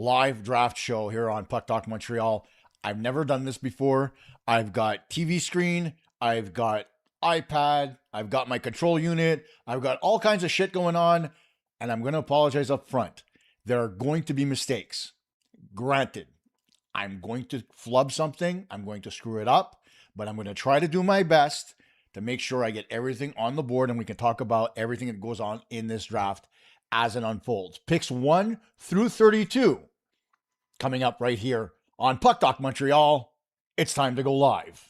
live draft show here on PuckTalk Montreal. I've never done this before. I've got TV screen, I've got iPad, I've got my control unit, I've got all kinds of shit going on, and I'm going to apologize up front. There are going to be mistakes. Granted, I'm going to flub something, I'm going to screw it up, but I'm going to try to do my best to make sure I get everything on the board and we can talk about everything that goes on in this draft as it unfolds. Picks 1 through 32 coming up right here on PuckTalk Montreal. It's time to go live.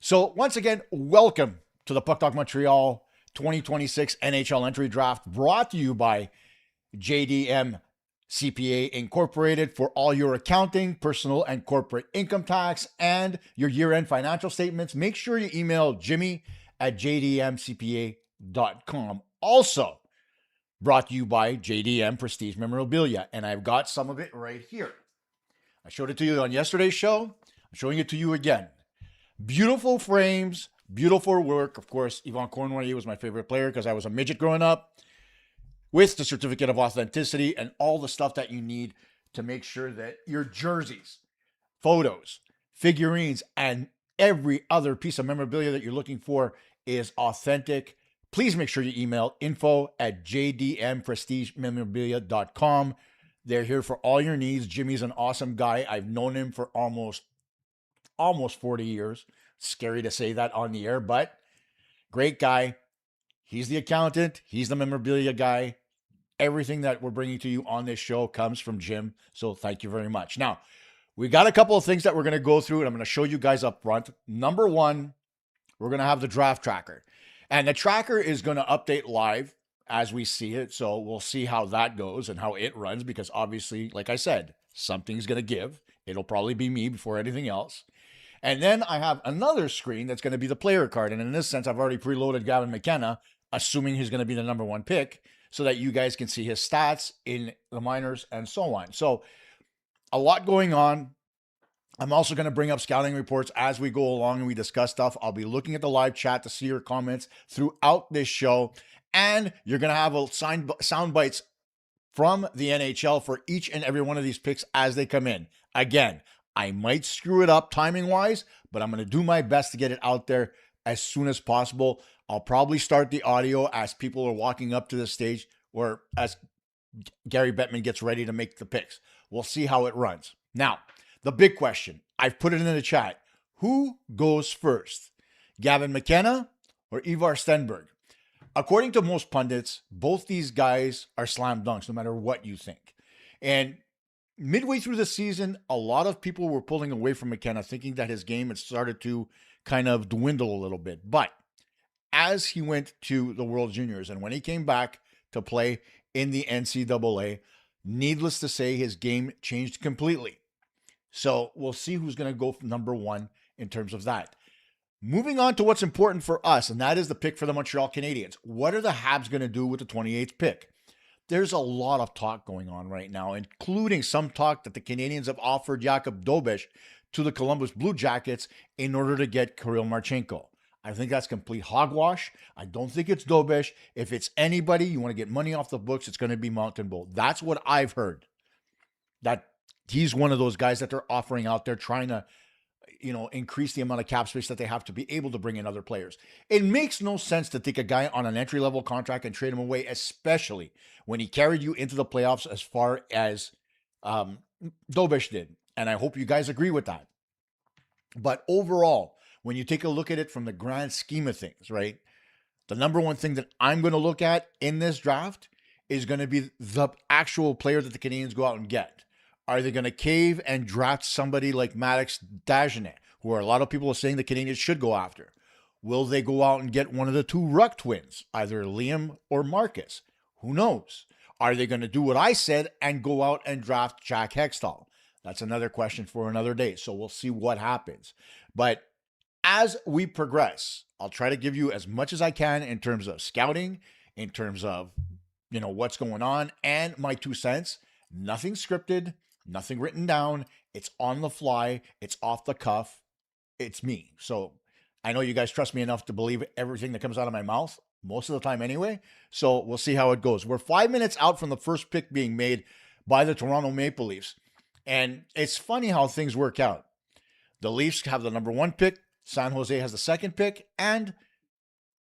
So once again, welcome to the PuckTalk Montreal 2026 NHL Entry Draft, brought to you by JDM CPA Incorporated for all your accounting, personal and corporate income tax, and your year-end financial statements. Make sure you email Jimmy at jdmcpa.com. Also brought to you by JDM Prestige Memorabilia, and I've got some of it right here. I showed it to you on yesterday's show. I'm showing it to you again. Beautiful frames, beautiful work. Of course, Yvon Cournoyer was my favorite player because I was a midget growing up, with the certificate of authenticity and all the stuff that you need to make sure that your jerseys, photos, figurines, and every other piece of memorabilia that you're looking for is authentic. Please make sure you email info@jdmprestigememorabilia.com. They're here for all your needs. Jimmy's an awesome guy. I've known him for almost 40 years. Scary to say that on the air, but great guy. He's the accountant. He's the memorabilia guy. Everything that we're bringing to you on this show comes from Jim. So thank you very much. Now, we got a couple of things that we're going to go through, and I'm going to show you guys up front. Number one, we're going to have the draft tracker. And the tracker is going to update live as we see it. So we'll see how that goes and how it runs, because obviously, like I said, something's going to give. It'll probably be me before anything else. And then I have another screen that's going to be the player card. And in this sense, I've already preloaded Gavin McKenna, assuming he's going to be the number one pick, so that you guys can see his stats in the minors and so on. So a lot going on. I'm also going to bring up scouting reports as we go along and we discuss stuff. I'll be looking at the live chat to see your comments throughout this show. And you're going to have sound bites from the NHL for each and every one of these picks as they come in. Again, I might screw it up timing-wise, but I'm going to do my best to get it out there as soon as possible. I'll probably start the audio as people are walking up to the stage, or as Gary Bettman gets ready to make the picks. We'll see how it runs. Now, the big question, I've put it in the chat. Who goes first? Gavin McKenna or Ivar Stenberg? According to most pundits, both these guys are slam dunks, no matter what you think. And midway through the season, a lot of people were pulling away from McKenna, thinking that his game had started to kind of dwindle a little bit. But as he went to the World Juniors and when he came back to play in the NCAA, needless to say, his game changed completely. So we'll see who's going to go from number one in terms of that. Moving on to what's important for us, and that is the pick for the Montreal Canadiens. What are the Habs going to do with the 28th pick? There's a lot of talk going on right now, including some talk that the Canadiens have offered Jakub Dobeš to the Columbus Blue Jackets in order to get Kirill Marchenko. I think that's complete hogwash. I don't think it's Dobeš. If it's anybody, you want to get money off the books, it's going to be Montembeault. That's what I've heard. That he's one of those guys that they're offering out there, trying to, increase the amount of cap space that they have to be able to bring in other players. It makes no sense to take a guy on an entry-level contract and trade him away, especially when he carried you into the playoffs as far as Dobeš did. And I hope you guys agree with that. But overall, when you take a look at it from the grand scheme of things, right? The number one thing that I'm going to look at in this draft is going to be the actual player that the Canadiens go out and get. Are they going to cave and draft somebody like Maddox Dagenet, who a lot of people are saying the Canadiens should go after? Will they go out and get one of the two Ruck twins, either Liam or Marcus? Who knows? Are they going to do what I said and go out and draft Jack Hextall? That's another question for another day. So we'll see what happens. But as we progress, I'll try to give you as much as I can in terms of scouting, in terms of, what's going on, and my 2 cents. Nothing scripted, nothing written down. It's on the fly. It's off the cuff. It's me. So I know you guys trust me enough to believe everything that comes out of my mouth, most of the time anyway. So we'll see how it goes. We're 5 minutes out from the first pick being made by the Toronto Maple Leafs. And it's funny how things work out. The Leafs have the number 1 pick, San Jose has the 2nd pick, and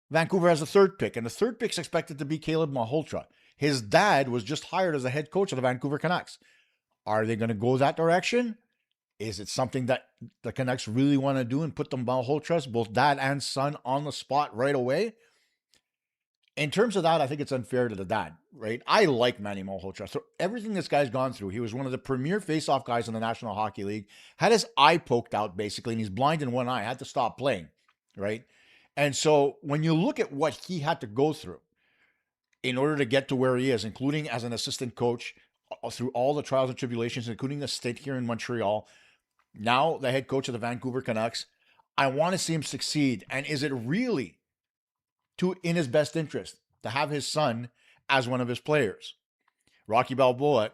Vancouver has the 3rd pick. And the 3rd pick is expected to be Caleb Malhotra. His dad was just hired as the head coach of the Vancouver Canucks. Are they going to go that direction? Is it something that the Canucks really want to do and put the Malhotras, both dad and son, on the spot right away? In terms of that, I think it's unfair to the dad, right? I like Manny Malhotra. So everything this guy's gone through, he was one of the premier face-off guys in the National Hockey League, had his eye poked out basically, and he's blind in one eye, had to stop playing, right? And so when you look at what he had to go through in order to get to where he is, including as an assistant coach, through all the trials and tribulations, including the stint here in Montreal, now the head coach of the Vancouver Canucks, I want to see him succeed. And is it really in his best interest to have his son as one of his players? Rocky Balboa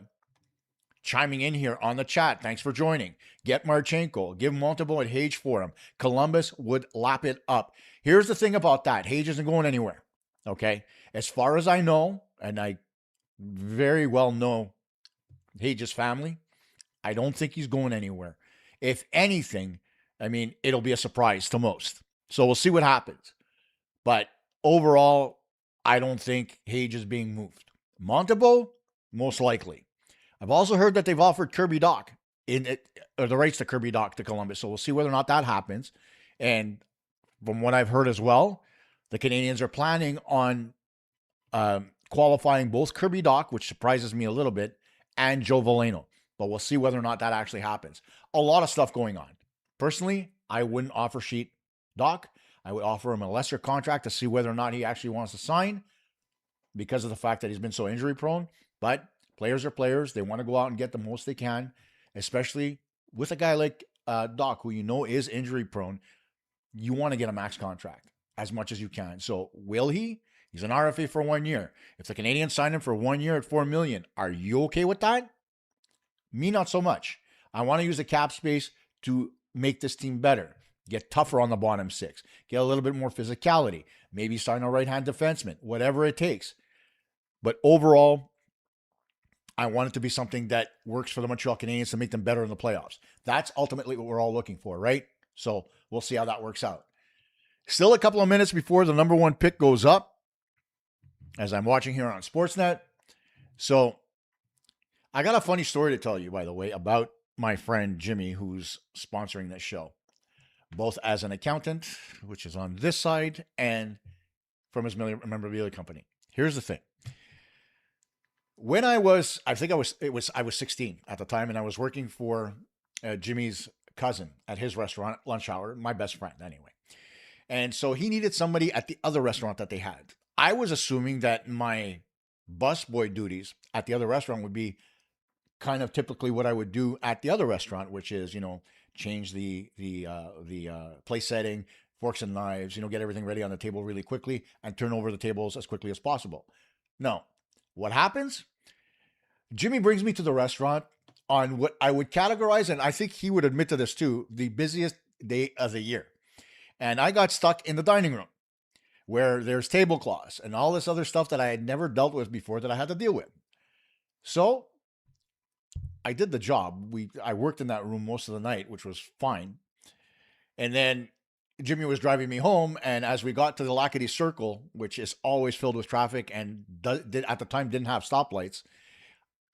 chiming in here on the chat. Thanks for joining. Get Marchenko. Give Montembeault and Hage for him. Columbus would lap it up. Here's the thing about that. Hage isn't going anywhere. Okay? As far as I know, and I very well know Hage's family, I don't think he's going anywhere. If anything, I mean, it'll be a surprise to most. So we'll see what happens. But overall, I don't think Hage is being moved. Montembeault, most likely. I've also heard that they've offered Kirby Dach or the rights to Kirby Dach to Columbus. So we'll see whether or not that happens. And from what I've heard as well, the Canadiens are planning on qualifying both Kirby Dach, which surprises me a little bit, and Joe Veleno. But we'll see whether or not that actually happens. A lot of stuff going on. Personally, I wouldn't offer sheet Dach. I would offer him a lesser contract to see whether or not he actually wants to sign because of the fact that he's been so injury prone. But players are players. They want to go out and get the most they can, especially with a guy like Dach, who you know is injury prone. You want to get a max contract as much as you can. So will he? He's an RFA for 1 year. If the Canadiens sign him for 1 year at $4 million, are you okay with that? Me, not so much. I want to use the cap space to make this team better, get tougher on the bottom 6, get a little bit more physicality, maybe sign a right-hand defenseman, whatever it takes. But overall, I want it to be something that works for the Montreal Canadiens to make them better in the playoffs. That's ultimately what we're all looking for, right? So we'll see how that works out. Still a couple of minutes before the number 1 pick goes up, as I'm watching here on Sportsnet. So I got a funny story to tell you, by the way, about my friend Jimmy, who's sponsoring this show, both as an accountant, which is on this side, and from his memorabilia company. Here's the thing. When I was 16 at the time, and I was working for Jimmy's cousin at his restaurant, lunch hour, my best friend anyway. And so he needed somebody at the other restaurant that they had. I was assuming that my busboy duties at the other restaurant would be kind of typically what I would do at the other restaurant, which is, change the place setting, forks and knives, get everything ready on the table really quickly and turn over the tables as quickly as possible. No. What happens? Jimmy brings me to the restaurant on what I would categorize, and I think he would admit to this too, the busiest day of the year. And I got stuck in the dining room where there's tablecloths and all this other stuff that I had never dealt with before that I had to deal with. So I did the job. I worked in that room most of the night, which was fine. And then Jimmy was driving me home, and as we got to the Lackady Circle, which is always filled with traffic and at the time didn't have stoplights,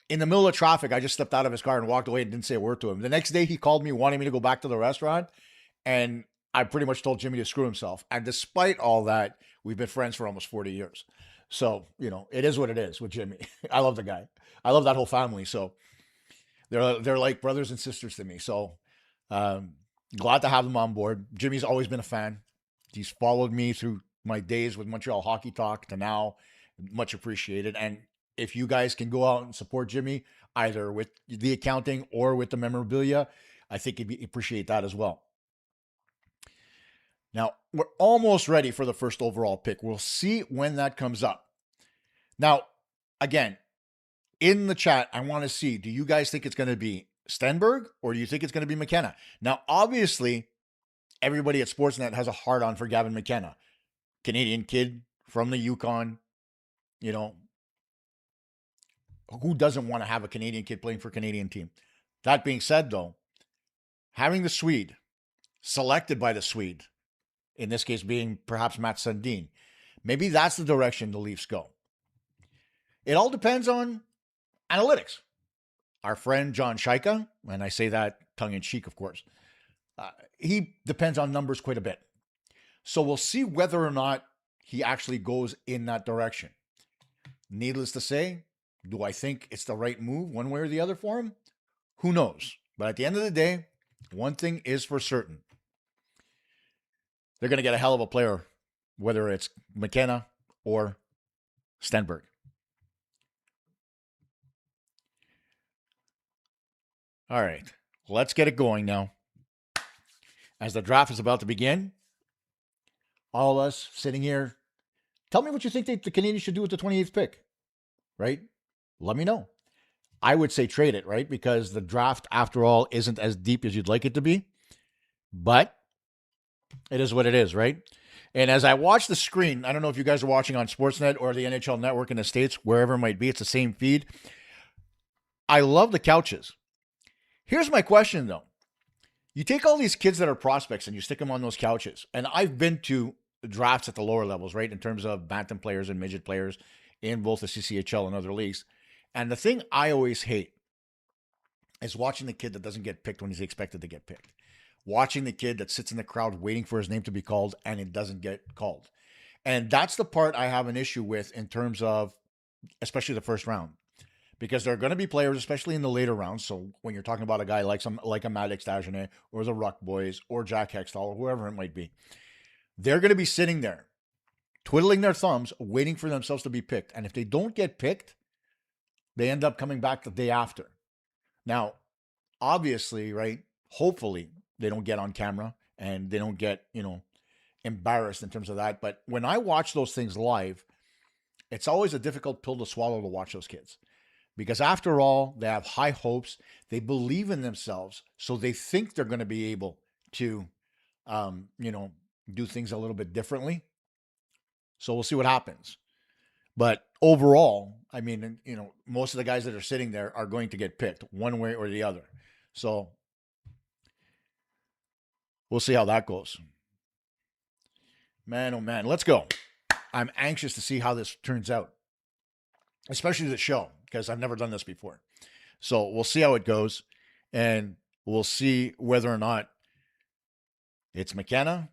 in the middle of traffic, I just stepped out of his car and walked away and didn't say a word to him. The next day, he called me wanting me to go back to the restaurant, and I pretty much told Jimmy to screw himself. And despite all that, we've been friends for almost 40 years. So, it is what it is with Jimmy. I love the guy. I love that whole family. So they're like brothers and sisters to me. So glad to have them on board. Jimmy's always been a fan. He's followed me through my days with Montreal Hockey Talk to now. Much appreciated. And if you guys can go out and support Jimmy, either with the accounting or with the memorabilia, I think he'd appreciate that as well. Now, we're almost ready for the first overall pick. We'll see when that comes up. Now, again, in the chat, I want to see, do you guys think it's going to be Stenberg or do you think it's going to be McKenna? Now, obviously, everybody at Sportsnet has a hard-on for Gavin McKenna. Canadian kid from the Yukon. You know, who doesn't want to have a Canadian kid playing for a Canadian team? That being said, though, having the Swede, selected by the Swede, in this case being perhaps Matt Sundin, maybe that's the direction the Leafs go. It all depends on analytics. Our friend John Xhekaj, and I say that tongue-in-cheek, of course, he depends on numbers quite a bit. So we'll see whether or not he actually goes in that direction. Needless to say, do I think it's the right move one way or the other for him? Who knows? But at the end of the day, one thing is for certain. They're going to get a hell of a player, whether it's McKenna or Stenberg. All right, let's get it going now. As the draft is about to begin, all of us sitting here, tell me what you think the Canadiens should do with the 28th pick, right? Let me know. I would say trade it, right? Because the draft, after all, isn't as deep as you'd like it to be. But it is what it is, right? And as I watch the screen, I don't know if you guys are watching on Sportsnet or the NHL Network in the States, wherever it might be, it's the same feed. I love the couches. Here's my question, though. You take all these kids that are prospects and you stick them on those couches. And I've been to drafts at the lower levels, right? In terms of bantam players and midget players in both the CCHL and other leagues. And the thing I always hate is watching the kid that doesn't get picked when he's expected to get picked. Watching the kid that sits in the crowd waiting for his name to be called and it doesn't get called. And that's the part I have an issue with in terms of, especially the first round. Because there are going to be players, especially in the later rounds. So when you're talking about a guy like a Maddox Dagenet or the Ruck Boys or Jack Hextall or whoever it might be, they're going to be sitting there, twiddling their thumbs, waiting for themselves to be picked. And if they don't get picked, they end up coming back the day after. Now, obviously, right, hopefully they don't get on camera and they don't get, embarrassed in terms of that. But when I watch those things live, it's always a difficult pill to swallow to watch those kids. Because after all, they have high hopes. They believe in themselves. So they think they're going to be able to, do things a little bit differently. So we'll see what happens. But overall, I mean, most of the guys that are sitting there are going to get picked one way or the other. So we'll see how that goes. Man, oh man, let's go. I'm anxious to see how this turns out, especially the show, because I've never done this before. So we'll see how it goes, and we'll see whether or not it's McKenna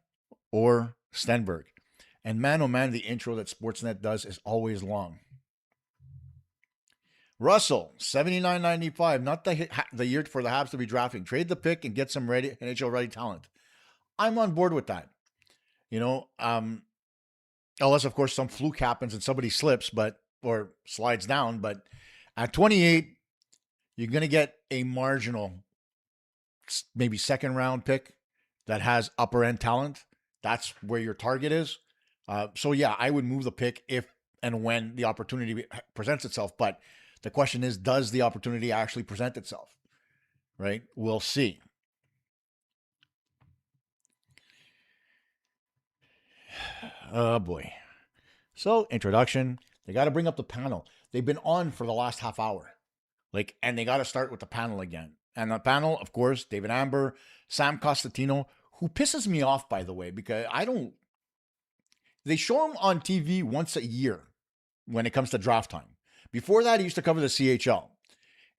or Stenberg. And man, oh man, the intro that Sportsnet does is always long. Russell, $79.95, not the year for the Habs to be drafting. Trade the pick and get some ready NHL ready talent. I'm on board with that. Unless of course some fluke happens and somebody slips, or slides down. But at 28, you're going to get a marginal, maybe second round pick that has upper end talent. That's where your target is. So yeah, I would move the pick if and when the opportunity presents itself. But the question is, does the opportunity actually present itself? Right? We'll see. Oh boy. So introduction, they got to bring up the panel. They've been on for the last half hour. And they got to start with the panel again. And the panel, of course, David Arber, Sam Cosentino, who pisses me off, by the way, because they show him on TV once a year when it comes to draft time. Before that, he used to cover the CHL.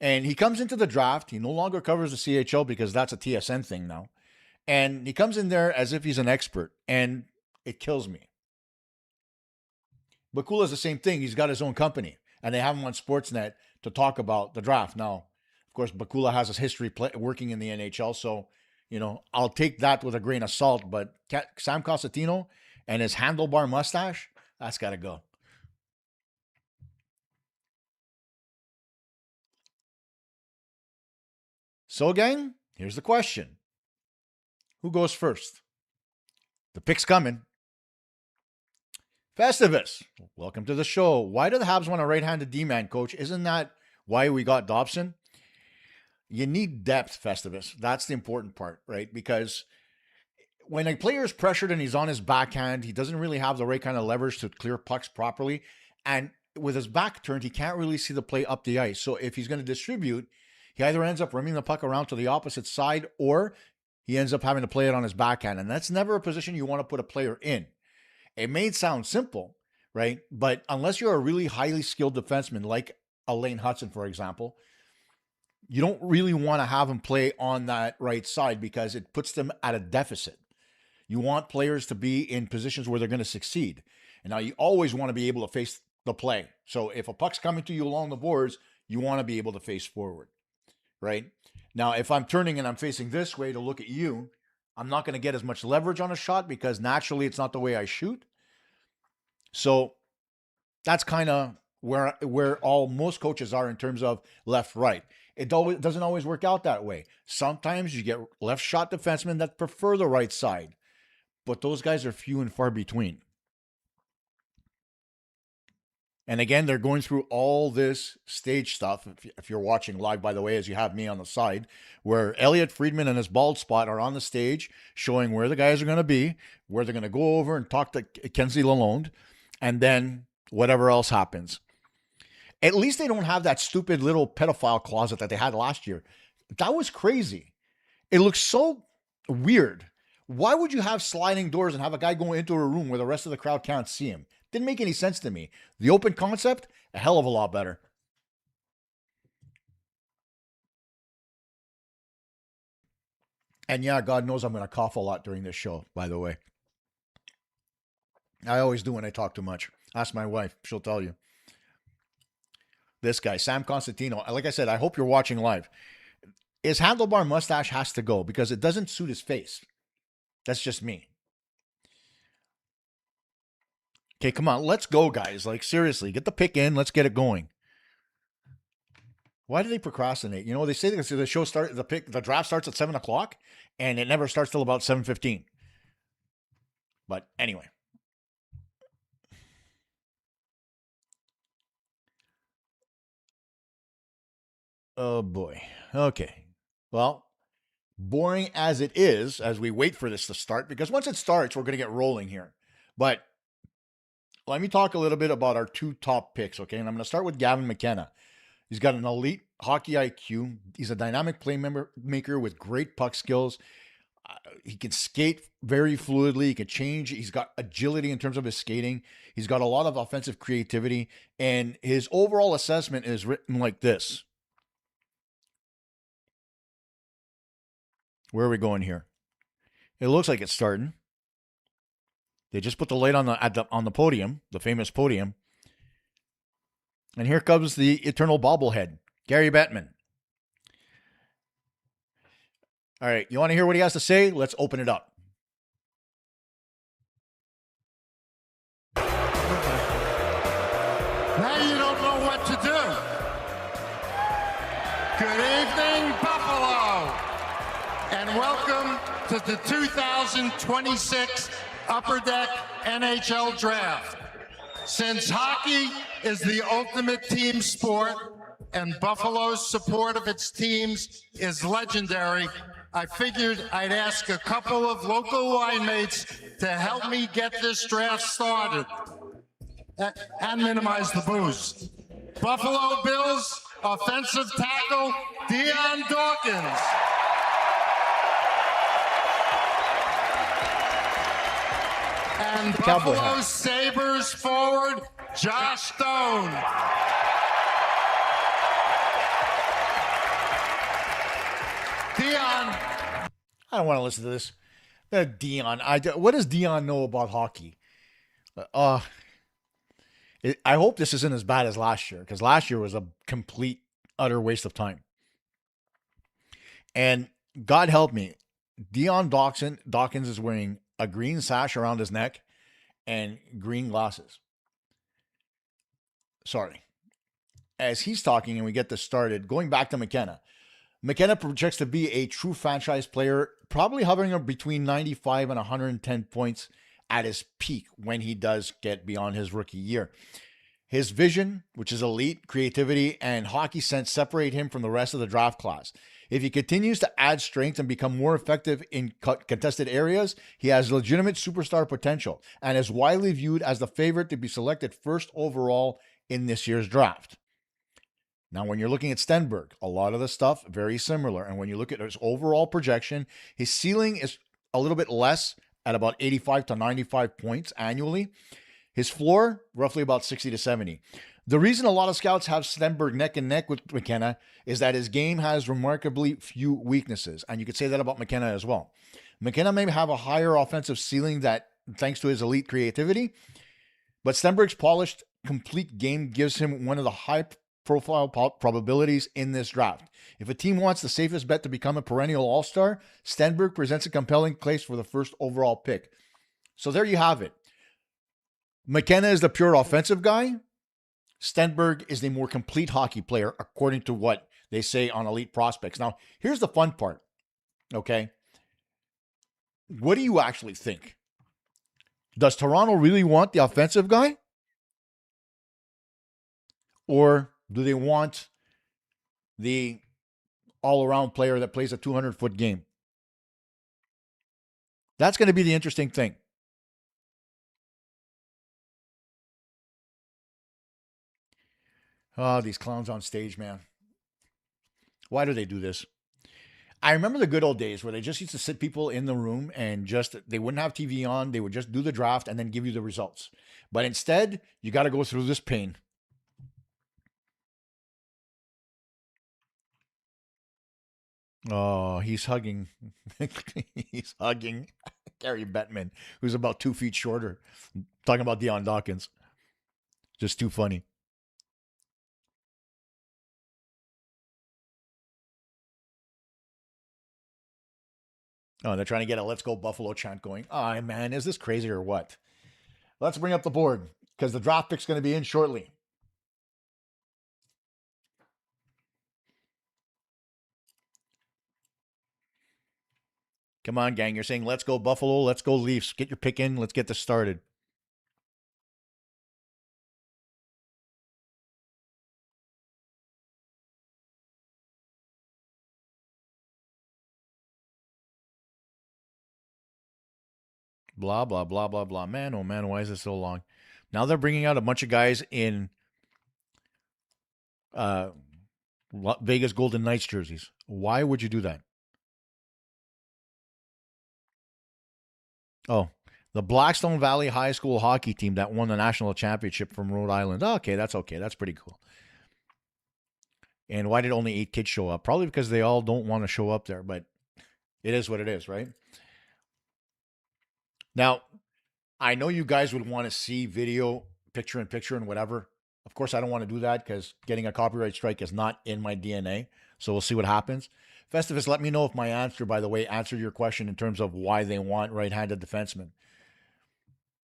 And he comes into the draft. He no longer covers the CHL because that's a TSN thing now. And he comes in there as if he's an expert. And it kills me. Papoulias is the same thing. He's got his own company. And they have him on Sportsnet to talk about the draft. Now, of course, Papoulias has his history working in the NHL. So, I'll take that with a grain of salt. But Sam Cosentino and his handlebar mustache, that's got to go. So, gang, here's the question. Who goes first? The pick's coming. Festivus, welcome to the show. Why do the Habs want a right-handed D-man, coach? Isn't that why we got Dobson? You need depth, Festivus. That's the important part, right? Because when a player is pressured and he's on his backhand, he doesn't really have the right kind of leverage to clear pucks properly. And with his back turned, he can't really see the play up the ice. So if he's going to distribute, he either ends up rimming the puck around to the opposite side, or he ends up having to play it on his backhand. And that's never a position you want to put a player in. It may sound simple, right? But unless you're a really highly skilled defenseman, like a Laine Hutson, for example, you don't really want to have him play on that right side because it puts them at a deficit. You want players to be in positions where they're going to succeed. And now you always want to be able to face the play. So if a puck's coming to you along the boards, you want to be able to face forward, right? Now, if I'm turning and I'm facing this way to look at you, I'm not going to get as much leverage on a shot because naturally it's not the way I shoot. So that's kind of where most coaches are in terms of left-right. It doesn't always work out that way. Sometimes you get left shot defensemen that prefer the right side, but those guys are few and far between. And again, they're going through all this stage stuff. If you're watching live, by the way, as you have me on the side, where Elliot Friedman and his bald spot are on the stage showing where the guys are going to be, where they're going to go over and talk to Kenzie Lalonde, and then whatever else happens. At least they don't have that stupid little pedophile closet that they had last year. That was crazy. It looks so weird. Why would you have sliding doors and have a guy go into a room where the rest of the crowd can't see him? Didn't make any sense to me. The open concept, a hell of a lot better. And yeah, God knows I'm going to cough a lot during this show, by the way. I always do when I talk too much. Ask my wife. She'll tell you. This guy, Sam Constantino, like I said, I hope you're watching live. His handlebar mustache has to go because it doesn't suit his face. That's just me. Okay, come on. Let's go, guys. Like, seriously, get the pick in. Let's get it going. Why do they procrastinate? You know, they say the show the draft starts at 7 o'clock, and it never starts till about 7:15. But anyway. Oh, boy. Okay. Well, boring as it is, as we wait for this to start, because once it starts, we're going to get rolling here. But let me talk a little bit about our two top picks, okay? And I'm going to start with Gavin McKenna. He's got an elite hockey IQ. He's a dynamic playmaker with great puck skills. He can skate very fluidly. He can change. He's got agility in terms of his skating. He's got a lot of offensive creativity. And his overall assessment is written like this. Where are we going here? It looks like it's starting. They just put the light on the podium, the famous podium. And here comes the eternal bobblehead, Gary Bettman. All right, you want to hear what he has to say? Let's open it up. Now you don't know what to do. Good evening, Buffalo. And welcome to the 2026 Upper Deck NHL Draft. Since hockey is the ultimate team sport and Buffalo's support of its teams is legendary, I figured I'd ask a couple of local line mates to help me get this draft started and minimize the booze. Buffalo Bills offensive tackle Dion Dawkins. And Buffalo Sabres forward, Josh Stone. Dion. I don't want to listen to this. Dion. What does Dion know about hockey? I hope this isn't as bad as last year, because last year was a complete, utter waste of time. And God help me, Dion Dawkins is wearing a green sash around his neck and green glasses. Sorry. As he's talking and we get this started, going back to McKenna. McKenna projects to be a true franchise player, probably hovering between 95 and 110 points at his peak when he does get beyond his rookie year. His vision, which is elite, creativity, and hockey sense separate him from the rest of the draft class. If he continues to add strength and become more effective in contested areas, he has legitimate superstar potential and is widely viewed as the favorite to be selected first overall in this year's draft. Now, when you're looking at Stenberg, a lot of the stuff very similar. And when you look at his overall projection, his ceiling is a little bit less at about 85 to 95 points annually. His floor, roughly about 60 to 70. The reason a lot of scouts have Stenberg neck and neck with McKenna is that his game has remarkably few weaknesses. And you could say that about McKenna as well. McKenna may have a higher offensive ceiling that thanks to his elite creativity, but Stenberg's polished, complete game gives him one of the high-profile probabilities in this draft. If a team wants the safest bet to become a perennial all-star, Stenberg presents a compelling case for the first overall pick. So there you have it. McKenna is the pure offensive guy. Stenberg is the more complete hockey player, according to what they say on Elite Prospects. Now, here's the fun part, okay? What do you actually think? Does Toronto really want the offensive guy? Or do they want the all-around player that plays a 200-foot game? That's going to be the interesting thing. Oh, these clowns on stage, man. Why do they do this? I remember the good old days where they just used to sit people in the room and they wouldn't have TV on. They would just do the draft and then give you the results. But instead, you got to go through this pain. Oh, he's hugging. He's hugging Gary Bettman, who's about 2 feet shorter. Talking about Deion Dawkins. Just too funny. Oh, they're trying to get a "Let's Go Buffalo" chant going. Oh, man, is this crazy or what? Let's bring up the board because the draft pick's going to be in shortly. Come on, gang. You're saying, "Let's go Buffalo, let's go Leafs." Get your pick in. Let's get this started. Blah, blah, blah, blah, blah. Man, oh man, why is this so long? Now they're bringing out a bunch of guys in Vegas Golden Knights jerseys. Why would you do that? Oh, the Blackstone Valley High School hockey team that won the national championship from Rhode Island. Oh, okay, that's okay. That's pretty cool. And why did only 8 kids show up? Probably because they all don't want to show up there, but it is what it is, right? Now, I know you guys would want to see video, picture-in-picture and whatever. Of course, I don't want to do that because getting a copyright strike is not in my DNA. So we'll see what happens. Festivus, let me know if my answer, by the way, answered your question in terms of why they want right-handed defensemen.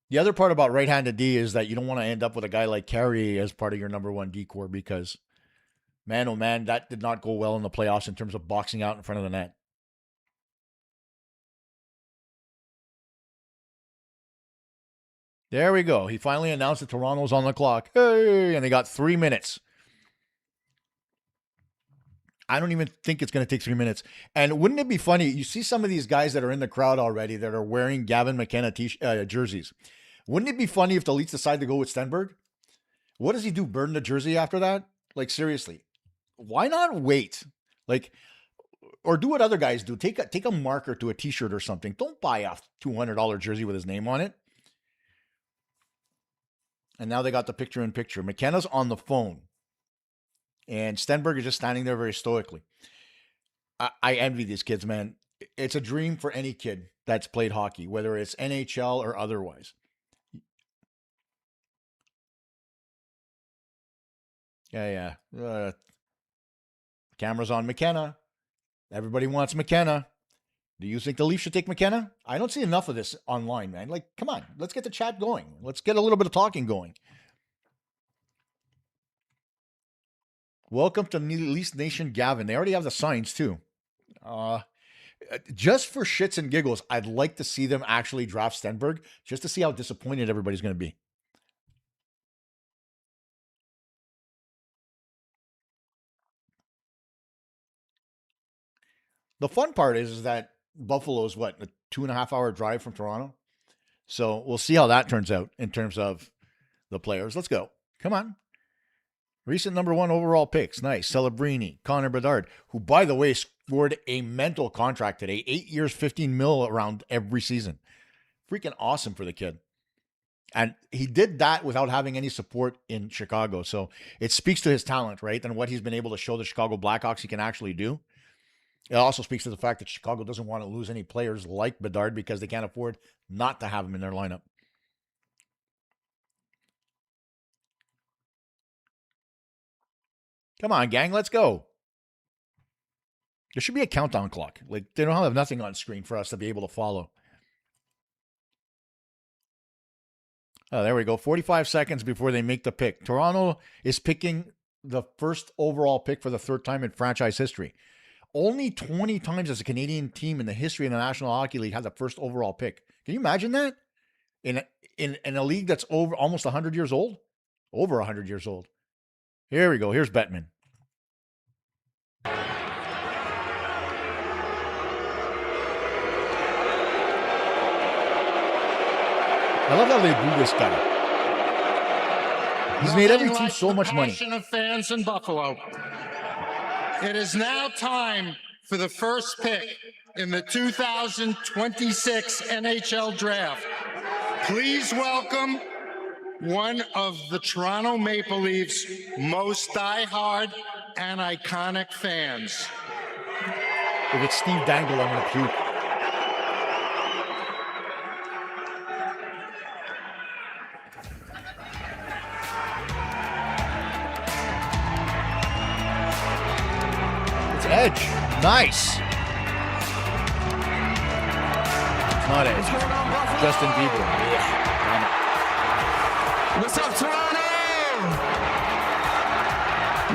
The other part about right-handed D is that you don't want to end up with a guy like Carey as part of your number one D core because, man, oh man, that did not go well in the playoffs in terms of boxing out in front of the net. There we go. He finally announced that Toronto's on the clock. Hey, and they got 3 minutes. I don't even think it's going to take 3 minutes. And wouldn't it be funny? You see some of these guys that are in the crowd already that are wearing Gavin McKenna jerseys. Wouldn't it be funny if the Leafs decide to go with Stenberg? What does he do? Burn the jersey after that? Like, seriously. Why not wait? Like, or do what other guys do. Take a marker to a t-shirt or something. Don't buy a $200 jersey with his name on it. And now they got the picture-in-picture. McKenna's on the phone. And Stenberg is just standing there very stoically. I envy these kids, man. It's a dream for any kid that's played hockey, whether it's NHL or otherwise. Yeah. Camera's on McKenna. Everybody wants McKenna. Do you think the Leafs should take McKenna? I don't see enough of this online, man. Like, come on. Let's get the chat going. Let's get a little bit of talking going. Welcome to Leafs Nation, Gavin. They already have the signs, too. Just for shits and giggles, I'd like to see them actually draft Stenberg just to see how disappointed everybody's going to be. The fun part is that Buffalo's what, a 2.5 hour drive from Toronto? So we'll see how that turns out in terms of the players. Let's go. Come on. Recent number 1 overall picks. Nice. Celebrini, Connor Bedard, who, by the way, scored a mental contract today. 8 years, 15 mil around every season. Freaking awesome for the kid. And he did that without having any support in Chicago. So it speaks to his talent, right? And what he's been able to show the Chicago Blackhawks he can actually do. It also speaks to the fact that Chicago doesn't want to lose any players like Bedard because they can't afford not to have him in their lineup. Come on, gang, let's go. There should be a countdown clock. Like, they don't have nothing on screen for us to be able to follow. Oh, there we go. 45 seconds before they make the pick. Toronto is picking the first overall pick for the 3rd time in franchise history. Only 20 times as a Canadian team in the history of the National Hockey League had the first overall pick. Can you imagine that? In a league that's over almost 100 years old? Over 100 years old. Here we go. Here's Bettman. I love how they boo this guy. He's made every team so much money. Passion of fans in Buffalo. It is now time for the first pick in the 2026 NHL Draft. Please welcome one of the Toronto Maple Leafs' most diehard and iconic fans. If it's Steve Dangle, I'm going to puke. It's Edge. Nice. It's not Edge. Justin Bieber. Yeah. What's up, Toronto?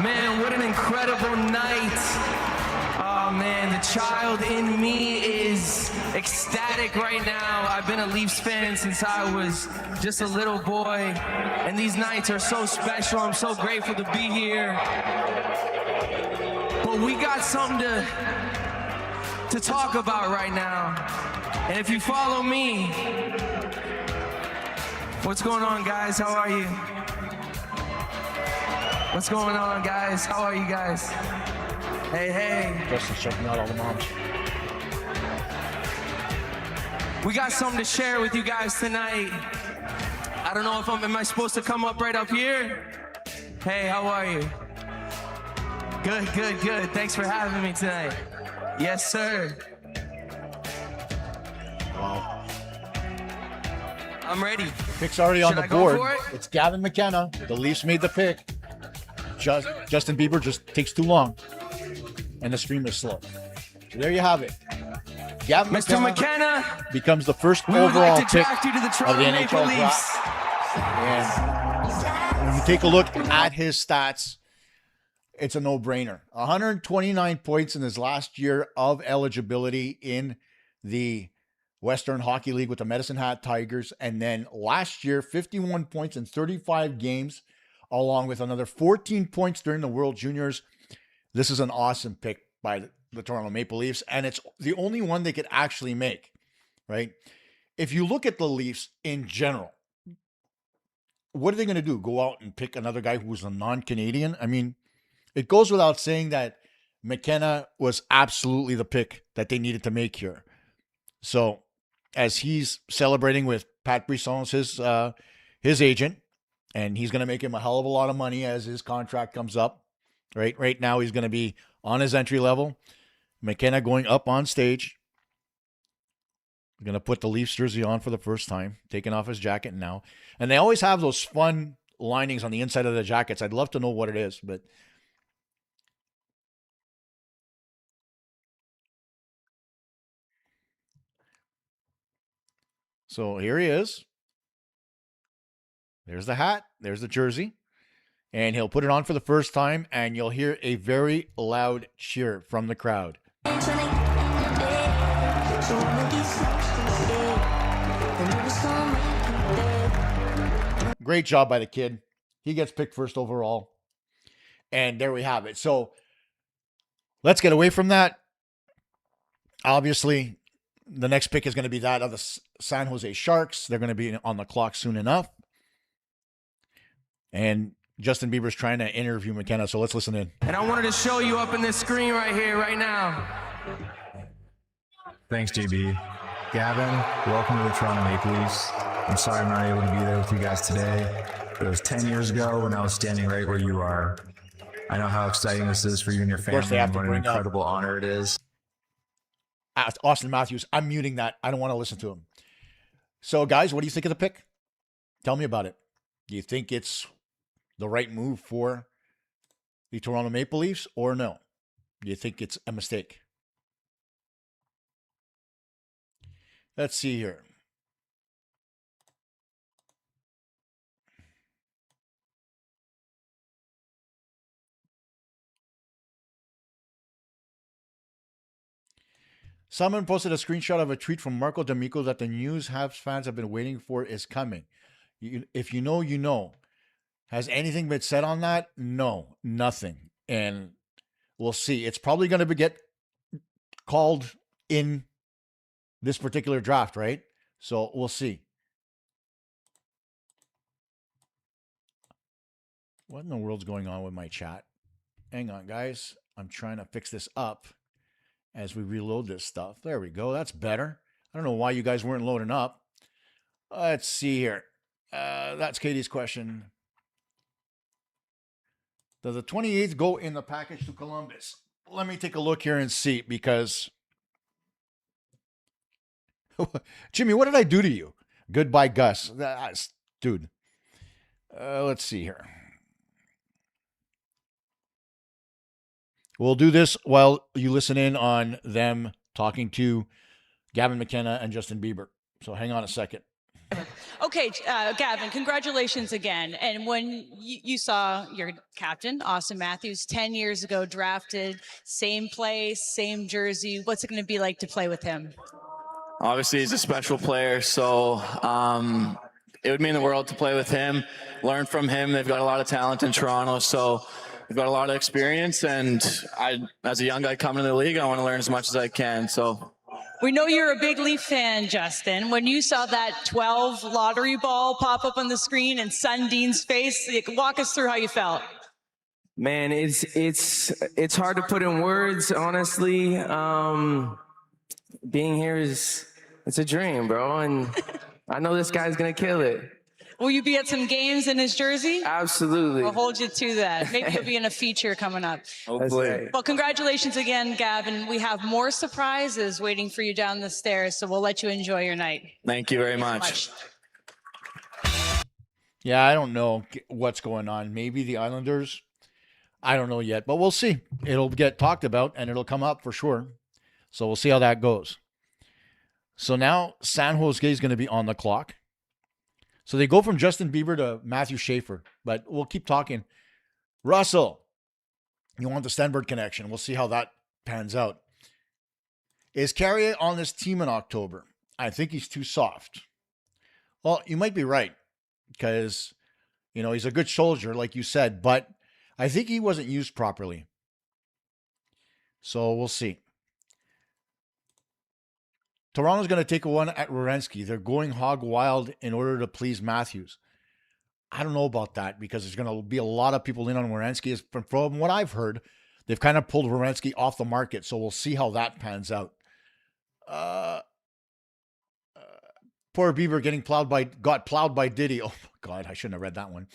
Man, what an incredible night. Oh, man, the child in me is ecstatic right now. I've been a Leafs fan since I was just a little boy, and these nights are so special. I'm so grateful to be here. But we got something to talk about right now. And if you follow me, what's going on, guys? How are you? What's going on, guys? How are you guys? Hey, hey. Justin's checking out all the moms. We got something to share with you guys tonight. I don't know if am I supposed to come up right up here? Hey, how are you? Good, good, good. Thanks for having me tonight. Yes, sir. Wow. I'm ready. Pick's already on Should the I go board. for it? It's Gavin McKenna. The Leafs made the pick. Justin Bieber just takes too long. And the stream is slow. So there you have it. Gavin Mr. McKenna becomes the first we would overall like to pick draft you to the of Toronto the Maple NHL Leafs. Draft. And when you take a look at his stats, it's a no-brainer. 129 points in his last year of eligibility in the Western Hockey League with the Medicine Hat Tigers. And then last year, 51 points in 35 games, along with another 14 points during the World Juniors. This is an awesome pick by the Toronto Maple Leafs, and it's the only one they could actually make, right? If you look at the Leafs in general, what are they going to do? Go out and pick another guy who's a non-Canadian? I mean, it goes without saying that McKenna was absolutely the pick that they needed to make here. So as he's celebrating with Pat Brisson's his agent, and he's going to make him a hell of a lot of money as his contract comes up, right? Right now he's going to be on his entry level. McKenna going up on stage. Going to put the Leafs jersey on for the first time, taking off his jacket now. And they always have those fun linings on the inside of the jackets. I'd love to know what it is, but so here he is. There's the hat. There's the jersey. And he'll put it on for the first time, and you'll hear a very loud cheer from the crowd. Great job by the kid. He gets picked first overall. And there we have it. So let's get away from that. Obviously, the next pick is going to be that of the San Jose Sharks. They're going to be on the clock soon enough. And Justin Bieber's trying to interview McKenna, so let's listen in. And I wanted to show you up in this screen right here, right now. Thanks, JB. Gavin, welcome to the Toronto Maple Leafs. I'm sorry I'm not able to be there with you guys today, but it was 10 years ago when I was standing right where you are. I know how exciting this is for you and your family and what an incredible honor it is. Austin Matthews, I'm muting that. I don't want to listen to him. So, guys, what do you think of the pick? Tell me about it. Do you think it's the right move for the Toronto Maple Leafs or no? Do you think it's a mistake? Let's see here. Someone posted a screenshot of a tweet from Marco D'Amico that the news Habs fans have been waiting for is coming. If you know, you know. Has anything been said on that? No, nothing. And we'll see. It's probably going to get called in this particular draft, right? So we'll see. What in the world's going on with my chat? Hang on, guys. I'm trying to fix this up as we reload this stuff. There we go. That's better. I don't know why you guys weren't loading up. Let's see here. That's Katie's question. Does the 28th go in the package to Columbus? Let me take a look here and see, because Jimmy, what did I do to you? Goodbye, Gus. Dude. Let's see here. We'll do this while you listen in on them talking to Gavin McKenna and Justin Bieber. So hang on a second. Okay, Gavin, congratulations again. And when you saw your captain, Austin Matthews, 10 years ago drafted, same place, same jersey, what's it going to be like to play with him? Obviously, he's a special player, so it would mean the world to play with him, learn from him. They've got a lot of talent in Toronto, so we've got a lot of experience, and as a young guy coming to the league, I want to learn as much as I can. So. We know you're a big Leaf fan, Justin. When you saw that 12 lottery ball pop up on the screen and Sundin's face, walk us through how you felt. Man, it's hard to put in words, honestly. Being here it's a dream, bro, and I know this guy's gonna kill it. Will you be at some games in his jersey? Absolutely. We'll hold you to that. Maybe you'll be in a feature coming up. Hopefully. Right. Well, congratulations again, Gavin. We have more surprises waiting for you down the stairs, so we'll let you enjoy your night. Thank you very much. Yeah, I don't know what's going on. Maybe the Islanders. I don't know yet, but we'll see. It'll get talked about, and it'll come up for sure. So we'll see how that goes. So now San Jose is going to be on the clock. So they go from Justin Bieber to Matthew Schaefer, but we'll keep talking. Russell, you want the Stenberg connection. We'll see how that pans out. Is Carrier on this team in October? I think he's too soft. Well, you might be right, because, he's a good soldier, like you said, but I think he wasn't used properly. So we'll see. Toronto's going to take one at Werenski. They're going hog wild in order to please Matthews. I don't know about that, because there's going to be a lot of people in on Werenski. From what I've heard, they've kind of pulled Werenski off the market, so we'll see how that pans out. Poor Bieber got plowed by Diddy. Oh, God, I shouldn't have read that one.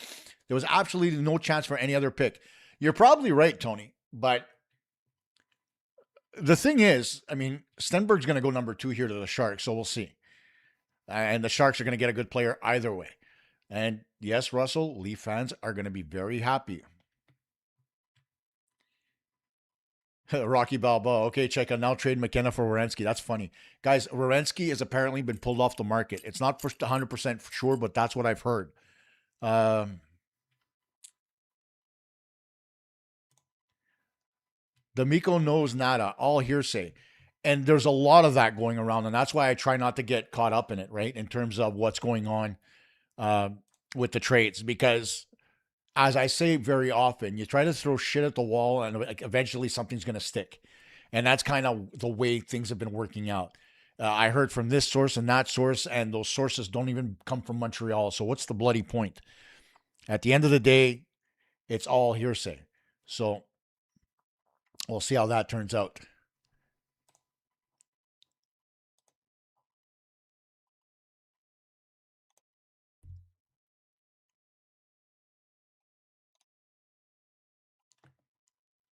There was absolutely no chance for any other pick. You're probably right, Tony, but the thing is, Stenberg's going to go number 2 here to the Sharks, so we'll see. And the Sharks are going to get a good player either way. And yes, Russell, Leaf fans are going to be very happy. Rocky Balboa. Okay, check out now trade McKenna for Werenski. That's funny. Guys, Werenski has apparently been pulled off the market. It's not for 100% sure, but that's what I've heard. D'Amico knows nada, all hearsay. And there's a lot of that going around, and that's why I try not to get caught up in it, right, in terms of what's going on with the trades. Because, as I say very often, you try to throw shit at the wall, and eventually something's going to stick. And that's kind of the way things have been working out. I heard from this source and that source, and those sources don't even come from Montreal. So what's the bloody point? At the end of the day, it's all hearsay. So we'll see how that turns out.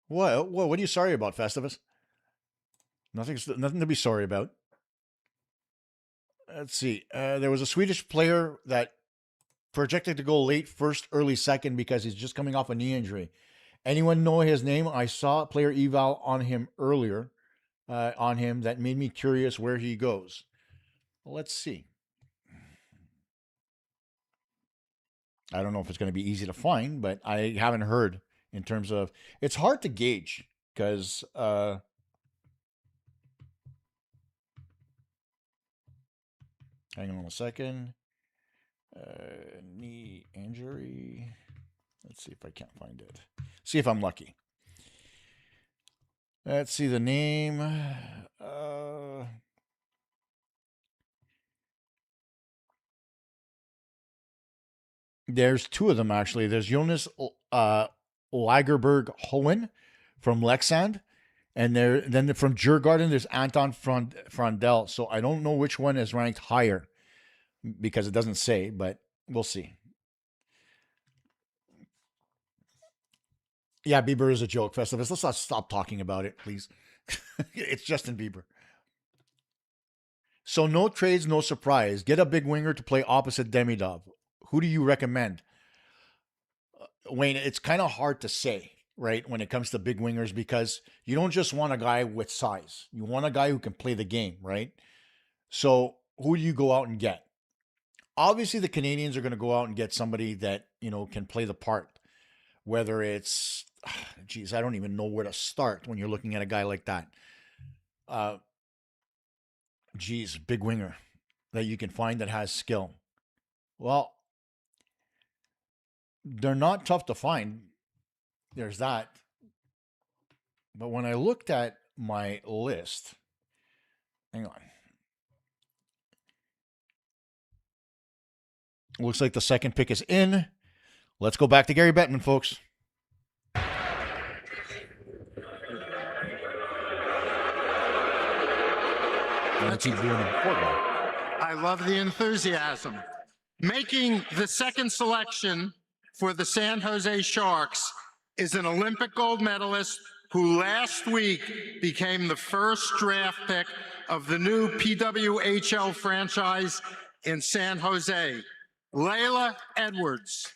What are you sorry about, Festivus? Nothing to be sorry about. Let's see. There was a Swedish player that projected to go late first, early second because he's just coming off a knee injury. Anyone know his name? I saw a player eval on him earlier, that made me curious where he goes. Let's see. I don't know if it's going to be easy to find, but I haven't heard in terms of, it's hard to gauge because hang on a second. Knee injury. Let's see if I can't find it. See if I'm lucky. Let's see the name. There's two of them, actually. There's Jonas Lagerberg Hohen from Leksand. And then from Djurgården, there's Anton Frondell. So I don't know which one is ranked higher because it doesn't say, but we'll see. Yeah, Bieber is a joke, Festivus. Let's not stop talking about it, please. It's Justin Bieber. So no trades, no surprise. Get a big winger to play opposite Demidov. Who do you recommend? Wayne, it's kind of hard to say, right, when it comes to big wingers, because you don't just want a guy with size. You want a guy who can play the game, right? So who do you go out and get? Obviously, the Canadiens are going to go out and get somebody that, can play the part. Whether it's, I don't even know where to start when you're looking at a guy like that. Big winger that you can find that has skill. Well, they're not tough to find. There's that. But when I looked at my list, hang on. Looks like the second pick is in. Let's go back to Gary Bettman, folks. Let's keep doing it. I love the enthusiasm. Making the second selection for the San Jose Sharks is an Olympic gold medalist who last week became the first draft pick of the new PWHL franchise in San Jose, Layla Edwards.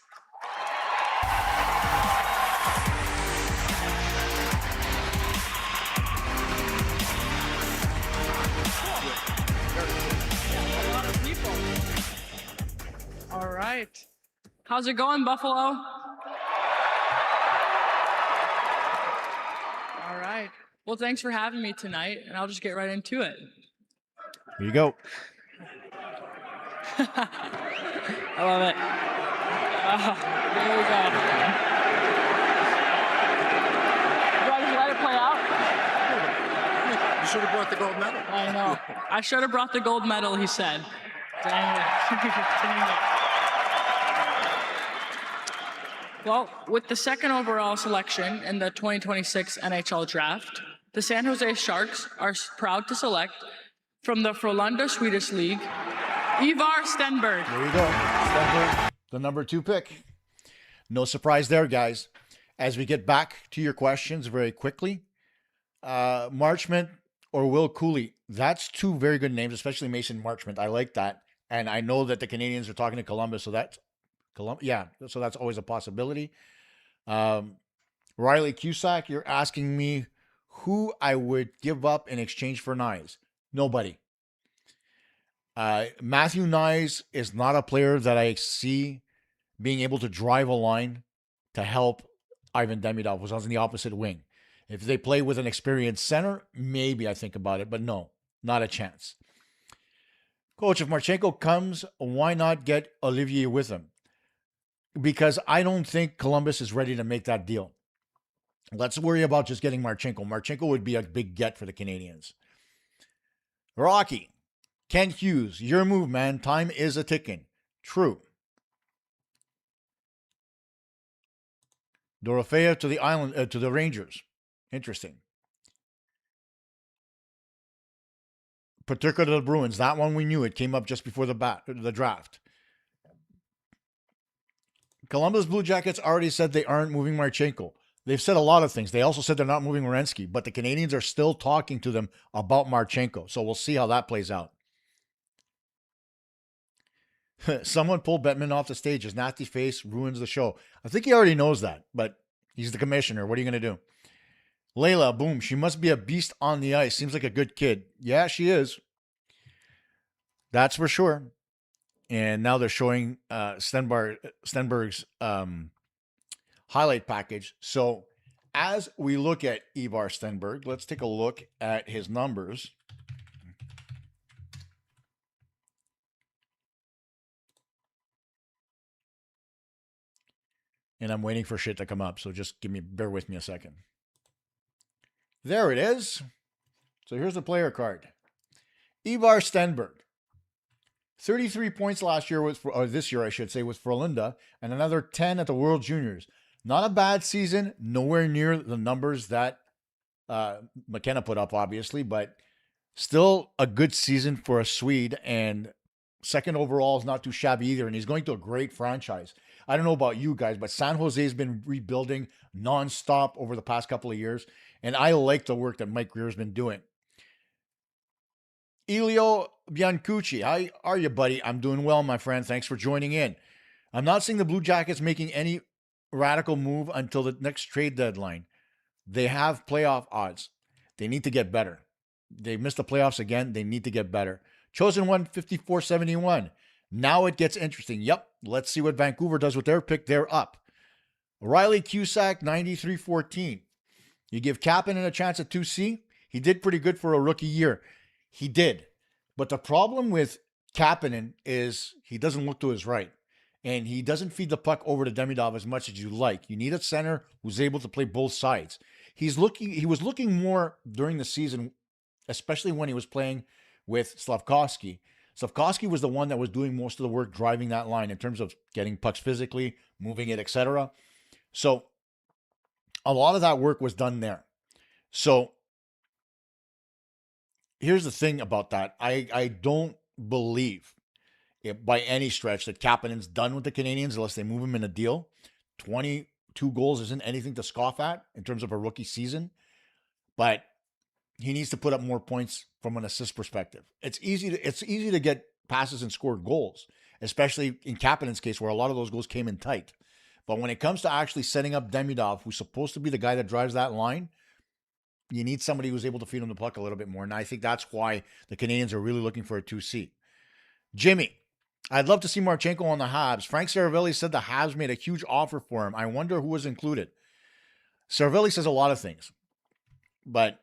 All right. How's it going, Buffalo? All right. Well, thanks for having me tonight, and I'll just get right into it. Here you go. I love it. There we go. Do I just let it play out? You should have brought the gold medal. I know. I should have brought the gold medal, he said. Dang it. Dang it. Well, with the second overall selection in the 2026 NHL Draft, the San Jose Sharks are proud to select from the Frölunda Swedish League, Ivar Stenberg. There you go. Stenberg, the number 2 pick. No surprise there, guys. As we get back to your questions very quickly, Marchment or Will Cooley, that's 2 very good names, especially Mason Marchment. I like that. And I know that the Canadiens are talking to Columbus, so that's so that's always a possibility. Riley Cusack, you're asking me who I would give up in exchange for Knies. Nobody. Matthew Knies is not a player that I see being able to drive a line to help Ivan Demidov, who's on the opposite wing. If they play with an experienced center, maybe I think about it, but no, not a chance. Coach, if Marchenko comes, why not get Olivier with him? Because I don't think Columbus is ready to make that deal. Let's worry about just getting Marchenko. Marchenko would be a big get for the Canadiens. Rocky, Kent Hughes, your move, man. Time is a ticking. True. Dorofea to the island, to the Rangers. Interesting. Paterka to the Bruins. That one we knew. It came up just before the draft. Columbus Blue Jackets already said they aren't moving Marchenko. They've said a lot of things. They also said they're not moving Werenski, but the Canadiens are still talking to them about Marchenko. So we'll see how that plays out. Someone pulled Bettman off the stage. His nasty face ruins the show. I think he already knows that, but he's the commissioner. What are you going to do? Layla, boom. She must be a beast on the ice. Seems like a good kid. Yeah, she is. That's for sure. And now they're showing Stenberg's highlight package. So as we look at Ivar Stenberg, let's take a look at his numbers. And I'm waiting for shit to come up. So just bear with me a second. There it is. So here's the player card. Ivar Stenberg. 33 points last year this year, I should say, with Frölunda, and another 10 at the World Juniors. Not a bad season, nowhere near the numbers that McKenna put up, obviously, but still a good season for a Swede, and second overall is not too shabby either, and he's going to a great franchise. I don't know about you guys, but San Jose's been rebuilding nonstop over the past couple of years, and I like the work that Mike Greer's been doing. Elio Biancucci, how are you, buddy? I'm doing well, my friend. Thanks for joining in. I'm not seeing the Blue Jackets making any radical move until the next trade deadline. They have playoff odds. They need to get better. They missed the playoffs again. They need to get better. Chosen one, 54-71. Now it gets interesting. Yep, let's see what Vancouver does with their pick. They're up. Riley Cusack, 93-14. You give Kapanen a chance at 2C. He did pretty good for a rookie year. He did. But the problem with Kapanen is he doesn't look to his right. And he doesn't feed the puck over to Demidov as much as you like. You need a center who's able to play both sides. He was looking more during the season, especially when he was playing with Slafkovsky. Slafkovsky was the one that was doing most of the work driving that line in terms of getting pucks physically, moving it, etc. So a lot of that work was done there. So here's the thing about that. I don't believe by any stretch that Kapanen's done with the Canadiens unless they move him in a deal. 22 goals isn't anything to scoff at in terms of a rookie season, but he needs to put up more points from an assist perspective. It's easy to get passes and score goals, especially in Kapanen's case where a lot of those goals came in tight. But when it comes to actually setting up Demidov, who's supposed to be the guy that drives that line, you need somebody who's able to feed him the puck a little bit more. And I think that's why the Canadiens are really looking for a 2C. Jimmy, I'd love to see Marchenko on the Habs. Frank Saravelli said the Habs made a huge offer for him. I wonder who was included. Saravelli says a lot of things. But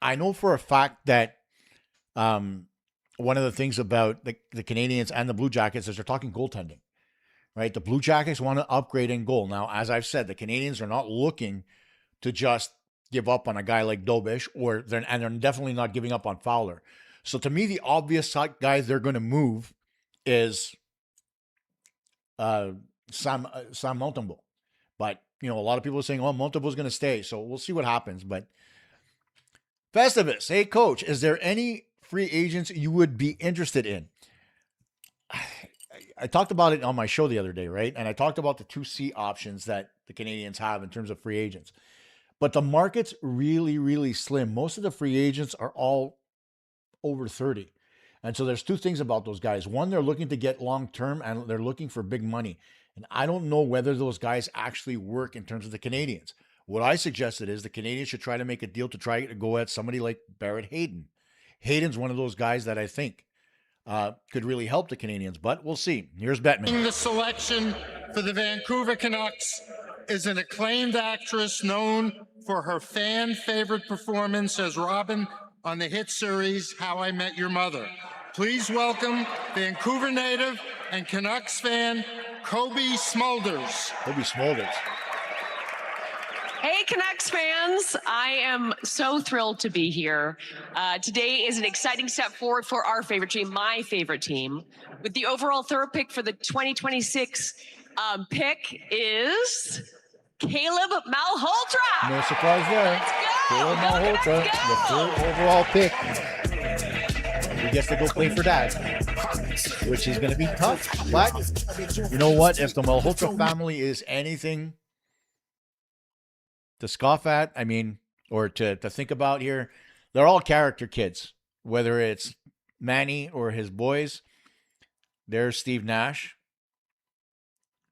I know for a fact that one of the things about the Canadiens and the Blue Jackets is they're talking goaltending. Right? The Blue Jackets want to upgrade in goal. Now, as I've said, the Canadiens are not looking to just give up on a guy like Dobish, and they're definitely not giving up on Fowler. So to me, the obvious guy they're going to move is Sam Montembeault. But, a lot of people are saying, Montembeault's going to stay. So we'll see what happens. But Festivus, hey, Coach, is there any free agents you would be interested in? I talked about it on my show the other day, right? And I talked about the 2C options that the Canadiens have in terms of free agents. But the market's really, really slim. Most of the free agents are all over 30. And so there's two things about those guys. One, they're looking to get long-term and they're looking for big money. And I don't know whether those guys actually work in terms of the Canadiens. What I suggested is the Canadiens should try to make a deal to try to go at somebody like Barrett Hayden. Hayden's one of those guys that I think could really help the Canadiens, but we'll see. Here's Bettman. The selection for the Vancouver Canucks is an acclaimed actress known for her fan-favorite performance as Robin on the hit series How I Met Your Mother. Please welcome Vancouver native and Canucks fan, Kobe Smulders. Kobe Smulders. Hey Canucks fans, I am so thrilled to be here. Today is an exciting step forward for our favorite team, my favorite team. With the overall third pick for the 2026 pick is Caleb Malhotra. No surprise there. Let's go. Caleb Go Malhotra, Canucks, the go. third overall pick. He gets to go play for Dach, which is going to be tough. But you know what? If the Malhotra family is anything to scoff at, I mean, or to think about here, they're all character kids. Whether it's Manny or his boys, there's Steve Nash,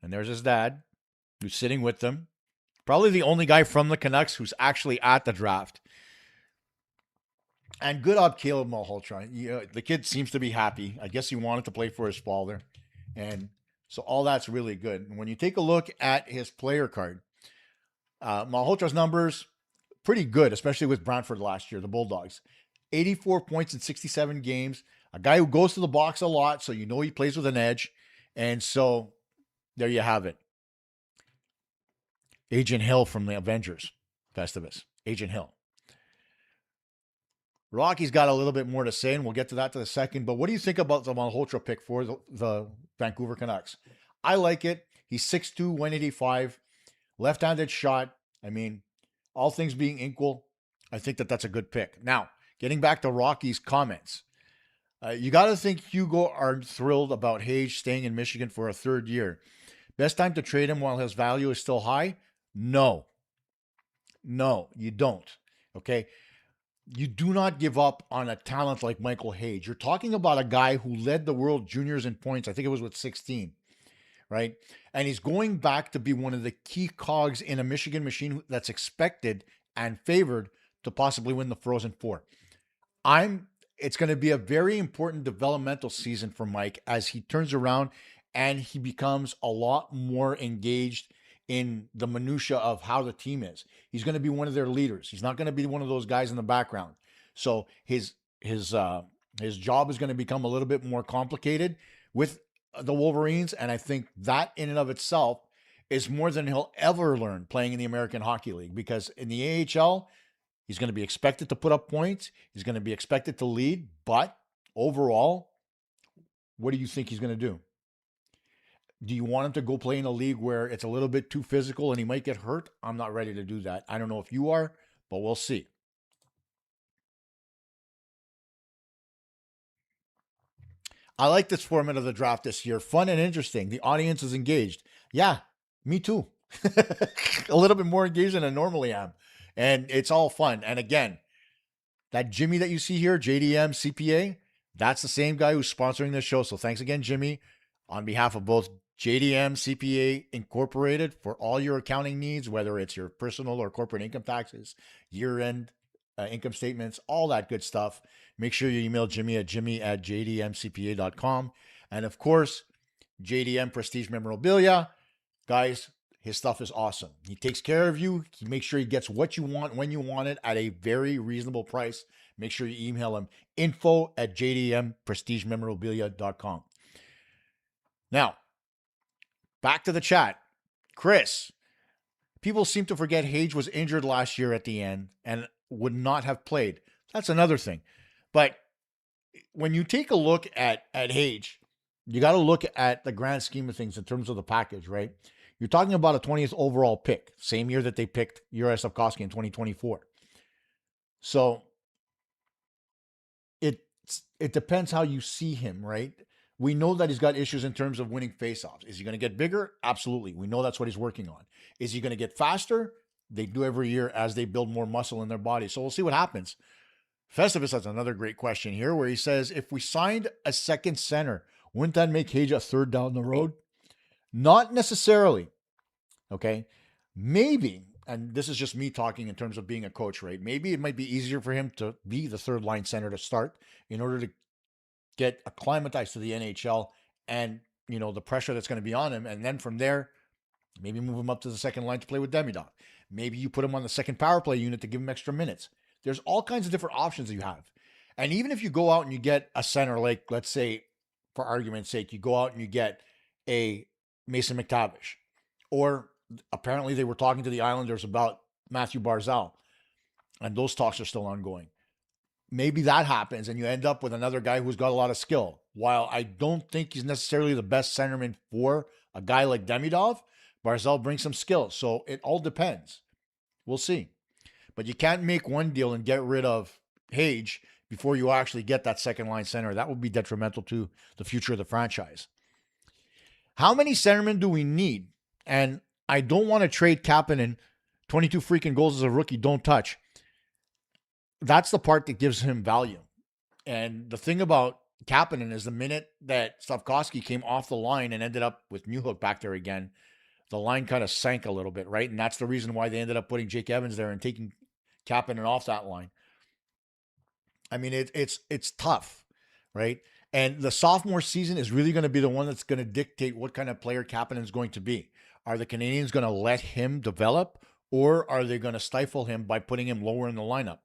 and there's his dad, who's sitting with them. Probably the only guy from the Canucks who's actually at the draft. And good up Caleb Malhotra. The kid seems to be happy. I guess he wanted to play for his father. And so all that's really good. And when you take a look at his player card, Malhotra's numbers, pretty good, especially with Brantford last year, the Bulldogs. 84 points in 67 games. A guy who goes to the box a lot, so you know he plays with an edge. And so there you have it. Agent Hill from the Avengers Festivus. Agent Hill. Rocky's got a little bit more to say, and we'll get to that in a second. But what do you think about the Malhotra pick for the Vancouver Canucks? I like it. He's 6'2", 185, left-handed shot. I mean, all things being equal, I think that's a good pick. Now, getting back to Rocky's comments, you got to think Hugo are thrilled about Hage staying in Michigan for a third year. Best time to trade him while his value is still high? No, you don't. Okay. You do not give up on a talent like Michael Hage. You're talking about a guy who led the world juniors in points. I think it was with 16, right? And he's going back to be one of the key cogs in a Michigan machine that's expected and favored to possibly win the Frozen Four. It's going to be a very important developmental season for Mike as he turns around and he becomes a lot more engaged in the minutia of how the team is. He's going to be one of their leaders. He's not going to be one of those guys in the background. So his job is going to become a little bit more complicated with the Wolverines, and I think that in and of itself is more than he'll ever learn playing in the American Hockey League, because in the AHL, he's going to be expected to put up points. He's going to be expected to lead, but overall, what do you think he's going to do? Do you want him to go play in a league where it's a little bit too physical and he might get hurt? I'm not ready to do that. I don't know if you are, but we'll see. I like this format of the draft this year. Fun and interesting. The audience is engaged. Yeah, me too. A little bit more engaged than I normally am. And it's all fun. And again, that Jimmy that you see here, JDM CPA, that's the same guy who's sponsoring this show. So thanks again, Jimmy, on behalf of both JDM CPA Incorporated for all your accounting needs, whether it's your personal or corporate income taxes, year-end income statements, all that good stuff. Make sure you email Jimmy at jdmcpa.com. And of course, JDM Prestige Memorabilia. Guys, his stuff is awesome. He takes care of you. He makes sure he gets what you want when you want it at a very reasonable price. Make sure you email him info at jdmprestigememorabilia.com. Now, back to the chat. Chris, people seem to forget Hage was injured last year at the end and would not have played. That's another thing. But when you take a look at Hage, you got to look at the grand scheme of things in terms of the package, right? You're talking about a 20th overall pick, same year that they picked Juraj Slafkovsky in 2024. So it depends how you see him, right? We know that he's got issues in terms of winning faceoffs. Is he going to get bigger? Absolutely. We know that's what he's working on. Is he going to get faster? They do every year as they build more muscle in their body. So we'll see what happens. Festivus has another great question here where he says, if we signed a second center, wouldn't that make Hage a third down the road? Not necessarily. Okay. Maybe, and this is just me talking in terms of being a coach, right? Maybe it might be easier for him to be the third line center to start in order to get acclimatized to the NHL and, the pressure that's going to be on him. And then from there, maybe move him up to the second line to play with Demidov. Maybe you put him on the second power play unit to give him extra minutes. There's all kinds of different options that you have. And even if you go out and you get a center, like, let's say, for argument's sake, you go out and you get a Mason McTavish, or apparently they were talking to the Islanders about Matthew Barzal. And those talks are still ongoing. Maybe that happens and you end up with another guy who's got a lot of skill. While I don't think he's necessarily the best centerman for a guy like Demidov, Barzal brings some skill. So it all depends. We'll see. But you can't make one deal and get rid of Xhekaj before you actually get that second line center. That would be detrimental to the future of the franchise. How many centermen do we need? And I don't want to trade Kapanen. 22 freaking goals as a rookie, don't touch. That's the part that gives him value. And the thing about Kapanen is the minute that Slafkovsky came off the line and ended up with Newhook back there again, the line kind of sank a little bit, right? And that's the reason why they ended up putting Jake Evans there and taking Kapanen off that line. I mean, it's tough, right? And the sophomore season is really going to be the one that's going to dictate what kind of player Kapanen is going to be. Are the Canadiens going to let him develop, or are they going to stifle him by putting him lower in the lineup?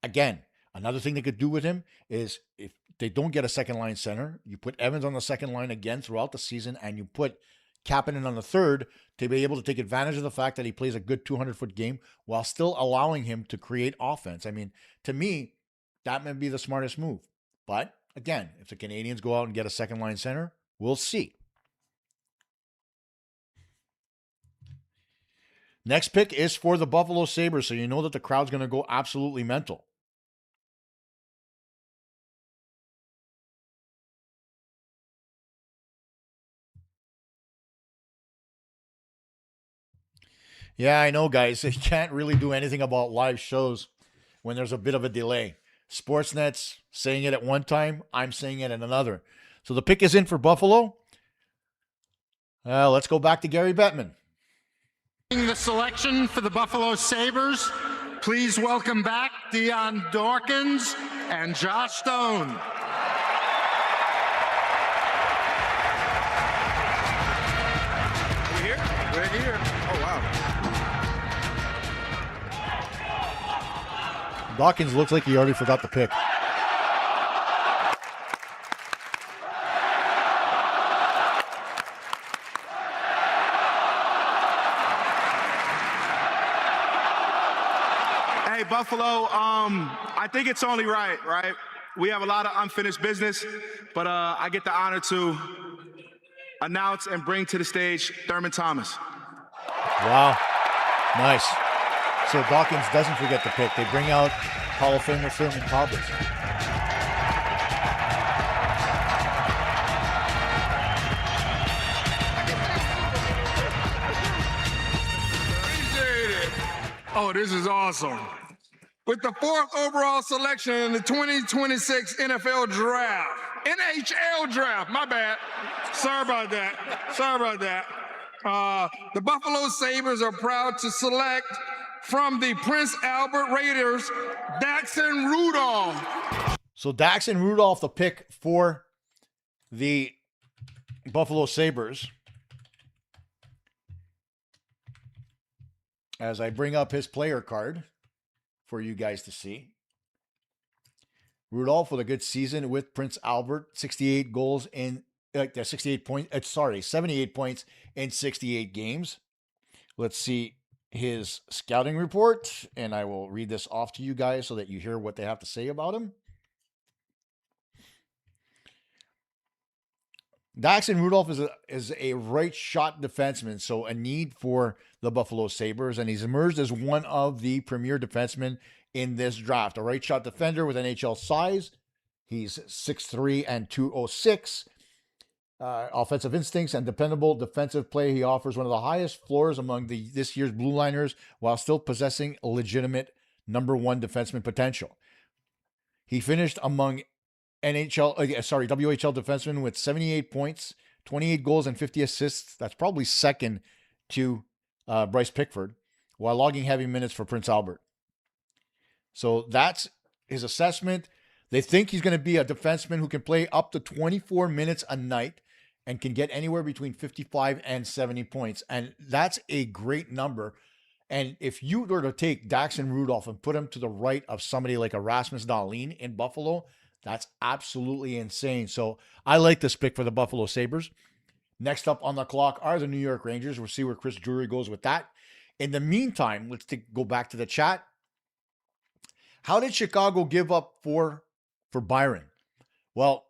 Again, another thing they could do with him is if they don't get a second line center, you put Evans on the second line again throughout the season, and you put Kapanen on the third to be able to take advantage of the fact that he plays a good 200-foot game while still allowing him to create offense. I mean, to me, that may be the smartest move. But again, if the Canadiens go out and get a second line center, we'll see. Next pick is for the Buffalo Sabres, so you know that the crowd's going to go absolutely mental. Yeah, I know, guys. You can't really do anything about live shows when there's a bit of a delay. Sportsnet's saying it at one time, I'm saying it at another. So the pick is in for Buffalo. Let's go back to Gary Bettman. The selection for the Buffalo Sabres, please welcome back Dion Dawkins and Josh Stone. We're here? We're here. Oh, wow. Dawkins looks like he already forgot the pick. Hey, Buffalo, I think it's only right? We have a lot of unfinished business, but I get the honor to announce and bring to the stage Thurman Thomas. Wow. Nice. So Dawkins doesn't forget the pick. They bring out Hall of Famer Thurman Thomas. Oh, this is awesome. With the 4th overall selection in the 2026 NFL Draft. NHL Draft, my bad. Sorry about that. The Buffalo Sabres are proud to select from the Prince Albert Raiders, Daxon Rudolph. So Daxon Rudolph, the pick for the Buffalo Sabres. As I bring up his player card for you guys to see. Rudolph with a good season with Prince Albert, 78 goals in 78 points. 78 points in 68 games. Let's see his scouting report, and I will read this off to you guys so that you hear what they have to say about him. Daxon Rudolph is a right shot defenseman, so a need for the Buffalo Sabres, and he's emerged as one of the premier defensemen in this draft. A right shot defender with NHL size. He's 6'3" and 206. Offensive instincts and dependable defensive play. He offers one of the highest floors among this year's blue liners while still possessing legitimate #1 defenseman potential. He finished among WHL defenseman with 78 points, 28 goals, and 50 assists. That's probably second to Bryce Pickford, while logging heavy minutes for Prince Albert. So that's his assessment. They think he's going to be a defenseman who can play up to 24 minutes a night and can get anywhere between 55 and 70 points. And that's a great number. And if you were to take Daxon Rudolph and put him to the right of somebody like a Rasmus Dahlin in Buffalo, that's absolutely insane. So I like this pick for the Buffalo Sabres. Next up on the clock are the New York Rangers. We'll see where Chris Drury goes with that. In the meantime, go back to the chat. How did Chicago give up for Byron? Well,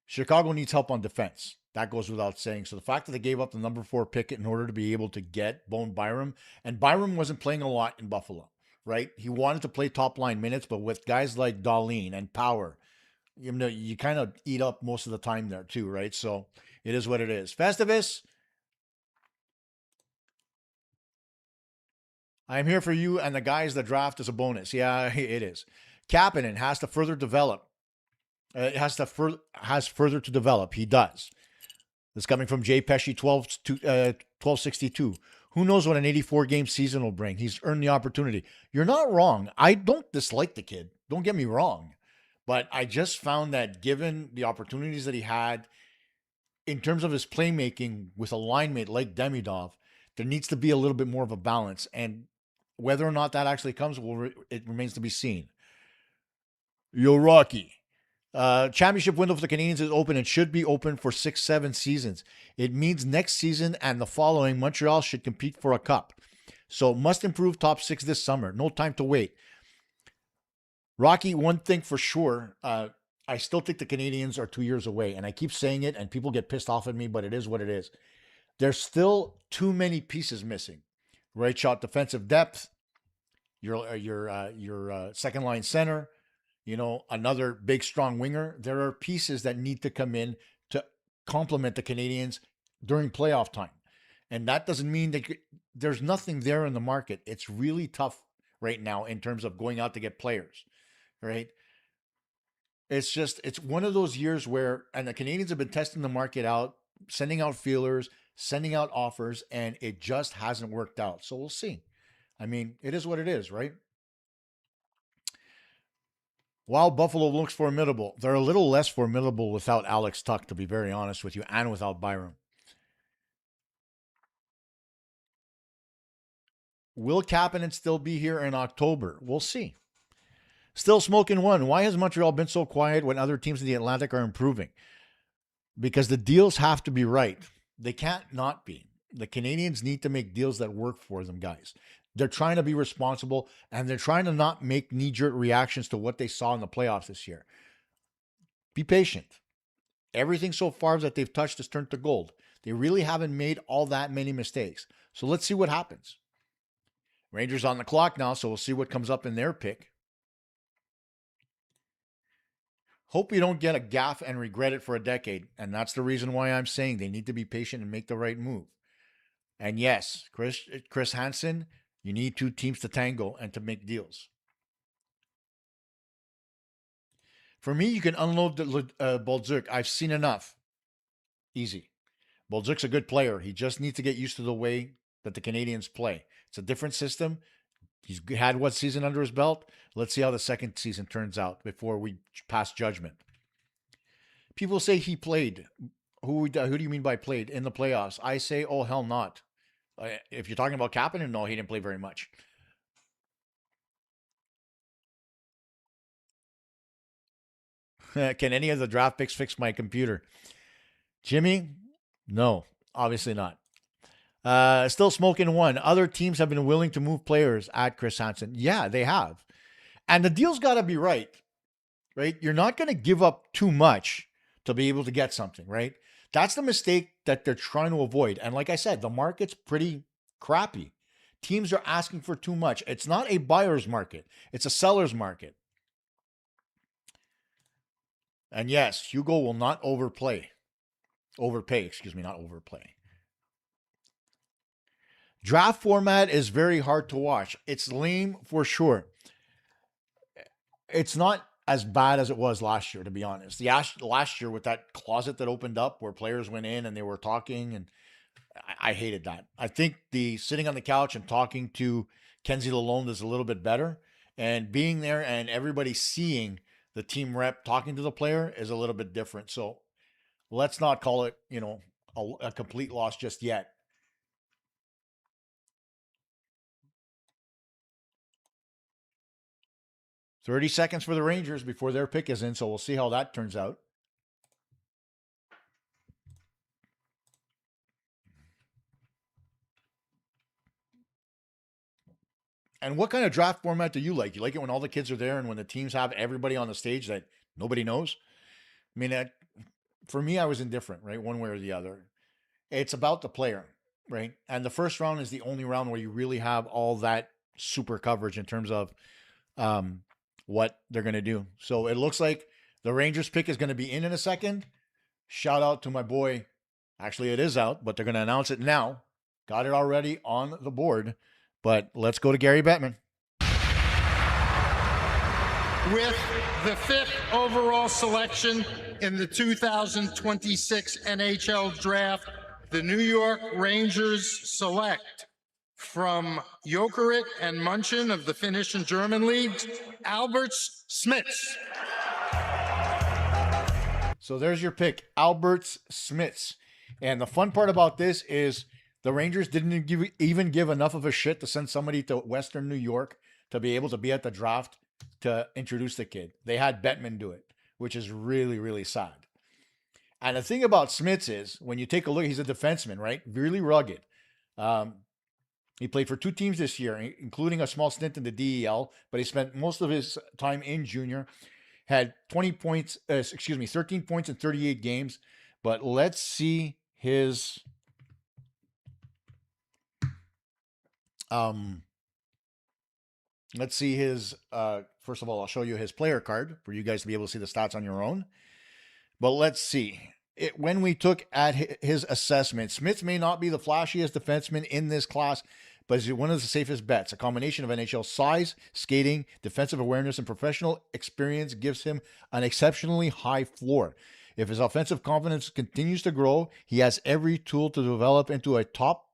Chicago needs help on defense. That goes without saying. So the fact that they gave up the number 4 pick in order to be able to get Bone Byram, and Byram wasn't playing a lot in Buffalo, right? He wanted to play top line minutes, but with guys like Dahlin and Power, you know, you kind of eat up most of the time there too, right? So it is what it is. Festivus, I'm here for you and the guys. The draft is a bonus. Yeah, it is. Kapanen has to further develop. Has further to develop. He does. This coming from Jay Pesci 1262. Who knows what an 84 game season will bring? He's earned the opportunity. You're not wrong. I don't dislike the kid. Don't get me wrong. But I just found that given the opportunities that he had in terms of his playmaking with a line mate like Demidov, there needs to be a little bit more of a balance. And whether or not that actually comes, it remains to be seen. Yo, Rocky. Championship window for the Canadiens is open and should be open for 6-7 seasons. It means next season and the following, Montreal should compete for a cup. So must improve top 6 this summer. No time to wait. Rocky, one thing for sure, I still think the Canadiens are 2 years away. And I keep saying it and people get pissed off at me, but it is what it is. There's still too many pieces missing. Right shot defensive depth, your second line center, you know, another big, strong winger. There are pieces that need to come in to complement the Canadiens during playoff time. And that doesn't mean that there's nothing there in the market. It's really tough right now in terms of going out to get players, right? It's one of those years where, and the Canadiens have been testing the market out, sending out feelers, sending out offers, and it just hasn't worked out. So we'll see. I mean, it is what it is, right? While Buffalo looks formidable, they're a little less formidable without Alex Tuch, to be very honest with you, and without Byram. Will Kapanen still be here in October? We'll see. Still smoking one. Why has Montreal been so quiet when other teams in the Atlantic are improving? Because the deals have to be right. They can't not be. The Canadiens need to make deals that work for them, guys. They're trying to be responsible, and they're trying to not make knee-jerk reactions to what they saw in the playoffs this year. Be patient. Everything so far that they've touched has turned to gold. They really haven't made all that many mistakes. So let's see what happens. Rangers on the clock now, so we'll see what comes up in their pick. Hope you don't get a gaffe and regret it for a decade. And that's the reason why I'm saying they need to be patient and make the right move. And yes, Chris Hansen, you need 2 teams to tango and to make deals. For me, you can unload the Bolduc. I've seen enough. Easy. Bolduc's a good player. He just needs to get used to the way that the Canadiens play. It's a different system. He's had one season under his belt. Let's see how the second season turns out before we pass judgment. People say he played. Who do you mean by played in the playoffs? I say, oh, hell not. If you're talking about Kapanen, no, he didn't play very much. Can any of the draft picks fix my computer? Jimmy? No, obviously not. Still smoking one. Other teams have been willing to move players at Chris Hansen. Yeah, they have. And the deal's got to be right? You're not going to give up too much to be able to get something, right? That's the mistake that they're trying to avoid. And like I said, the market's pretty crappy. Teams are asking for too much. It's not a buyer's market. It's a seller's market. And yes, Hugo will not overpay, not overplay. Draft format is very hard to watch. It's lame for sure. It's not as bad as it was last year, to be honest. Last year with that closet that opened up where players went in and they were talking, and I hated that. I think the sitting on the couch and talking to Kenzie Lalonde is a little bit better. And being there and everybody seeing the team rep talking to the player is a little bit different. So let's not call it, a complete loss just yet. $30 seconds for the Rangers before their pick is in, so we'll see how that turns out. And what kind of draft format do you like? You like it when all the kids are there and when the teams have everybody on the stage that nobody knows? I mean, for me, I was indifferent, right? One way or the other. It's about the player, right? And the first round is the only round where you really have all that super coverage in terms of what they're going to do. So it looks like the Rangers pick is going to be in a second. Shout out to my boy. Actually, it is out, but they're going to announce it now. Got it already on the board. But let's go to Gary Bettman. With the 5th overall selection in the 2026 NHL Draft, the New York Rangers select from Jokerit and Munchen of the Finnish and German leagues, Alberts Smits. So there's your pick, Alberts Smits. And the fun part about this is the Rangers didn't even give enough of a shit to send somebody to Western New York to be able to be at the draft to introduce the kid. They had Bettman do it, which is really, really sad. And the thing about Smits is, when you take a look, he's a defenseman, right? Really rugged. He played for 2 teams this year, including a small stint in the DEL, but he spent most of his time in junior. Had 13 points in 38 games. But let's see his first of all, I'll show you his player card for you guys to be able to see the stats on your own. But let's see. When we took at his assessment, Smith may not be the flashiest defenseman in this class, but is one of the safest bets. A combination of NHL size, skating, defensive awareness, and professional experience gives him an exceptionally high floor. If his offensive confidence continues to grow, he has every tool to develop into a top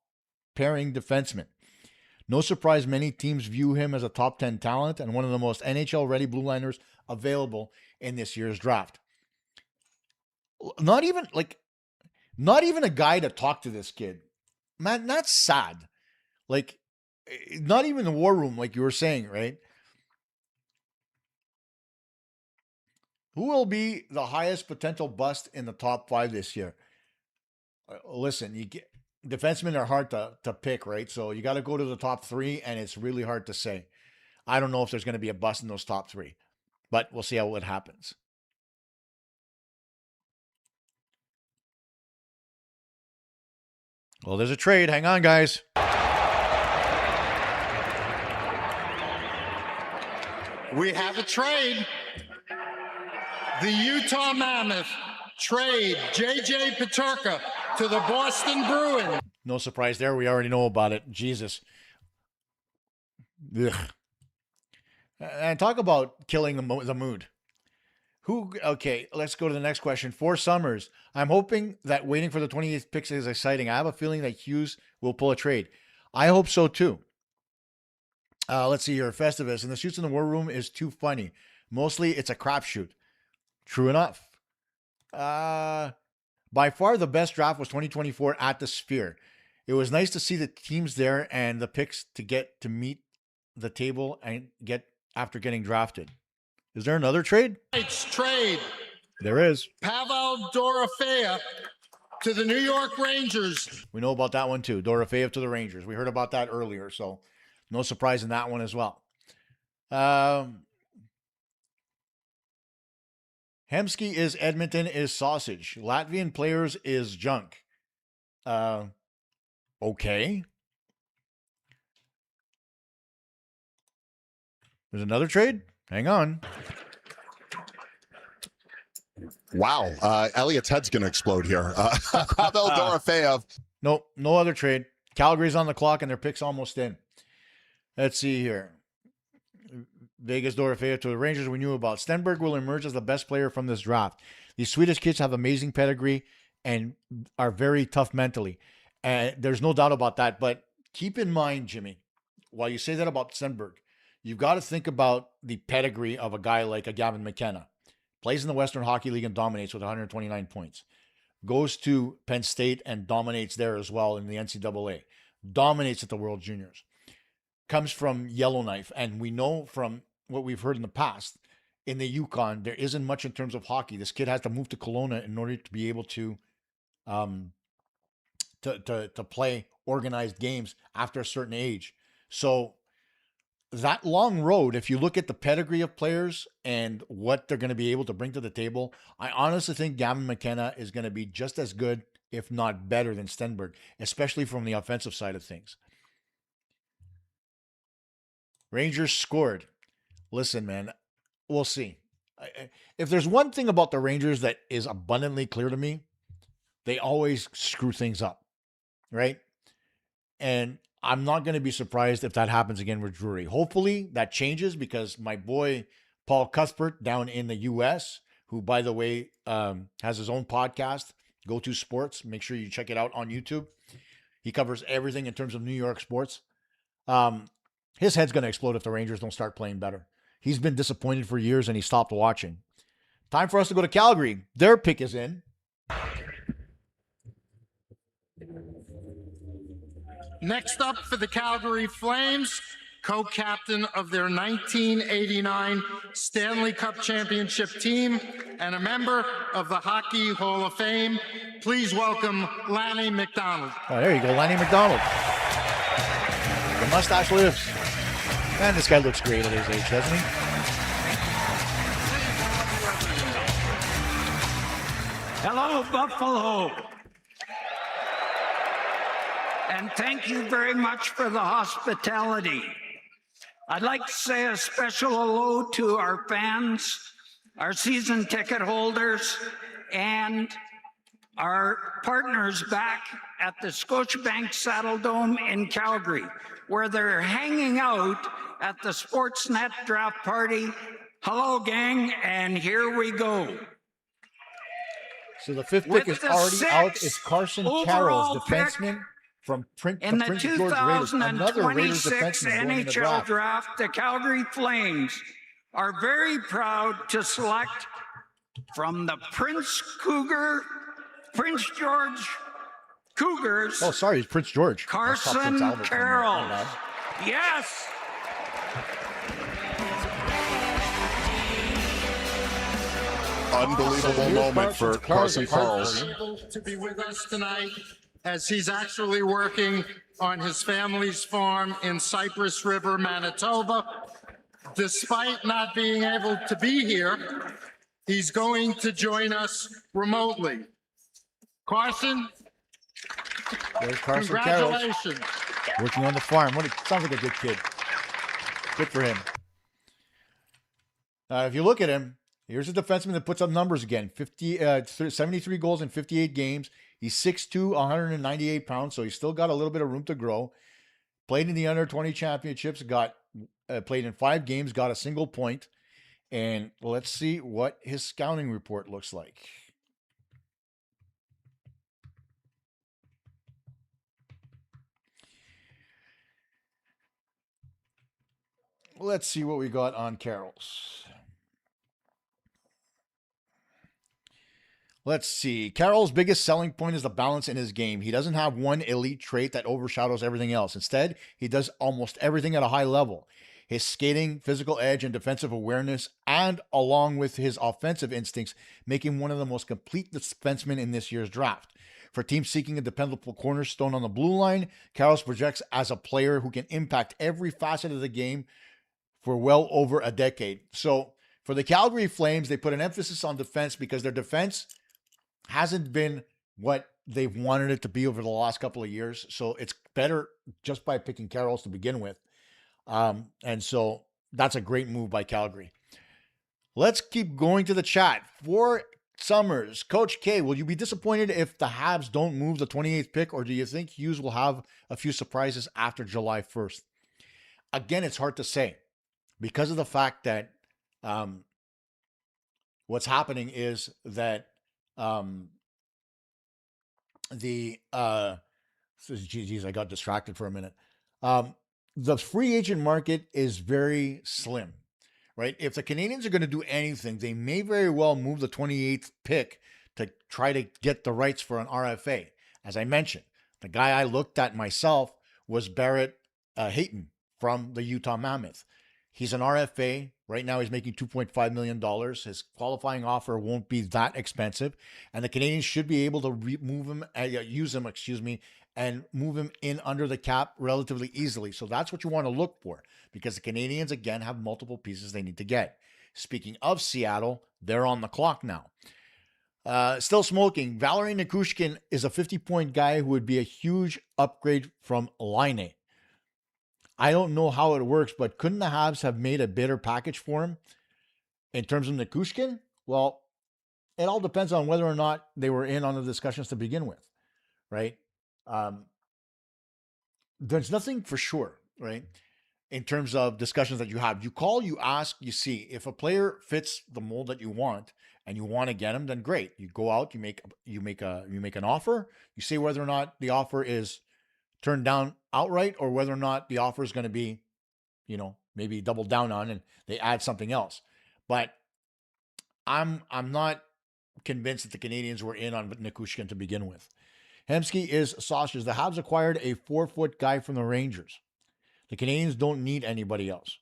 pairing defenseman. No surprise many teams view him as a top 10 talent and one of the most NHL-ready blue liners available in this year's draft. Not even a guy to talk to this kid. Man, that's sad. Like, not even the war room, like you were saying, right? Who will be the highest potential bust in the top 5 this year? Listen, defensemen are hard to pick, right? So you got to go to the top 3, and it's really hard to say. I don't know if there's going to be a bust in those top 3, but we'll see how it happens. Well, there's a trade. Hang on, guys. We have a trade. The Utah Mammoth trade JJ Peterka to the Boston Bruins. No surprise there. We already know about it. Jesus. Ugh. And talk about killing the mood. Okay, let's go to the next question. 4 Summers. I'm hoping that waiting for the 28th pick is exciting. I have a feeling that Hughes will pull a trade. I hope so too. Let's see here. Festivus. And the shoots in the war room is too funny. Mostly it's a crapshoot. True enough. By far the best draft was 2024 at the Sphere. It was nice to see the teams there and the picks to get to meet the table and get after getting drafted. Is there another trade? It's trade. There is. Pavel Dorofeyev to the New York Rangers. We know about that one too. Dorofeyev to the Rangers. We heard about that earlier, so no surprise in that one as well. Hemsky is Edmonton is sausage. Latvian players is junk. Okay. There's another trade? Hang on. Wow. Elliot's head's going to explode here. Pavel Dorofeyev. Nope, no other trade. Calgary's on the clock and their pick's almost in. Let's see here. Vegas Dorofeyev to the Rangers we knew about. Stenberg will emerge as the best player from this draft. These Swedish kids have amazing pedigree and are very tough mentally. And there's no doubt about that. But keep in mind, Jimmy, while you say that about Stenberg, you've got to think about the pedigree of a guy like a Gavin McKenna. Plays in the Western Hockey League and dominates with 129 points. Goes to Penn State and dominates there as well in the NCAA. Dominates at the World Juniors. Comes from Yellowknife. And we know from what we've heard in the past, in the Yukon, there isn't much in terms of hockey. This kid has to move to Kelowna in order to be able to play organized games after a certain age. So that long road, if you look at the pedigree of players and what they're going to be able to bring to the table, I honestly think Gavin McKenna is going to be just as good, if not better, than Stenberg, especially from the offensive side of things. Rangers scored. Listen, man, we'll see. If there's one thing about the Rangers that is abundantly clear to me, they always screw things up, right? And I'm not going to be surprised if that happens again with Drury. Hopefully that changes, because my boy Paul Cuthbert down in the U.S., who, by the way, has his own podcast, Go To Sports. Make sure you check it out on YouTube. He covers everything in terms of New York sports. His head's going to explode if the Rangers don't start playing better. He's been disappointed for years and he stopped watching. Time for us to go to Calgary. Their pick is in. Next up for the Calgary Flames, co-captain of their 1989 Stanley Cup Championship team and a member of the Hockey Hall of Fame, please welcome Laine McDonald. Oh, there you go, Laine McDonald. The mustache lives. Man, this guy looks great at his age, doesn't he? Hello, Buffalo. And thank you very much for the hospitality. I'd like to say a special hello to our fans, our season ticket holders, and our partners back at the Scotiabank Saddle Dome in Calgary, where they're hanging out at the Sportsnet draft party. Hello, gang, and here we go. So the fifth pick is already out. It's Carson Carroll's defenseman from Prince George Raiders. Another Raiders defenseman going in the NHL draft, the Calgary Flames are very proud to select from the Prince George Cougars. Oh, sorry, it's Prince George. Carson Carroll. Yes. Unbelievable moment for Carson Carls. To be with us tonight, as he's actually working on his family's farm in Cypress River, Manitoba. Despite not being able to be here, he's going to join us remotely. Carson, there's Carson congratulations. Carroll, working on the farm. Sounds like a good kid. Good for him. If you look at him, here's a defenseman that puts up numbers again. 73 goals in 58 games. He's 6'2", 198 pounds, so he's still got a little bit of room to grow. Played in the under-20 championships, played in 5 games, got a single point. And let's see what his scouting report looks like. Let's see what we got on Carroll's. Let's see. Carroll's biggest selling point is the balance in his game. He doesn't have one elite trait that overshadows everything else. Instead, he does almost everything at a high level. His skating, physical edge, and defensive awareness, and along with his offensive instincts, make him one of the most complete defensemen in this year's draft. For teams seeking a dependable cornerstone on the blue line, Carroll's projects as a player who can impact every facet of the game for well over a decade. So for the Calgary Flames, they put an emphasis on defense because their defense hasn't been what they've wanted it to be over the last couple of years. So it's better just by picking Carroll's to begin with. And so that's a great move by Calgary. Let's keep going to the chat. For Summers, Coach K, will you be disappointed if the Habs don't move the 28th pick, or do you think Hughes will have a few surprises after July 1st? Again, it's hard to say because of the fact that what's happening is that geez, I got distracted for a minute. The free agent market is very slim, right? If the Canadiens are going to do anything, they may very well move the 28th pick to try to get the rights for an RFA. As I mentioned, the guy I looked at myself was Barrett Hayton from the Utah Mammoth. He's an RFA. Right now he's making $2.5 million. His qualifying offer won't be that expensive. And the Canadiens should be able to use him, and move him in under the cap relatively easily. So that's what you want to look for, because the Canadiens, again, have multiple pieces they need to get. Speaking of Seattle, they're on the clock now. Still smoking. Valeri Nichushkin is a 50-point guy who would be a huge upgrade from Laine. I don't know how it works, but couldn't the Habs have made a better package for him in terms of Nichushkin? Well, it all depends on whether or not they were in on the discussions to begin with, right? There's nothing for sure, right? In terms of discussions that you have. You call, you ask, you see. If a player fits the mold that you want and you want to get him, then great. You go out, you make an offer, you see whether or not the offer is turned down outright or whether or not the offer is going to be, maybe doubled down on and they add something else. But I'm not convinced that the Canadiens were in on Nichushkin to begin with. Hemsky is sausage. The Habs acquired a 4-foot guy from the Rangers. The Canadiens don't need anybody else.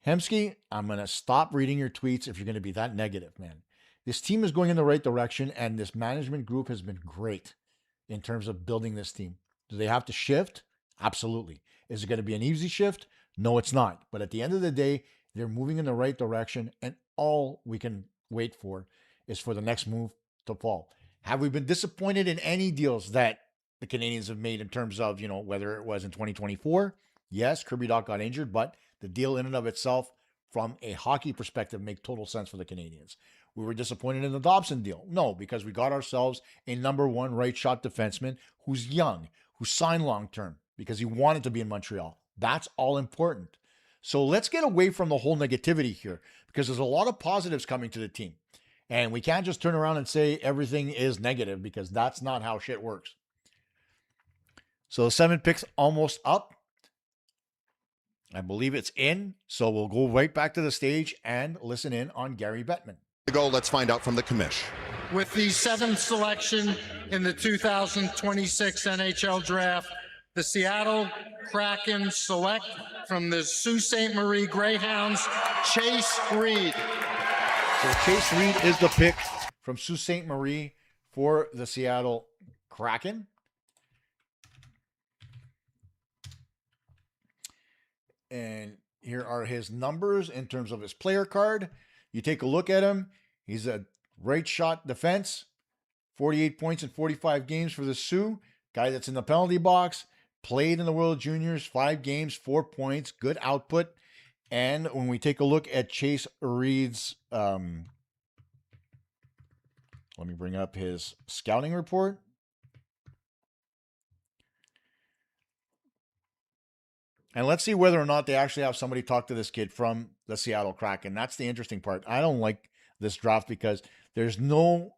Hemsky, I'm going to stop reading your tweets if you're going to be that negative, man. This team is going in the right direction, and this management group has been great in terms of building this team. Do they have to shift? Absolutely. Is it going to be an easy shift? No, it's not. But at the end of the day, they're moving in the right direction, and all we can wait for is for the next move to fall. Have we been disappointed in any deals that the Canadiens have made in terms of, whether it was in 2024? Yes, Kirby Dach got injured, but the deal in and of itself, from a hockey perspective, make total sense for the Canadiens. We were disappointed in the Dobson deal. No, because we got ourselves a number one right shot defenseman who's young, who signed long-term because he wanted to be in Montreal. That's all important. So let's get away from the whole negativity here, because there's a lot of positives coming to the team. And we can't just turn around and say everything is negative, because that's not how shit works. So 7 picks almost up. I believe it's in. So we'll go right back to the stage and listen in on Gary Bettman. Let's find out from the commish. With the 7th selection in the 2026 NHL Draft, the Seattle Kraken select from the Sault Ste. Marie Greyhounds, Chase Reed. So Chase Reed is the pick from Sault Ste. Marie for the Seattle Kraken. And here are his numbers in terms of his player card. You take a look at him. He's a right shot defense, 48 points in 45 games for the Sioux. Guy that's in the penalty box, played in the World Juniors, 5 games, 4 points, good output. And when we take a look at Chase Reed's, let me bring up his scouting report. And let's see whether or not they actually have somebody talk to this kid from the Seattle Kraken. That's the interesting part. I don't like this draft because there's nobody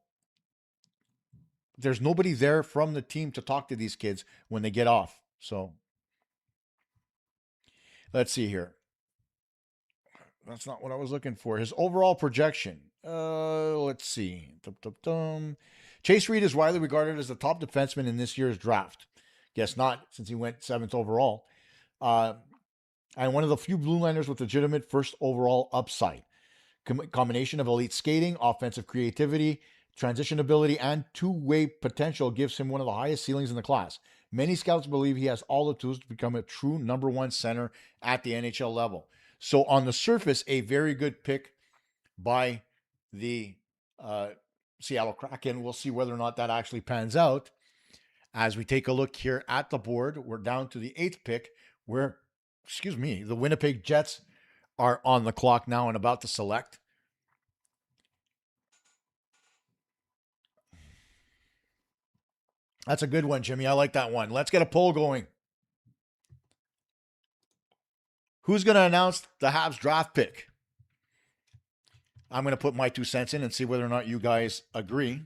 there from the team to talk to these kids when they get off. So let's see here. That's not what I was looking for. His overall projection. Let's see. Chase Reed is widely regarded as the top defenseman in this year's draft. Guess not, since he went 7th overall. And one of the few blue liners with legitimate first overall upside. Combination of elite skating, offensive creativity, transition ability, and two-way potential gives him one of the highest ceilings in the class. Many scouts believe he has all the tools to become a true number one center at the NHL level. So on the surface, a very good pick by the Seattle Kraken. We'll see whether or not that actually pans out. As we take a look here at the board, we're down to the 8th pick, where, the Winnipeg Jets are on the clock now and about to select. That's a good one, Jimmy. I like that one. Let's get a poll going. Who's going to announce the Habs draft pick? I'm going to put my 2 cents in and see whether or not you guys agree.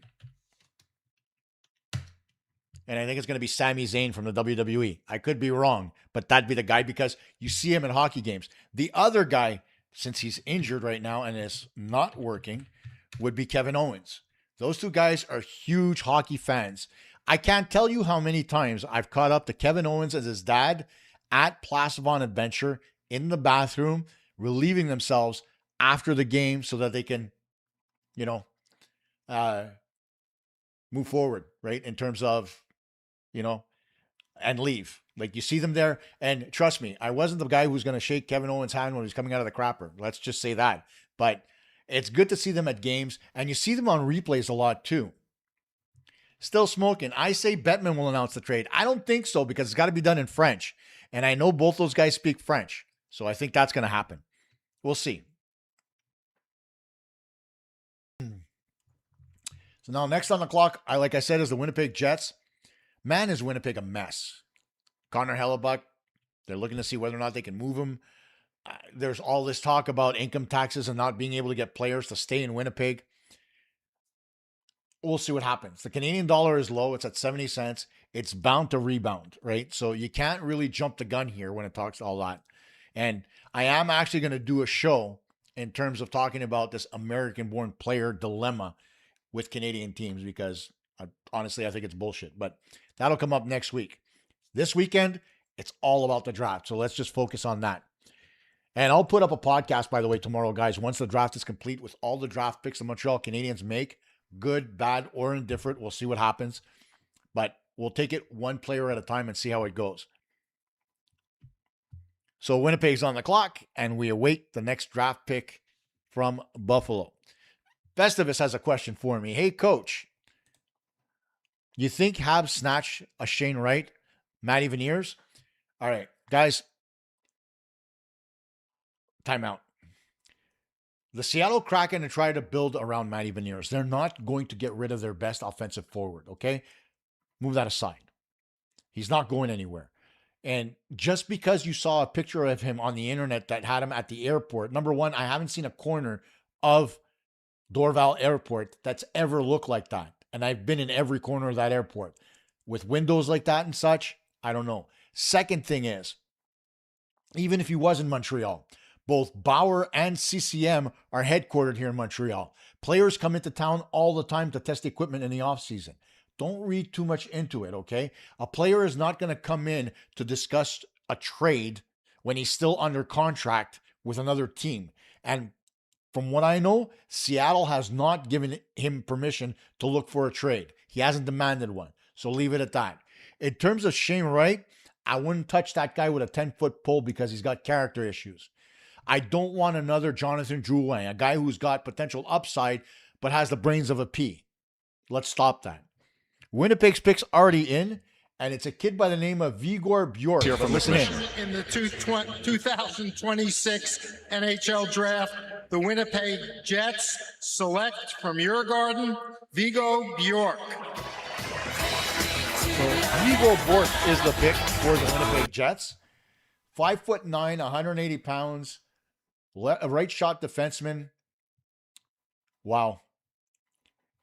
And I think it's going to be Sami Zayn from the WWE. I could be wrong, but that'd be the guy because you see him in hockey games. The other guy, since he's injured right now and is not working, would be Kevin Owens. Those two guys are huge hockey fans. I can't tell you how many times I've caught up to Kevin Owens and his dad at Place Von Adventure in the bathroom, relieving themselves after the game so that they can, move forward, right? In terms of, and leave. Like, you see them there, and trust me, I wasn't the guy who was going to shake Kevin Owens' hand when he was coming out of the crapper. Let's just say that. But it's good to see them at games, and you see them on replays a lot too. Still smoking. I say Bettman will announce the trade. I don't think so, because it's got to be done in French. And I know both those guys speak French. So I think that's going to happen. We'll see. So now next on the clock, like I said, is the Winnipeg Jets. Man, is Winnipeg a mess. Connor Hellebuck, they're looking to see whether or not they can move him. There's all this talk about income taxes and not being able to get players to stay in Winnipeg. We'll see what happens. The Canadian dollar is low. It's at 70 cents. It's bound to rebound, right? So you can't really jump the gun here when it talks all that. And I am actually going to do a show in terms of talking about this American-born player dilemma with Canadian teams, because honestly, I think it's bullshit. But that'll come up next week. This weekend, it's all about the draft. So let's just focus on that. And I'll put up a podcast, by the way, tomorrow, guys, once the draft is complete, with all the draft picks the Montreal Canadiens make, good, bad, or indifferent. We'll see what happens. But we'll take it one player at a time and see how it goes. So Winnipeg's on the clock, and we await the next draft pick from Buffalo. Festivus has a question for me. Hey, Coach, you think Habs snatch a Shane Wright, Matty Beniers? All right, guys, timeout. The Seattle Kraken are trying to build around Matty Beniers. They're not going to get rid of their best offensive forward, okay? Move that aside. He's not going anywhere. And just because you saw a picture of him on the internet that had him at the airport, number one, I haven't seen a corner of Dorval Airport that's ever looked like that. And I've been in every corner of that airport. With windows like that and such, I don't know. Second thing is, even if he was in Montreal, both Bauer and CCM are headquartered here in Montreal. Players come into town all the time to test equipment in the offseason. Don't read too much into it, okay? A player is not going to come in to discuss a trade when he's still under contract with another team. And from what I know, Seattle has not given him permission to look for a trade. He hasn't demanded one. So leave it at that. In terms of Shane Wright, I wouldn't touch that guy with a 10-foot pole because he's got character issues. I don't want another Jonathan Drouin, a guy who's got potential upside but has the brains of a pea. Let's stop that. Winnipeg's pick's already in, and it's a kid by the name of Vigor Bjork. Here from listen in the 2026 NHL Draft, the Winnipeg Jets select from your garden, Vigor Bjork. So Vigor Bjork is the pick for the Winnipeg Jets. 5'9", 180 pounds, a right shot defenseman. Wow.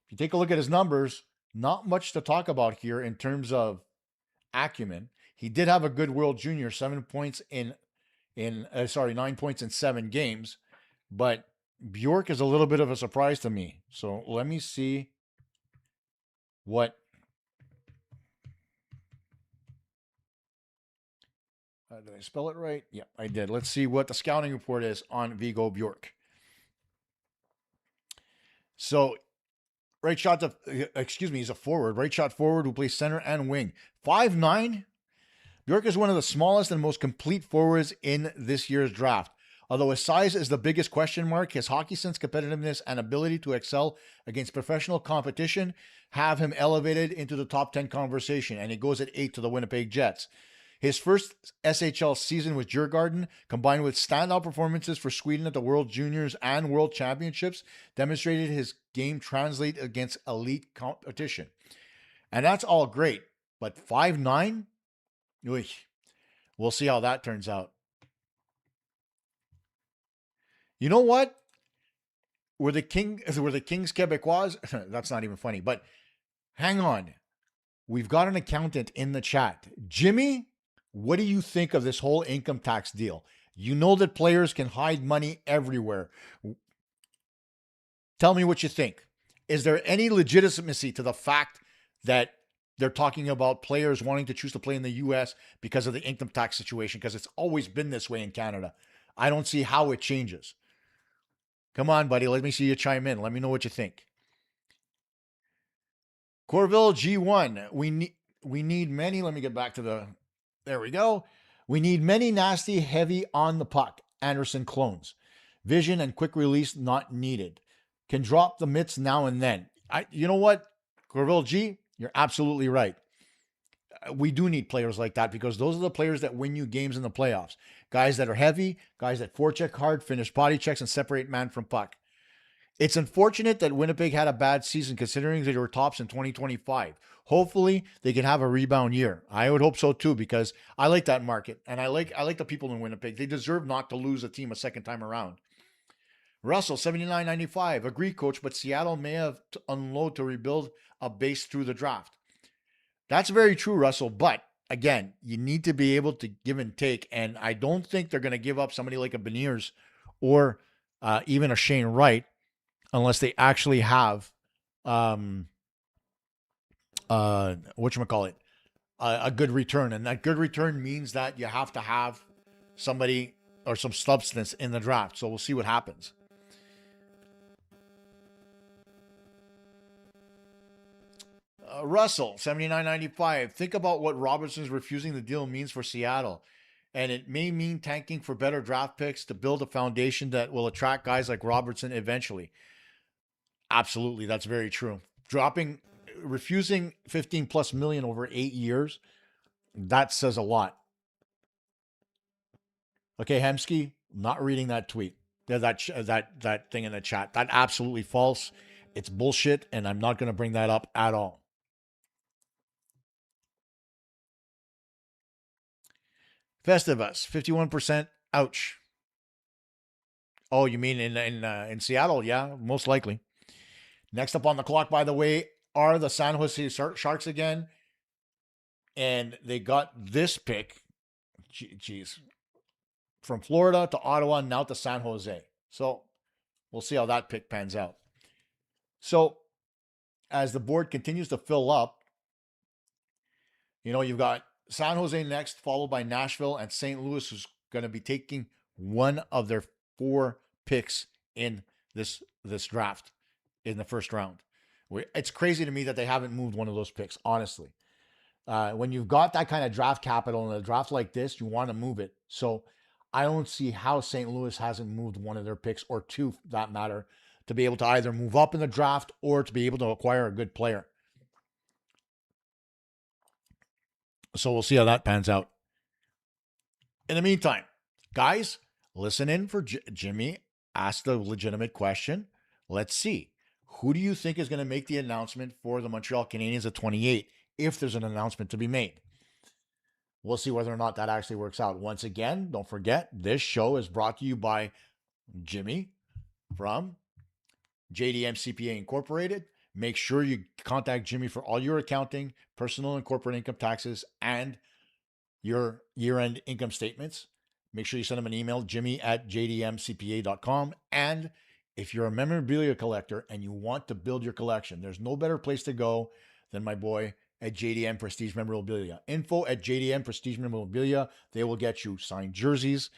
If you take a look at his numbers, not much to talk about here in terms of acumen. He did have a good World Junior, 9 points in 7 games, but Bjork is a little bit of a surprise to me. So let me see what did I spell it right? Yeah, I did. Let's see what the scouting report is on Vigor Bjork. So right shot, he's a forward. Right shot forward who plays center and wing. 5'9". Bjork is one of the smallest and most complete forwards in this year's draft. Although his size is the biggest question mark, his hockey sense, competitiveness, and ability to excel against professional competition have him elevated into the top 10 conversation, and he goes at 8 to the Winnipeg Jets. His first SHL season with Djurgården, combined with standout performances for Sweden at the World Juniors and World Championships, demonstrated his game translate against elite competition. And that's all great, but 5'9"? We'll see how that turns out. You know what? Were the Kings Québécois? That's not even funny, but hang on. We've got an accountant in the chat. Jimmy, what do you think of this whole income tax deal? You know that players can hide money everywhere. Tell me what you think. Is there any legitimacy to the fact that they're talking about players wanting to choose to play in the U.S. because of the income tax situation? Because it's always been this way in Canada. I don't see how it changes. Come on, buddy. Let me see you chime in. Let me know what you think. Corville G1. We need many. Let me get back to the. There we go. We need many nasty, heavy on the puck Anderson clones. Vision and quick release not needed. Can drop the mitts now and then. You know what, Corville G, you're absolutely right. We do need players like that because those are the players that win you games in the playoffs. Guys that are heavy, guys that forecheck hard, finish body checks, and separate man from puck. It's unfortunate that Winnipeg had a bad season considering they were tops in 2025. Hopefully, they can have a rebound year. I would hope so too because I like that market and I like the people in Winnipeg. They deserve not to lose a team a second time around. Russell, 79.95. Agree, coach, but Seattle may have to unload to rebuild a base through the draft. That's very true, Russell. But again, you need to be able to give and take. And I don't think they're going to give up somebody like a Beniers or even a Shane Wright unless they actually have whatchamacallit, a good return. And that good return means that you have to have somebody or some substance in the draft. So we'll see what happens. Russell, 79.95. Think about what Robertson's refusing the deal means for Seattle. And it may mean tanking for better draft picks to build a foundation that will attract guys like Robertson eventually. Absolutely, that's very true. Refusing 15 plus million over 8 years, that says a lot. Okay, Hemsky, not reading that tweet. That thing in the chat. That's absolutely false. It's bullshit, and I'm not going to bring that up at all. Festivus, 51%. Ouch. Oh, you mean in Seattle? Yeah, most likely. Next up on the clock, by the way, are the San Jose Sharks again. And they got this pick, geez, from Florida to Ottawa, now to San Jose. So we'll see how that pick pans out. So as the board continues to fill up, you know, you've got San Jose next, followed by Nashville and St. Louis, who's going to be taking one of their 4 picks in this draft in the first round. It's crazy to me that they haven't moved one of those picks, honestly. When you've got that kind of draft capital in a draft like this, you want to move it. So I don't see how St. Louis hasn't moved one of their picks, or 2 for that matter, to be able to either move up in the draft or to be able to acquire a good player. So we'll see how that pans out. In the meantime, guys, listen in for Jimmy asked the legitimate question. Let's see. Who do you think is going to make the announcement for the Montreal Canadiens at 28 if there's an announcement to be made? We'll see whether or not that actually works out. Once again, don't forget, this show is brought to you by Jimmy from JDM CPA Incorporated. Make sure you contact Jimmy for all your accounting, personal and corporate income taxes, and your year-end income statements. Make sure you send him an email, jimmy@jdmcpa.com. And if you're a memorabilia collector and you want to build your collection, there's no better place to go than my boy at JDM Prestige Memorabilia. Info@JDM Prestige Memorabilia. They will get you signed jerseys.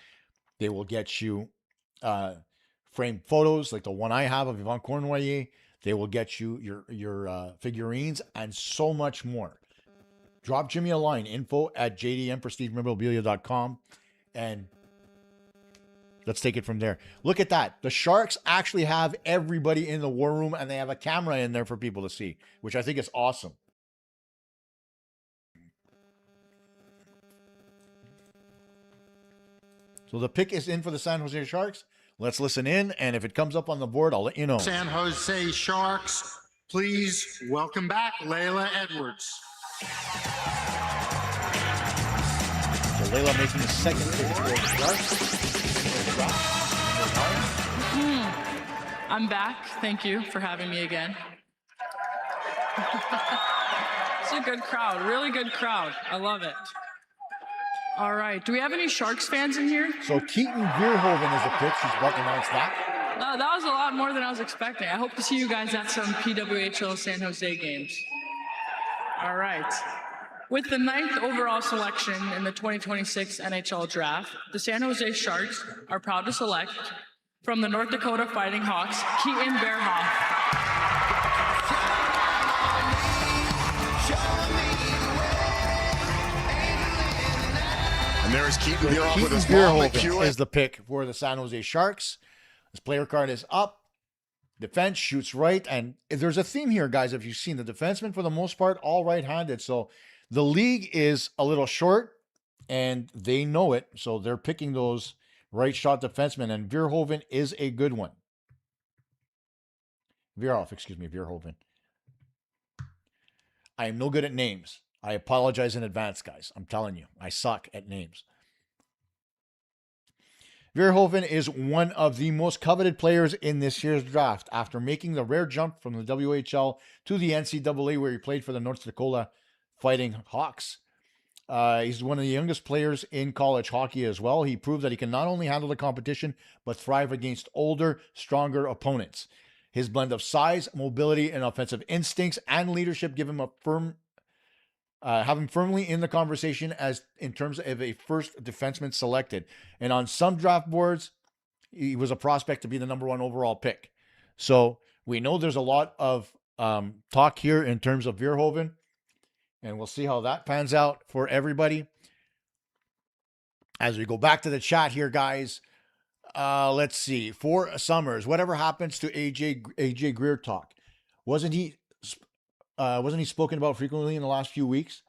They will get you framed photos like the one I have of Yvon Cournoyer. They will get you your figurines and so much more. Drop Jimmy a line, info@jdmprestigememorabilia.com, and let's take it from there. Look at that. The Sharks actually have everybody in the war room, and they have a camera in there for people to see, which I think is awesome. So the pick is in for the San Jose Sharks. Let's listen in, and if it comes up on the board, I'll let you know. San Jose Sharks, please welcome back Layla Edwards. So Layla making the second pick for the Sharks. I'm back. Thank you for having me again. It's a good crowd, really good crowd. I love it. All right. Do we have any Sharks fans in here? So Keaton Beerhoven is the pick. She's about to announce that. That was a lot more than I was expecting. I hope to see you guys at some PWHL San Jose games. All right. With the 9th overall selection in the 2026 NHL Draft, the San Jose Sharks are proud to select from the North Dakota Fighting Hawks, Keaton Beerhoff. And there's Keaton Bierhoff with Keaton his long Bierhoff McEwen. is the pick for the San Jose Sharks. His player card is up. Defense, shoots right. And there's a theme here, guys, if you've seen. The defensemen, for the most part, all right-handed. So the league is a little short, and they know it. So they're picking those right-shot defensemen, and Bierhoff is a good one. Bierhoff. I am no good at names. I apologize in advance, guys. I'm telling you, I suck at names. Bierhoff is one of the most coveted players in this year's draft after making the rare jump from the WHL to the NCAA, where he played for the North Dakota Fighting Hawks. He's one of the youngest players in college hockey as well. He proved that he can not only handle the competition, but thrive against older, stronger opponents. His blend of size, mobility, and offensive instincts and leadership give him have him firmly in the conversation as in terms of a first defenseman selected. And on some draft boards, he was a prospect to be the number 1 overall pick. So we know there's a lot of talk here in terms of Bierhoff, and we'll see how that pans out for everybody. As we go back to the chat here, guys, let's see. For Summers, whatever happens to AJ Greer talk? Wasn't he spoken about frequently in the last few weeks?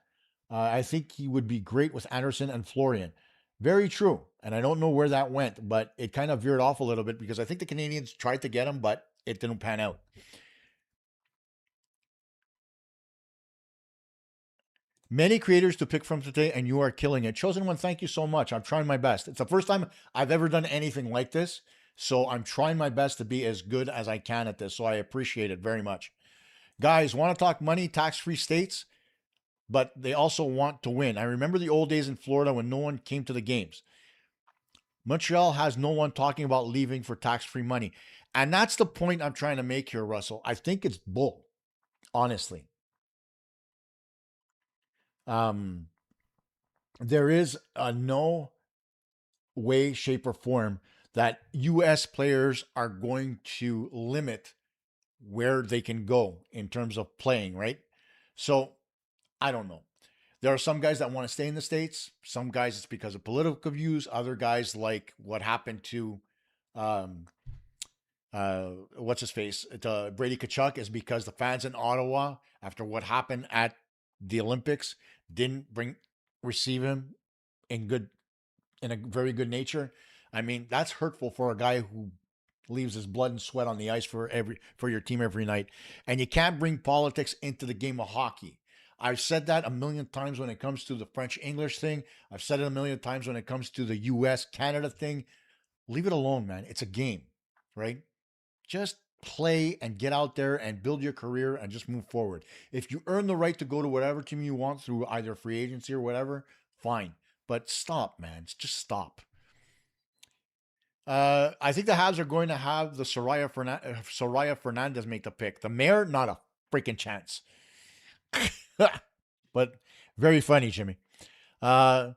I think he would be great with Anderson and Florian. Very true. And I don't know where that went, but it kind of veered off a little bit because I think the Canadiens tried to get him, but it didn't pan out. Many creators to pick from today, and you are killing it. Chosen One, thank you so much. I'm trying my best. It's the first time I've ever done anything like this, so I'm trying my best to be as good as I can at this, so I appreciate it very much. Guys, want to talk money, tax-free states, but they also want to win. I remember the old days in Florida when no one came to the games. Montreal has no one talking about leaving for tax-free money. And that's the point I'm trying to make here, Russell. I think it's bull, honestly. There is no way, shape, or form that U.S. players are going to limit where they can go in terms of playing, right? So, I don't know. There are some guys that want to stay in the States. Some guys it's because of political views. Other guys, like what happened to, what's his face? Brady Tkachuk, is because the fans in Ottawa, after what happened at the Olympics, didn't receive him in a very good nature. I mean, that's hurtful for a guy who leaves his blood and sweat on the ice for your team every night. And you can't bring politics into the game of hockey. I've said that a million times when it comes to the French-English thing. I've said it a million times when it comes to the U.S.-Canada thing. Leave it alone, man. It's a game, right? Just play and get out there and build your career and just move forward. If you earn the right to go to whatever team you want through either free agency or whatever, fine. But stop, man. Just stop. I think the Habs are going to have the Soraya Fernandez make the pick. The mayor, not a freaking chance. But very funny, Jimmy. 6'4",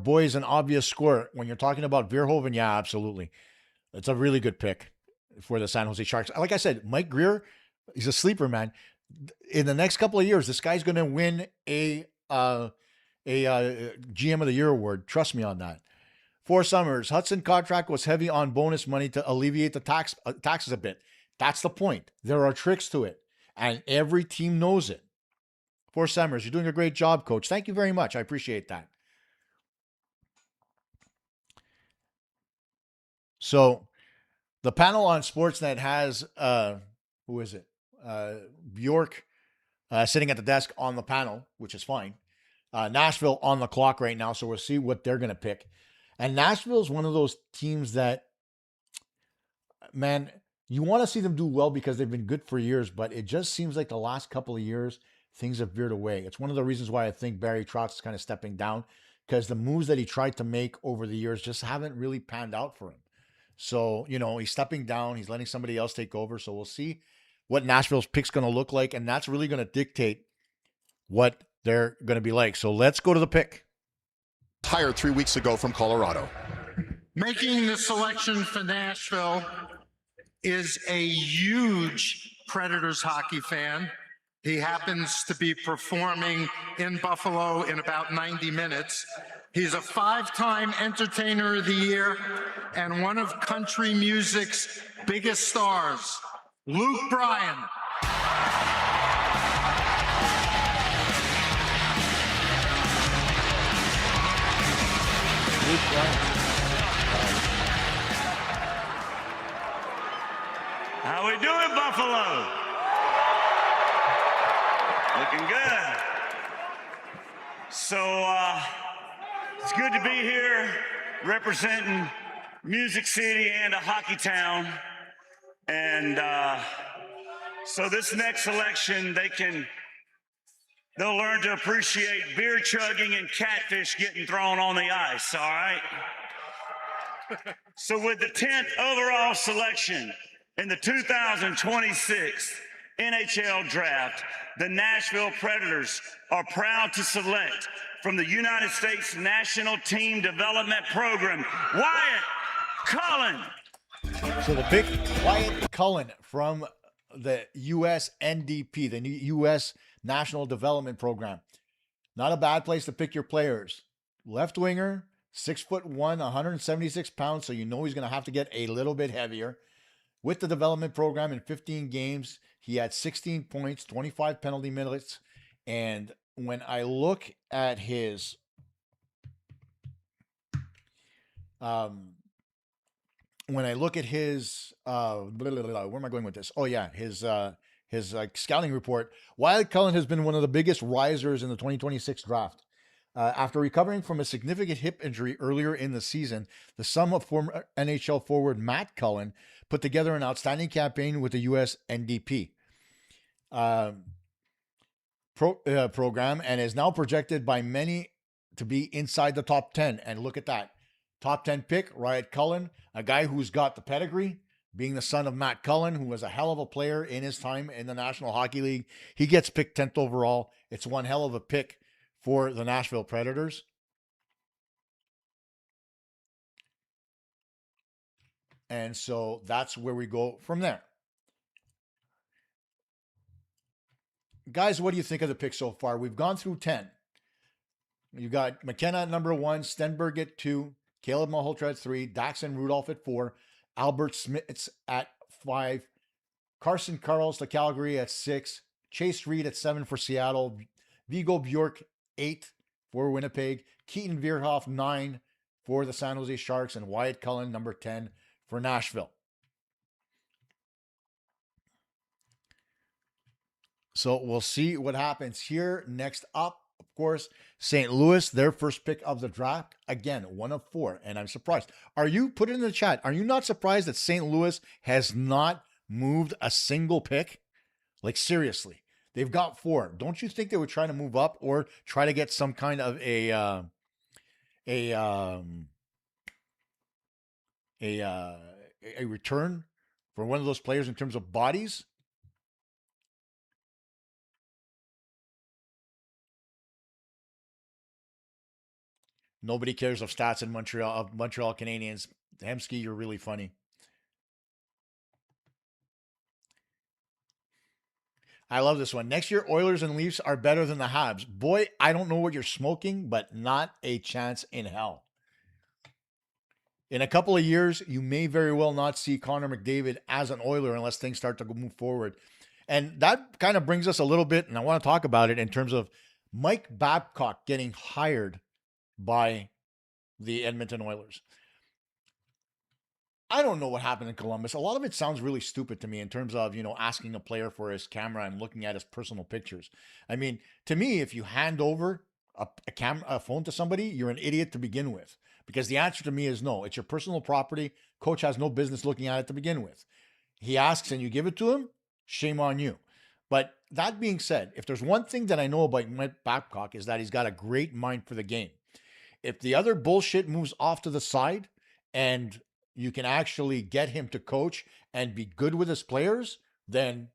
boy, is an obvious score. When you're talking about Bierhoff, yeah, absolutely. It's a really good pick for the San Jose Sharks. Like I said, Mike Grier, he's a sleeper, man. In the next couple of years, this guy's going to win a GM of the Year award. Trust me on that. For Summers, Hutson contract was heavy on bonus money to alleviate the taxes a bit. That's the point. There are tricks to it, and every team knows it. For Summers, you're doing a great job, Coach. Thank you very much. I appreciate that. So, the panel on Sportsnet has who is it? Bjork sitting at the desk on the panel, which is fine. Nashville on the clock right now, so we'll see what they're going to pick. And Nashville is one of those teams that, man, you want to see them do well because they've been good for years, but it just seems like the last couple of years, things have veered away. It's one of the reasons why I think Barry Trotz is kind of stepping down, because the moves that he tried to make over the years just haven't really panned out for him. So, he's stepping down. He's letting somebody else take over. So we'll see what Nashville's pick's going to look like, and that's really going to dictate what they're going to be like. So let's go to the pick. Hired 3 weeks ago from Colorado. Making the selection for Nashville is a huge Predators hockey fan. He happens to be performing in Buffalo in about 90 minutes. He's a 5-time Entertainer of the Year and one of country music's biggest stars, Luke Bryan. How we doing, Buffalo? Looking good. So it's good to be here representing Music City and a hockey town. And so this next election, they'll learn to appreciate beer chugging and catfish getting thrown on the ice, all right? So with the 10th overall selection in the 2026 NHL Draft, the Nashville Predators are proud to select from the United States National Team Development Program, Wyatt Cullen. So the pick, Wyatt Cullen from the U.S. NDP, the U.S. National Development Program. Not a bad place to pick your players. Left winger, 6'1", 176 pounds, so you know he's going to have to get a little bit heavier. With the development program in 15 games, he had 16 points, 25 penalty minutes. And when I look at his where am I going with this? Oh yeah, his scouting report. Wyatt Cullen has been one of the biggest risers in the 2026 draft. After recovering from a significant hip injury earlier in the season, the son of former NHL forward Matt Cullen put together an outstanding campaign with the U.S. NDP program and is now projected by many to be inside the top 10. And look at that. Top 10 pick, Wyatt Cullen, a guy who's got the pedigree, being the son of Matt Cullen, who was a hell of a player in his time in the National Hockey League. He gets picked 10th overall. It's one hell of a pick for the Nashville Predators. And so that's where we go from there. Guys, what do you think of the pick so far? We've gone through 10. You got McKenna at number 1, Stenberg at 2, Caleb Malhotra at 3, Dach and Rudolph at 4, Albert Smits at 5, Carson Carls to Calgary at 6, Chase Reed at 7 for Seattle, Vigo Bjork 8 for Winnipeg, Keaton Vierhoff 9 for the San Jose Sharks, and Wyatt Cullen number 10 for Nashville. So we'll see what happens here. Next up, of course, St. Louis, their first pick of the draft. Again, 1 of 4, and I'm surprised. Put it in the chat, are you not surprised that St. Louis has not moved a single pick? Like, seriously. They've got 4. Don't you think they would try to move up or try to get some kind of a return for one of those players in terms of bodies? Nobody cares of stats in Montreal Canadiens. Hemsky, you're really funny. I love this one. Next year, Oilers and Leafs are better than the Habs. Boy, I don't know what you're smoking, but not a chance in hell. In a couple of years, you may very well not see Connor McDavid as an Oiler unless things start to move forward. And that kind of brings us a little bit, and I want to talk about it in terms of Mike Babcock getting hired by the Edmonton Oilers. I don't know what happened in Columbus. A lot of it sounds really stupid to me in terms of, asking a player for his camera and looking at his personal pictures. I mean, to me, if you hand over a phone to somebody, you're an idiot to begin with. Because the answer to me is no. It's your personal property. Coach has no business looking at it to begin with. He asks and you give it to him, shame on you. But that being said, if there's one thing that I know about Mike Babcock is that he's got a great mind for the game. If the other bullshit moves off to the side and you can actually get him to coach and be good with his players, then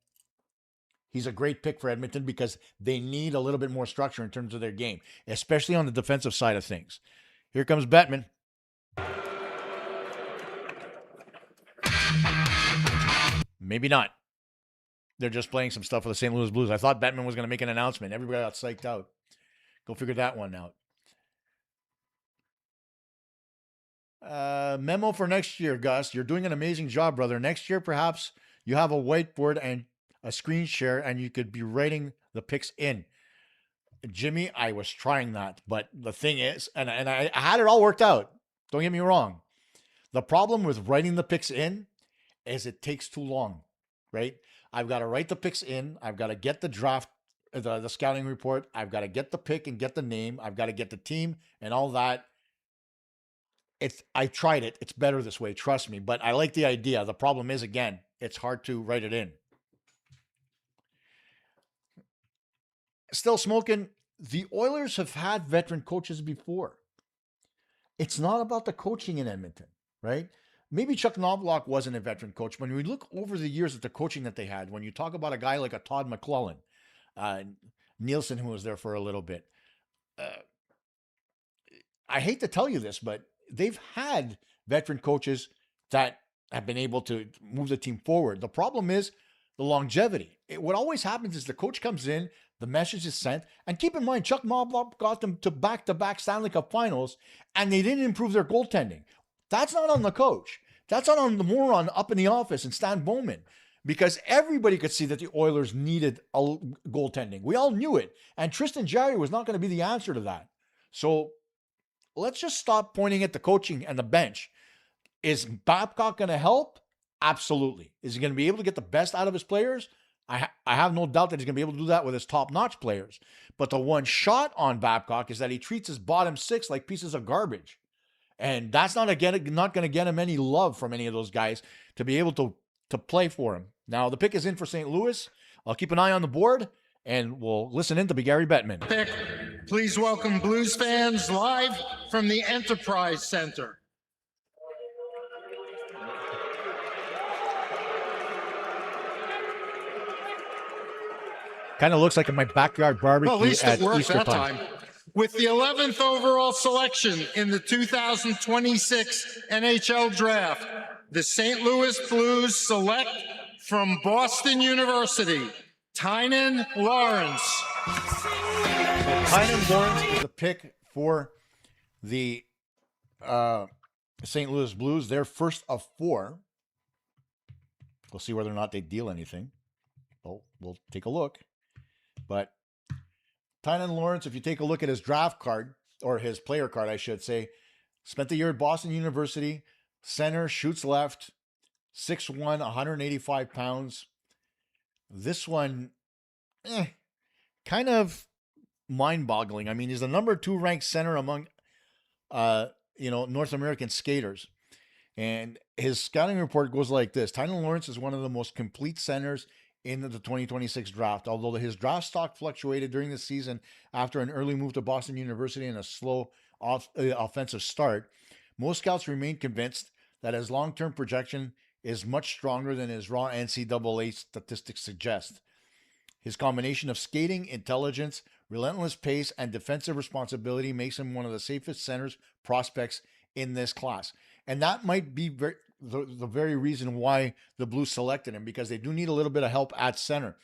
he's a great pick for Edmonton because they need a little bit more structure in terms of their game, especially on the defensive side of things. Here comes Bettman. Maybe not. they're just playing some stuff for the St. Louis Blues. I thought Bettman was going to make an announcement. Everybody got psyched out. Go figure that one out. Memo for next year, Gus. You're doing an amazing job, brother. Next year, perhaps you have a whiteboard and a screen share, and you could be writing the picks in. Jimmy, I was trying that, but the thing is, and I had it all worked out. Don't get me wrong. The problem with writing the picks in is it takes too long, right? I've got to write the picks in. I've got to get the draft, the scouting report. I've got to get the pick and get the name. I've got to get the team and all that. I tried it. It's better this way. Trust me. But I like the idea. The problem is, again, it's hard to write it in. Still smoking. The Oilers have had veteran coaches before. It's not about the coaching in Edmonton, right? Maybe Chuck Knobloch wasn't a veteran coach. When we look over the years at the coaching that they had, when you talk about a guy like a Todd McClellan, Nielsen, who was there for a little bit, I hate to tell you this, but they've had veteran coaches that have been able to move the team forward. The problem is the longevity. What always happens is the coach comes in, the message is sent, and keep in mind, Chuck Knobloch got them to back-to-back Stanley Cup finals, and they didn't improve their goaltending. That's not on the coach. That's not on the moron up in the office and Stan Bowman, because everybody could see that the Oilers needed a goaltending. We all knew it, and Tristan Jarry was not going to be the answer to that. So let's just stop pointing at the coaching and the bench. Is Babcock going to help? Absolutely. Is he going to be able to get the best out of his players? I have no doubt that he's going to be able to do that with his top-notch players. But the one shot on Babcock is that he treats his bottom six like pieces of garbage. And that's not going to get him any love from any of those guys to be able to play for him. Now, the pick is in for St. Louis. I'll keep an eye on the board, and we'll listen in to Gary Bettman. Pick. Please welcome Blues fans live from the Enterprise Center. Kind of looks like my backyard barbecue Well, at least it worked Easter that time. With the 11th overall selection in the 2026 NHL Draft, the St. Louis Blues select from Boston University, Tynan Lawrence. Tynan Lawrence is the pick for the St. Louis Blues. They're first of 4. We'll see whether or not they deal anything. Oh, we'll take a look. But Tynan Lawrence, if you take a look at his draft card, or his player card, I should say, spent the year at Boston University, center, shoots left, 6'1", 185 pounds. This one, kind of mind-boggling. I mean, he's the number 2 ranked center among, North American skaters. And his scouting report goes like this. Tynan Lawrence is one of the most complete centers in the 2026 draft. Although his draft stock fluctuated during the season after an early move to Boston University and a slow offensive start, most scouts remain convinced that his long-term projection is much stronger than his raw NCAA statistics suggest. His combination of skating, intelligence, relentless pace, and defensive responsibility makes him one of the safest centers prospects in this class. And that might be the very reason why the Blues selected him, because they do need a little bit of help at center.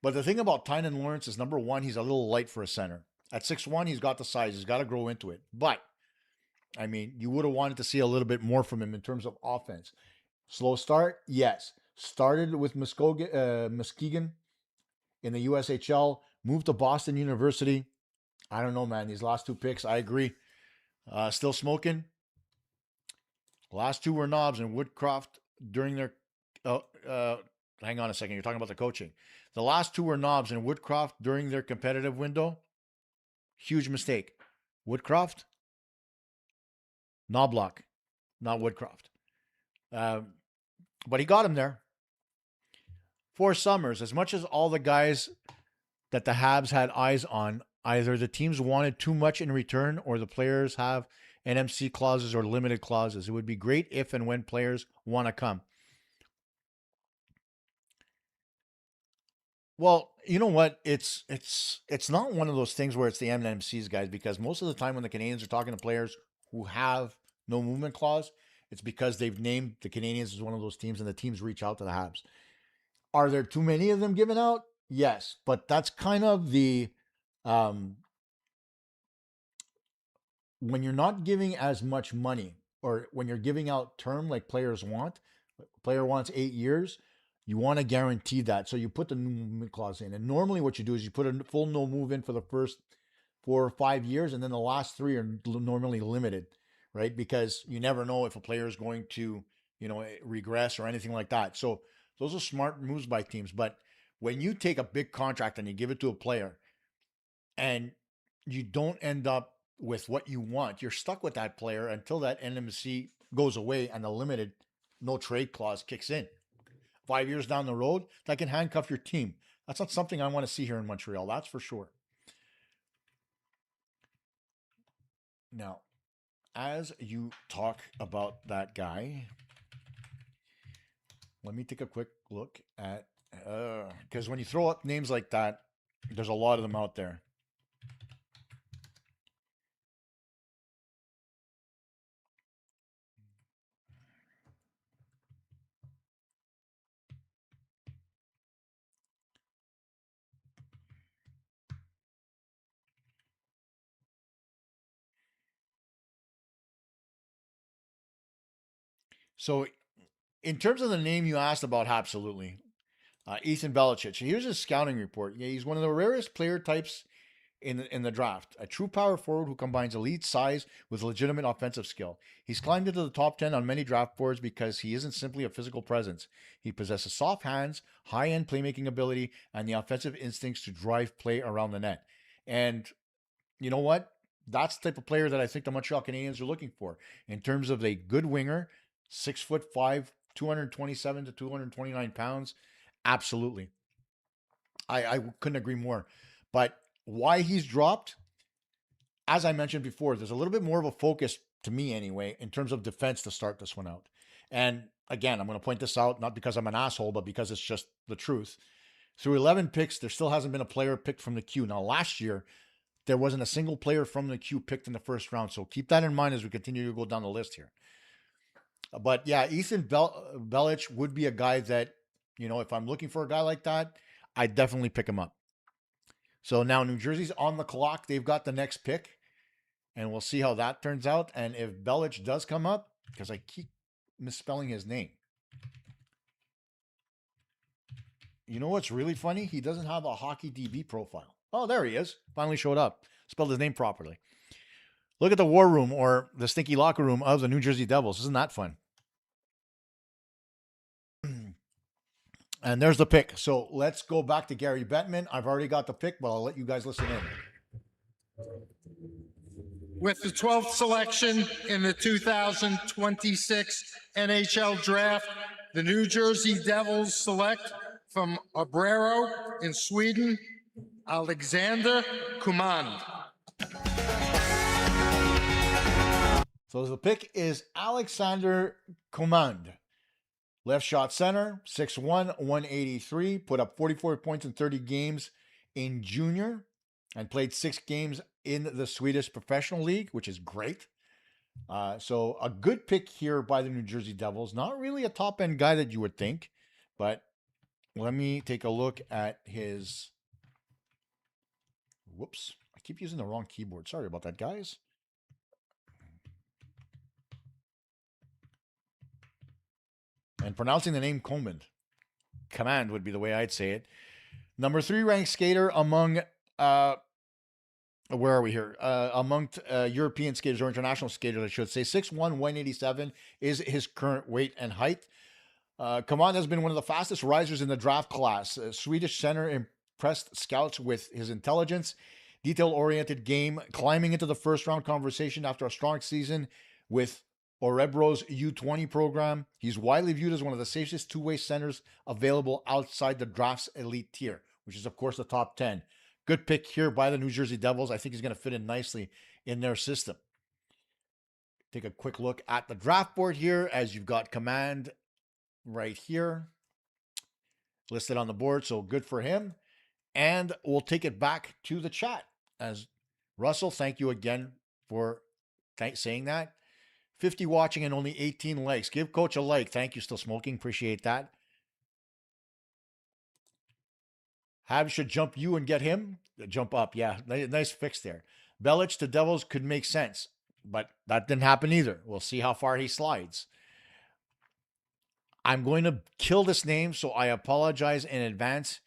But the thing about Tynan Lawrence is, number one, he's a little light for a center. At 6'1", he's got the size. He's got to grow into it. But, I mean, you would have wanted to see a little bit more from him in terms of offense. Slow start? Yes. Started with Muskegon in the USHL, moved to Boston University. I don't know, man. These last 2 picks, I agree. Still smoking. Last 2 were Knobs and Woodcroft during their... hang on a second. You're talking about the coaching. The last 2 were Knobs and Woodcroft during their competitive window. Huge mistake. Woodcroft? Knobloch, not Woodcroft. But he got him there. 4 summers. As much as all the guys that the Habs had eyes on, either the teams wanted too much in return or the players have NMC clauses or limited clauses. It would be great if and when players want to come. Well, you know what? It's not one of those things where it's the NMCs, guys, because most of the time when the Canadiens are talking to players who have no movement clause, it's because they've named the Canadiens as one of those teams and the teams reach out to the Habs. Are there too many of them given out? Yes, but that's kind of the when you're not giving as much money, or when you're giving out term like players want. Player wants 8 years. You want to guarantee that, so you put the no movement clause in. And normally, what you do is you put a full no move in for the first 4 or 5 years, and then the last 3 are normally limited, right? Because you never know if a player is going to, regress or anything like that. So those are smart moves by teams. But when you take a big contract and you give it to a player, and you don't end up with what you want, you're stuck with that player until that NMC goes away and the limited no trade clause kicks in. 5 years down the road, that can handcuff your team. That's not something I want to see here in Montreal. That's for sure. Now, as you talk about that guy, let me take a quick look at, because when you throw up names like that, there's a lot of them out there. So, in terms of the name you asked about, absolutely. Ethan Belichick. Here's his scouting report. Yeah, he's one of the rarest player types in the draft. A true power forward who combines elite size with legitimate offensive skill. He's climbed into the top 10 on many draft boards because he isn't simply a physical presence. He possesses soft hands, high-end playmaking ability, and the offensive instincts to drive play around the net. And you know what? That's the type of player that I think the Montreal Canadiens are looking for in terms of a good winger, 6'5", 227 to 229 pounds. Absolutely. I couldn't agree more. But why he's dropped, as I mentioned before, there's a little bit more of a focus, to me anyway, in terms of defense to start this one out. And again, I'm going to point this out, not because I'm an asshole, but because it's just the truth. Through 11 picks, there still hasn't been a player picked from the queue. Now, last year, there wasn't a single player from the queue picked in the first round. So keep that in mind as we continue to go down the list here. But yeah, Ethan Belichick would be a guy that, if I'm looking for a guy like that, I'd definitely pick him up. So now New Jersey's on the clock. They've got the next pick, and we'll see how that turns out. And if Belichick does come up, because I keep misspelling his name. You know what's really funny? He doesn't have a hockey DB profile. Oh, there he is. Finally showed up. Spelled his name properly. Look at the war room, or the stinky locker room of the New Jersey Devils. Isn't that fun? And there's the pick. So let's go back to Gary Bettman. I've already got the pick, but I'll let you guys listen in. With the 12th selection in the 2026 NHL Draft, the New Jersey Devils select from Arber in Sweden, Alexander Command. So the pick is Alexander Command. Left shot center, 6'1", 183, put up 44 points in 30 games in junior and played 6 games in the Swedish Professional League, which is great. So a good pick here by the New Jersey Devils. Not really a top-end guy that you would think, but let me take a look at his... Whoops. I keep using the wrong keyboard. Sorry about that, guys. And pronouncing the name Command would be the way I'd say it. Number 3 ranked skater among, where are we here? Among European skaters or international skaters, I should say. 6'1", 187 is his current weight and height. Command has been one of the fastest risers in the draft class. Swedish center impressed scouts with his intelligence, detail-oriented game, climbing into the first-round conversation after a strong season with Orebro's U20 program. He's widely viewed as one of the safest two-way centers available outside the draft's elite tier, which is, of course, the top 10. Good pick here by the New Jersey Devils. I think he's going to fit in nicely in their system. Take a quick look at the draft board here as you've got Command right here listed on the board. So good for him. And we'll take it back to the chat. As Russell, thank you again for saying that. 50 watching and only 18 likes. Give Coach a like. Thank you, Still Smoking. Appreciate that. Habs should jump you and get him. Jump up. Yeah, nice fix there. Belic to Devils could make sense, but that didn't happen either. We'll see how far he slides. I'm going to kill this name, so I apologize in advance.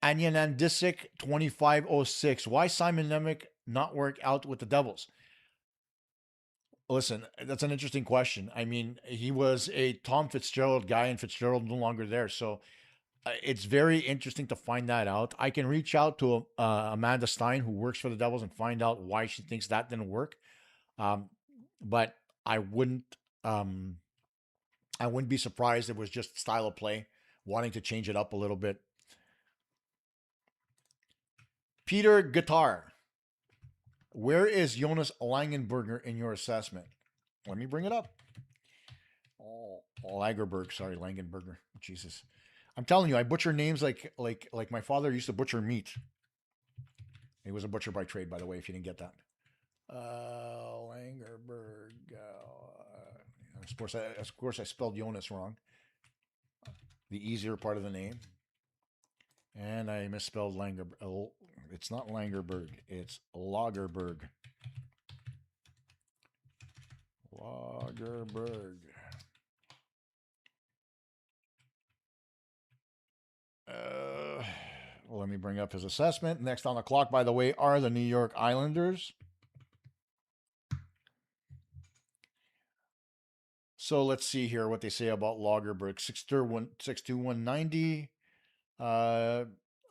Anyanandisic 2506. Why Simon Nemec not work out with the Devils? Listen, that's an interesting question. I mean, he was a Tom Fitzgerald guy, and Fitzgerald no longer there. So it's very interesting to find that out. I can reach out to Amanda Stein, who works for the Devils, and find out why she thinks that didn't work. But I wouldn't be surprised if it was just style of play, wanting to change it up a little bit. Peter Guitar. Where is Jonas Langenberger in your assessment? Let me bring it up. Oh, Lagerberg. Sorry, Langenberger. Jesus. I'm telling you, I butcher names like my father used to butcher meat. He was a butcher by trade, by the way, if you didn't get that. Langerberg. Of course, I spelled Jonas wrong. The easier part of the name. And I misspelled Langerberg. It's not Langerberg. It's Lagerberg. Lagerberg. Let me bring up his assessment. Next on the clock, by the way, are the New York Islanders. So let's see here what they say about Lagerberg. 6'2", 190.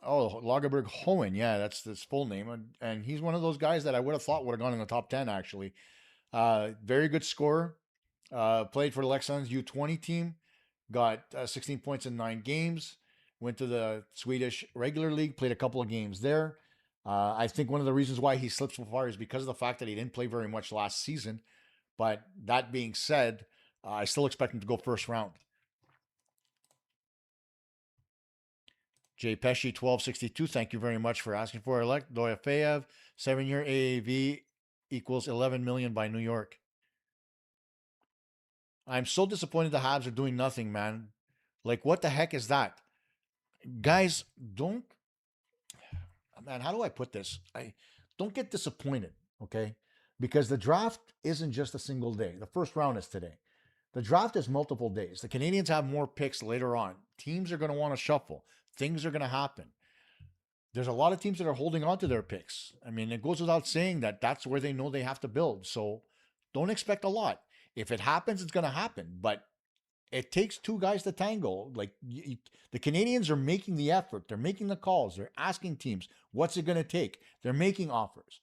Lagerberg Hohen. Yeah, that's his full name. And he's one of those guys that I would have thought would have gone in the top 10, actually. Very good scorer. Played for the Leksands U20 team. Got 16 points in 9 games. Went to the Swedish regular league. Played a couple of games there. I think one of the reasons why he slipped so far is because of the fact that he didn't play very much last season. But that being said, I still expect him to go first round. Jay Pesci, 1262. Thank you very much for asking for elect. Doyafeyev, 7-year AAV equals 11 million by New York. I'm so disappointed the Habs are doing nothing, man. Like, what the heck is that? Guys, don't... Man, how do I put this? Don't get disappointed, okay? Because the draft isn't just a single day. The first round is today. The draft is multiple days. The Canadiens have more picks later on. Teams are going to want to shuffle. Things are going to happen. There's a lot of teams that are holding on to their picks. I mean, it goes without saying that that's where they know they have to build. So don't expect a lot. If it happens, it's going to happen. But it takes two guys to tango. Like, the Canadiens are making the effort. They're making the calls. They're asking teams, what's it going to take? They're making offers.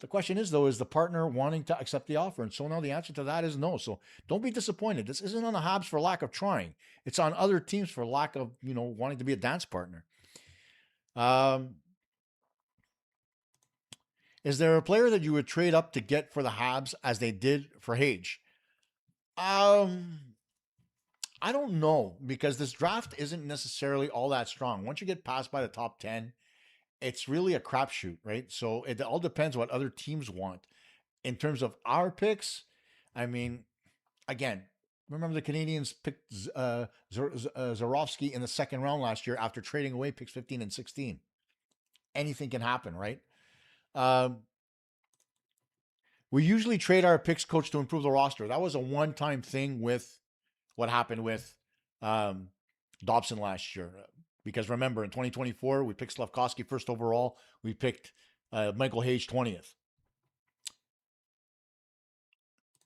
The question is, though, is the partner wanting to accept the offer? And so now the answer to that is no. So don't be disappointed. This isn't on the Habs for lack of trying. It's on other teams for lack of, wanting to be a dance partner. Is there a player that you would trade up to get for the Habs as they did for Xhekaj? I don't know, because this draft isn't necessarily all that strong. Once you get passed by the top 10, it's really a crapshoot, right? So it all depends what other teams want. In terms of our picks, I mean, again, remember the Canadiens picked Zarovsky in the second round last year after trading away picks 15 and 16. Anything can happen, right? We usually trade our picks, coach, to improve the roster. That was a one-time thing with what happened with Dobson last year. Because remember, in 2024, we picked Slafkovsky first overall. We picked Michael Xhekaj 20th.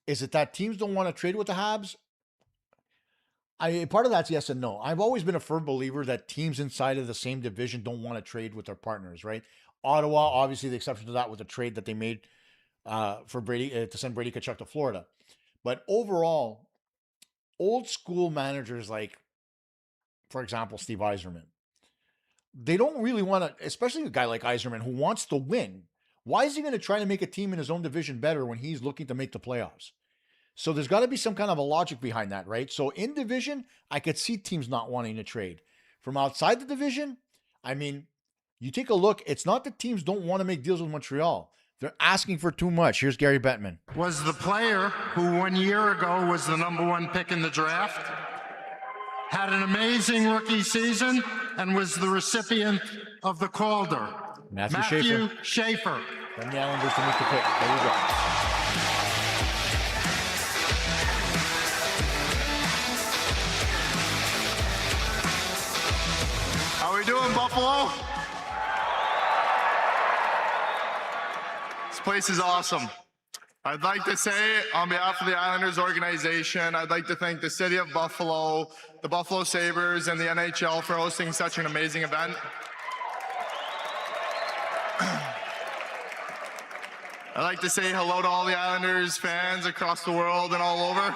Is it that teams don't want to trade with the Habs? Part of that's yes and no. I've always been a firm believer that teams inside of the same division don't want to trade with their partners, right? Ottawa, obviously the exception to that with the trade that they made for Brady to send Brady Tkachuk to Florida. But overall, old school managers like, for example, Steve Yzerman, they don't really want to, especially a guy like Yzerman who wants to win. Why is he going to try to make a team in his own division better when he's looking to make the playoffs? So there's got to be some kind of a logic behind that, right? So in division, I could see teams not wanting to trade. From outside the division, I mean, you take a look, it's not that teams don't want to make deals with Montreal. They're asking for too much. Here's Gary Bettman. Was the player who 1 year ago was the #1 pick in the draft, had an amazing rookie season, and was the recipient of the Calder. Matthew Schaefer. From the Islanders to make the pick. There you go. How we doing, Buffalo? This place is awesome. I'd like to say, on behalf of the Islanders organization, I'd like to thank the city of Buffalo, the Buffalo Sabres, and the NHL for hosting such an amazing event. I'd like to say hello to all the Islanders fans across the world and all over.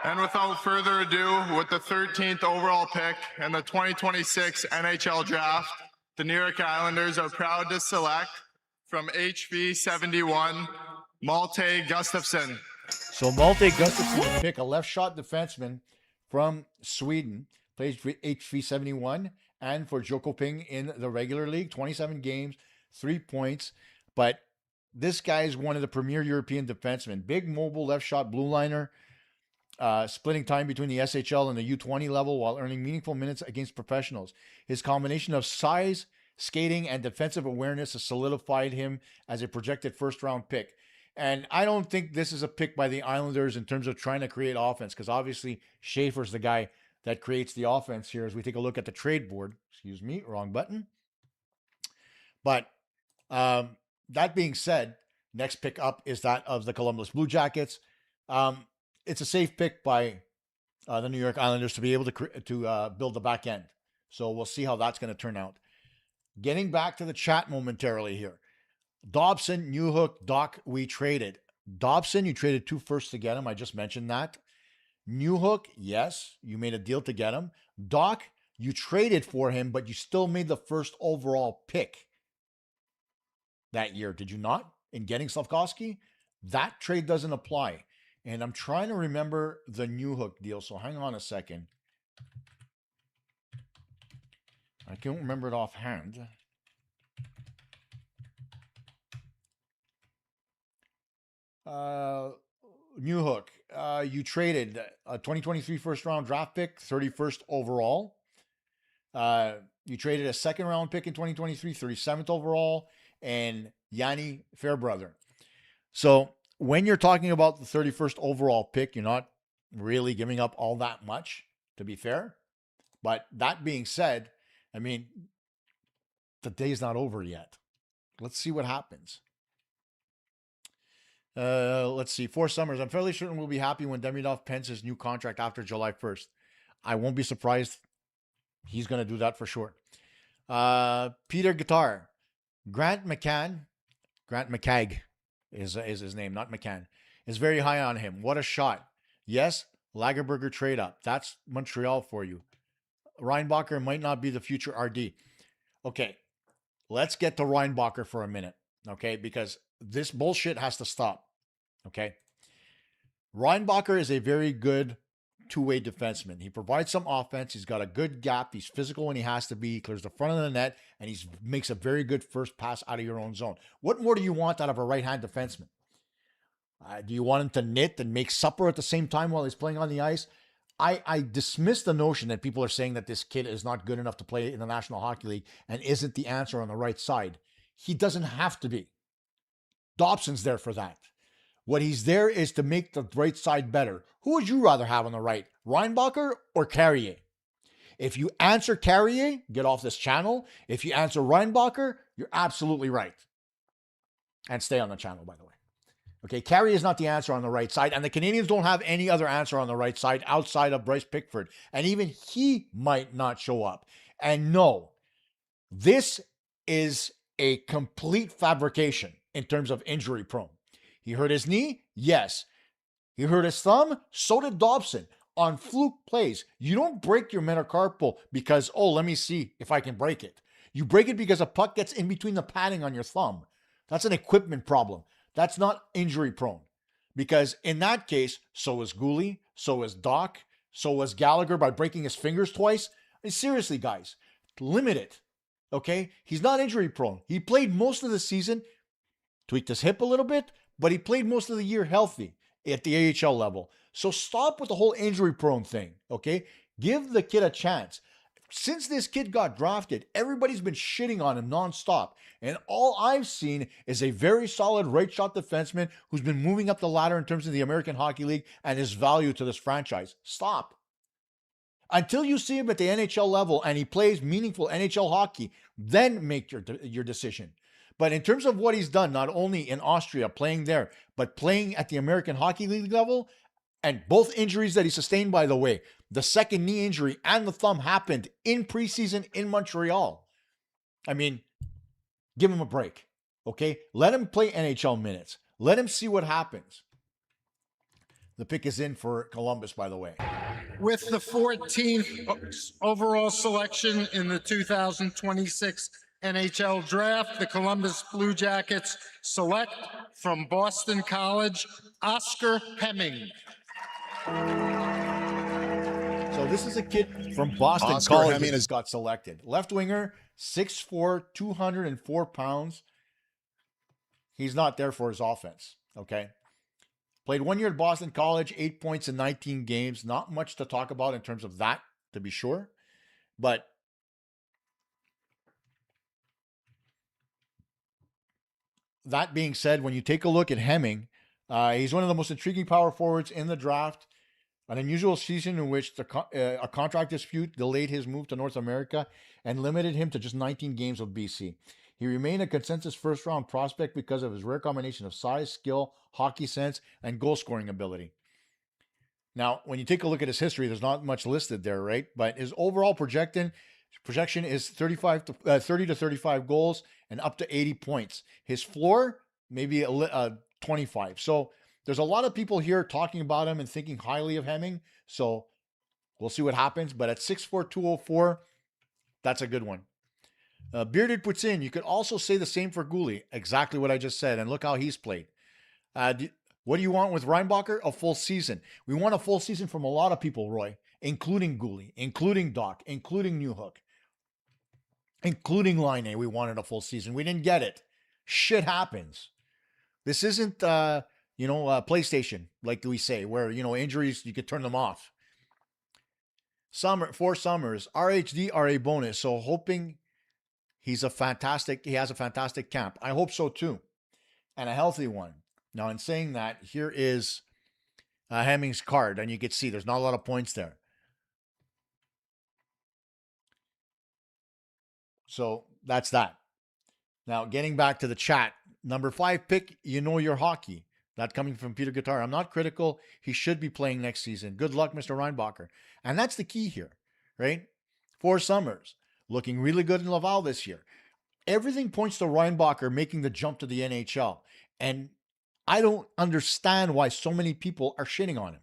And without further ado, with the 13th overall pick in the 2026 NHL Draft, the New York Islanders are proud to select from HV 71, Malte Gustafsson. So Malte Gustafsson will pick a left shot defenseman from Sweden, plays for HV 71 and for Jokoping in the regular league, 27 games, 3 points. But this guy is one of the premier European defensemen. Big mobile left shot blue liner, splitting time between the SHL and the U20 level while earning meaningful minutes against professionals. His combination of size, skating, and defensive awareness has solidified him as a projected first-round pick. And I don't think this is a pick by the Islanders in terms of trying to create offense, because obviously Schaefer's the guy that creates the offense here as we take a look at the trade board. Excuse me, wrong button. But that being said, next pick up is that of the Columbus Blue Jackets. It's a safe pick by the New York Islanders to be able to build the back end. So we'll see how that's going to turn out. Getting back to the chat momentarily here. Dobson, Newhook, Dach, we traded. Dobson, you traded 2 firsts to get him. I just mentioned that. Newhook, yes, you made a deal to get him. Dach, you traded for him, but you still made the first overall pick that year, did you not? In getting Slafkovsky? That trade doesn't apply. And I'm trying to remember the Newhook deal, so hang on a second. I can't remember it offhand. Newhook, you traded a 2023 first-round draft pick, 31st overall. You traded a second-round pick in 2023, 37th overall, and Yanni Fairbrother. So when you're talking about the 31st overall pick, you're not really giving up all that much, to be fair. But that being said, I mean, the day's not over yet. Let's see what happens. Let's see. 4 Summers. I'm fairly certain we'll be happy when Demidov pens his new contract after July 1st. I won't be surprised. He's going to do that for sure. Peter Guitar. Grant McCagg is his name, not McCann, is very high on him. What a shot. Yes, Lagerberger trade up. That's Montreal for you. Reinbacher might not be the future RD. Okay, let's get to Reinbacher for a minute, okay? Because this bullshit has to stop, okay? Reinbacher is a very good two-way defenseman. He provides some offense. He's got a good gap. He's physical when he has to be. He clears the front of the net, and he makes a very good first pass out of your own zone. What more do you want out of a right-hand defenseman? Do you want him to knit and make supper at the same time while he's playing on the ice? I dismiss the notion that people are saying that this kid is not good enough to play in the National Hockey League and isn't the answer on the right side. He doesn't have to be. Dobson's there for that. What he's there is to make the right side better. Who would you rather have on the right, Reinbacher or Carrier? If you answer Carrier, get off this channel. If you answer Reinbacher, you're absolutely right. And stay on the channel, by the way. Okay, Carrier is not the answer on the right side, and the Canadiens don't have any other answer on the right side outside of Bryce Pickford, and even he might not show up. And no, this is a complete fabrication in terms of injury prone. He hurt his knee? Yes. He hurt his thumb? So did Dobson. On fluke plays, you don't break your metacarpal because, oh, let me see if I can break it. You break it because a puck gets in between the padding on your thumb. That's an equipment problem. That's not injury prone. Because in that case, so is Guhle, so is Dach, so was Gallagher by breaking his fingers twice. And seriously, guys, limit it. Okay? He's not injury prone. He played most of the season, tweaked his hip a little bit, but he played most of the year healthy at the AHL level. So stop with the whole injury prone thing. Okay? Give the kid a chance. since this kid got drafted, everybody's been shitting on him nonstop. And all I've seen is a very solid right shot defenseman who's been moving up the ladder in terms of the American Hockey League and his value to this franchise. Stop. Until you see him at the NHL level and he plays meaningful NHL hockey, then make your decision. But in terms of what he's done, not only in Austria, playing there, but playing at the American Hockey League level, and both injuries that he sustained, by the way, the second knee injury and the thumb happened in preseason in Montreal. I mean, give him a break, okay? Let him play NHL minutes. Let him see what happens. The pick is in for Columbus, by the way. With the 14th overall selection in the 2026 NHL Draft, the Columbus Blue Jackets select from Boston College, Oscar Hemming. So this is a kid from Boston Oscar College Hemming that got selected. Left winger, 6'4", 204 pounds. He's not there for his offense, okay? Played 1 year at Boston College, 8 points in 19 games. Not much to talk about in terms of that, to be sure. But that being said, when you take a look at Hemming, he's one of the most intriguing power forwards in the draft. An unusual season in which a contract dispute delayed his move to North America and limited him to just 19 games with BC. He remained a consensus first-round prospect because of his rare combination of size, skill, hockey sense, and goal-scoring ability. Now, when you take a look at his history, there's not much listed there, right? But his overall projection is 30 to 35 goals and up to 80 points. His floor, maybe 25. So there's a lot of people here talking about him and thinking highly of Hemming. So we'll see what happens. But at 6'4", 204, that's a good one. Bearded puts in, you could also say the same for Guhle. Exactly what I just said. And look how he's played. What do you want with Reinbacher? A full season. We want a full season from a lot of people, Roy, including Guhle, including Dach, including Newhook, including Laine. We wanted a full season. We didn't get it. Shit happens. This isn't, PlayStation, like we say, where, injuries, you could turn them off. 4 summers, RHD are a bonus. So hoping he has a fantastic camp. I hope so too. And a healthy one. Now, in saying that, here is Hemming's card, and you can see there's not a lot of points there. So that's that. Now, getting back to the chat, number 5 pick, you know your hockey. That coming from Peter Guitar. I'm not critical. He should be playing next season. Good luck, Mr. Reinbacher. And that's the key here, right? 4 summers. Looking really good in Laval this year. Everything points to Reinbacher making the jump to the NHL. And I don't understand why so many people are shitting on him.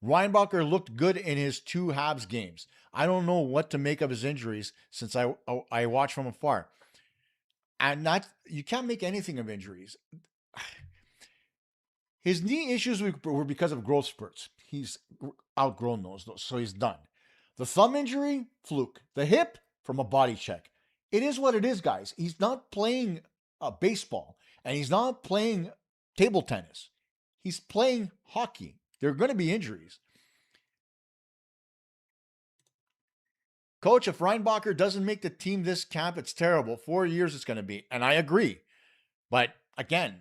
Reinbacher looked good in his 2 Habs games. I don't know what to make of his injuries since I watched from afar. And you can't make anything of injuries. His knee issues were because of growth spurts. He's outgrown those, so he's done. The thumb injury, fluke. The hip, from a body check. It is what it is, guys. He's not playing baseball, and he's not playing table tennis. He's playing hockey. There are going to be injuries. Coach, if Reinbacher doesn't make the team this camp, it's terrible. 4 years it's going to be. And I agree. But again,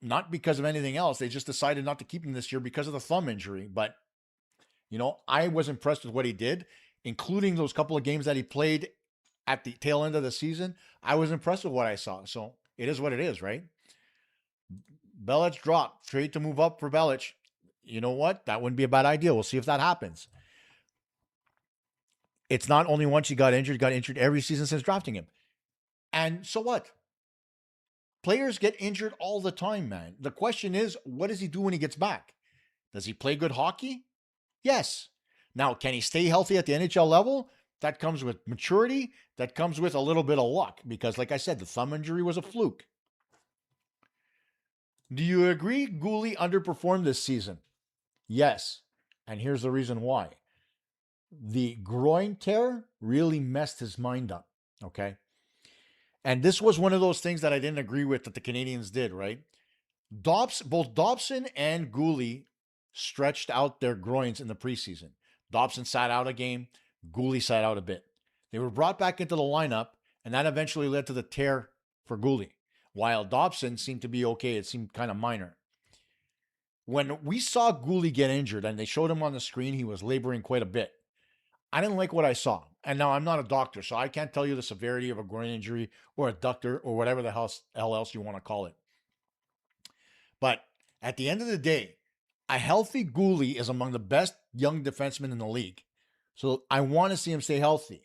not because of anything else. They just decided not to keep him this year because of the thumb injury. But, I was impressed with what he did, including those couple of games that he played at the tail end of the season. I was impressed with what I saw. So it is what it is, right? Belic drop. Trade to move up for Belic. You know what? That wouldn't be a bad idea. We'll see if that happens. It's not only once he got injured every season since drafting him. And so what? Players get injured all the time, man. The question is, what does he do when he gets back? Does he play good hockey? Yes. Now, can he stay healthy at the NHL level? That comes with maturity. That comes with a little bit of luck. Because, like I said, the thumb injury was a fluke. Do you agree Guhle underperformed this season? Yes. And here's the reason why. The groin tear really messed his mind up. Okay? And this was one of those things that I didn't agree with that the Canadiens did, right? Both Dobson and Guhle stretched out their groins in the preseason. Dobson sat out a game. Guhle sat out a bit. They were brought back into the lineup, and that eventually led to the tear for Guhle. While Dobson seemed to be okay, it seemed kind of minor. When we saw Guhle get injured and they showed him on the screen, he was laboring quite a bit. I didn't like what I saw. And now I'm not a doctor, so I can't tell you the severity of a groin injury or a adductor or whatever the hell else you want to call it. But at the end of the day, a healthy Guhle is among the best young defensemen in the league. So I want to see him stay healthy.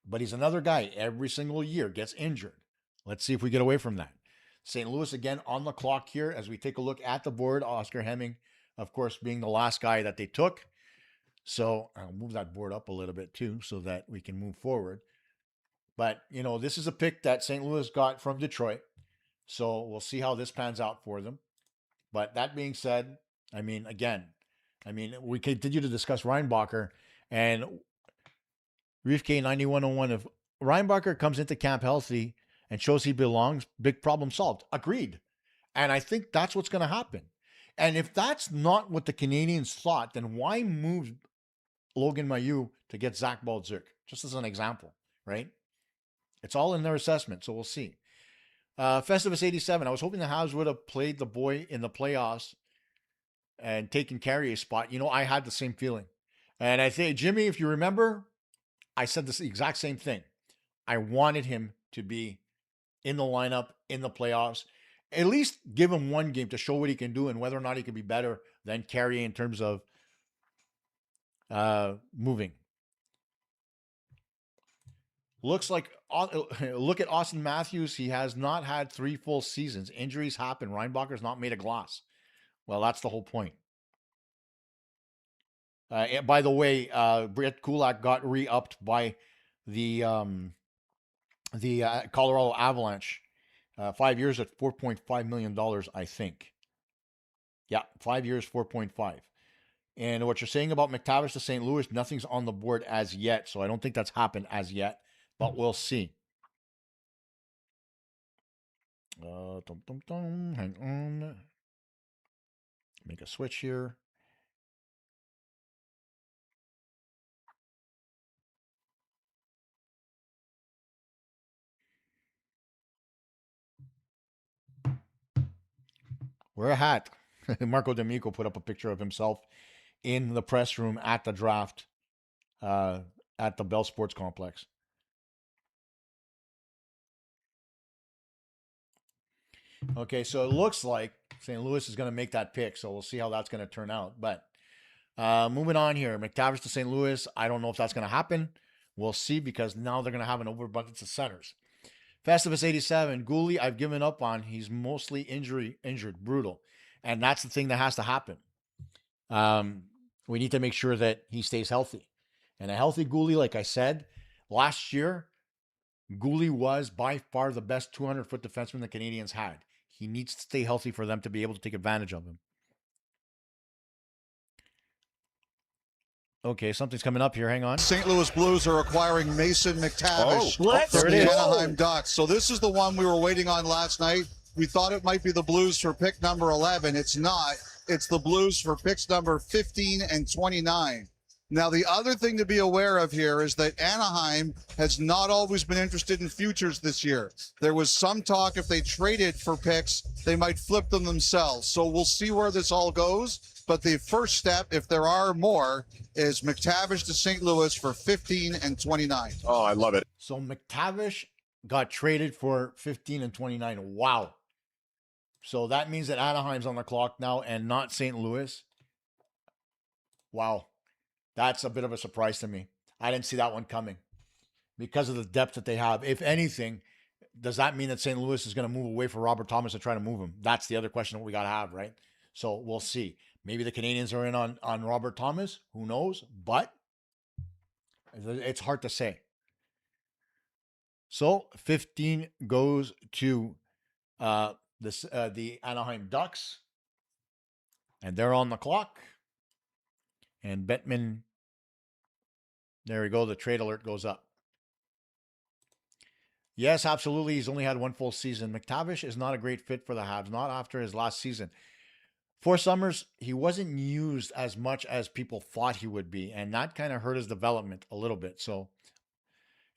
But he's another guy every single year gets injured. Let's see if we get away from that. St. Louis again on the clock here as we take a look at the board. Oscar Hemming, of course, being the last guy that they took. So I'll move that board up a little bit too so that we can move forward. But, you know, this is a pick that St. Louis got from Detroit. So we'll see how this pans out for them. But that being said, I mean, again, we continue to discuss Reinbacher and Riefke 9101. If Reinbacher comes into camp healthy and shows he belongs, big problem solved. Agreed. And I think that's what's going to happen. And if that's not what the Canadiens thought, then why move Logan Mailloux to get Zach Bolduc? Just as an example, right? It's all in their assessment, so we'll see. Festivus 87. I was hoping the Habs would have played the boy in the playoffs and taken Carrier's spot. You know, I had the same feeling. And I think, Jimmy, if you remember, I said this exact same thing. I wanted him to be in the lineup, in the playoffs. At least give him one game to show what he can do and whether or not he can be better than Carrier in terms of moving. Looks like, look at Austin Matthews. He has not had 3 full seasons. Injuries happen. Reinbacher's not made of glass. Well, that's the whole point. And by the way, Brett Kulak got re-upped by the Colorado Avalanche. 5 years at $4.5 million, I think. Yeah, 5 years, 4.5. And what you're saying about McTavish to St. Louis, nothing's on the board as yet. So I don't think that's happened as yet, but we'll see. Hang on. Make a switch here. Wear a hat. Marco D'Amico put up a picture of himself in the press room at the draft at the Bell Sports Complex. Okay, so it looks like St. Louis is going to make that pick, so we'll see how that's going to turn out. But moving on here, McTavish to St. Louis, I don't know if that's going to happen. We'll see because now they're going to have an overabundance of centers. Festivus 87, Guhle, I've given up on. He's mostly injured, brutal. And that's the thing that has to happen. We need to make sure that he stays healthy. And a healthy Guhle, like I said, last year, Guhle was by far the best 200-foot defenseman the Canadiens had. He needs to stay healthy for them to be able to take advantage of him. Okay, something's coming up here. Hang on. St. Louis Blues are acquiring Mason McTavish from the Anaheim Ducks. So this is the one we were waiting on last night. We thought it might be the Blues for pick number 11. It's not. It's the Blues for picks number 15 and 29. Now, the other thing to be aware of here is that Anaheim has not always been interested in futures this year. There was some talk if they traded for picks, they might flip them themselves. So we'll see where this all goes. But the first step, if there are more, is McTavish to St. Louis for 15 and 29. Oh, I love it. So McTavish got traded for 15 and 29. Wow. So that means that Anaheim's on the clock now and not St. Louis. Wow. That's a bit of a surprise to me. I didn't see that one coming because of the depth that they have. If anything, does that mean that St. Louis is going to move away for Robert Thomas to try to move him? That's the other question that we got to have, right? So we'll see. Maybe the Canadiens are in on Robert Thomas. Who knows? But it's hard to say. So 15 goes to the Anaheim Ducks. And they're on the clock. And Bettman, there we go. The trade alert goes up. Yes, absolutely. He's only had 1 full season. McTavish is not a great fit for the Habs, not after his last season. 4 summers, he wasn't used as much as people thought he would be, and that kind of hurt his development a little bit. So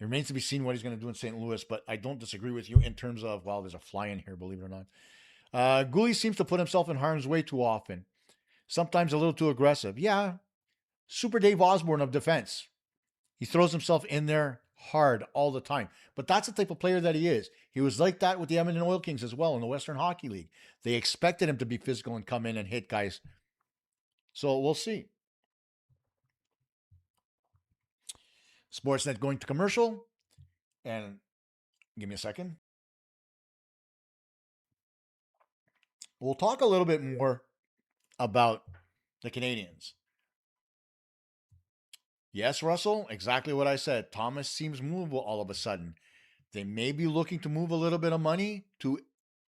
It remains to be seen what he's going to do in St. Louis, but I don't disagree with you in terms of, well, there's a fly in here, believe it or not. Guhle seems to put himself in harm's way too often. Sometimes a little too aggressive. Yeah, Super Dave Osborne of defense. He throws himself in there hard all the time. But that's the type of player that he is. He was like that with the Edmonton Oil Kings as well in the Western Hockey League. They expected him to be physical and come in and hit guys. So we'll see. Sportsnet going to commercial. And give me a second. We'll talk a little bit more about the Canadiens. Yes, Russell, exactly what I said. Thomas seems movable all of a sudden. They may be looking to move a little bit of money to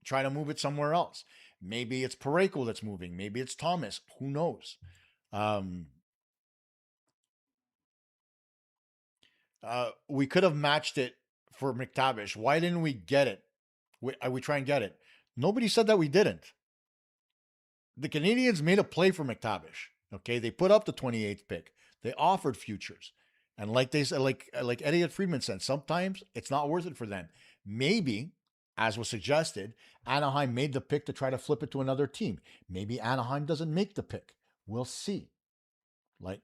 try to move it somewhere else. Maybe it's Parayko that's moving. Maybe it's Thomas. Who knows? We could have matched it for McTavish. Why didn't we get it? We try and get it. Nobody said that we didn't. The Canadiens made a play for McTavish. Okay, they put up the 28th pick. They offered futures. And like they said, like Elliot Friedman said, sometimes it's not worth it for them. Maybe, as was suggested, Anaheim made the pick to try to flip it to another team. Maybe Anaheim doesn't make the pick. We'll see. Right?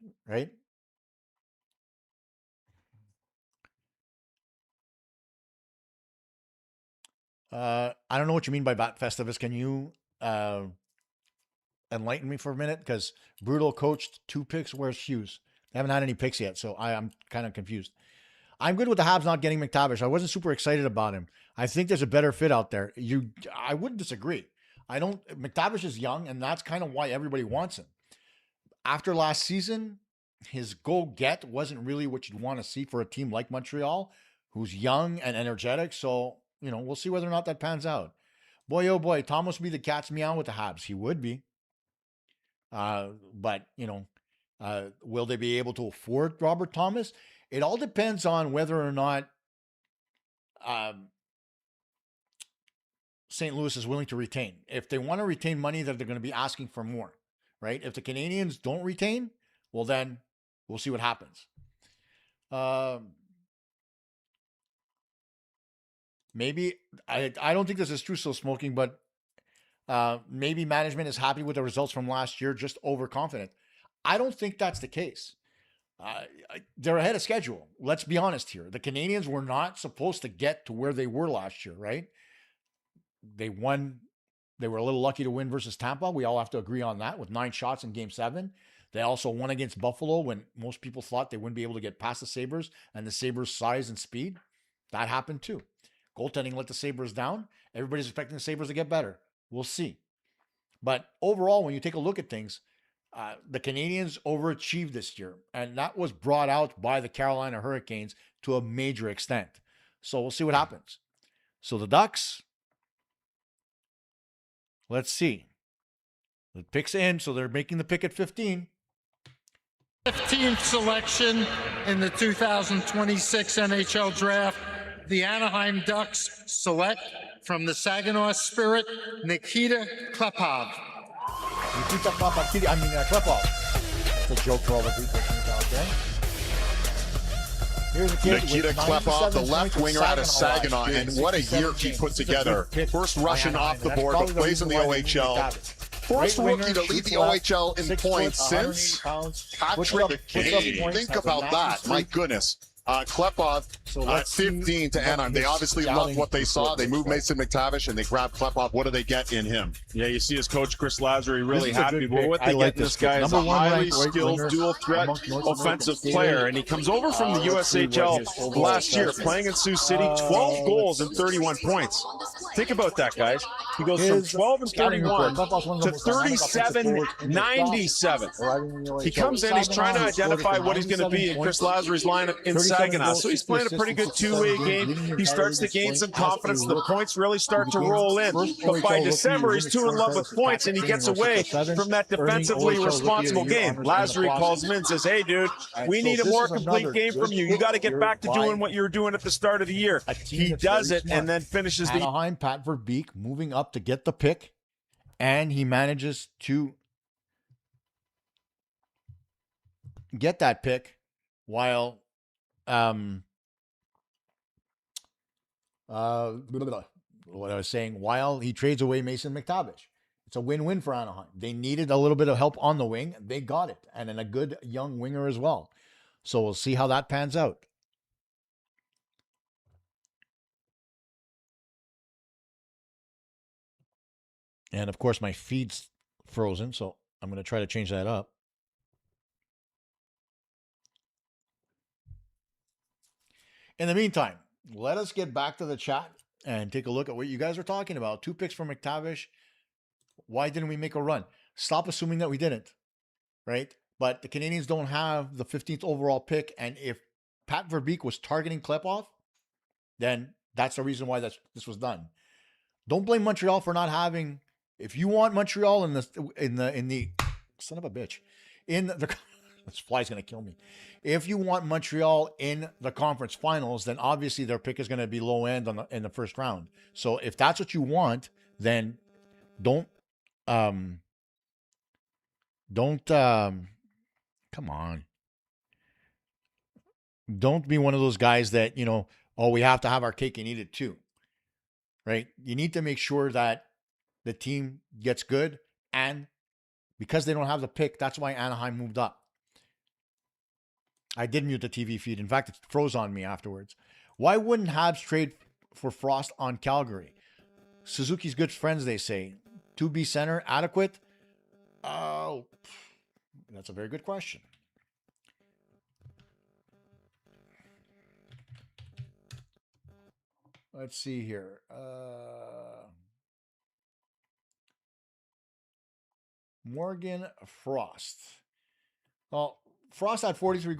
I don't know what you mean by Bat Festivus. Can you enlighten me for a minute? Because Brutal coached 2 picks. Where's Hughes? They haven't had any picks yet, so I'm kind of confused. I'm good with the Habs not getting McTavish. I wasn't super excited about him. I think there's a better fit out there. I wouldn't disagree. McTavish is young, and that's kind of why everybody wants him. After last season, his go-get wasn't really what you'd want to see for a team like Montreal, who's young and energetic. So, we'll see whether or not that pans out. Boy, oh boy, Thomas would be the cat's meow with the Habs. He would be. But, will they be able to afford Robert Thomas? It all depends on whether or not St. Louis is willing to retain. If they want to retain money, that they're going to be asking for more, right? If the Canadiens don't retain, well, then we'll see what happens. Maybe, I don't think this is true, still smoking, but maybe management is happy with the results from last year, just overconfident. I don't think that's the case. They're ahead of schedule. Let's be honest here. The Canadiens were not supposed to get to where they were last year, right? They won. They were a little lucky to win versus Tampa. We all have to agree on that with 9 shots in Game 7. They also won against Buffalo when most people thought they wouldn't be able to get past the Sabres and the Sabres' size and speed. That happened too. Goaltending let the Sabres down. Everybody's expecting the Sabres to get better. We'll see. But overall, when you take a look at things, the Canadiens overachieved this year, and that was brought out by the Carolina Hurricanes to a major extent. So we'll see what happens. So the Ducks, let's see. The pick's in, so they're making the pick at 15. 15th selection in the 2026 NHL Draft, the Anaheim Ducks select from the Saginaw Spirit, Nikita Klepov. Klepov. That's a joke for all the Greek listeners out there. Here's a kid Nikita Klepov, the left winger out of Saginaw, and what a year he put together. First Russian off the board, but plays in the OHL. First rookie to lead the OHL in points since Patrik. Think about that. My goodness. Klepov, 15 to Anaheim. They obviously loved what they saw. They moved Mason McTavish and they grabbed Klepov. What do they get in him? Yeah, you see his coach, Chris Lazary, really happy. But what they get in this guy is a highly skilled dual threat offensive player. And he comes over from the USHL last year, playing in Sioux City, 12 goals and 31 points. Think about that, guys. He goes from 12 and 31 to 37, 97. He comes in, he's trying to identify what he's going to be in Chris Lazary's lineup in Saginaw. So he's playing a pretty good two-way game. He starts to gain some confidence. The points really start to roll in. But by December, he's too in love with points, and he gets away from that defensively responsible game. Lazary calls him in and says, hey, dude, we need a more complete game from you. You got to get back to doing what you were doing at the start of the year. He does it and then finishes the... Anaheim, Pat Verbeek moving up to get the pick, and he manages to get that pick while What I was saying, while he trades away Mason McTavish. It's a win-win for Anaheim. They needed a little bit of help on the wing. They got it. And then a good young winger as well. So we'll see how that pans out. And of course, my feed's frozen, so I'm going to try to change that up. In the meantime, let us get back to the chat and take a look at what you guys are talking about. 2 picks for McTavish. Why didn't we make a run? Stop assuming that we didn't, right? But the Canadiens don't have the 15th overall pick, and if Pat Verbeek was targeting Klepov, then that's the reason why this was done. Don't blame Montreal for not having. If you want Montreal in the son of a bitch, in the this fly's gonna kill me. If you want Montreal in the conference finals, then obviously their pick is gonna be low end in the first round. So if that's what you want, then don't come on. Don't be one of those guys that, oh, we have to have our cake and eat it too. Right? You need to make sure that the team gets good, and because they don't have the pick, that's why Anaheim moved up. I did mute the TV feed. In fact, it froze on me afterwards. Why wouldn't Habs trade for Frost on Calgary? Suzuki's good friends, they say. 2B center, adequate? Oh, that's a very good question. Let's see here. Morgan Frost. Well, Frost had 43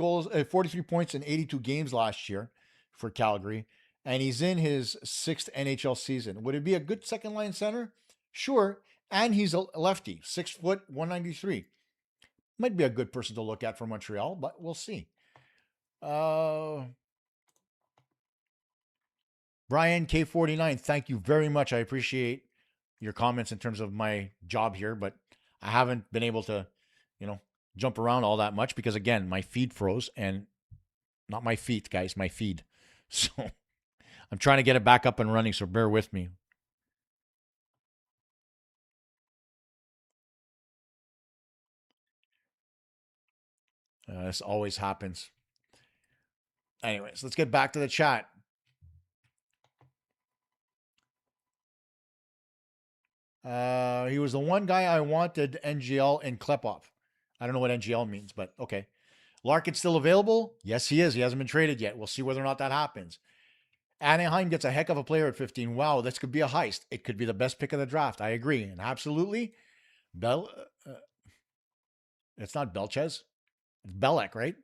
points in 82 games last year for Calgary, and he's in his 6th NHL season. Would it be a good second line center? Sure. And he's a lefty, 6 foot, 193. Might be a good person to look at for Montreal, but we'll see. Brian K49, thank you very much. I appreciate your comments in terms of my job here, but I haven't been able to, jump around all that much because, again, my feed froze, and not my feet, guys, my feed. So I'm trying to get it back up and running, so bear with me. This always happens. Anyways, let's get back to the chat. He was the one guy I wanted NGL in Klepov. I don't know what NGL means, but okay. Larkin's still available? Yes, he is. He hasn't been traded yet. We'll see whether or not that happens. Anaheim gets a heck of a player at 15. Wow, this could be a heist. It could be the best pick of the draft. I agree. And absolutely, it's not Belchez. It's Belek, right?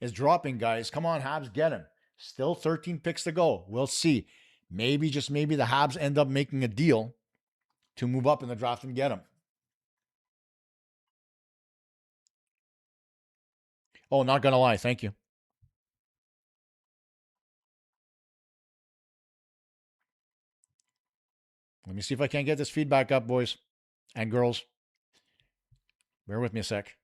Is dropping, guys. Come on, Habs, get him. Still 13 picks to go. We'll see. Maybe, just maybe, the Habs end up making a deal to move up in the draft and get him. Oh, not going to lie. Thank you. Let me see if I can't get this feedback up, boys and girls. Bear with me a sec.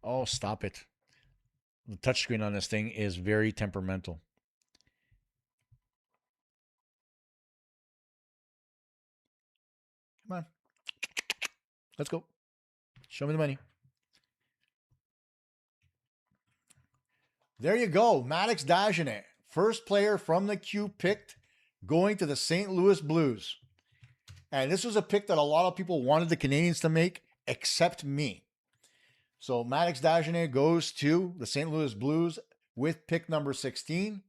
Oh, stop it. The touchscreen on this thing is very temperamental. Come on. Let's go. Show me the money. There you go. Maddox Dagenet. First player from the queue picked, going to the St. Louis Blues. And this was a pick that a lot of people wanted the Canadiens to make, except me. So Maddox Dagenet goes to the St. Louis Blues with pick number 16.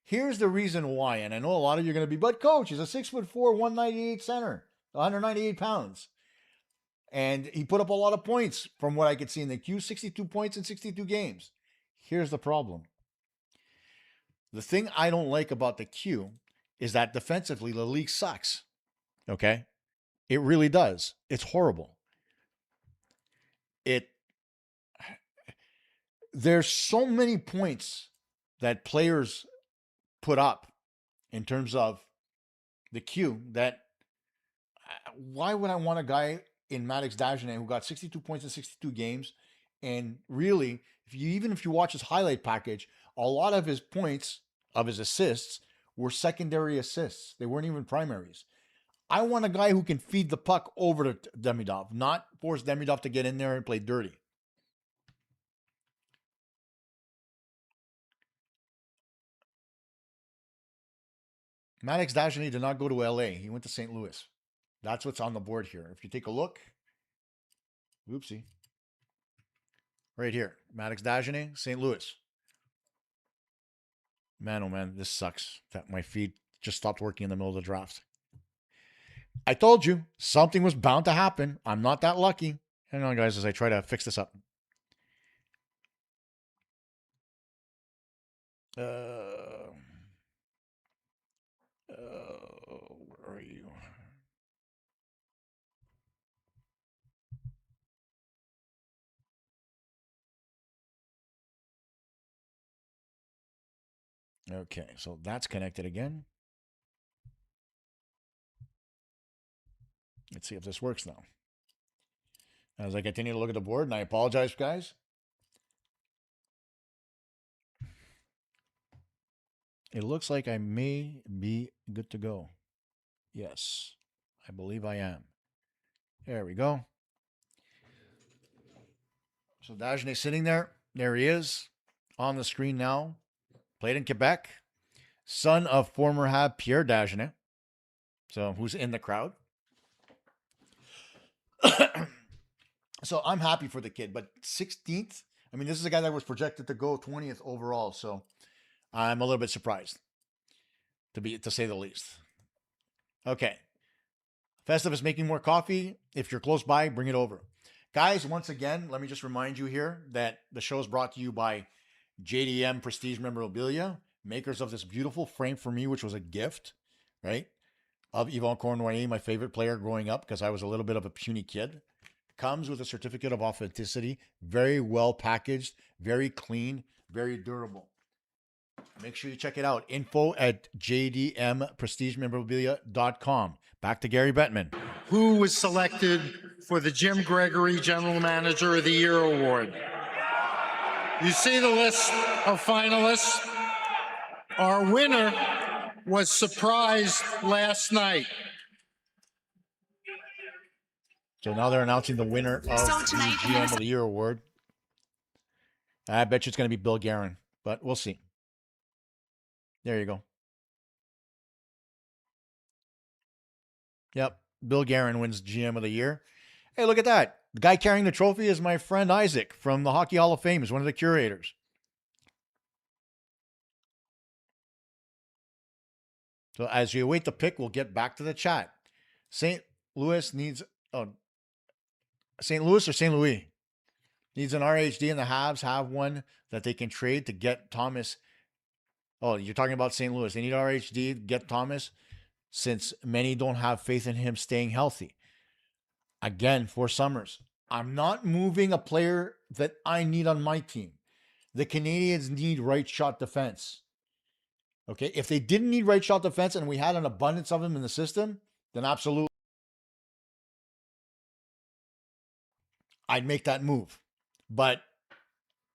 Here's the reason why. And I know a lot of you are going to be, but coach, he's a 6'4", 198 center, 198 pounds. And he put up a lot of points from what I could see in the queue, 62 points in 62 games. Here's the problem. The thing I don't like about the queue is that defensively, the league sucks. Okay? It really does. It's horrible. There's so many points that players put up in terms of the queue that why would I want a guy in Maddox Dagenet who got 62 points in 62 games And really, even if you watch his highlight package, a lot of his points of his assists were secondary assists. They weren't even primaries. I want a guy who can feed the puck over to Demidov, not force Demidov to get in there and play dirty. Maddox Dagenet did not go to LA. He went to St. Louis. That's what's on the board here. If you take a look, oopsie. Right here, Maddox Dagenet, St. Louis. Man, oh man, this sucks that my feed just stopped working in the middle of the draft. I told you, something was bound to happen. I'm not that lucky. Hang on, guys, as I try to fix this up. Where are you? Okay, so that's connected again. Let's see if this works now. As I continue to look at the board, and I apologize, guys. It looks like I may be good to go. Yes, I believe I am. There we go. So Dagenet sitting there. There he is on the screen now. Played in Quebec. Son of former Hab Pierre Dagenet. So who's in the crowd. So I'm happy for the kid. But 16th, I mean, this is a guy that was projected to go 20th overall. So I'm a little bit surprised, to say the least. Okay. Festive is making more coffee. If you're close by, bring it over. Guys, once again, let me just remind you here that the show is brought to you by JDM Prestige Memorabilia, makers of this beautiful frame for me, which was a gift, right? Of Yvon Cournoyer, my favorite player growing up because I was a little bit of a puny kid. Comes with a certificate of authenticity, very well packaged, very clean, very durable. Make sure you check it out. Info at jdmprestigememorabilia.com. Back to Gary Bettman. Who was selected for the Jim Gregory General Manager of the Year Award? You see the list of finalists. Our winner was surprised last night. So now they're announcing the winner of the GM of the Year Award. I bet you it's going to be Bill Guerin, but we'll see. There you go. Yep. Bill Guerin wins GM of the Year. Hey, look at that. The guy carrying the trophy is my friend Isaac from the Hockey Hall of Fame. He's one of the curators. So as you await the pick, we'll get back to the chat. St. Louis needs... Oh, St. Louis or St. Louis? Needs an RHD, and the Habs have one that they can trade to get Thomas. Oh, you're talking about St. Louis. They need RHD, get Thomas, since many don't have faith in him staying healthy. Again, for Summers, I'm not moving a player that I need on my team. The Canadiens need right shot defense. Okay, if they didn't need right shot defense and we had an abundance of them in the system, then absolutely I'd make that move. But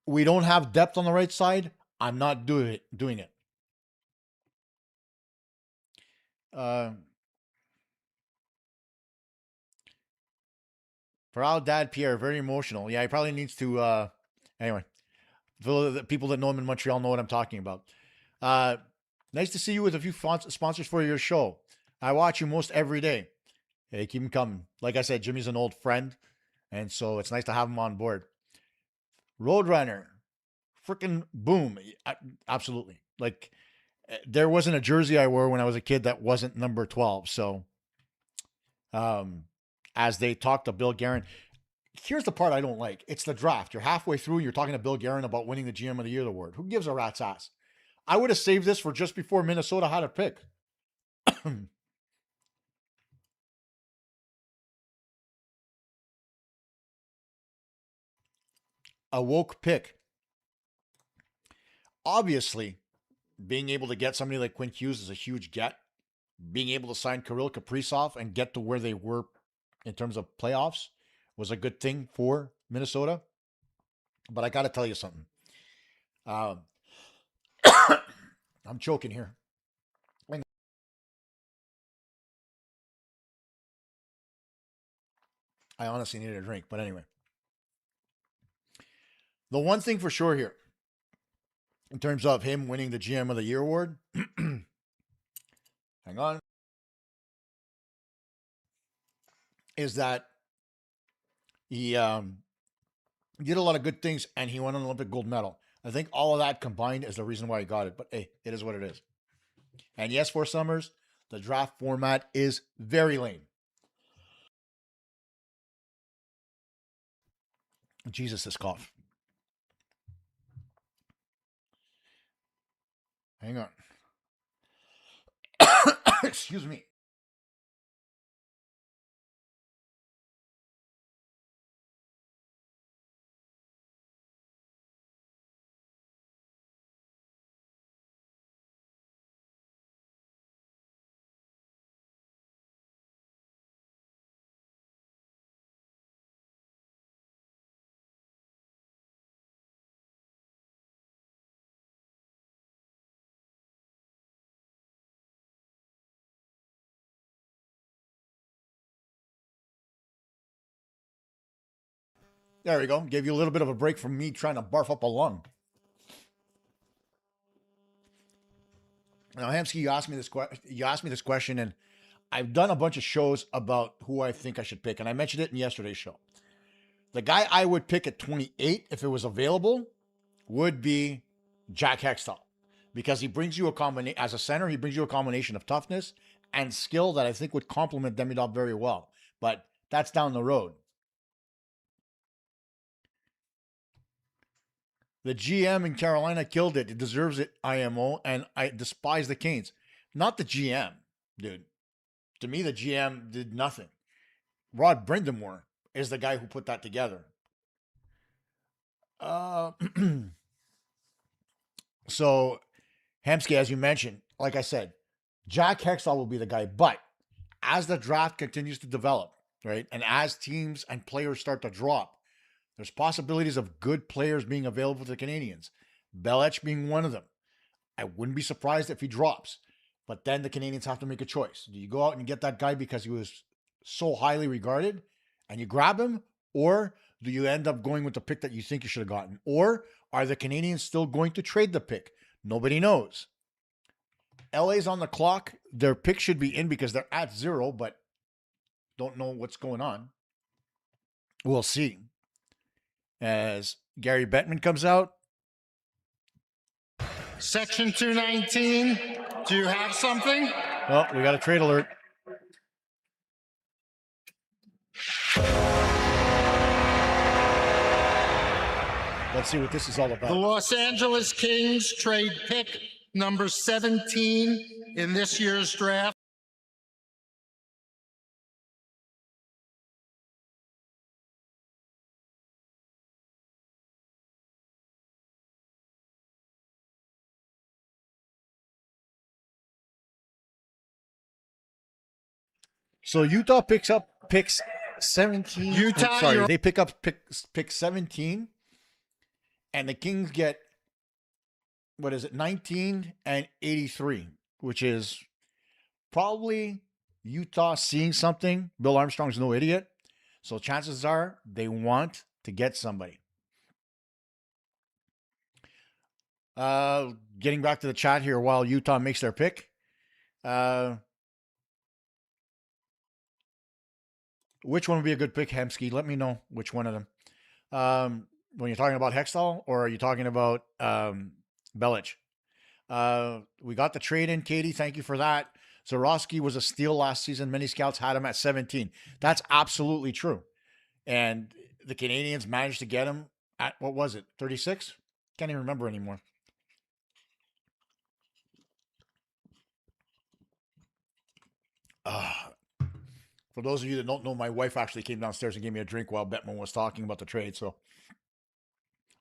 we don't have depth on the right side. I'm not doing it. For our dad, Pierre, very emotional. Yeah, he probably needs to, anyway, the people that know him in Montreal know what I'm talking about. Nice to see you with a few sponsors for your show. I watch you most every day. Hey, keep them coming. Like I said, Jimmy's an old friend, and so it's nice to have him on board. Roadrunner, freaking boom. Absolutely. Like, there wasn't a jersey I wore when I was a kid that wasn't number 12. So, as they talked to Bill Guerin, here's the part I don't like. It's the draft. You're halfway through. You're talking to Bill Guerin about winning the GM of the Year award. Who gives a rat's ass? I would have saved this for just before Minnesota had a pick. A woke pick. Obviously, being able to get somebody like Quinn Hughes is a huge get. Being able to sign Kirill Kaprizov and get to where they were in terms of playoffs was a good thing for Minnesota. But I got to tell you something. I'm choking here. I honestly needed a drink, but anyway. The one thing for sure here, in terms of him winning the GM of the Year award, hang on, is that he did a lot of good things and he won an Olympic gold medal. I think all of that combined is the reason why he got it. But hey, it is what it is. And yes, for Summers, the draft format is very lame. Jesus, this cough. Hang on. Excuse me. There we go. Gave you a little bit of a break from me trying to barf up a lung. Now, Hamsky, you asked me this question, and I've done a bunch of shows about who I think I should pick, and I mentioned it in yesterday's show. The guy I would pick at 28, if it was available, would be Jack Hextall, because he brings you a combination as a center. He brings you a combination of toughness and skill that I think would complement Demidov very well. But that's down the road. The GM in Carolina killed it. It deserves it, IMO, and I despise the Canes. Not the GM, dude. To me, the GM did nothing. Rod Brindamore is the guy who put that together. So, Hamsky, as you mentioned, like I said, Jack Hextall will be the guy. But as the draft continues to develop, right, and as teams and players start to drop, there's possibilities of good players being available to the Canadiens. Belech being one of them. I wouldn't be surprised if he drops. But then the Canadiens have to make a choice. Do you go out and get that guy because he was so highly regarded and you grab him? Or do you end up going with the pick that you think you should have gotten? Or are the Canadiens still going to trade the pick? Nobody knows. LA's on the clock. Their pick should be in because they're at 0, but don't know what's going on. We'll see. As Gary Bettman comes out. Section 219, do you have something? Oh, we got a trade alert. Let's see what this is all about. The Los Angeles Kings trade pick number 17 in this year's draft. So Utah picks 17. Utah, they pick up pick 17, and the Kings get 19 and 83, which is probably Utah seeing something. Bill Armstrong's no idiot, so chances are they want to get somebody. Getting back to the chat here while Utah makes their pick. Which one would be a good pick, Hemsky? Let me know which one of them. When you're talking about Hextall, or are you talking about Belech? We got the trade in, Katie. Thank you for that. Zorowski was a steal last season. Many scouts had him at 17. That's absolutely true. And the Canadiens managed to get him at, what was it, 36? Can't even remember anymore. For those of you that don't know, my wife actually came downstairs and gave me a drink while Bettman was talking about the trade. So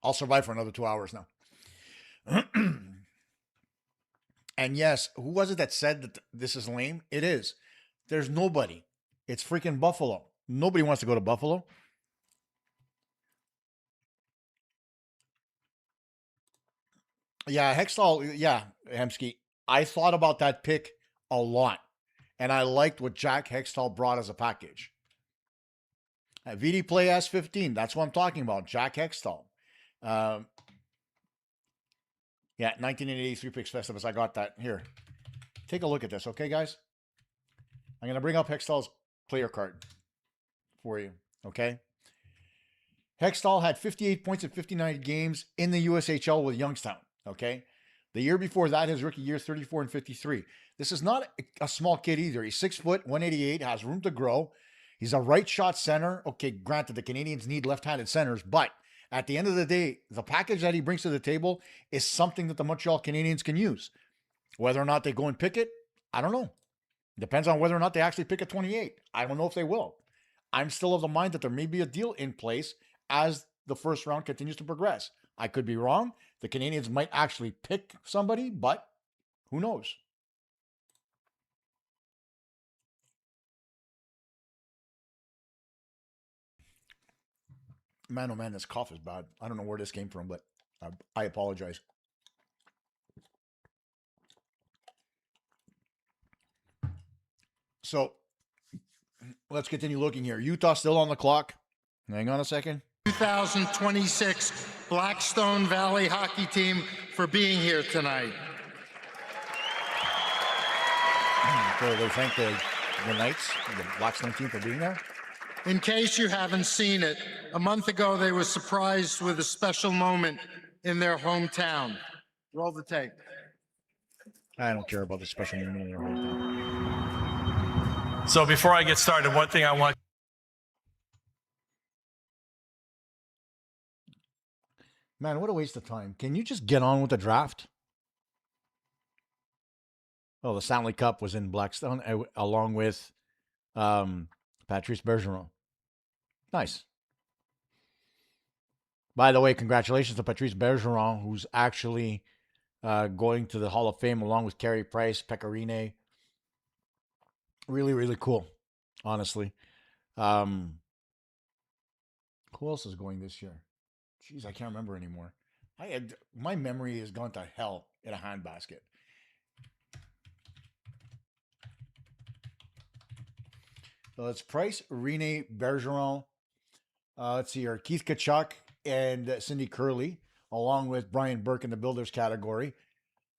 I'll survive for another 2 hours now. And yes, who was it that said that this is lame? It is. There's nobody. It's freaking Buffalo. Nobody wants to go to Buffalo. Yeah, Hextall. Yeah, Hemsky. I thought about that pick a lot, and I liked what Jack Hextall brought as a package. VD Play S15. That's what I'm talking about. Jack Hextall. Yeah, 1983 Picks Festivus. I got that. Here. Take a look at this, okay, guys? I'm going to bring up Hextall's player card for you, okay? Hextall had 58 points in 59 games in the USHL with Youngstown, okay? The year before that, his rookie year, 34 and 53. This is not a small kid either. He's 6 foot, 188, has room to grow. He's a right shot center. Okay, granted, the Canadiens need left-handed centers, but at the end of the day, the package that he brings to the table is something that the Montreal Canadiens can use. Whether or not they go and pick it, I don't know. Depends on whether or not they actually pick a 28. I don't know if they will. I'm still of the mind that there may be a deal in place as the first round continues to progress. I could be wrong. The Canadiens might actually pick somebody, but who knows? Man, oh man, this cough is bad. I don't know where this came from, but I apologize. So let's continue looking here. Utah still on the clock. Hang on a second. 2026 Blackstone Valley hockey team for being here tonight. So they thank the Knights, the Blackstone team, for being there. In case you haven't seen it, a month ago they were surprised with a special moment in their hometown. Roll the tape. I don't care about the special moment in their hometown. So before I get started, one thing I want. Man, what a waste of time. Can you just get on with the draft? Oh, the Stanley Cup was in Blackstone along with Patrice Bergeron. Nice. By the way, congratulations to Patrice Bergeron, who's actually going to the Hall of Fame along with Carey Price, Pecorine. Really, really cool, honestly. Who else is going this year? Jeez, I can't remember anymore. My memory has gone to hell in a handbasket. So it's Price, Rene, Bergeron. Let's see here. Keith Tkachuk and Cindy Curley, along with Brian Burke in the builders category.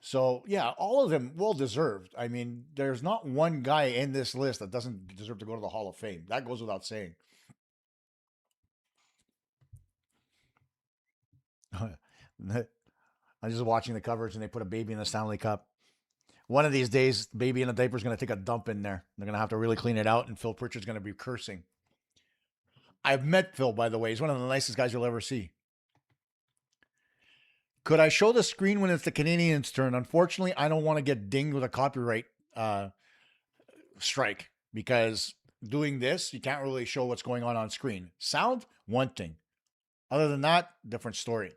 So, yeah, all of them well-deserved. I mean, there's not one guy in this list that doesn't deserve to go to the Hall of Fame. That goes without saying. I'm just watching the coverage, and they put a baby in the Stanley Cup. One of these days, baby in a diaper is going to take a dump in there. They're going to have to really clean it out, and Phil Pritchard's going to be cursing. I've met Phil, by the way. He's one of the nicest guys you'll ever see. Could I show the screen when it's the Canadiens' turn? Unfortunately, I don't want to get dinged with a copyright strike, because doing this, you can't really show what's going on screen. Sound, one thing. Other than that, different story.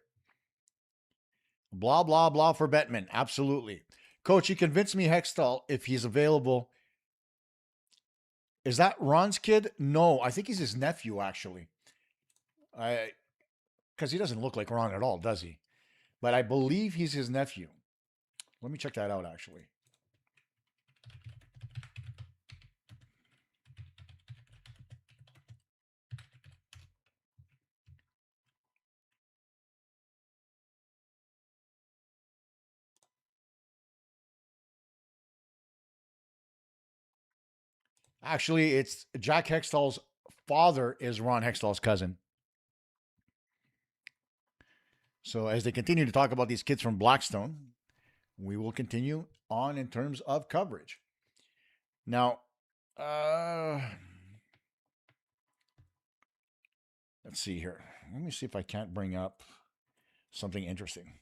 Blah, blah, blah for Bettman. Absolutely. Coach, he convinced me Hextall, if he's available. Is that Ron's kid? No, I think he's his nephew, actually. Because he doesn't look like Ron at all, does he? But I believe he's his nephew. Let me check that out, actually. Actually, it's Jack Hextall's father is Ron Hextall's cousin. So as they continue to talk about these kids from Blackstone, we will continue on in terms of coverage. Now, let's see here. Let me see if I can't bring up something interesting.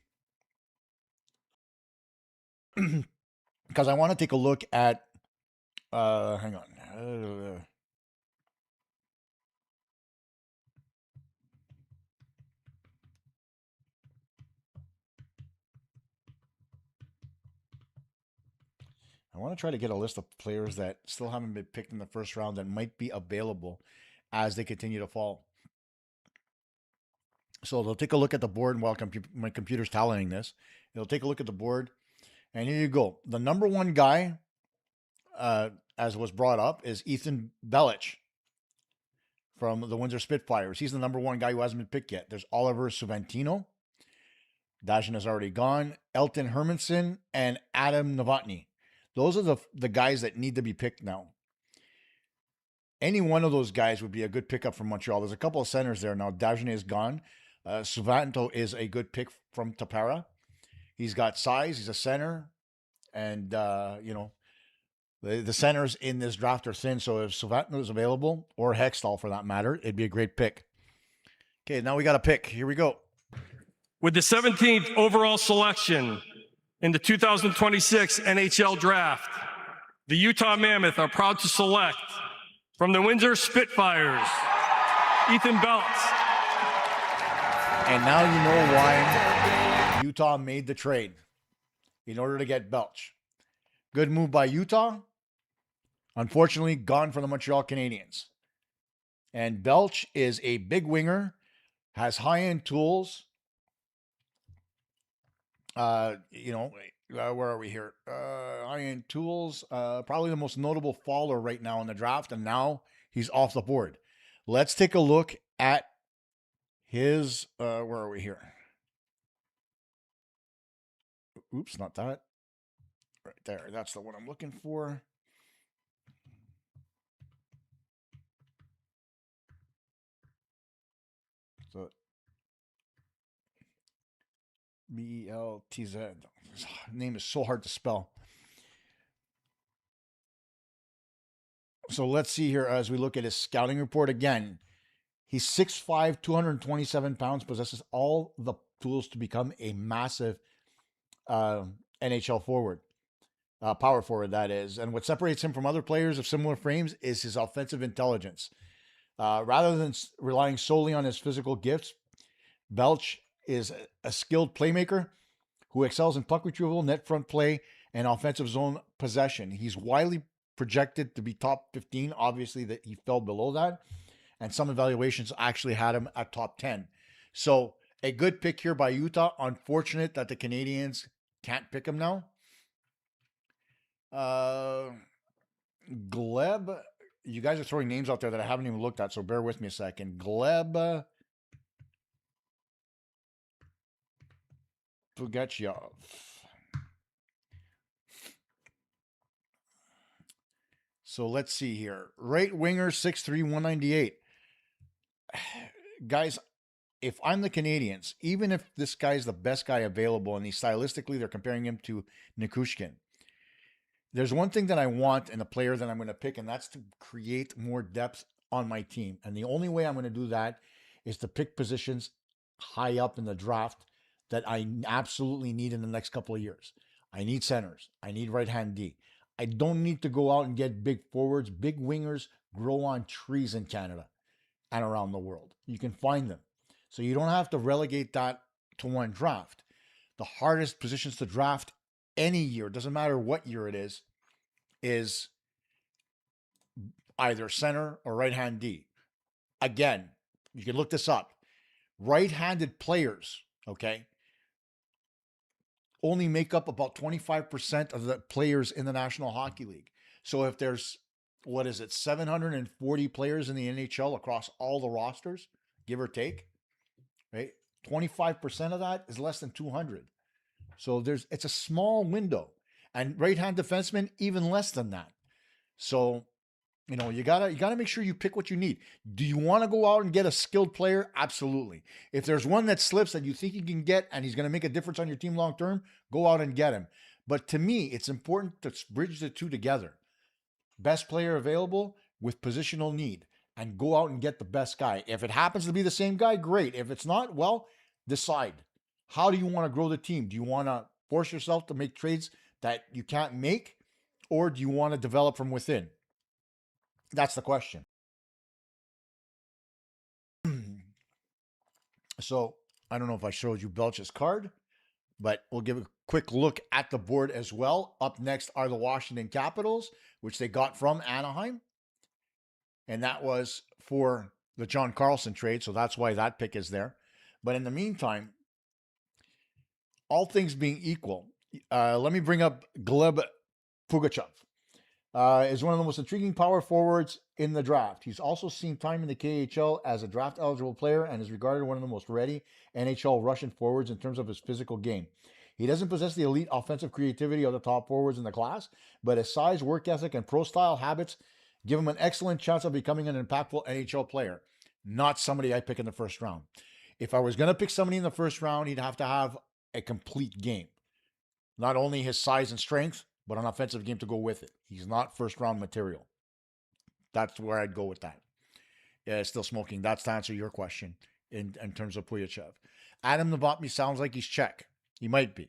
Because I want to take a look at, hang on. I want to try to get a list of players that still haven't been picked in the first round that might be available as they continue to fall. So they'll take a look at the board while my computer's tallying this. They'll take a look at the board, and here you go. The number one guy, as was brought up, is Ethan Bellich from the Windsor Spitfires. He's the number one guy who hasn't been picked yet. There's Oliver Savantino. Dajan is already gone. Elton Hermanson and Adam Novotny. Those are the guys that need to be picked now. Any one of those guys would be a good pickup from Montreal. There's a couple of centers there now. Dajan is gone. Suvanto is a good pick from Tapara. He's got size. He's a center. And, the centers in this draft are thin. So if Suvanto is available, or Hextall for that matter, it'd be a great pick. Okay, now we got a pick. Here we go. With the 17th overall selection in the 2026 NHL Draft, the Utah Mammoth are proud to select from the Windsor Spitfires, Ethan Belch. And now you know why Utah made the trade, in order to get Belch. Good move by Utah. Unfortunately, gone from the Montreal Canadiens. And Belch is a big winger, has high-end tools. Where are we here? High-end tools. Probably the most notable faller right now in the draft, and now he's off the board. Let's take a look at his, where are we here? Oops, not that. Right there. That's the one I'm looking for. So B-E-L-T-Z. His name is so hard to spell. So let's see here as we look at his scouting report again. He's 6'5", 227 pounds, possesses all the tools to become a massive NHL forward. Power forward, that is. And what separates him from other players of similar frames is his offensive intelligence. Rather than relying solely on his physical gifts, Belch is a skilled playmaker who excels in puck retrieval, net front play, and offensive zone possession. He's widely projected to be top 15. Obviously, that he fell below that. And some evaluations actually had him at top 10. So a good pick here by Utah. Unfortunate that the Canadiens can't pick him now. Gleb, you guys are throwing names out there that I haven't even looked at, so bear with me a second. Gleb Pugachev. So let's see here. Right winger, 6'3", 198. Guys, if I'm the Canadiens, even if this guy's the best guy available and stylistically they're comparing him to Nikushkin, there's one thing that I want in a player that I'm going to pick, and that's to create more depth on my team. And the only way I'm going to do that is to pick positions high up in the draft that I absolutely need in the next couple of years. I need centers. I need right-hand D. I don't need to go out and get big forwards. Big wingers grow on trees in Canada and around the world. You can find them. So you don't have to relegate that to one draft. The hardest positions to draft any year, doesn't matter what year it is either center or right-hand D. Again, you can look this up. Right-handed players, okay, only make up about 25% of the players in the National Hockey League. So if there's, 740 players in the NHL across all the rosters, give or take, right? 25% of that is less than 200. So it's a small window, and right-hand defensemen even less than that. So, you gotta make sure you pick what you need. Do you want to go out and get a skilled player? Absolutely. If there's one that slips that you think you can get and he's going to make a difference on your team long term, go out and get him. But to me, it's important to bridge the two together. Best player available with positional need, and go out and get the best guy. If it happens to be the same guy, great. If it's not, well, decide. How do you want to grow the team? Do you want to force yourself to make trades that you can't make, or do you want to develop from within? That's the question. So I don't know if I showed you Belch's card, but we'll give a quick look at the board as well. Up next are the Washington Capitals, which they got from Anaheim. And that was for the John Carlson trade, so that's why that pick is there. But in the meantime, all things being equal, let me bring up Gleb Pugachev. Is one of the most intriguing power forwards in the draft. He's also seen time in the KHL as a draft eligible player and is regarded one of the most ready NHL Russian forwards in terms of his physical game. He doesn't possess the elite offensive creativity of the top forwards in the class, but his size, work ethic, and pro style habits give him an excellent chance of becoming an impactful NHL player. Not somebody I pick in the first round. If I was going to pick somebody in the first round, he'd have to have a complete game. Not only his size and strength, but an offensive game to go with it. He's not first round material. That's where I'd go with that. Yeah, still smoking. That's to answer your question in terms of Pugachev. Adam Novotny sounds like he's Czech. He might be.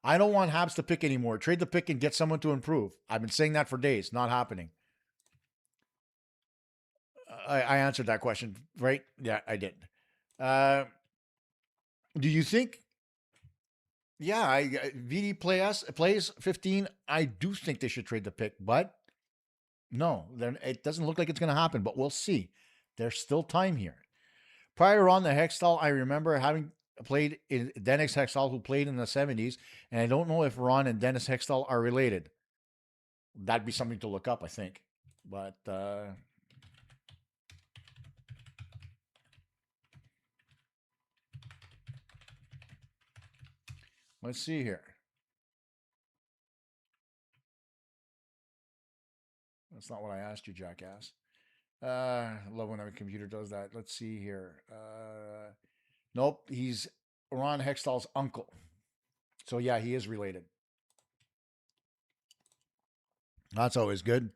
I don't want Habs to pick anymore. Trade the pick and get someone to improve. I've been saying that for days. Not happening. I answered that question, right? Yeah, I did. Do you think? Yeah, VD plays 15. I do think they should trade the pick, but no, it doesn't look like it's going to happen, but we'll see. There's still time here. Prior on the Hextall, I remember having played in Dennis Hextall, who played in the 70s, and I don't know if Ron and Dennis Hextall are related. That'd be something to look up, I think. But let's see here. That's not what I asked you, jackass. I love when a computer does that. Let's see here. Nope, he's Ron Hextall's uncle. So yeah, he is related. That's always good.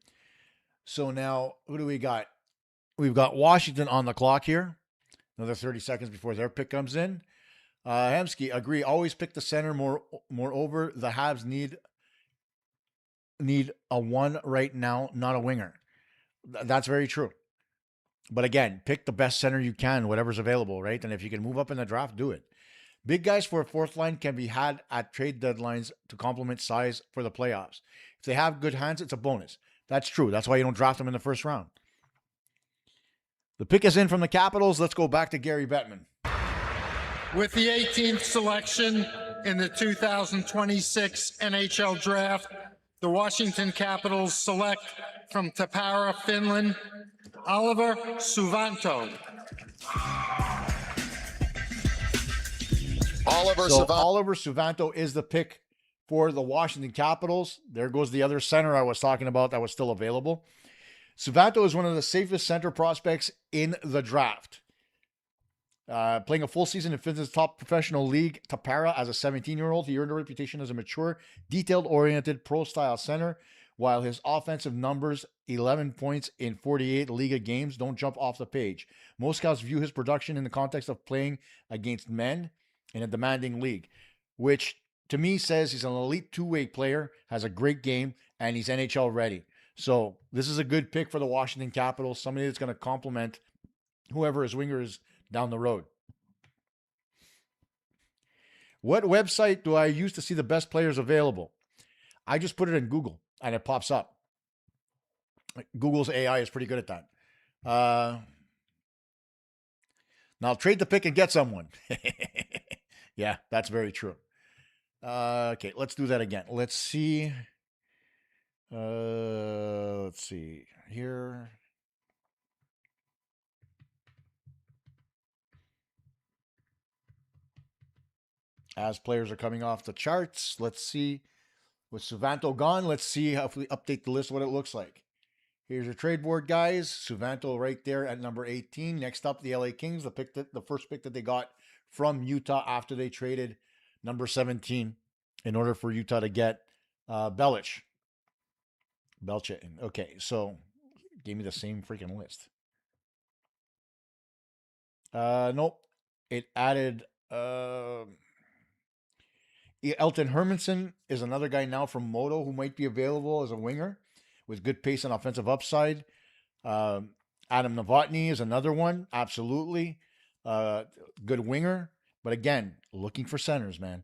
So now, who do we got? We've got Washington on the clock here. Another 30 seconds before their pick comes in. Hemsky, agree. Always pick the center. Moreover, the Habs need a one right now, not a winger. That's very true. But again, pick the best center you can, whatever's available, right? And if you can move up in the draft, do it. Big guys for a fourth line can be had at trade deadlines to complement size for the playoffs. If they have good hands, it's a bonus. That's true. That's why you don't draft them in the first round. The pick is in from the Capitals. Let's go back to Gary Bettman. With the 18th selection in the 2026 NHL Draft, the Washington Capitals select from Tappara, Finland, Oliver Suvanto. Oliver Suvanto is the pick for the Washington Capitals. There goes the other center I was talking about that was still available. Suvanto is one of the safest center prospects in the draft. Playing a full season in Finland's top professional league, Tappara, as a 17-year-old, he earned a reputation as a mature, detailed-oriented, pro-style center, while his offensive numbers, 11 points in 48 Liga games, don't jump off the page. Most scouts view his production in the context of playing against men in a demanding league, which to me says he's an elite two-way player, has a great game, and he's NHL ready. So this is a good pick for the Washington Capitals, somebody that's going to complement whoever his winger is down the road. What website do I use to see the best players available? I just put it in Google and it pops up. Google's AI is pretty good at that. Now trade the pick and get someone. Yeah, that's very true. Okay, let's do that again. Let's see. Let's see here. As players are coming off the charts, let's see. With Suvanto gone, let's see how if we update the list, what it looks like. Here's your trade board, guys. Suvanto right there at number 18. Next up, the LA Kings, the first pick that they got from Utah after they traded number 17 in order for Utah to get Belchin. Okay, so gave me the same freaking list. Nope. It added Elton Hermanson is another guy now from Modo who might be available as a winger with good pace and offensive upside. Adam Novotny is another one. Absolutely. Good winger. But again, looking for centers, man.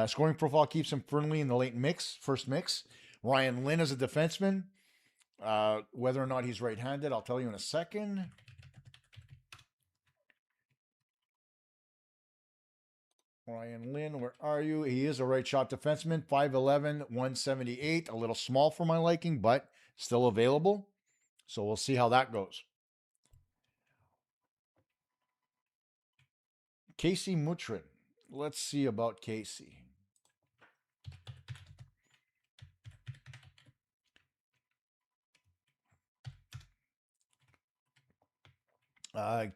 Scoring profile keeps him firmly in the first mix. Ryan Laine is a defenseman. Whether or not he's right-handed, I'll tell you in a second. Ryan Lynn, where are you? He is a right shot defenseman, 5'11", 178. A little small for my liking, but still available. So we'll see how that goes. Casey Mutrin. Let's see about Casey.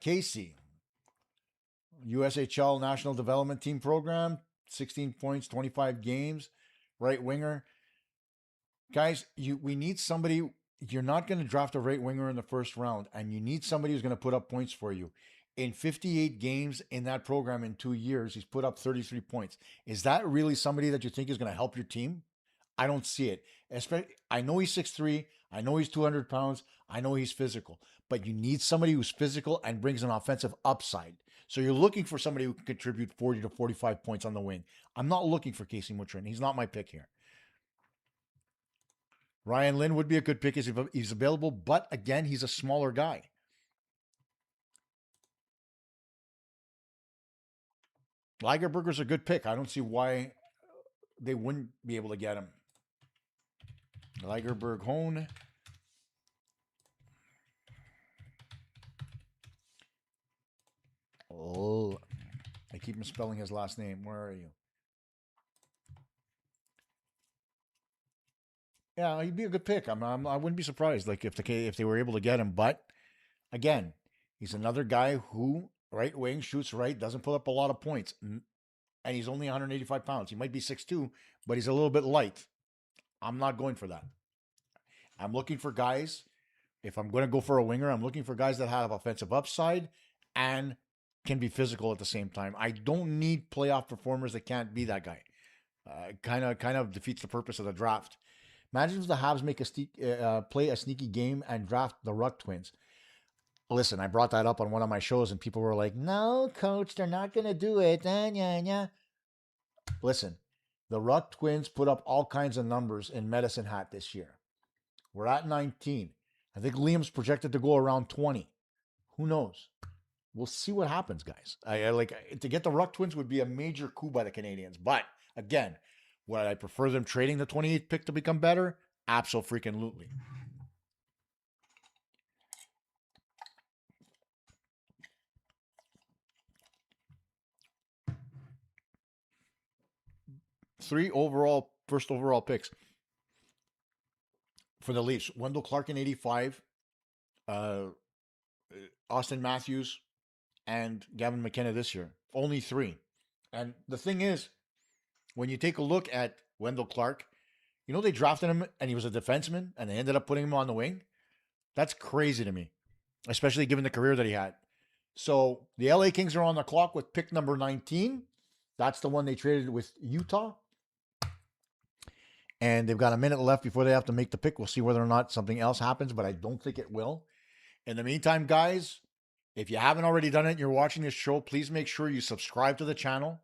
Casey, USHL National Development Team Program, 16 points, 25 games, right winger. Guys, we need somebody. You're not going to draft a right winger in the first round, and you need somebody who's going to put up points for you. In 58 games in that program in 2 years, he's put up 33 points. Is that really somebody that you think is going to help your team? I don't see it. I know he's 6'3". I know he's 200 pounds. I know he's physical. But you need somebody who's physical and brings an offensive upside. So you're looking for somebody who can contribute 40 to 45 points on the wing. I'm not looking for Casey Mutrin. He's not my pick here. Ryan Lynn would be a good pick if he's available, but again, he's a smaller guy. Lagerberger's a good pick. I don't see why they wouldn't be able to get him. Lagerberg Hone. Oh, I keep misspelling his last name. Where are you? Yeah, he'd be a good pick. I wouldn't be surprised, like if they were able to get him. But again, he's another guy who right wing shoots right, doesn't put up a lot of points, and he's only 185 pounds. He might be 6'2", but he's a little bit light. I'm not going for that. I'm looking for guys. If I'm going to go for a winger, I'm looking for guys that have offensive upside and can be physical at the same time. I don't need playoff performers that can't be that guy. Kind of defeats the purpose of the draft. Imagine if the Habs make play a sneaky game and draft the Ruck twins. Listen, I brought that up on one of my shows, and people were like, "No, coach, they're not going to do it." Listen, the Ruck twins put up all kinds of numbers in Medicine Hat this year. We're at 19. I think Liam's projected to go around 20. Who knows? We'll see what happens, guys. I like to get the Ruck twins would be a major coup by the Canadiens. But again, would I prefer them trading the 28th pick to become better? Absolutely. First overall picks for the Leafs. Wendell Clark in 85, Austin Matthews, and Gavin McKenna this year. Only 3. And the thing is, when you take a look at Wendell Clark, you know they drafted him and he was a defenseman and they ended up putting him on the wing. That's crazy to me, especially given the career that he had. So the LA Kings are on the clock with pick number 19. That's the one they traded with Utah. And they've got a minute left before they have to make the pick. We'll see whether or not something else happens, but I don't think it will. In the meantime, guys, if you haven't already done it and you're watching this show, please make sure you subscribe to the channel.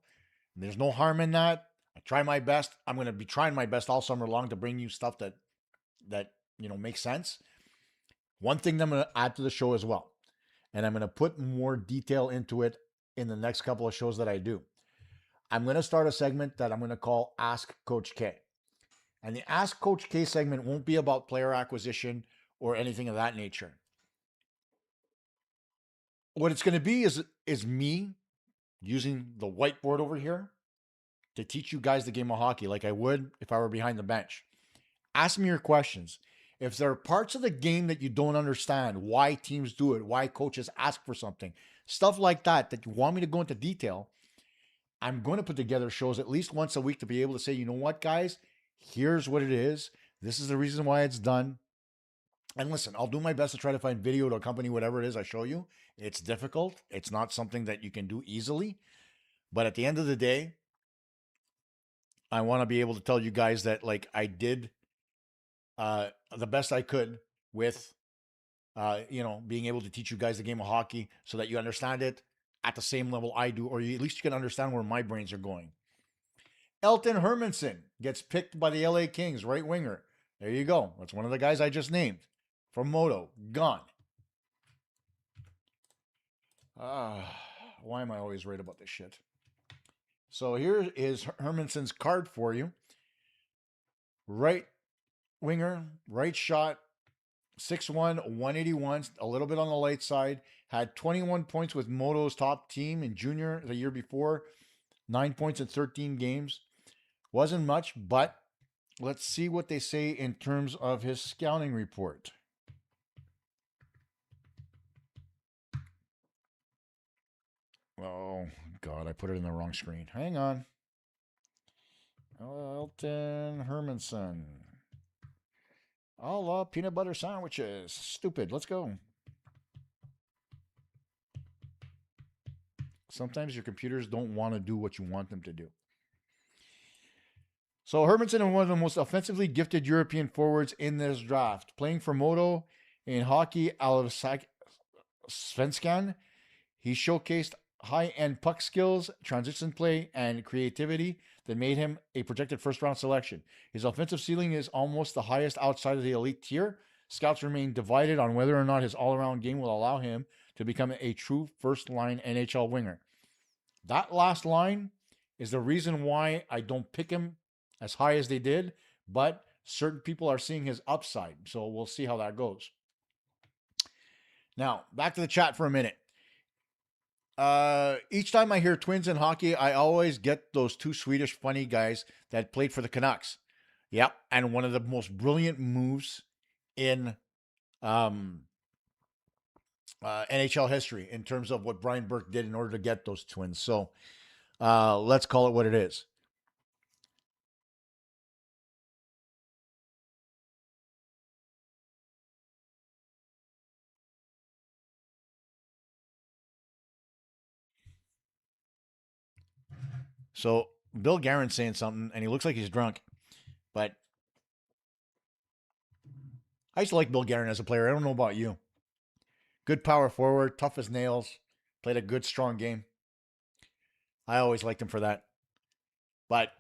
There's no harm in that. I try my best. I'm going to be trying my best all summer long to bring you stuff that makes sense. One thing that I'm going to add to the show as well, and I'm going to put more detail into it in the next couple of shows that I do. I'm going to start a segment that I'm going to call Ask Coach K. And the Ask Coach K segment won't be about player acquisition or anything of that nature. What it's going to be is me using the whiteboard over here to teach you guys the game of hockey like I would if I were behind the bench. Ask me your questions. If there are parts of the game that you don't understand, why teams do it, why coaches ask for something, stuff like that you want me to go into detail, I'm going to put together shows at least once a week to be able to say, you know what, guys, here's what it is. This is the reason why it's done. And listen, I'll do my best to try to find video to accompany whatever it is I show you. It's difficult. It's not something that you can do easily. But at the end of the day, I want to be able to tell you guys that like I did the best I could with, being able to teach you guys the game of hockey so that you understand it at the same level I do, or at least you can understand where my brains are going. Elton Hermanson gets picked by the LA Kings, right winger. There you go. That's one of the guys I just named. From Moto, gone. Why am I always right about this shit? So here is Hermansson's card for you. Right winger, right shot, 6'1", 181, a little bit on the light side. Had 21 points with Moto's top team in junior the year before. 9 points in 13 games. Wasn't much, but let's see what they say in terms of his scouting report. Oh, God, I put it in the wrong screen. Hang on. Elton Hermansson. I love peanut butter sandwiches. Stupid. Let's go. Sometimes your computers don't want to do what you want them to do. So Hermansson is one of the most offensively gifted European forwards in this draft. Playing for Modo in hockey Allsvenskan, he showcased high-end puck skills, transition play, and creativity that made him a projected first-round selection. His offensive ceiling is almost the highest outside of the elite tier. Scouts remain divided on whether or not his all-around game will allow him to become a true first-line NHL winger. That last line is the reason why I don't pick him as high as they did, but certain people are seeing his upside, so we'll see how that goes. Now, back to the chat for a minute. Each time I hear Twins in hockey, I always get those two Swedish funny guys that played for the Canucks. Yep, and one of the most brilliant moves in NHL history in terms of what Brian Burke did in order to get those Twins. So let's call it what it is. So Bill Guerin's saying something, and he looks like he's drunk. But I used to like Bill Guerin as a player. I don't know about you. Good power forward, tough as nails, played a good, strong game. I always liked him for that. But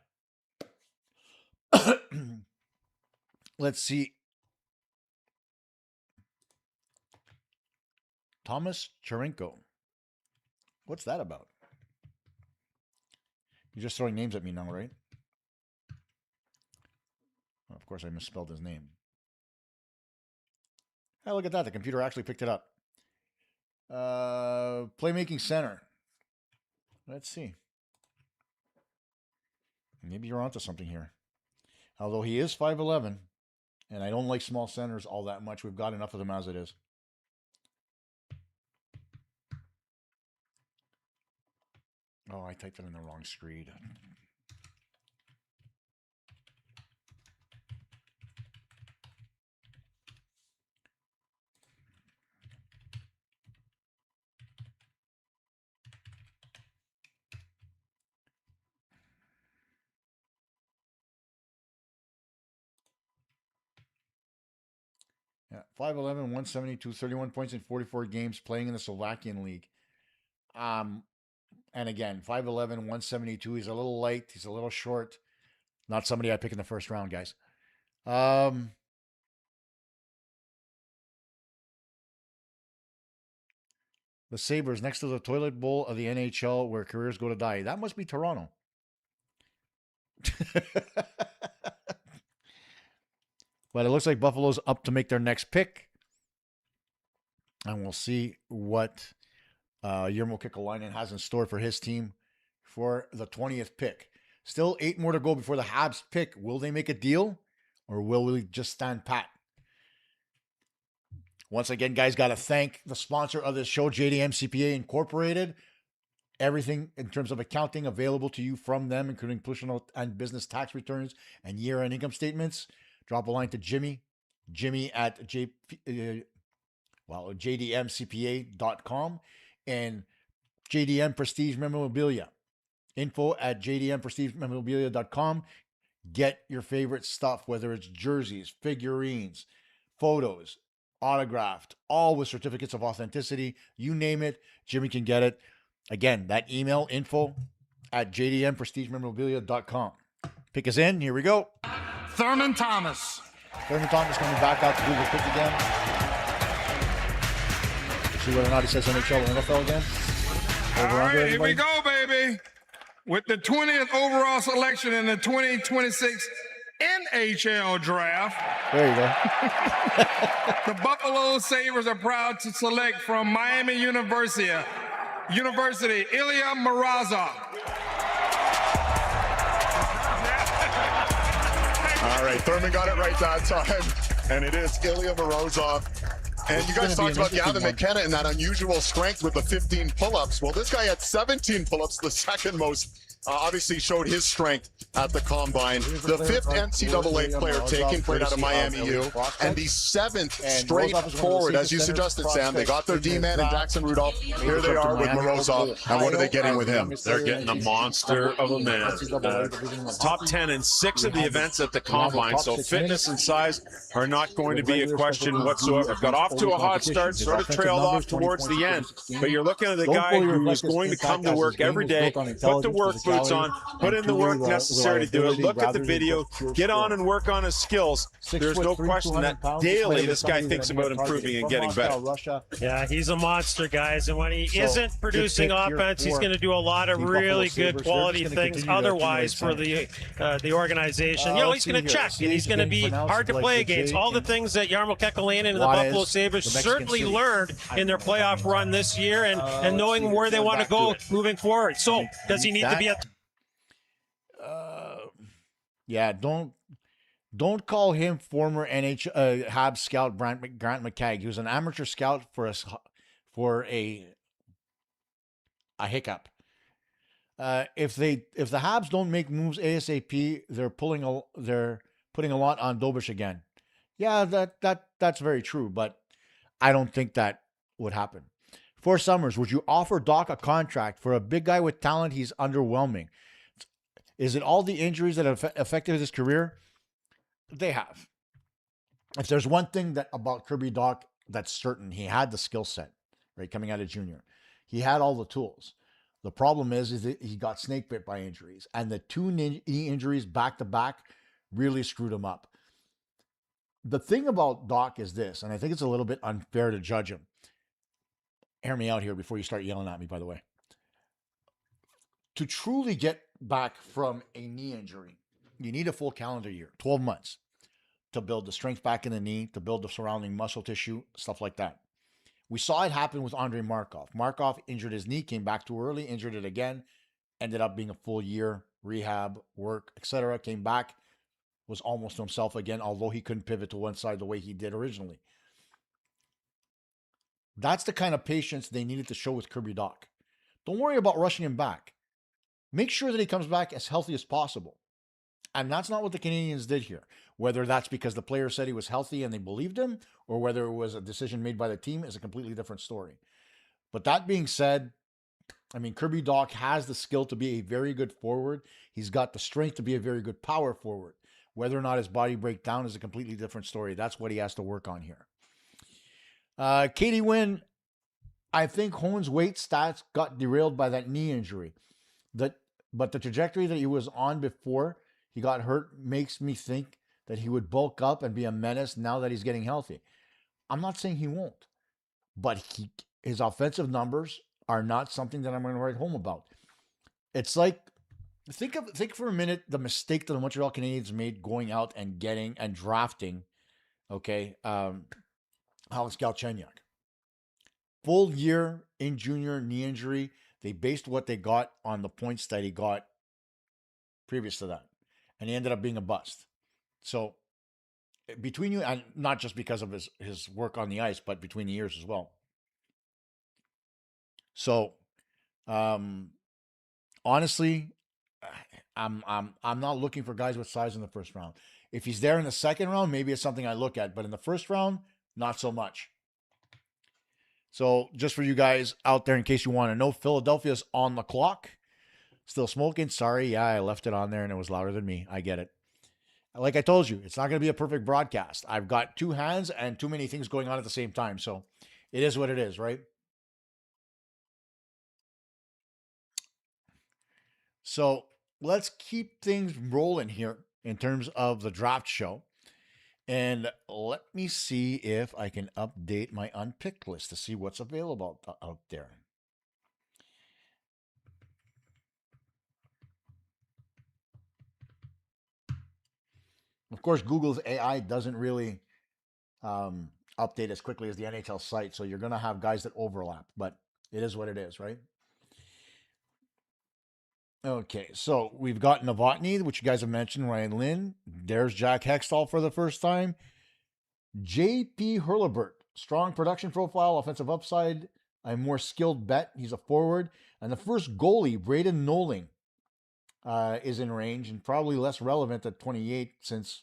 let's see. Thomas Cherenko. What's that about? You're just throwing names at me now, right? Well, of course, I misspelled his name. Hey, look at that. The computer actually picked it up. Playmaking center. Let's see. Maybe you're onto something here. Although he is 5'11", and I don't like small centers all that much. We've got enough of them as it is. Oh, I typed it in the wrong screen. Yeah, 5'11", 172, 31 points in 44 games playing in the Slovakian league. And again, 5'11", 172. He's a little light. He's a little short. Not somebody I pick in the first round, guys. The Sabres next to the toilet bowl of the NHL where careers go to die. That must be Toronto. But it looks like Buffalo's up to make their next pick. And we'll see what Juraj Kekalainen has in store for his team for the 20th pick. Still 8 more to go before the Habs pick. Will they make a deal or will we just stand pat? Once again, guys, got to thank the sponsor of this show, JDM CPA Incorporated. Everything in terms of accounting available to you from them, including personal and business tax returns and year-end income statements. Drop a line to Jimmy at JDMCPA.com and JDM Prestige Memorabilia. Info at JDMPrestigeMemorabilia.com. Get your favorite stuff, whether it's jerseys, figurines, photos, autographed, all with certificates of authenticity. You name it, Jimmy can get it. Again, that email, info at JDMPrestigeMemorabilia.com. Pick us in. Here we go. Thurman Thomas. Thurman Thomas coming back out to do the pick again. See whether or not he says NHL or NFL again. All right, here we go, baby. with the 20th overall selection in the 2026 NHL Draft. There you go. The Buffalo Sabres are proud to select from Miami University, Ilya Morozov. All right, Thurman got it right that time, and it is Ilya Morozov. And you guys talked about Gavin McKenna and that unusual strength with the 15 pull-ups. Well, this guy had 17 pull-ups, the second most. Obviously showed his strength at the Combine. The 5th NCAA player taken, played out of Miami U, and the 7th straight forward, as you suggested, Sam. They got their D-man and Jackson Rudolph. Here they are with Morozov, and what are they getting with him? They're getting a monster of a man. Top 10 in 6 of the events at the Combine, so fitness and size are not going to be a question whatsoever. Got off to a hot start, sort of trailed off towards the end, but you're looking at a guy who is going to come to work every day, put the work boots on, put in the work necessary to do it, look at the video, get on and work on his skills. There's no question that daily this guy thinks about improving and getting better. Yeah, he's a monster, guys, and when he isn't producing offense, he's going to do a lot of really good quality things otherwise for the organization. He's going to check, and he's going to be hard to play against. All the things that Jarmo Kekalainen and the Buffalo Sabres certainly learned in their playoff run this year, and knowing where they want to go moving forward. So, does he need to be at yeah, don't call him former Habs scout Grant McKegg. He was an amateur scout for a hiccup. If the Habs don't make moves ASAP, they're putting a lot on Dobish again. Yeah, that's very true, but I don't think that would happen. For Summers, would you offer Dach a contract for a big guy with talent? He's underwhelming. Is it all the injuries that have affected his career? They have. If there's one thing about Kirby Dach that's certain, he had the skill set, right, coming out of junior. He had all the tools. The problem is that he got snake bit by injuries, and the 2 knee injuries back to back really screwed him up. The thing about Dach is this, and I think it's a little bit unfair to judge him. Hear me out here before you start yelling at me, by the way. To truly get back from a knee injury, you need a full calendar year, 12 months, to build the strength back in the knee, to build the surrounding muscle tissue, stuff like that. We saw it happen with Andrei Markov. Markov injured his knee, came back too early, injured it again, ended up being a full year, rehab, work, etc. Came back, was almost himself again, although he couldn't pivot to one side the way he did originally. That's the kind of patience they needed to show with Kirby Dach. Don't worry about rushing him back. Make sure that he comes back as healthy as possible. And that's not what the Canadiens did here. Whether that's because the player said he was healthy and they believed him, or whether it was a decision made by the team, is a completely different story. But that being said, I mean, Kirby Dach has the skill to be a very good forward. He's got the strength to be a very good power forward. Whether or not his body breaks down is a completely different story. That's what he has to work on here. Katie Wynn, I think Hohn's weight stats got derailed by that knee injury. But the trajectory that he was on before he got hurt makes me think that he would bulk up and be a menace now that he's getting healthy. I'm not saying he won't, but his offensive numbers are not something that I'm going to write home about. It's like, think for a minute the mistake that the Montreal Canadiens made going out and getting and drafting, Alex Galchenyuk. Full year in junior, knee injury. They based what they got on the points that he got previous to that. And he ended up being a bust. So between you, and not just because of his work on the ice, but between the years as well. So honestly, I'm not looking for guys with size in the first round. If he's there in the second round, maybe it's something I look at. But in the first round, not so much. So just for you guys out there, in case you want to know, Philadelphia's on the clock. Still smoking. Sorry. Yeah, I left it on there and it was louder than me. I get it. Like I told you, it's not going to be a perfect broadcast. I've got 2 hands and too many things going on at the same time. So it is what it is, right? So let's keep things rolling here in terms of the draft show. And let me see if I can update my unpicked list to see what's available out there. Of course, Google's AI doesn't really update as quickly as the NHL site, so you're going to have guys that overlap, but it is what it is, right? Okay, so we've got Novotny, which you guys have mentioned, Ryan Lynn. There's Jack Hextall for the first time. J.P. Hurlbert, strong production profile, offensive upside, a more skilled bet. He's a forward. And the first goalie, Braden Noling, is in range and probably less relevant at 28 since,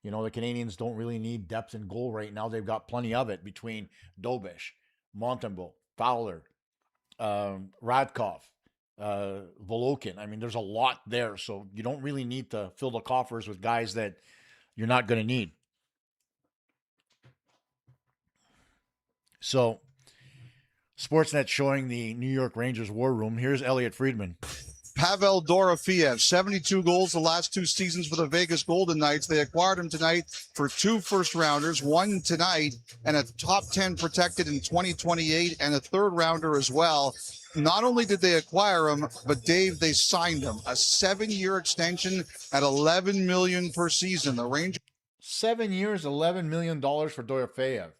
the Canadiens don't really need depth in goal right now. They've got plenty of it between Dobish, Montembeault, Fowler, Radkov, Volokin. I mean, there's a lot there, so you don't really need to fill the coffers with guys that you're not going to need. So, Sportsnet showing the New York Rangers war room. Here's Elliot Friedman. Pavel Dorofeyev, 72 goals the last 2 seasons for the Vegas Golden Knights. They acquired him tonight for 2 first-rounders, 1 tonight, and a top 10 protected in 2028, and a third-rounder as well. Not only did they acquire him, but Dave, they signed him. A 7-year extension at $11 million per season. The Rangers 7 years, $11 million for Dorofeyev.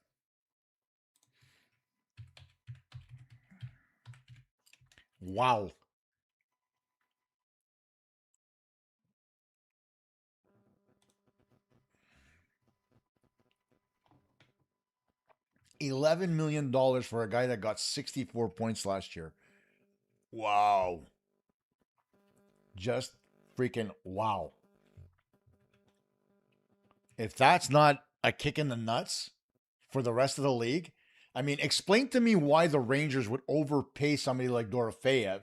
Wow. $11 million for a guy that got 64 points last year. Wow. Just freaking wow. If that's not a kick in the nuts for the rest of the league, I mean, explain to me why the Rangers would overpay somebody like Dorofeyev,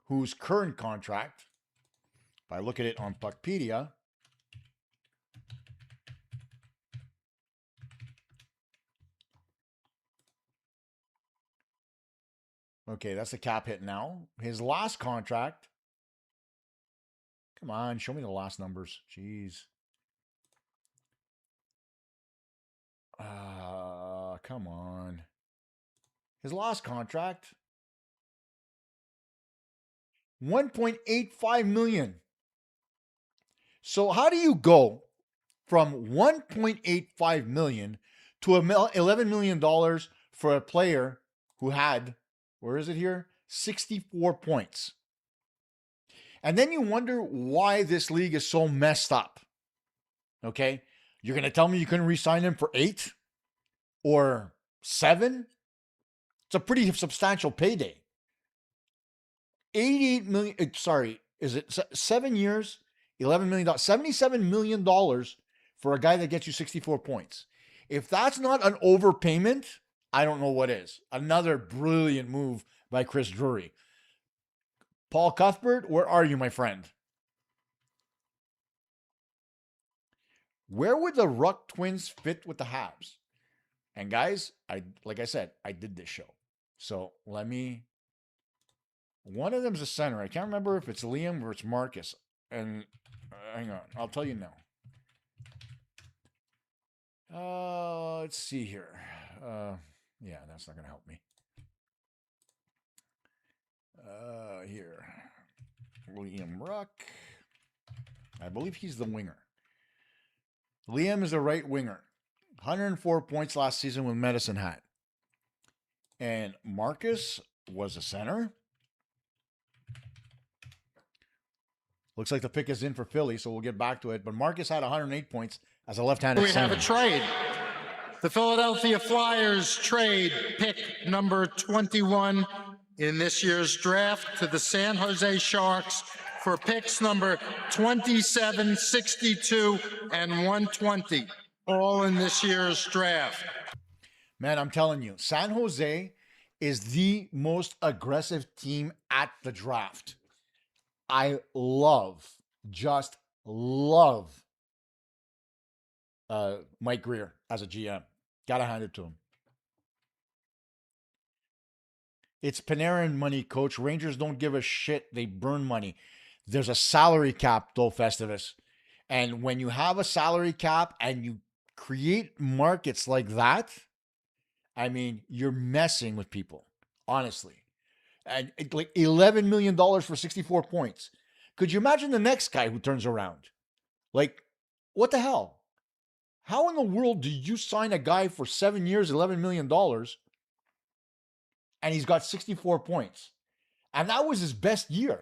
whose current contract, if I look at it on Puckpedia, okay, that's the cap hit now. His last contract, come on, show me the last numbers. Jeez. Come on. His last contract, $1.85 million. So how do you go from $1.85 million to $11 million for a player who had, where is it here? 64 points. And then you wonder why this league is so messed up. Okay? You're going to tell me you couldn't re-sign him for 8 or 7? It's a pretty substantial payday. 88 million, is it 7 years, $11 million, $77 million for a guy that gets you 64 points. If that's not an overpayment, I don't know what is. Another brilliant move by Chris Drury. Paul Cuthbert, where are you, my friend? Where would the Ruck twins fit with the Habs? And guys, like I said, I did this show. So one of them's a center. I can't remember if it's Liam or it's Marcus. And hang on, I'll tell you now. Let's see here. Yeah, that's not going to help me. Here. Liam Ruck. I believe he's the winger. Liam is a right winger. 104 points last season with Medicine Hat. And Marcus was a center. Looks like the pick is in for Philly, so we'll get back to it. But Marcus had 108 points as a left-handed center. We have a trade. The Philadelphia Flyers trade pick number 21 in this year's draft to the San Jose Sharks for picks number 27, 62, and 120, all in this year's draft. Man, I'm telling you, San Jose is the most aggressive team at the draft. I just love Mike Greer as a GM. Gotta hand it to him. It's Panarin money, coach. Rangers don't give a shit. They burn money. There's a salary cap, though, Festivus. And when you have a salary cap and you create markets like that, I mean, you're messing with people, honestly. And like $11 million for 64 points. Could you imagine the next guy who turns around? Like What the hell? How in the world do you sign a guy for 7 years, $11 million, and he's got 64 points? And that was his best year.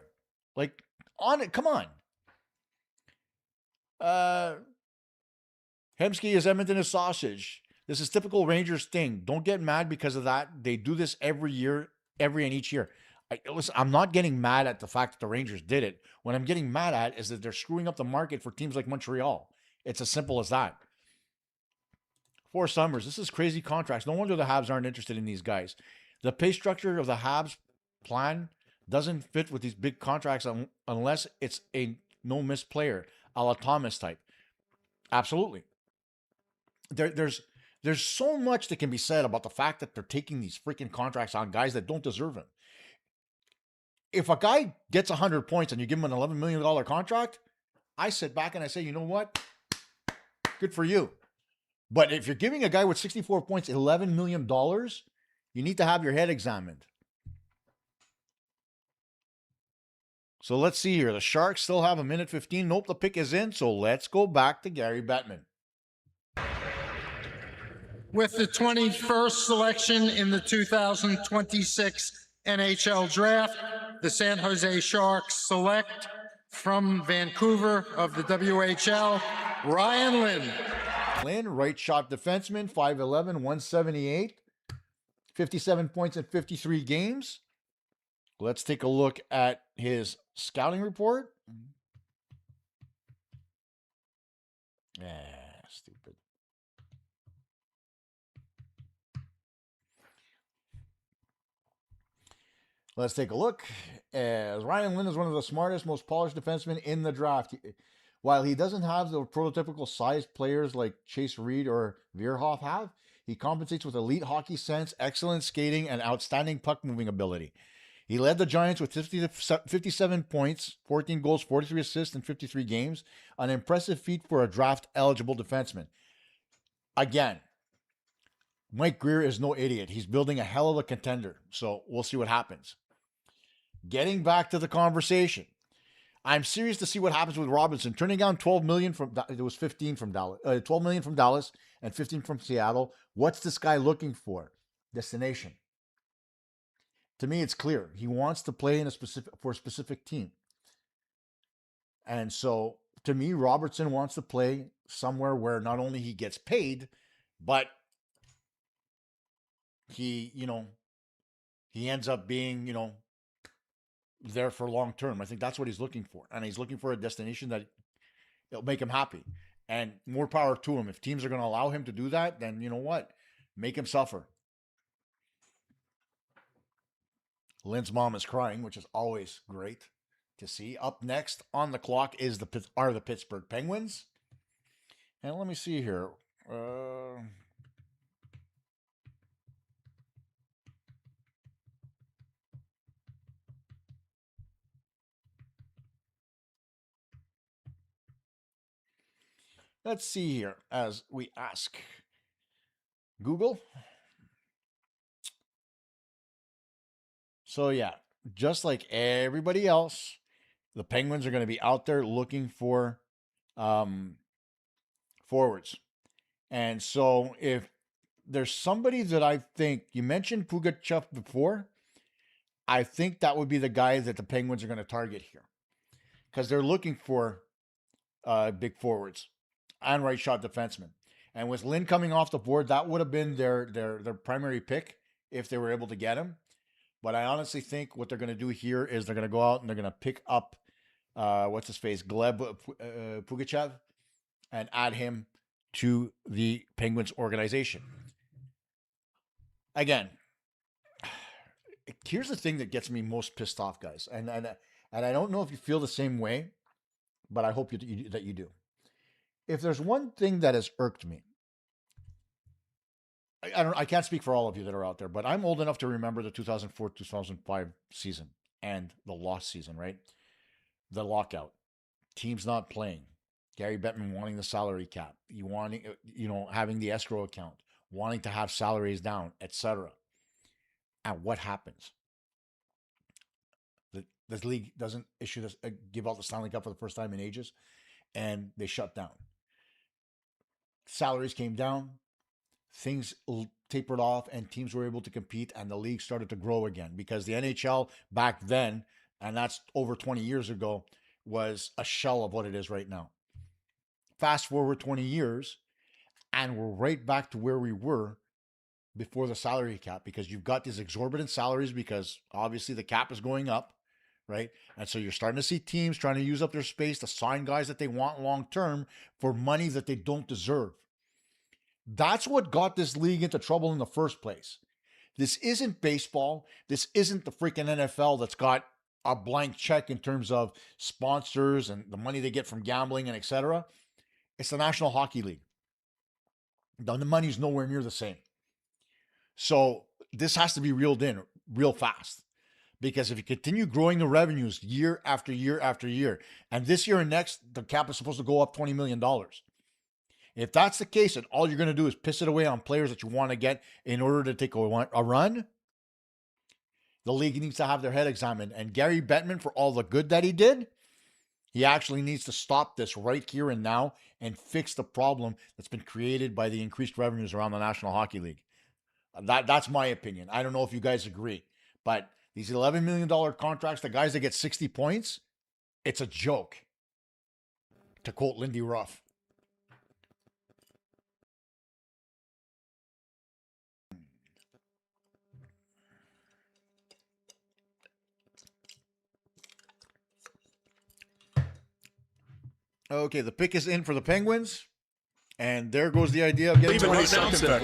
Like, on it, come on. Hemsky is Edmonton is sausage. This is typical Rangers thing. Don't get mad because of that. They do this every year, every and each year. Listen, I'm not getting mad at the fact that the Rangers did it. What I'm getting mad at is that they're screwing up the market for teams like Montreal. It's as simple as that. 4 summers. This is crazy contracts. No wonder the Habs aren't interested in these guys. The pay structure of the Habs plan doesn't fit with these big contracts unless it's a no-miss player, a la Thomas type. Absolutely. There's so much that can be said about the fact that they're taking these freaking contracts on guys that don't deserve them. If a guy gets 100 points and you give him an $11 million contract, I sit back and I say, you know what? Good for you. But if you're giving a guy with 64 points $11 million, you need to have your head examined. So let's see here. The Sharks still have a minute 15. Nope, the pick is in. So let's go back to Gary Bettman. With the 21st selection in the 2026 NHL Draft, the San Jose Sharks select from Vancouver of the WHL, Ryan Laine. Laine, right shot defenseman, 5'11", 178, 57 points in 53 games. Let's take a look at his scouting report. Stupid. Let's take a look. As Ryan Laine is one of the smartest, most polished defensemen in the draft. While he doesn't have the prototypical sized players like Chase Reed or Veerhoff have, he compensates with elite hockey sense, excellent skating, and outstanding puck moving ability. He led the Giants with 57 points, 14 goals, 43 assists in 53 games, an impressive feat for a draft-eligible defenseman. Again, Mike Greer is no idiot. He's building a hell of a contender, so we'll see what happens. Getting back to the conversation, I'm serious to see what happens with Robinson. Turning down $12 million from, it was 15 from Dallas, $12 million from Dallas and 15 from Seattle. What's this guy looking for? Destination. To me, it's clear. He wants to play in for a specific team. And so, to me, Robertson wants to play somewhere where not only he gets paid, but he ends up being, there for long term. I think that's what he's looking for. And he's looking for a destination that it'll make him happy. And more power to him. If teams are going to allow him to do that, then you know what? Make him suffer. Lynn's mom is crying, which is always great to see. Up next on the clock is the Pittsburgh Penguins. And let me see here. Let's see here as we ask Google. So yeah, just like everybody else, the Penguins are going to be out there looking for forwards. And so if there's somebody that I think, you mentioned Pugachev before, I think that would be the guy that the Penguins are going to target here. Because they're looking for big forwards and right shot defensemen. And with Laine coming off the board, that would have been their primary pick if they were able to get him. But I honestly think what they're going to do here is they're going to go out and they're going to pick up, Gleb Pugachev, and add him to the Penguins organization. Again, here's the thing that gets me most pissed off, guys. And I don't know if you feel the same way, but I hope that you do. If there's one thing that has irked me, I can't speak for all of you that are out there, but I'm old enough to remember the 2004-2005 season and the lost season, right? The lockout, teams not playing, Gary Bettman wanting the salary cap, having the escrow account, wanting to have salaries down, etc. And what happens? This league doesn't give out the Stanley Cup for the first time in ages, and they shut down. salaries came down, things tapered off, and teams were able to compete, and the league started to grow again, because the NHL back then, and that's over 20 years ago, was a shell of what it is right now. Fast forward 20 years, and we're right back to where we were before the salary cap, because you've got these exorbitant salaries because obviously the cap is going up, right? And so you're starting to see teams trying to use up their space to sign guys that they want long term for money that they don't deserve. That's what got this league into trouble in the first place. This isn't baseball. This isn't the freaking NFL that's got a blank check in terms of sponsors and the money they get from gambling and etc. It's the National Hockey League. The money's nowhere near the same. So this has to be reeled in real fast, because if you continue growing the revenues year after year after year, and this year and next, the cap is supposed to go up $20 million. If that's the case, and all you're going to do is piss it away on players that you want to get in order to take a run, the league needs to have their head examined. And Gary Bettman, for all the good that he did, he actually needs to stop this right here and now and fix the problem that's been created by the increased revenues around the National Hockey League. That's my opinion. I don't know if you guys agree, but these $11 million contracts, the guys that get 60 points, it's a joke, to quote Lindy Ruff. Okay, the pick is in for the Penguins. And there goes the idea of getting 20 seconds back.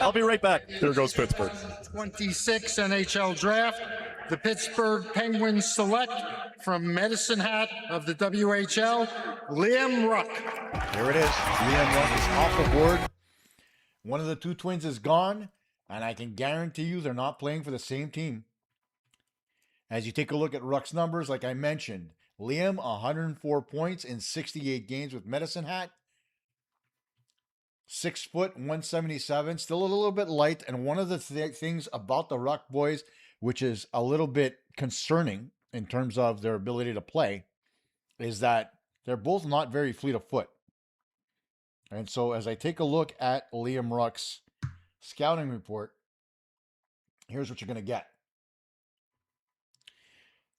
I'll be right back. There goes Pittsburgh. 26 NHL Draft. The Pittsburgh Penguins select from Medicine Hat of the WHL, Liam Ruck. There it is. Liam Ruck is off the board. One of the two twins is gone, and I can guarantee you they're not playing for the same team. As you take a look at Ruck's numbers, like I mentioned, Liam, 104 points in 68 games with Medicine Hat. 6 foot, 177, still a little bit light. And one of the things about the Ruck boys, which is a little bit concerning in terms of their ability to play, is that they're both not very fleet of foot. And so as I take a look at Liam Ruck's scouting report, here's what you're going to get.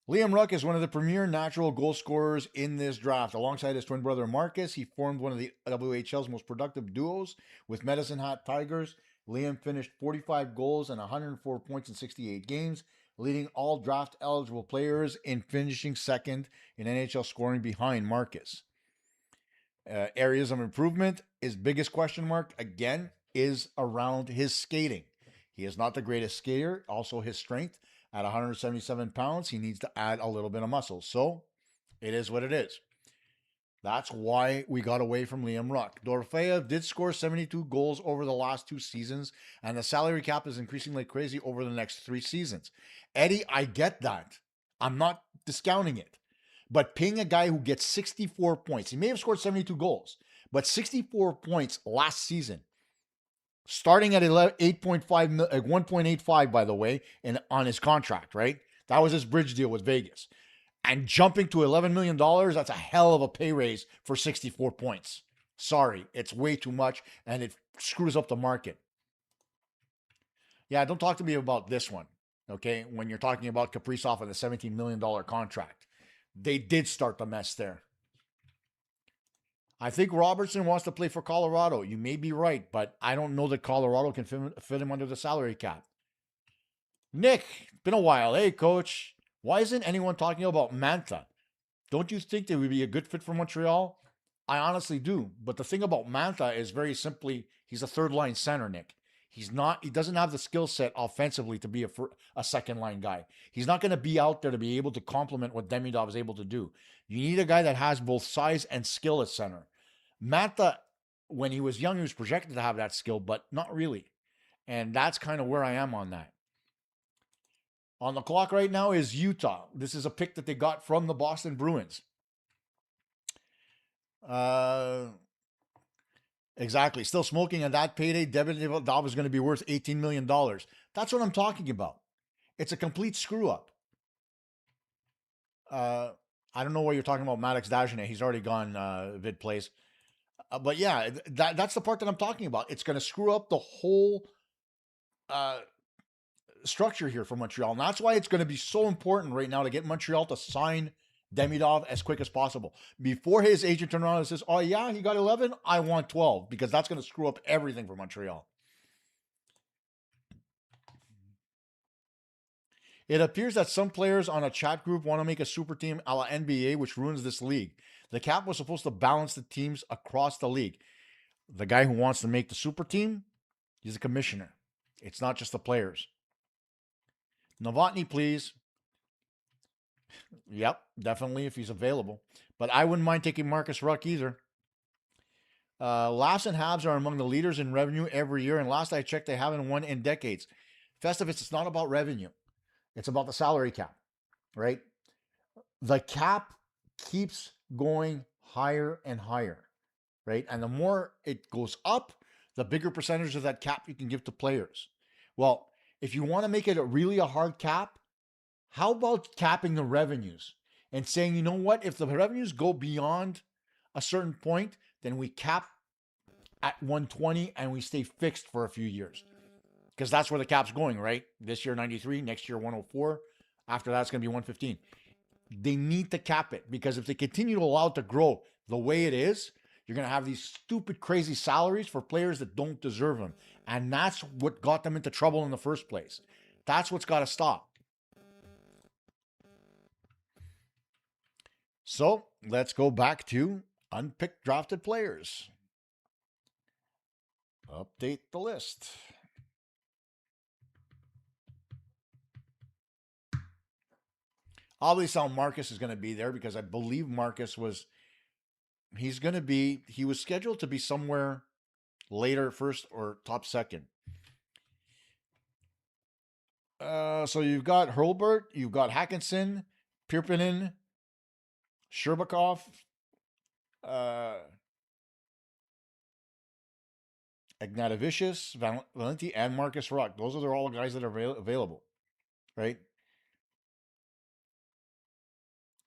Liam Ruck is one of the premier natural goal scorers in this draft. Alongside his twin brother Marcus, he formed one of the WHL's most productive duos with Medicine Hat Tigers. Liam finished 45 goals and 104 points in 68 games, leading all draft-eligible players in finishing second in NHL scoring behind Marcus. Areas of improvement, his biggest question mark, again, is around his skating. He is not the greatest skater, also his strength. At 177 pounds, he needs to add a little bit of muscle. So it is what it is. That's why we got away from Liam Ruck. Dorofeyev did score 72 goals over the last 2 seasons, and the salary cap is increasing like crazy over the next 3 seasons. Eddie, I get that. I'm not discounting it. But paying a guy who gets 64 points, he may have scored 72 goals, but 64 points last season, starting at 1.85, by the way, on his contract, right? That was his bridge deal with Vegas. And jumping to $11 million, that's a hell of a pay raise for 64 points. Sorry, it's way too much, and it screws up the market. Yeah, don't talk to me about this one, okay? When you're talking about Kaprizov and the $17 million contract. They did start the mess there. I think Robertson wants to play for Colorado. You may be right, but I don't know that Colorado can fit him under the salary cap. Nick, it's been a while. Hey, coach, why isn't anyone talking about Mantha? Don't you think that would be a good fit for Montreal? I honestly do. But the thing about Mantha is very simply, he's a third-line center, Nick. He doesn't have the skill set offensively to be a second-line guy. He's not going to be out there to be able to complement what Demidov is able to do. You need a guy that has both size and skill at center. Mantha, when he was young, he was projected to have that skill, but not really. And that's kind of where I am on that. On the clock right now is Utah. This is a pick that they got from the Boston Bruins. Exactly. Still smoking at that payday. Demidov is going to be worth $18 million. That's what I'm talking about. It's a complete screw up. I don't know what you're talking about, Maddox Dagenet. He's already gone, vid plays. But yeah, that's the part that I'm talking about. It's going to screw up the whole structure here for Montreal. And that's why it's going to be so important right now to get Montreal to sign Demidov as quick as possible. Before his agent turns around and says, oh yeah, he got 11, I want 12, because that's going to screw up everything for Montreal. It appears that some players on a chat group want to make a super team a la NBA, which ruins this league. The cap was supposed to balance the teams across the league. The guy who wants to make the super team, he's a commissioner. It's not just the players. Novotny, please. Yep, definitely if he's available. But I wouldn't mind taking Marcus Ruck either. Laughs and Habs are among the leaders in revenue every year, and last I checked, they haven't won in decades. Festivus, it's not about revenue. It's about the salary cap, right? The cap keeps going higher and higher, right? And the more it goes up, the bigger percentage of that cap you can give to players. Well, if you want to make it really a hard cap, how about capping the revenues and saying, you know what, if the revenues go beyond a certain point, then we cap at 120 and we stay fixed for a few years. Because that's where the cap's going, right? This year, 93. Next year, 104. After that, it's going to be 115. They need to cap it, because if they continue to allow it to grow the way it is, you're going to have these stupid, crazy salaries for players that don't deserve them. And that's what got them into trouble in the first place. That's what's got to stop. So let's go back to unpicked drafted players. Update the list. Obviously, Marcus is going to be there because I believe Marcus was, he was scheduled to be somewhere later first or top second. So you've got Hurlbert, you've got Hackinson, Pirpinen, Sherbakov, Ignatavicius, Valenti, and Marcus Ruck. Those are all the guys that are available, right?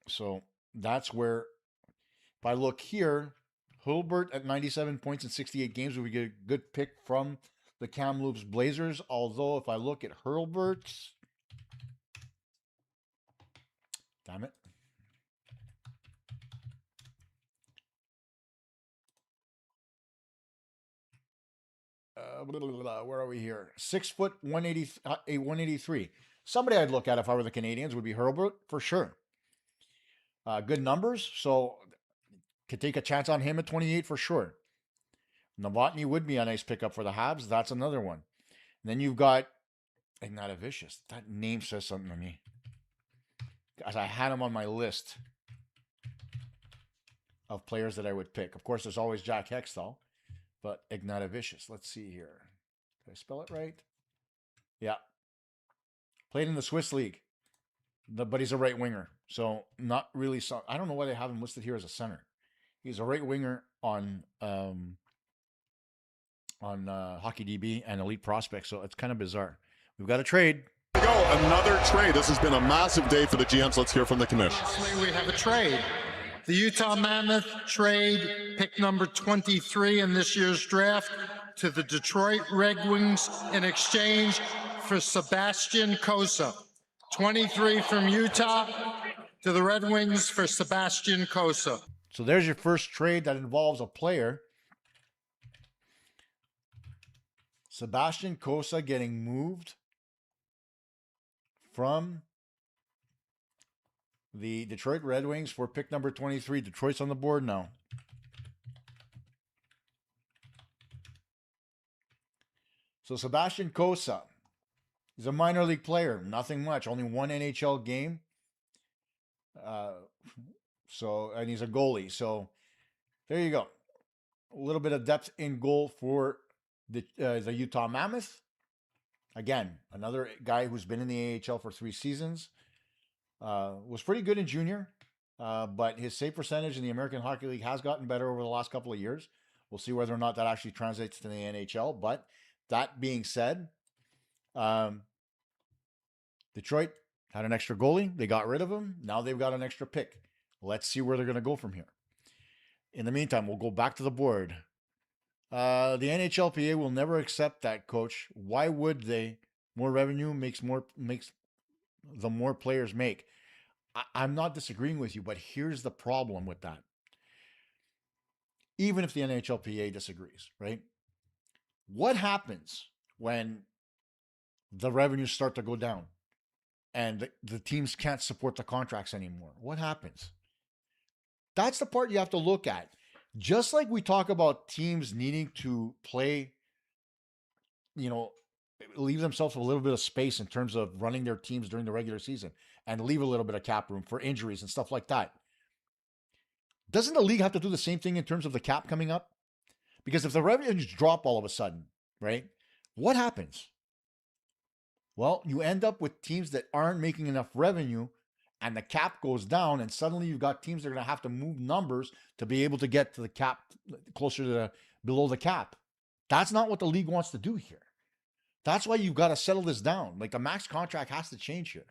So that's where, if I look here, Hurlbert at 97 points in 68 games, we get a good pick from the Kamloops Blazers. Although if I look at Hurlbert, damn it. Where are we here? 6 foot, 183. Somebody I'd look at if I were the Canadiens would be Hurlbert for sure. Good numbers, so could take a chance on him at 28 for sure. Novotny would be a nice pickup for the Habs. That's another one. And then you've got Ignatavicius. That name says something to me, as I had him on my list of players that I would pick. Of course, there's always Jack Hextall, but Ignatavicius. Let's see here. Did I spell it right? Yeah. Played in the Swiss League, but he's a right winger. So not really. I don't know why they have him listed here as a center. He's a right winger on Hockey DB and Elite Prospect. So it's kind of bizarre. We've got a trade. Here we go, another trade. This has been a massive day for the GMs. Let's hear from the commission. We have a trade. The Utah Mammoth trade pick number 23 in this year's draft to the Detroit Red Wings in exchange for Sebastian Kosta. 23 from Utah to the Red Wings for Sebastian Kosta. So there's your first trade that involves a player. Sebastian Kosta getting moved from the Detroit Red Wings for pick number 23. Detroit's on the board now. So Sebastian Kosta, he's a minor league player. Nothing much. Only one NHL game. And he's a goalie. So there you go. A little bit of depth in goal for the Utah Mammoth. Again, another guy who's been in the AHL for 3 seasons. Was pretty good in junior, but his save percentage in the American Hockey League has gotten better over the last couple of years. We'll see whether or not that actually translates to the NHL. But that being said, Detroit had an extra goalie. They got rid of him. Now they've got an extra pick. Let's see where they're going to go from here. In the meantime, we'll go back to the board. The NHLPA will never accept that, coach. Why would they? More revenue makes the more players make. I'm not disagreeing with you, but here's the problem with that. Even if the NHLPA disagrees, right? What happens when the revenues start to go down and the teams can't support the contracts anymore? What happens? That's the part you have to look at. Just like we talk about teams needing to play, leave themselves a little bit of space in terms of running their teams during the regular season and leave a little bit of cap room for injuries and stuff like that. Doesn't the league have to do the same thing in terms of the cap coming up? Because if the revenues drop all of a sudden, right, what happens? Well, you end up with teams that aren't making enough revenue and the cap goes down, and suddenly you've got teams that are going to have to move numbers to be able to get to the cap, closer to below the cap. That's not what the league wants to do here. That's why you've got to settle this down. Like, the max contract has to change here.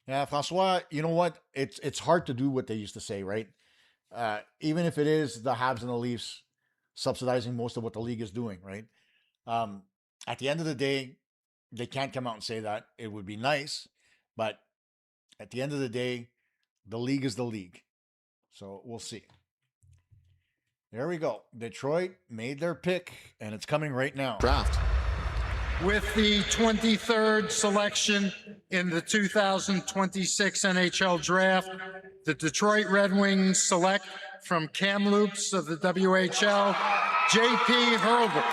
Yeah, Francois, you know what? It's hard to do what they used to say, right? Even if it is the Habs and the Leafs subsidizing most of what the league is doing, right? At the end of the day, they can't come out and say that. It would be nice, but at the end of the day, the league is the league. So we'll see. There we go. Detroit made their pick, and it's coming right now. Draft. With the 23rd selection in the 2026 NHL Draft, the Detroit Red Wings select from Kamloops of the WHL, J.P. Hurlbut.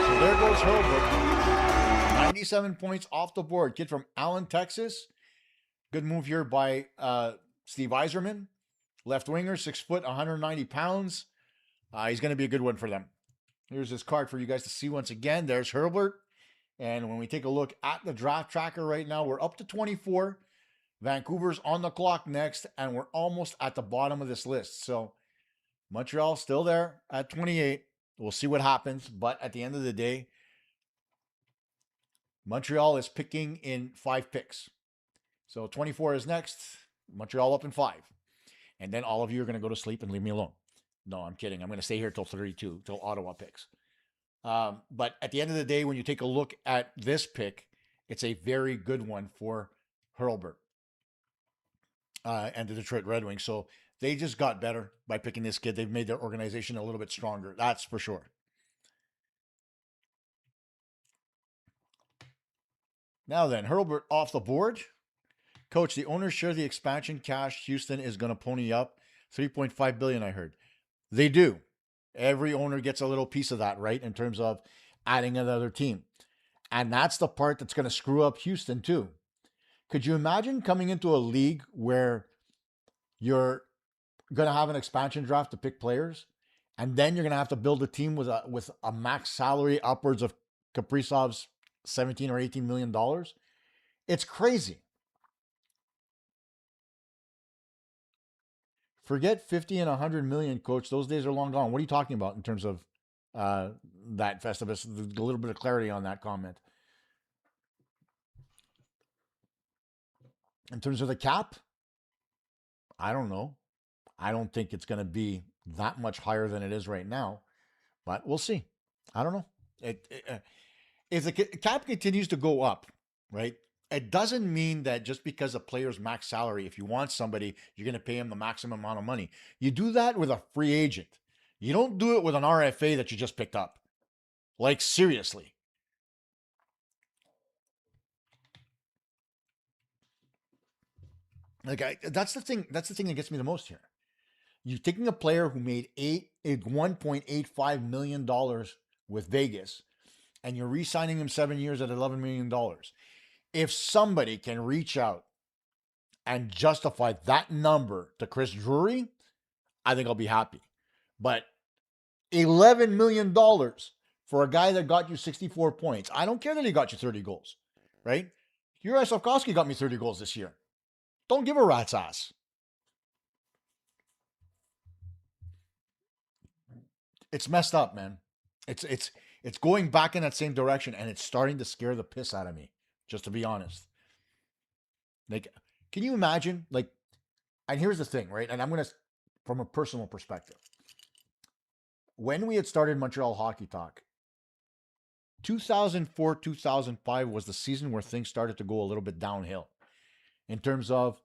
So there goes Hurlbut. 97 points off the board. Kid from Allen, Texas. Good move here by Steve Yzerman. Left winger, 6 foot, 190 pounds. He's going to be a good one for them. Here's his card for you guys to see once again. There's Hurlbut. And when we take a look at the draft tracker right now, we're up to 24. Vancouver's on the clock next, and we're almost at the bottom of this list. So Montreal still there at 28. We'll see what happens. But at the end of the day, Montreal is picking in 5 picks. So 24 is next. Montreal up in 5. And then all of you are going to go to sleep and leave me alone. No, I'm kidding. I'm going to stay here till 32, till Ottawa picks. But at the end of the day, when you take a look at this pick, it's a very good one for Hurlbut and the Detroit Red Wings. So they just got better by picking this kid. They've made their organization a little bit stronger. That's for sure. Now then, Hurlbut off the board. Coach, the owners share the expansion cash. Houston is going to pony up. $3.5 billion, I heard. They do. Every owner gets a little piece of that, right? In terms of adding another team. And that's the part that's going to screw up Houston too. Could you imagine coming into a league where you're going to have an expansion draft to pick players, and then you're going to have to build a team with a max salary upwards of Kaprizov's $17 or $18 million? It's crazy. Forget 50 and 100 million, coach. Those days are long gone. What are you talking about in terms of that, Festivus? A little bit of clarity on that comment. In terms of the cap, I don't know. I don't think it's going to be that much higher than it is right now, but we'll see. I don't know. If the cap continues to go up, right, it doesn't mean that just because a player's max salary, if you want somebody, you're going to pay him the maximum amount of money. You do that with a free agent. You don't do it with an RFA that you just picked up. Like, seriously. Like, that's the thing that gets me the most here. You're taking a player who made $1.85 million with Vegas, and you're re-signing him 7 years at $11 million. If somebody can reach out and justify that number to Chris Drury, I think I'll be happy. But $11 million for a guy that got you 64 points. I don't care that he got you 30 goals, right? Juraj Slafkovsky got me 30 goals this year. Don't give a rat's ass. It's messed up, man. It's going back in that same direction, and it's starting to scare the piss out of me, just to be honest. Like, can you imagine? Like, and here's the thing, right? And I'm going to, from a personal perspective, when we had started Montreal Hockey Talk, 2004, 2005 was the season where things started to go a little bit downhill in terms of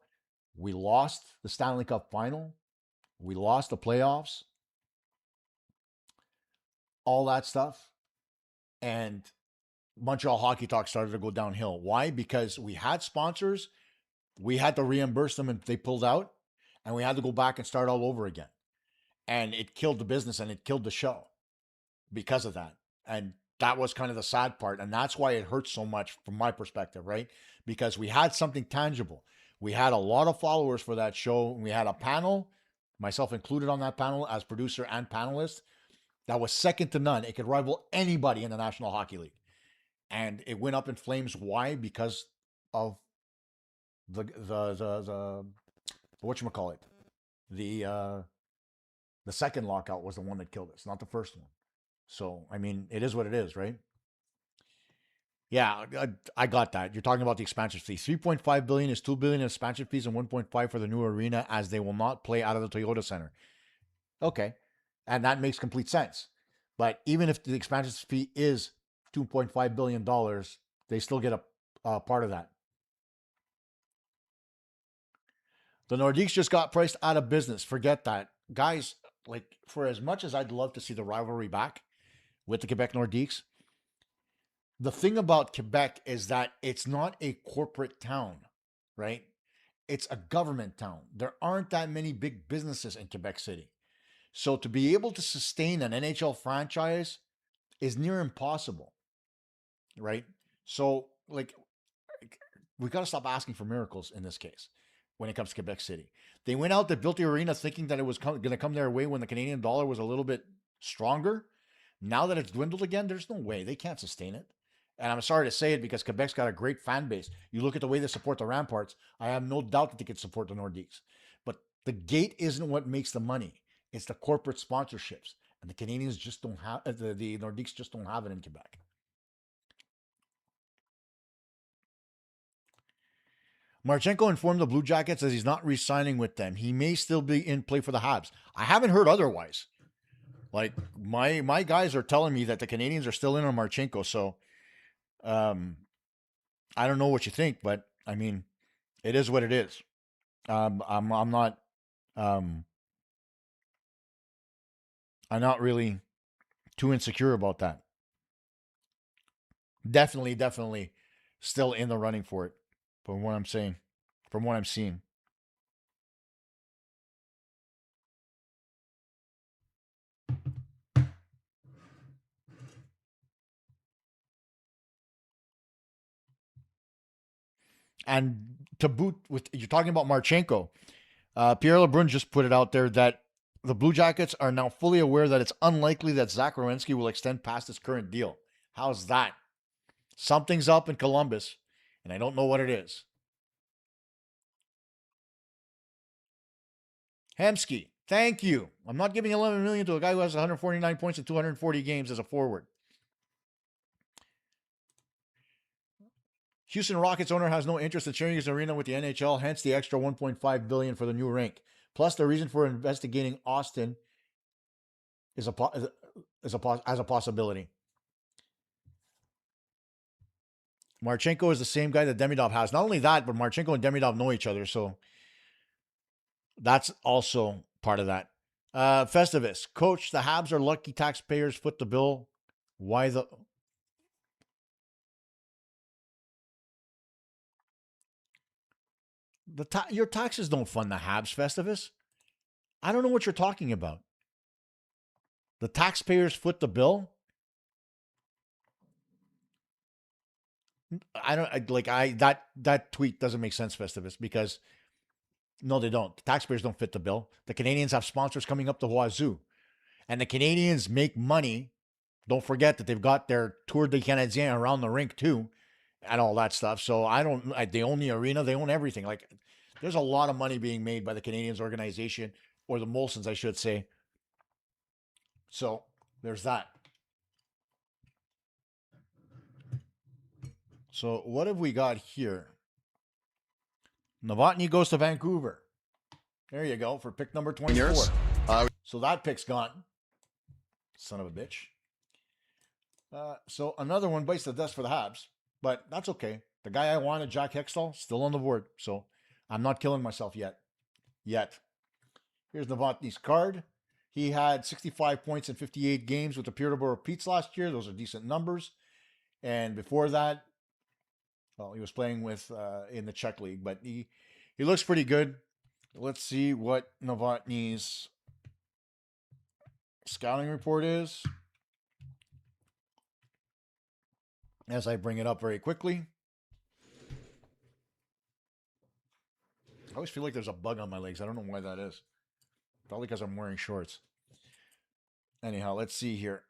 we lost the Stanley Cup final, we lost the playoffs, all that stuff. And Montreal Hockey Talk started to go downhill. Why? Because we had sponsors, we had to reimburse them if they pulled out, and we had to go back and start all over again. And it killed the business and it killed the show because of that. And that was kind of the sad part. And that's why it hurts so much from my perspective, right? Because we had something tangible. We had a lot of followers for that show. We had a panel, myself included on that panel as producer and panelist, that was second to none. It could rival anybody in the National Hockey League. And it went up in flames. Why? Because of the whatchamacallit, the second lockout was the one that killed us, not the first one. So, I mean, it is what it is, right? Yeah, I got that. You're talking about the expansion fee. $3.5 billion is $2 billion in expansion fees and $1.5 billion for the new arena, as they will not play out of the Toyota Center. Okay, and that makes complete sense. But even if the expansion fee is $2.5 billion, they still get a part of that. The Nordiques just got priced out of business. Forget that. Guys, like, for as much as I'd love to see the rivalry back with the Quebec Nordiques, the thing about Quebec is that it's not a corporate town, right? It's a government town. There aren't that many big businesses in Quebec City. So to be able to sustain an NHL franchise is near impossible, right? So, like, we got to stop asking for miracles in this case when it comes to Quebec City. They went out, they built the arena thinking that it was going to come their way when the Canadian dollar was a little bit stronger. Now that it's dwindled again, there's no way. They can't sustain it. And I'm sorry to say it because Quebec's got a great fan base. You look at the way they support the Ramparts, I have no doubt that they could support the Nordiques. But the gate isn't what makes the money. It's the corporate sponsorships. And the Canadians just don't have, the Nordiques just don't have it in Quebec. Marchenko informed the Blue Jackets that he's not re-signing with them. He may still be in play for the Habs. I haven't heard otherwise. Like, my guys are telling me that the Canadians are still in on Marchenko. So, I don't know what you think, but I mean, it is what it is. I'm not really too insecure about that. Definitely still in the running for it. From what I'm saying, from what I'm seeing. And to boot with, you're talking about Marchenko. Pierre LeBrun just put it out there that the Blue Jackets are now fully aware that it's unlikely that Zach Werenski will extend past his current deal. How's that? Something's up in Columbus, and I don't know what it is. Hemsky, thank you. I'm not giving $11 million to a guy who has 149 points in 240 games as a forward. Houston Rockets owner has no interest in sharing his arena with the NHL, hence the extra $1.5 billion for the new rink. Plus, the reason for investigating Austin is a possibility. Marchenko is the same guy that Demidov has. Not only that, but Marchenko and Demidov know each other, so that's also part of that. Festivus, coach, the Habs are lucky taxpayers foot the bill. Why the... Your taxes don't fund the Habs, Festivus. I don't know what you're talking about. The taxpayers foot the bill? That tweet doesn't make sense, Festivus, because no, they don't. The taxpayers don't fit the bill. The Canadians have sponsors coming up the wazoo. And the Canadians make money. Don't forget that they've got their Tour des Canadiens around the rink too, and all that stuff. So they own the arena, they own everything. Like, there's a lot of money being made by the Canadiens organization, or the Molsons, I should say. So there's that. So what have we got here? Novotny goes to Vancouver. There you go for pick number 24. So that pick's gone. Son of a bitch. So another one bites the dust for the Habs, but that's okay. The guy I wanted, Jack Hextall, still on the board. So I'm not killing myself yet. Here's Novotny's card. He had 65 points in 58 games with the Peterborough Petes last year. Those are decent numbers. And before that, well, he was playing with in the Czech League, but he looks pretty good. Let's see what Novotny's scouting report is. As I bring it up very quickly. I always feel like there's a bug on my legs. I don't know why that is. Probably because I'm wearing shorts. Anyhow, let's see here.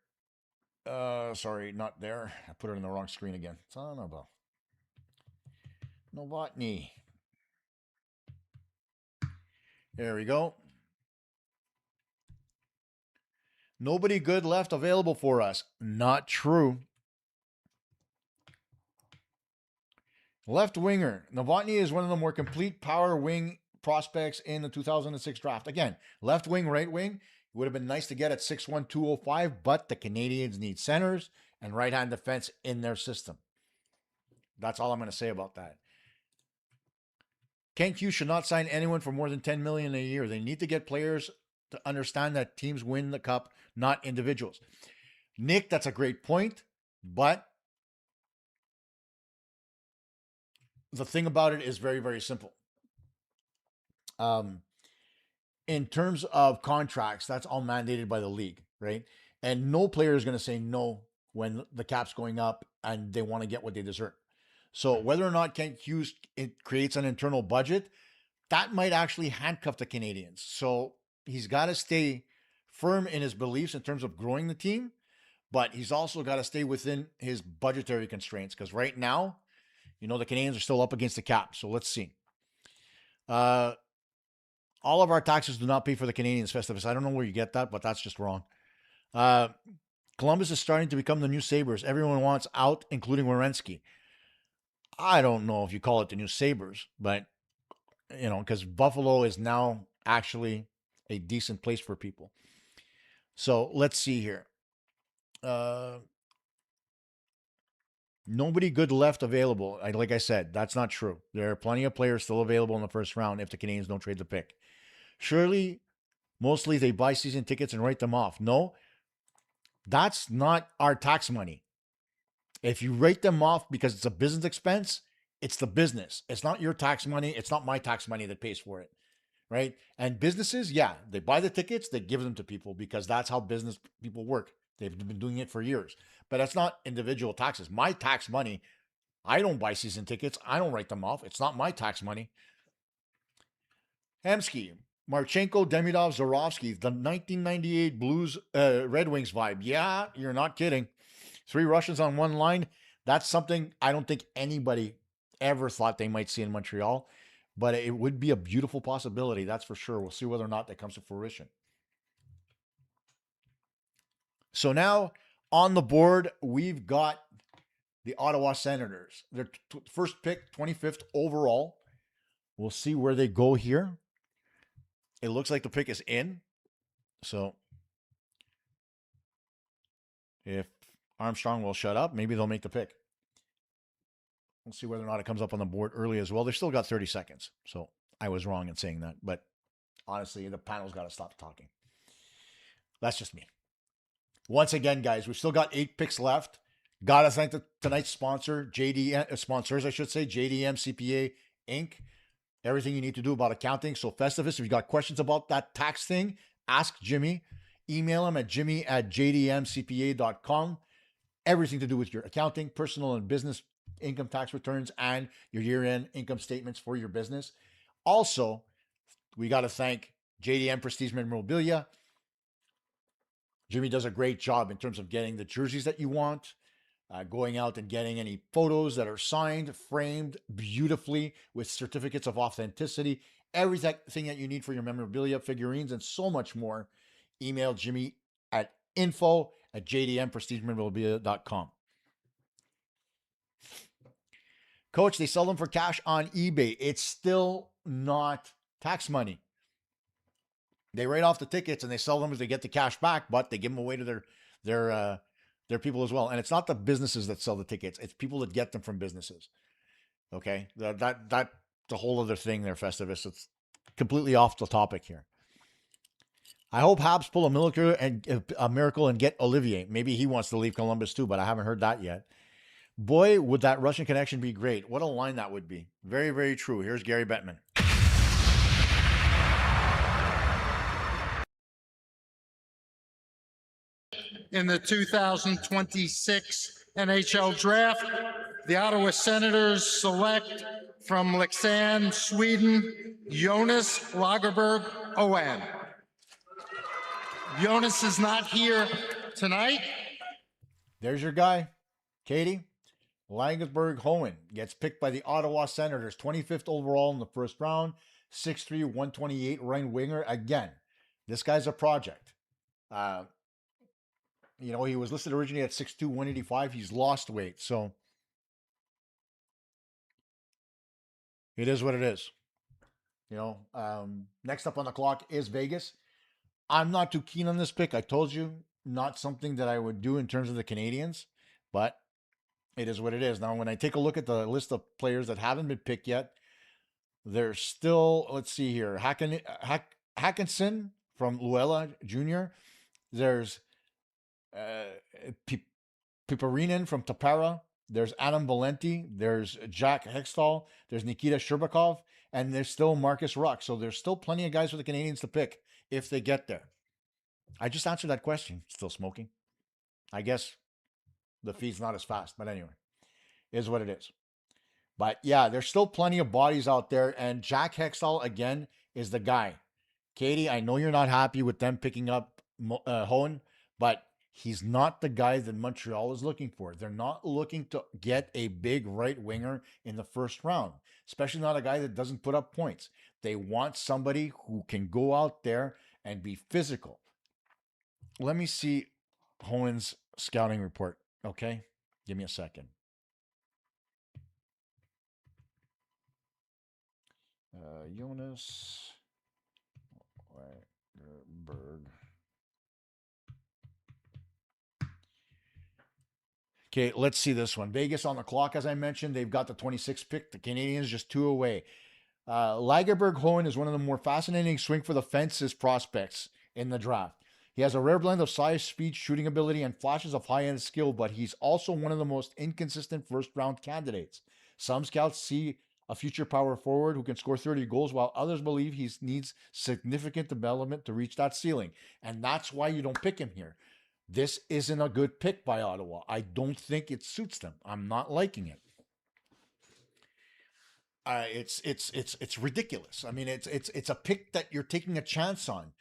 Sorry, not there. I put it in the wrong screen again. Son of a... Novotny. There we go. Nobody good left available for us. Not true. Left winger. Novotny is one of the more complete power wing prospects in the 2006 draft. Again, left wing, right wing. It would have been nice to get at 6'1", 205, but the Canadiens need centers and right-hand defense in their system. That's all I'm going to say about that. Kent Hughes should not sign anyone for more than $10 million a year. They need to get players to understand that teams win the cup, not individuals. Nick, that's a great point, but the thing about it is very, very simple. In terms of contracts, that's all mandated by the league, right? And no player is going to say no when the cap's going up and they want to get what they deserve. So whether or not Kent Hughes creates an internal budget, that might actually handcuff the Canadiens. So he's got to stay firm in his beliefs in terms of growing the team, but he's also got to stay within his budgetary constraints because right now, you know, the Canadiens are still up against the cap. So let's see. All of our taxes do not pay for the Canadiens Festivus. I don't know where you get that, but that's just wrong. Columbus is starting to become the new Sabres. Everyone wants out, including Werenski. I don't know if you call it the new Sabres, but, you know, because Buffalo is now actually a decent place for people. So let's see here. Nobody good left available. Like I said, that's not true. There are plenty of players still available in the first round if the Canadiens don't trade the pick. Surely, mostly they buy season tickets and write them off. No, that's not our tax money. If you write them off because it's a business expense, it's the business. It's not your tax money. It's not my tax money that pays for it, right? And businesses, yeah, they buy the tickets, they give them to people because that's how business people work. They've been doing it for years. But that's not individual taxes. My tax money, I don't buy season tickets. I don't write them off. It's not my tax money. Hemsky, Marchenko, Demidov, Zorovsky, the 1998 Blues Red Wings vibe. Yeah, you're not kidding. 3 Russians on one line. That's something I don't think anybody ever thought they might see in Montreal. But it would be a beautiful possibility. That's for sure. We'll see whether or not that comes to fruition. So now on the board, we've got the Ottawa Senators. Their first pick, 25th overall. We'll see where they go here. It looks like the pick is in. So if Armstrong will shut up, maybe they'll make the pick. We'll see whether or not it comes up on the board early as well. They've still got 30 seconds. So I was wrong in saying that. But honestly, the panel's got to stop talking. That's just me. Once again, guys, we've still got 8 picks left. Got to thank tonight's sponsor, sponsors, I should say, JDM CPA Inc. Everything you need to do about accounting. So Festivus, if you got questions about that tax thing, ask Jimmy. Email him at jimmy@jdmcpa.com. Everything to do with your accounting, personal and business income tax returns, and your year-end income statements for your business. Also, we got to thank JDM Prestige Memorabilia. Jimmy does a great job in terms of getting the jerseys that you want, going out and getting any photos that are signed, framed beautifully with certificates of authenticity, everything that you need for your memorabilia, figurines, and so much more. Email Jimmy at info@jdmprestigememorabilia.com. Coach, they sell them for cash on eBay. It's still not tax money. They write off the tickets and they sell them as they get the cash back, but they give them away to their people as well. And it's not the businesses that sell the tickets; it's people that get them from businesses. Okay, that's a whole other thing there, Festivus. It's completely off the topic here. I hope Habs pull a miracle and get Olivier. Maybe he wants to leave Columbus too, but I haven't heard that yet. Boy, would that Russian connection be great. What a line that would be. Very, very true. Here's Gary Bettman. In the 2026 NHL Draft, the Ottawa Senators select from Leksand, Sweden, Jonas Lagerberg Owen. Jonas is not here tonight. There's your guy, Katie. Lagerberg Hohen gets picked by the Ottawa Senators, 25th overall in the first round, 6'3", 128 right winger. Again, this guy's a project. You know, he was listed originally at 6'2", 185. He's lost weight, so it is what it is. You know, next up on the clock is Vegas. I'm not too keen on this pick. I told you, not something that I would do in terms of the Canadiens, but it is what it is. Now, when I take a look at the list of players that haven't been picked yet, there's still, let's see here, Hackinson from Luella Jr. There's Piparinen from Tappara. There's Adam Valenti. There's Jack Hextall. There's Nikita Sherbakov. And there's still Marcus Ruck. So there's still plenty of guys for the Canadiens to pick if they get there. I just answered that question. Still smoking. I guess the feed's not as fast. But anyway, is what it is. But yeah, there's still plenty of bodies out there. And Jack Hextall, again, is the guy. Katie, I know you're not happy with them picking up Hohen, but he's not the guy that Montreal is looking for. They're not looking to get a big right winger in the first round, especially not a guy that doesn't put up points. They want somebody who can go out there and be physical. Let me see Hohen's scouting report, okay? Give me a second. Jonas Lagerberg. Okay, let's see this one. Vegas on the clock, as I mentioned. They've got the 26th pick. The Canadiens just 2 away. Lagerberg Hohen is one of the more fascinating swing for the fences prospects in the draft. He has a rare blend of size, speed, shooting ability, and flashes of high-end skill, but he's also one of the most inconsistent first-round candidates. Some scouts see a future power forward who can score 30 goals, while others believe he needs significant development to reach that ceiling. And that's why you don't pick him here. This isn't a good pick by Ottawa. I don't think it suits them. I'm not liking it. It's ridiculous. I mean, it's a pick that you're taking a chance on.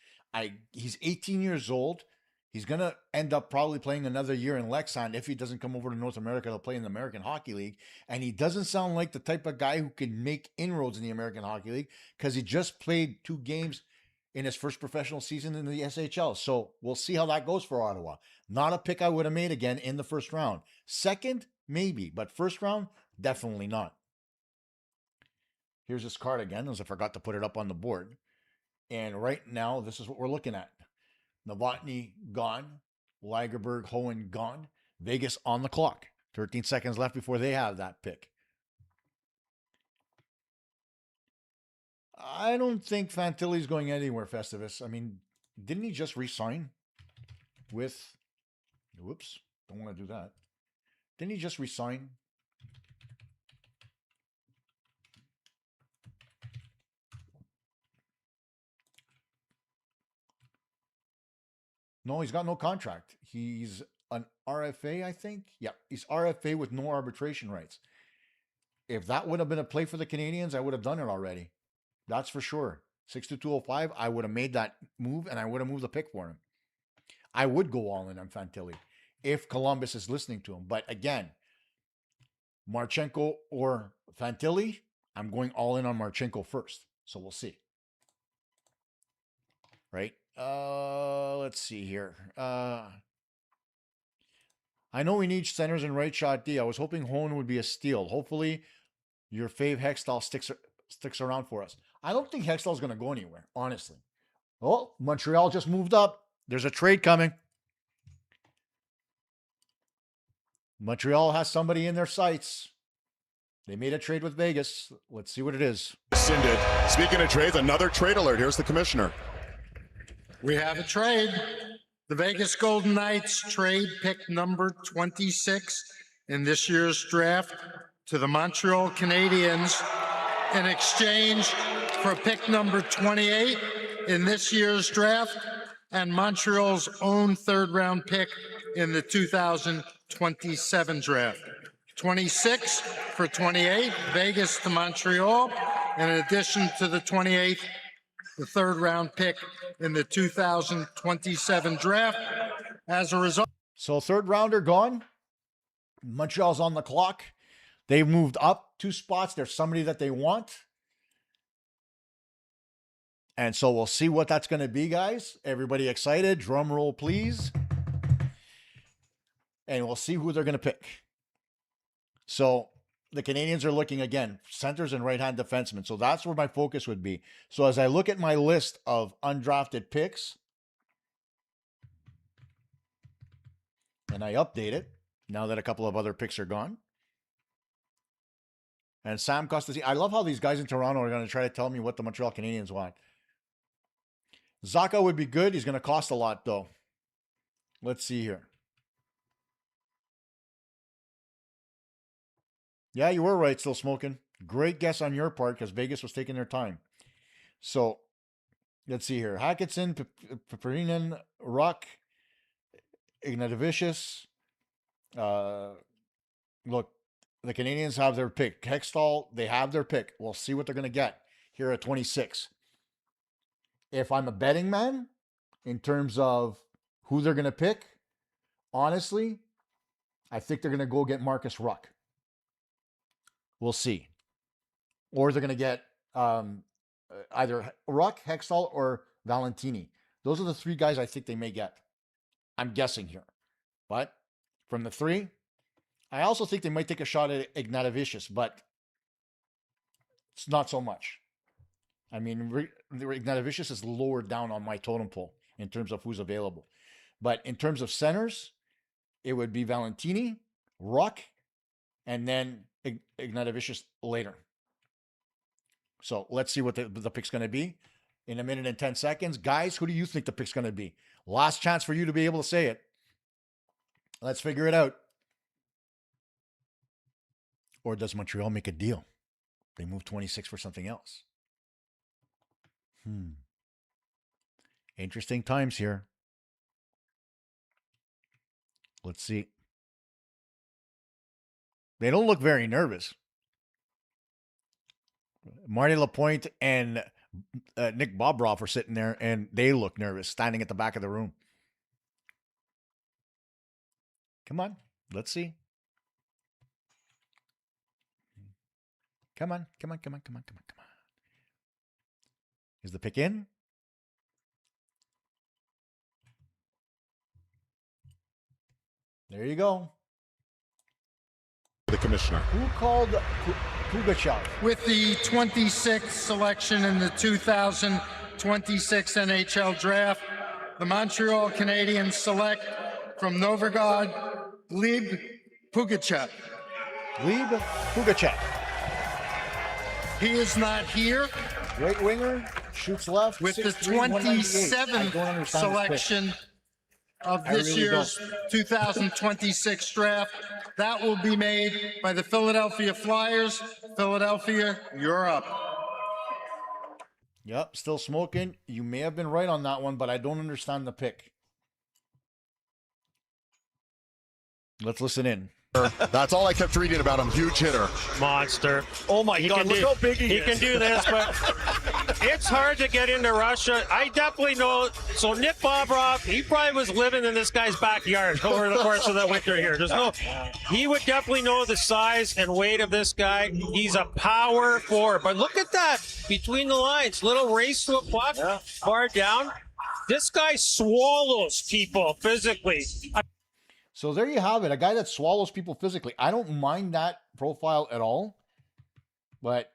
He's 18 years old. He's gonna end up probably playing another year in Leksand if he doesn't come over to North America to play in the American Hockey League. And he doesn't sound like the type of guy who can make inroads in the American Hockey League because he just played 2 games in his first professional season in the SHL. So we'll see how that goes for Ottawa. Not a pick I would have made again in the first round. Second, maybe, but first round, definitely not. Here's this card again, as I forgot to put it up on the board. And right now, this is what we're looking at. Novotny gone. Lagerberg, Hohen gone. Vegas on the clock. 13 seconds left before they have that pick. I don't think Fantilli's going anywhere, Festivus. I mean, didn't he just re-sign with... Whoops, don't want to do that. Didn't he just re-sign? No, he's got no contract. He's an RFA, I think. Yeah, he's RFA with no arbitration rights. If that would have been a play for the Canadiens, I would have done it already. That's for sure. 6'2", I would have made that move, and I would have moved the pick for him. I would go all in on Fantilli if Columbus is listening to him. But again, Marchenko or Fantilli, I'm going all in on Marchenko first. So we'll see. Right? Let's see here. I know we need centers and right shot D. I was hoping Hohen would be a steal. Hopefully, your fave Hextall sticks around for us. I don't think Hextall's going to go anywhere, honestly. Oh, Montreal just moved up. There's a trade coming. Montreal has somebody in their sights. They made a trade with Vegas. Let's see what it is. Rescinded. Speaking of trades, another trade alert. Here's the commissioner. We have a trade. The Vegas Golden Knights trade pick number 26 in this year's draft to the Montreal Canadiens in exchange for pick number 28 in this year's draft and Montreal's own third-round pick in the 2027 draft. 26 for 28, Vegas to Montreal, in addition to the 28th, the third-round pick in the 2027 draft. As a result, so third rounder gone. Montreal's on the clock. They've moved up 2 spots. There's somebody that they want. And so we'll see what that's going to be, guys. Everybody excited? Drum roll, please. And we'll see who they're going to pick. So the Canadiens are looking again, centers and right-hand defensemen. So that's where my focus would be. So as I look at my list of undrafted picks, and I update it now that a couple of other picks are gone. And Sam Kosta, I love how these guys in Toronto are going to try to tell me what the Montreal Canadiens want. Xhekaj would be good. He's going to cost a lot, though. Let's see here. Yeah, you were right, still smoking. Great guess on your part because Vegas was taking their time. So, let's see here. Hutson, Paparinen, Ruck, Ignatevicius. Look, the Canadiens have their pick. Hextall, they have their pick. We'll see what they're going to get here at 26. If I'm a betting man, in terms of who they're going to pick, honestly, I think they're going to go get Marcus Ruck. We'll see. Or they're going to get either Ruck, Hextall, or Valentini. Those are the 3 guys I think they may get. I'm guessing here. But from the 3, I also think they might take a shot at Ignatevicius, but it's not so much. I mean, Ignatevicius is lower down on my totem pole in terms of who's available. But in terms of centers, it would be Valentini, Ruck, and then Ignatevicius later. So let's see what the pick's going to be in a minute and 10 seconds. Guys, who do you think the pick's going to be? Last chance for you to be able to say it. Let's figure it out. Or does Montreal make a deal? They move 26 for something else. Interesting times here. Let's see. They don't look very nervous. Marty Lapointe and Nick Bobroff are sitting there, and they look nervous, standing at the back of the room. Come on. Let's see. Come on. Is the pick in? There you go. The commissioner. Who called Pugachev? with the 26th selection in the 2026 NHL Draft, the Montreal Canadiens select from Novgorod Gleb Pugachev. Gleb Pugachev. He is not here. Right winger, shoots left. With the 6'3", 27th selection of this year's 2026 draft. That will be made by the Philadelphia Flyers. Philadelphia, you're up. Yep, still smoking. You may have been right on that one, but I don't understand the pick. Let's listen in. That's all I kept reading about him. Huge hitter. Monster. Oh my God, look how big he can do this, but it's hard to get into Russia. I definitely know. So Nick Bobroff, he probably was living in this guy's backyard over the course of the winter here. He would definitely know the size and weight of this guy. He's a power forward. But look at that between the lines. Little race to a puck, far down. This guy swallows people physically. So there you have it. A guy that swallows people physically. I don't mind that profile at all. But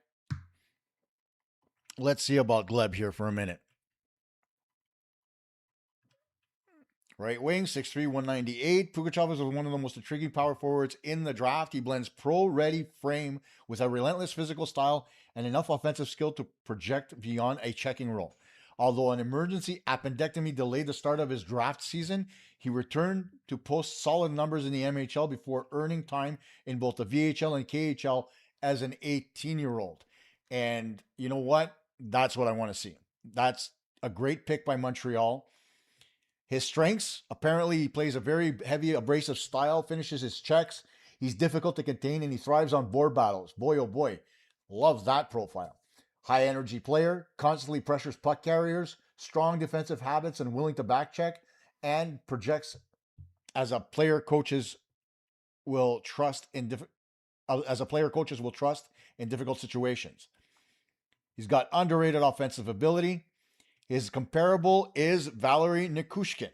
let's see about Gleb here for a minute. Right wing, 6'3", 198. Pugachev is one of the most intriguing power forwards in the draft. He blends pro-ready frame with a relentless physical style and enough offensive skill to project beyond a checking role. Although an emergency appendectomy delayed the start of his draft season, he returned to post solid numbers in the MHL before earning time in both the VHL and KHL as an 18-year-old. And you know what? That's what I want to see. That's a great pick by Montreal. His strengths, apparently he plays a very heavy abrasive style, finishes his checks. He's difficult to contain and he thrives on board battles. Boy, oh boy, loves that profile. High energy player, constantly pressures puck carriers, strong defensive habits and willing to back check, and projects as a player coaches will trust in difficult situations. He's got underrated offensive ability. His comparable is Valery Nikushkin.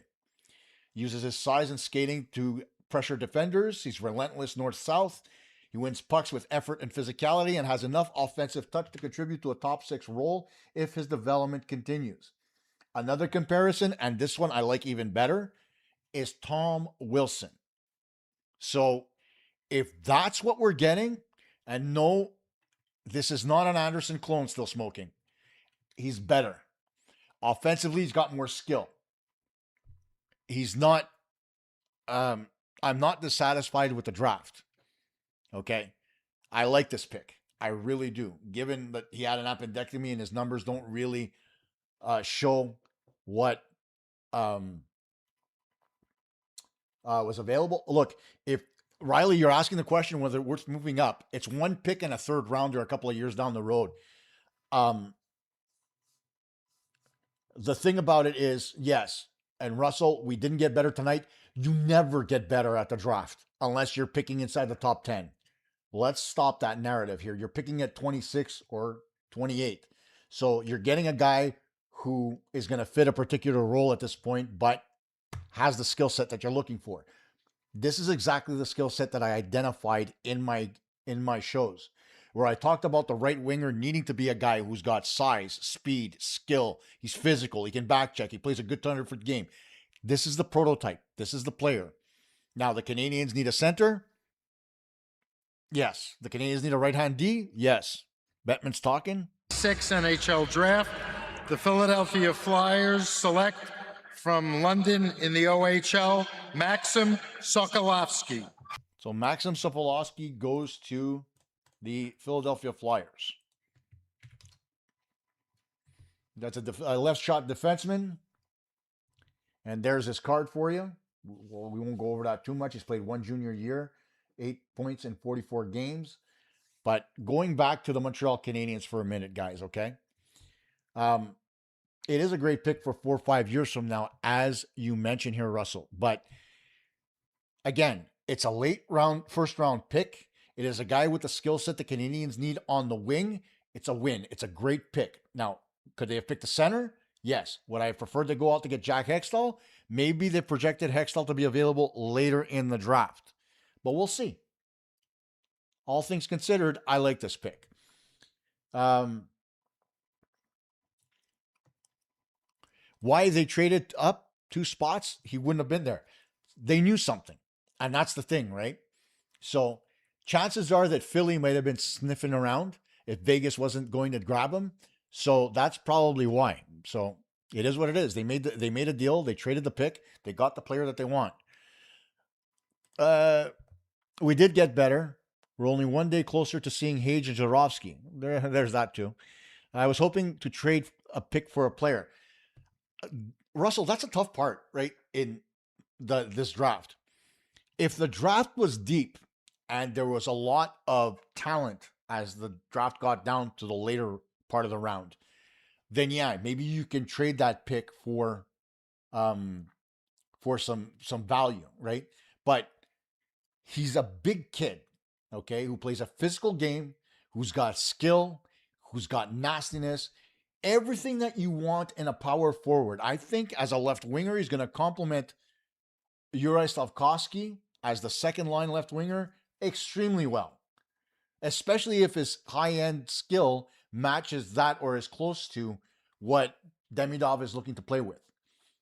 Uses his size and skating to pressure defenders. He's relentless north-south. He wins pucks with effort and physicality and has enough offensive touch to contribute to a top 6 role if his development continues. Another comparison, and this one I like even better, is Tom Wilson. So if that's what we're getting, and no, this is not an Anderson clone still smoking. He's better. Offensively, he's got more skill. He's not, I'm not dissatisfied with the draft. Okay. I like this pick. I really do. Given that he had an appendectomy and his numbers don't really show what was available. Look, if Riley, you're asking the question whether it's worth moving up. It's one pick and a third rounder a couple of years down the road. The thing about it is, yes, and Russell, we didn't get better tonight. You never get better at the draft unless you're picking inside the top 10. Let's stop that narrative here. You're picking at 26 or 28. So you're getting a guy who is going to fit a particular role at this point, but has the skill set that you're looking for. This is exactly the skill set that I identified in my shows, where I talked about the right winger needing to be a guy who's got size, speed, skill. He's physical. He can back check. He plays a good 200-foot game. This is the prototype. This is the player. Now, the Canadiens need a center. Yes. The Canadiens need a right-hand D. Yes. Bettman's talking. 6 NHL Draft. The Philadelphia Flyers select from London in the OHL, Maxim Sokolovsky. So Maxim Sokolovsky goes to the Philadelphia Flyers. That's a left shot defenseman. And there's his card for you. Well, we won't go over that too much. He's played one junior year, 8 points in 44 games. But going back to the Montreal Canadiens for a minute, guys, okay? It is a great pick for 4 or 5 years from now, as you mentioned here, Russell. But again, it's a first round pick. It is a guy with the skill set the Canadiens need on the wing. It's a win. It's a great pick. Now, could they have picked a center? Yes. Would I have preferred to go out to get Jack Hextall? Maybe they projected Hextall to be available later in the draft. But we'll see. All things considered, I like this pick. Why they traded up 2 spots, he wouldn't have been there. They knew something. And that's the thing, right? So chances are that Philly might have been sniffing around if Vegas wasn't going to grab him. So that's probably why. So it is what it is. They made a deal. They traded the pick. They got the player that they want. We did get better. We're only 1 day closer to seeing Hage and Jarofsky. There's that too. I was hoping to trade a pick for a player. Russell, that's a tough part, right? In this draft. If the draft was deep and there was a lot of talent as the draft got down to the later part of the round, then yeah, maybe you can trade that pick for some value, right? But he's a big kid, okay, who plays a physical game, who's got skill, who's got nastiness, everything that you want in a power forward. I think as a left winger, he's going to complement Juraj Slafkovsky as the second line left winger extremely well. especially if his high-end skill matches that or is close to what Demidov is looking to play with.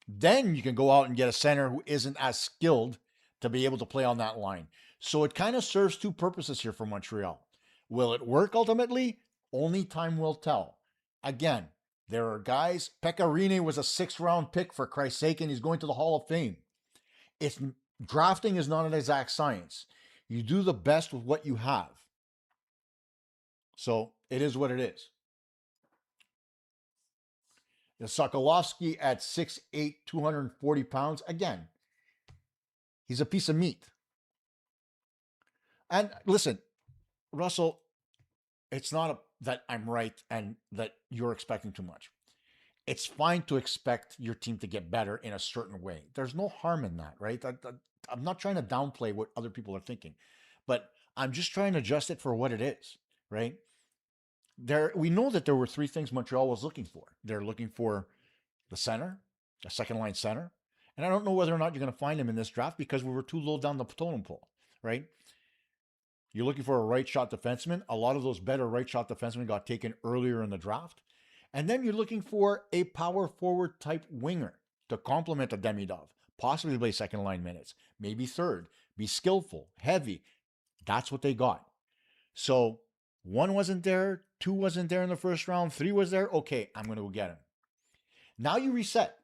Then you can go out and get a center who isn't as skilled to be able to play on that line. So it kind of serves two purposes here for Montreal. Will it work ultimately? Only time will tell. Again, there are guys. Pekka Rinne was a 6th-round pick, for Christ's sake, and he's going to the Hall of Fame. Drafting is not an exact science. You do the best with what you have. So it is what it is. The Slafkovsky at 6'8", 240 pounds. Again, he's a piece of meat. And listen, Russell, it's not that I'm right and that you're expecting too much. It's fine to expect your team to get better in a certain way. There's no harm in that, right? I'm not trying to downplay what other people are thinking, but I'm just trying to adjust it for what it is, right? We know that there were 3 things Montreal was looking for. They're looking for the center, a second-line center, and I don't know whether or not you're going to find him in this draft because we were too low down the totem pole, right? You're looking for a right-shot defenseman. A lot of those better right-shot defensemen got taken earlier in the draft. And then you're looking for a power forward type winger to complement a Demidov, possibly play second-line minutes, maybe third, be skillful, heavy. That's what they got. So 1 wasn't there, 2 wasn't there in the first round, 3 was there. Okay, I'm going to go get him. Now you reset.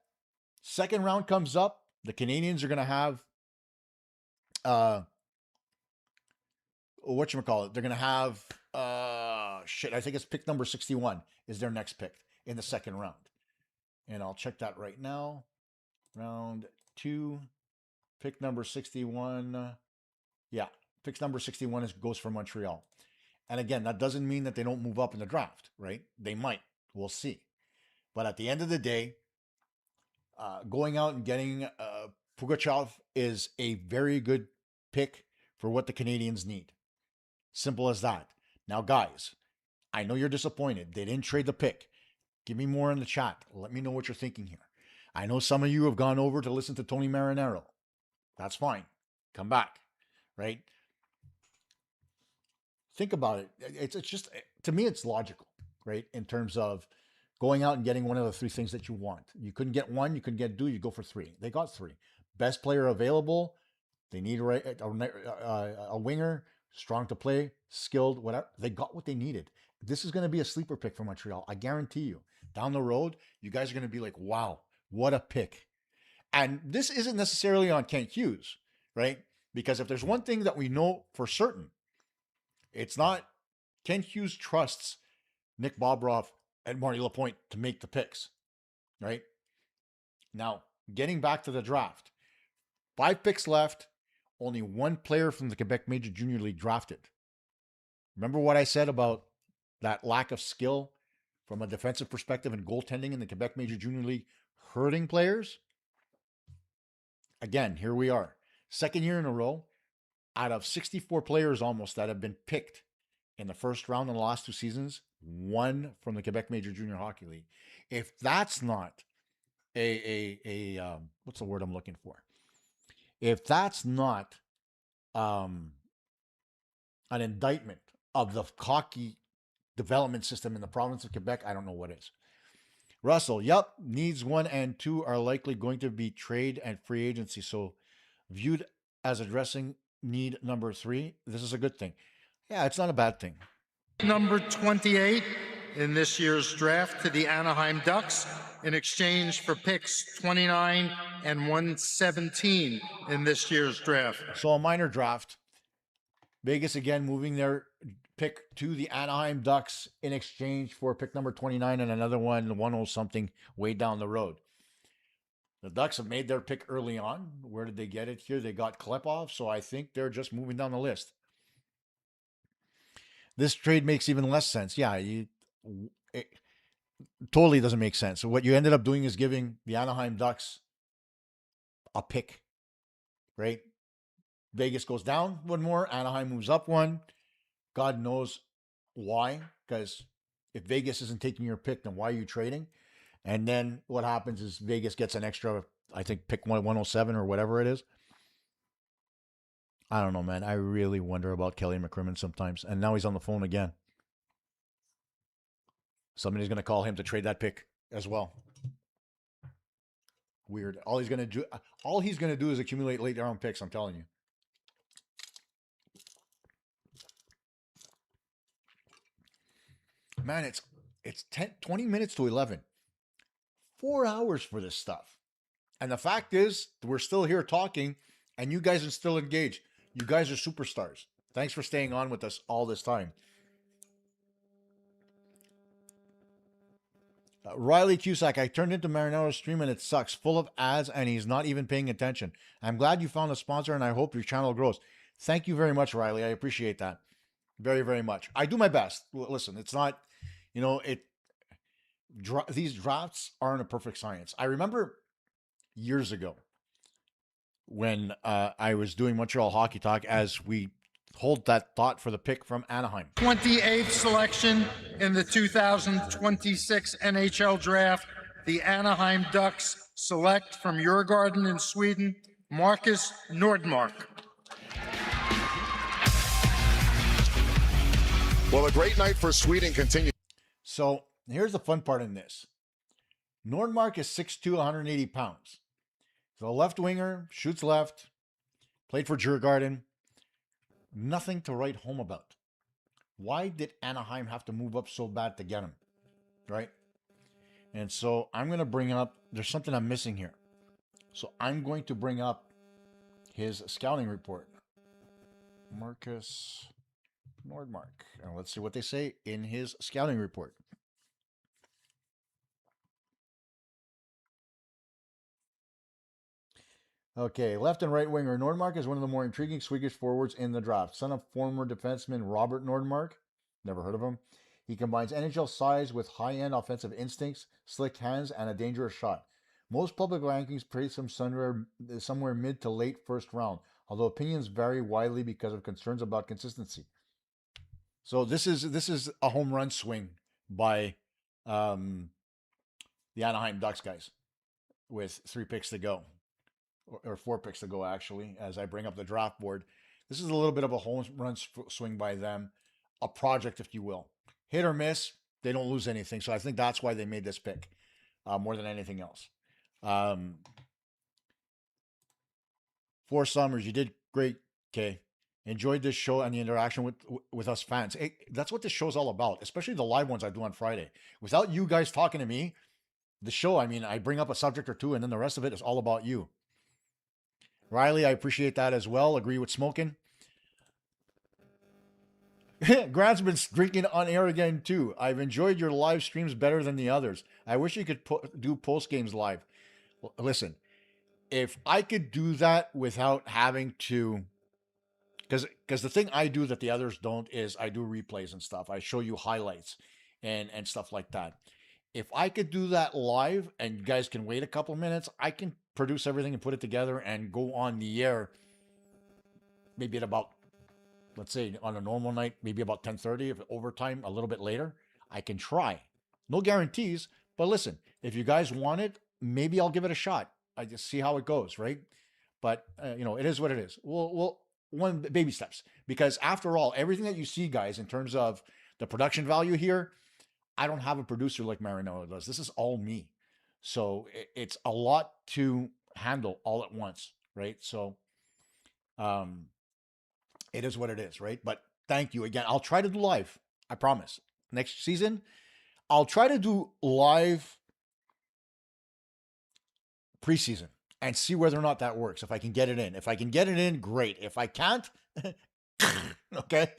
Second round comes up. The Canadiens are going to have, whatchamacallit? They're going to have, I think it's pick number 61 is their next pick in the second round. And I'll check that right now. Round 2, pick number 61. Yeah, pick number 61 goes for Montreal. And again, that doesn't mean that they don't move up in the draft, right? They might. We'll see. But at the end of the day, going out and getting Pugachev is a very good pick for what the Canadiens need. Simple as that. Now, guys, I know you're disappointed. They didn't trade the pick. Give me more in the chat. Let me know what you're thinking here. I know some of you have gone over to listen to Tony Marinaro. That's fine. Come back, right? Think about it. It's just, to me, it's logical, right? In terms of going out and getting one of the 3 things that you want. You couldn't get 1, you couldn't get 2, you go for 3. They got 3. Best player available. They need a winger, strong to play, skilled, whatever. They got what they needed. This is going to be a sleeper pick for Montreal. I guarantee you. Down the road, you guys are going to be like, wow, what a pick. And this isn't necessarily on Kent Hughes, right? Because if there's one thing that we know for certain, it's not Kent Hughes trusts Nick Bobroff and Marty Lapointe to make the picks, right? Now, getting back to the draft, 5 picks left, only 1 player from the Quebec Major Junior League drafted. Remember what I said about that lack of skill from a defensive perspective and goaltending in the Quebec Major Junior League hurting players? Again, here we are. Second year in a row, out of 64 players almost that have been picked in the first round in the last 2 seasons, 1 from the Quebec Major Junior Hockey League. If that's not what's the word I'm looking for? If that's not an indictment of the hockey development system in the province of Quebec, I don't know what is. Russell, yep, needs 1 and 2 are likely going to be trade and free agency. So viewed as addressing need number 3, this is a good thing. Yeah, it's not a bad thing. Number 28 in this year's draft to the Anaheim Ducks in exchange for picks 29 and 117 in this year's draft. So a minor draft. Vegas again moving their pick to the Anaheim Ducks in exchange for pick number 29 and another one, 10-something way down the road. The Ducks have made their pick early on. Where did they get it here? They got Klepov, so I think they're just moving down the list. This trade makes even less sense. Yeah, it totally doesn't make sense. So what you ended up doing is giving the Anaheim Ducks a pick, right? Vegas goes down 1 more. Anaheim moves up 1. God knows why, because if Vegas isn't taking your pick, then why are you trading? And then what happens is Vegas gets an extra, I think, pick 107 or whatever it is. I don't know, man. I really wonder about Kelly McCrimmon sometimes. And now he's on the phone again. Somebody's going to call him to trade that pick as well. Weird. All he's going to do is accumulate late round picks, I'm telling you. Man, it's 20 minutes to 11. 4 hours for this stuff. And the fact is, we're still here talking, and you guys are still engaged. You guys are superstars. Thanks for staying on with us all this time. Riley Cusack, I turned into Marinaro's stream and it sucks. Full of ads and he's not even paying attention. I'm glad you found a sponsor and I hope your channel grows. Thank you very much, Riley. I appreciate that. Very, very much. I do my best. Listen, it's not, you know, these drafts aren't a perfect science. I remember years ago when I was doing Montreal Hockey Talk, as we hold that thought for the pick from Anaheim. 28th selection in the 2026 NHL Draft, the Anaheim Ducks select from Djurgården in Sweden, Marcus Nordmark. Well, a great night for Sweden continues. So here's the fun part in this. Nordmark is 6'2", 180 pounds. He's a left winger, shoots left, played for Djurgården. Nothing to write home about. Why did Anaheim have to move up so bad to get him? Right? And so I'm going to bring up, there's something I'm missing here. So I'm going to bring up his scouting report. Marcus Nordmark. And let's see what they say in his scouting report. Okay, left and right winger. Nordmark is one of the more intriguing Swedish forwards in the draft. Son of former defenseman Robert Nordmark. Never heard of him. He combines NHL size with high-end offensive instincts, slick hands, and a dangerous shot. Most public rankings praise him somewhere mid to late first round, although opinions vary widely because of concerns about consistency. So this is a home run swing by the Anaheim Ducks guys with 3 picks to go. Or 4 picks to go, actually, as I bring up the draft board. This is a little bit of a home run swing by them, a project, if you will. Hit or miss, they don't lose anything. So I think that's why they made this pick more than anything else. 4 summers, you did great, Kay. Enjoyed this show and the interaction with us fans. Hey, that's what this show's all about, especially the live ones I do on Friday. Without you guys talking to me, the show, I mean, I bring up a subject or two, and then the rest of it is all about you. Riley, I appreciate that as well. Agree with smoking. Grant's been drinking on air again, too. I've enjoyed your live streams better than the others. I wish you could do post games live. Listen, if I could do that without having to, because the thing I do that the others don't is I do replays and stuff. I show you highlights and stuff like that. If I could do that live and you guys can wait a couple minutes, I can produce everything and put it together and go on the air maybe at about, let's say on a normal night, maybe about 10:30, if overtime a little bit later. I can try. No guarantees, but listen, if you guys want it, maybe I'll give it a shot. I just see how it goes, right? But you know, it is what it is. We'll one baby steps, because after all, everything that you see, guys, in terms of the production value here, I don't have a producer like Marino does. This is all me. So it's a lot to handle all at once, right? So it is what it is, right? But thank you again. I'll try to do live. I promise. Next season, I'll try to do live preseason and see whether or not that works. If I can get it in. If I can get it in, great. If I can't, okay,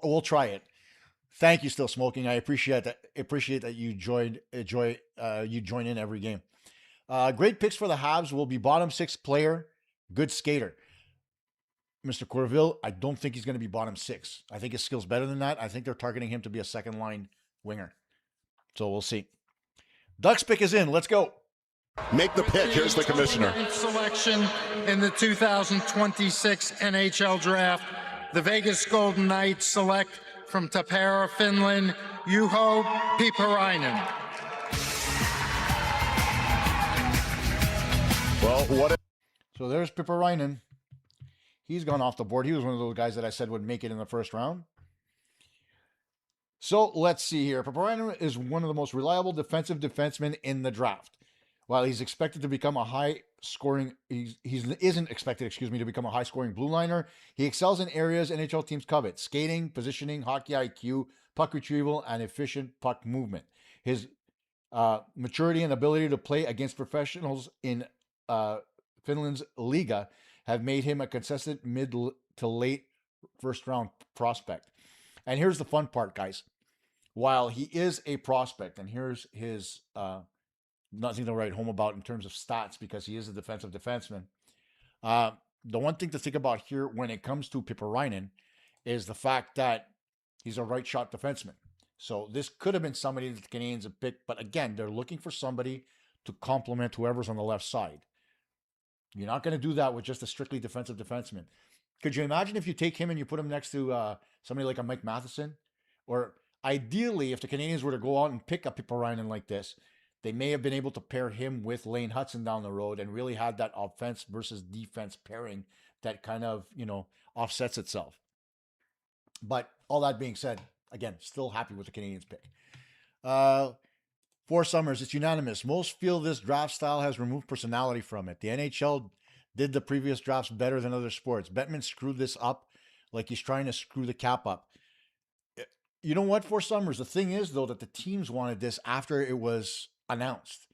we'll try it. Thank you, Still Smoking. I appreciate that. Appreciate that you join in every game. Great picks for the Habs. Will be bottom 6 player, good skater. Mr. Corville, I don't think he's going to be bottom 6. I think his skill's better than that. I think they're targeting him to be a second line winger. So we'll see. Ducks pick is in. Let's go. Make the pick. Here's the commissioner. Selection in the 2026 NHL Draft. The Vegas Golden Knights select from Tampere, Finland, Juho Piiparainen. Well, what? So there's Piiparainen. He's gone off the board. He was one of those guys that I said would make it in the first round. So let's see here. Papoulias is one of the most reliable defensive defensemen in the draft. While he's expected to become a high-scoring, he isn't expected, to become a high-scoring blue liner. He excels in areas NHL teams covet: skating, positioning, hockey IQ, puck retrieval, and efficient puck movement. His maturity and ability to play against professionals in Finland's Liga have made him a consistent mid to late first-round prospect. And here's the fun part, guys. While he is a prospect, and here's his nothing to write home about in terms of stats because he is a defensive defenseman. The one thing to think about here when it comes to Papoulias is the fact that he's a right shot defenseman. So this could have been somebody that the Canadiens have picked, but again, they're looking for somebody to complement whoever's on the left side. You're not going to do that with just a strictly defensive defenseman. Could you imagine if you take him and you put him next to somebody like a Mike Matheson? Or ideally, if the Canadiens were to go out and pick a Papoulias like this, they may have been able to pair him with Laine Hutson down the road and really had that offense versus defense pairing that kind of, offsets itself. But all that being said, again, still happy with the Canadiens pick. 4 Summers, it's unanimous. Most feel this draft style has removed personality from it. The NHL did the previous drafts better than other sports. Bettman screwed this up like he's trying to screw the cap up. You know what, 4 Summers? The thing is, though, that the teams wanted this after it was announced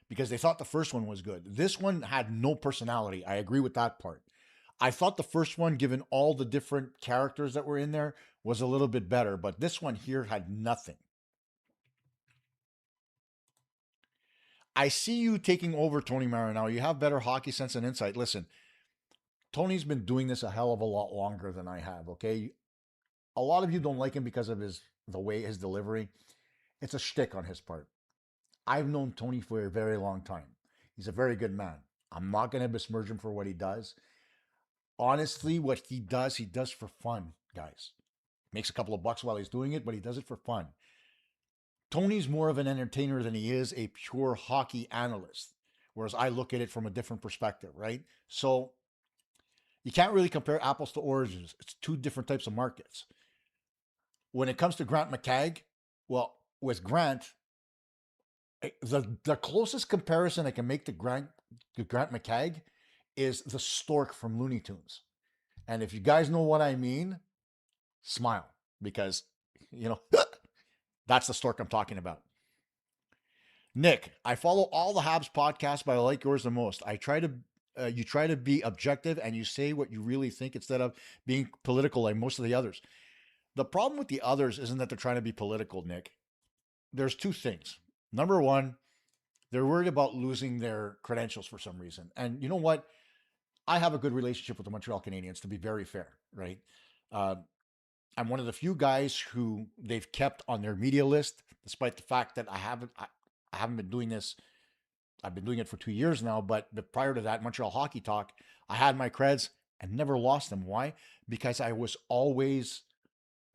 because they thought the first one was good. This one had no personality. I agree with that part. I thought the first one, given all the different characters that were in there, was a little bit better, but this one here had nothing. I see you taking over, Tony Marinello. You have better hockey sense and insight. Listen, Tony's been doing this a hell of a lot longer than I have, okay? A lot of you don't like him because of the way his delivery. It's a shtick on his part. I've known Tony for a very long time. He's a very good man. I'm not going to besmirch him for what he does. Honestly, what he does for fun, guys. Makes a couple of bucks while he's doing it, but he does it for fun. Tony's more of an entertainer than he is a pure hockey analyst, whereas I look at it from a different perspective, right? So you can't really compare apples to oranges. It's 2 different types of markets. When it comes to Grant McCagg, well, with Grant, the closest comparison I can make to Grant McCagg is the stork from Looney Tunes. And if you guys know what I mean, smile, because, that's the stork I'm talking about. Nick, I follow all the Habs podcasts, but I like yours the most. You try to be objective and you say what you really think instead of being political like most of the others. The problem with the others isn't that they're trying to be political, Nick. There's 2 things. Number one, they're worried about losing their credentials for some reason. And you know what? I have a good relationship with the Montreal Canadiens, to be very fair, right? I'm one of the few guys who they've kept on their media list, despite the fact that I haven't been doing this. I've been doing it for 2 years now, but prior to that, Montreal Hockey Talk, I had my creds and never lost them. Why? Because I was always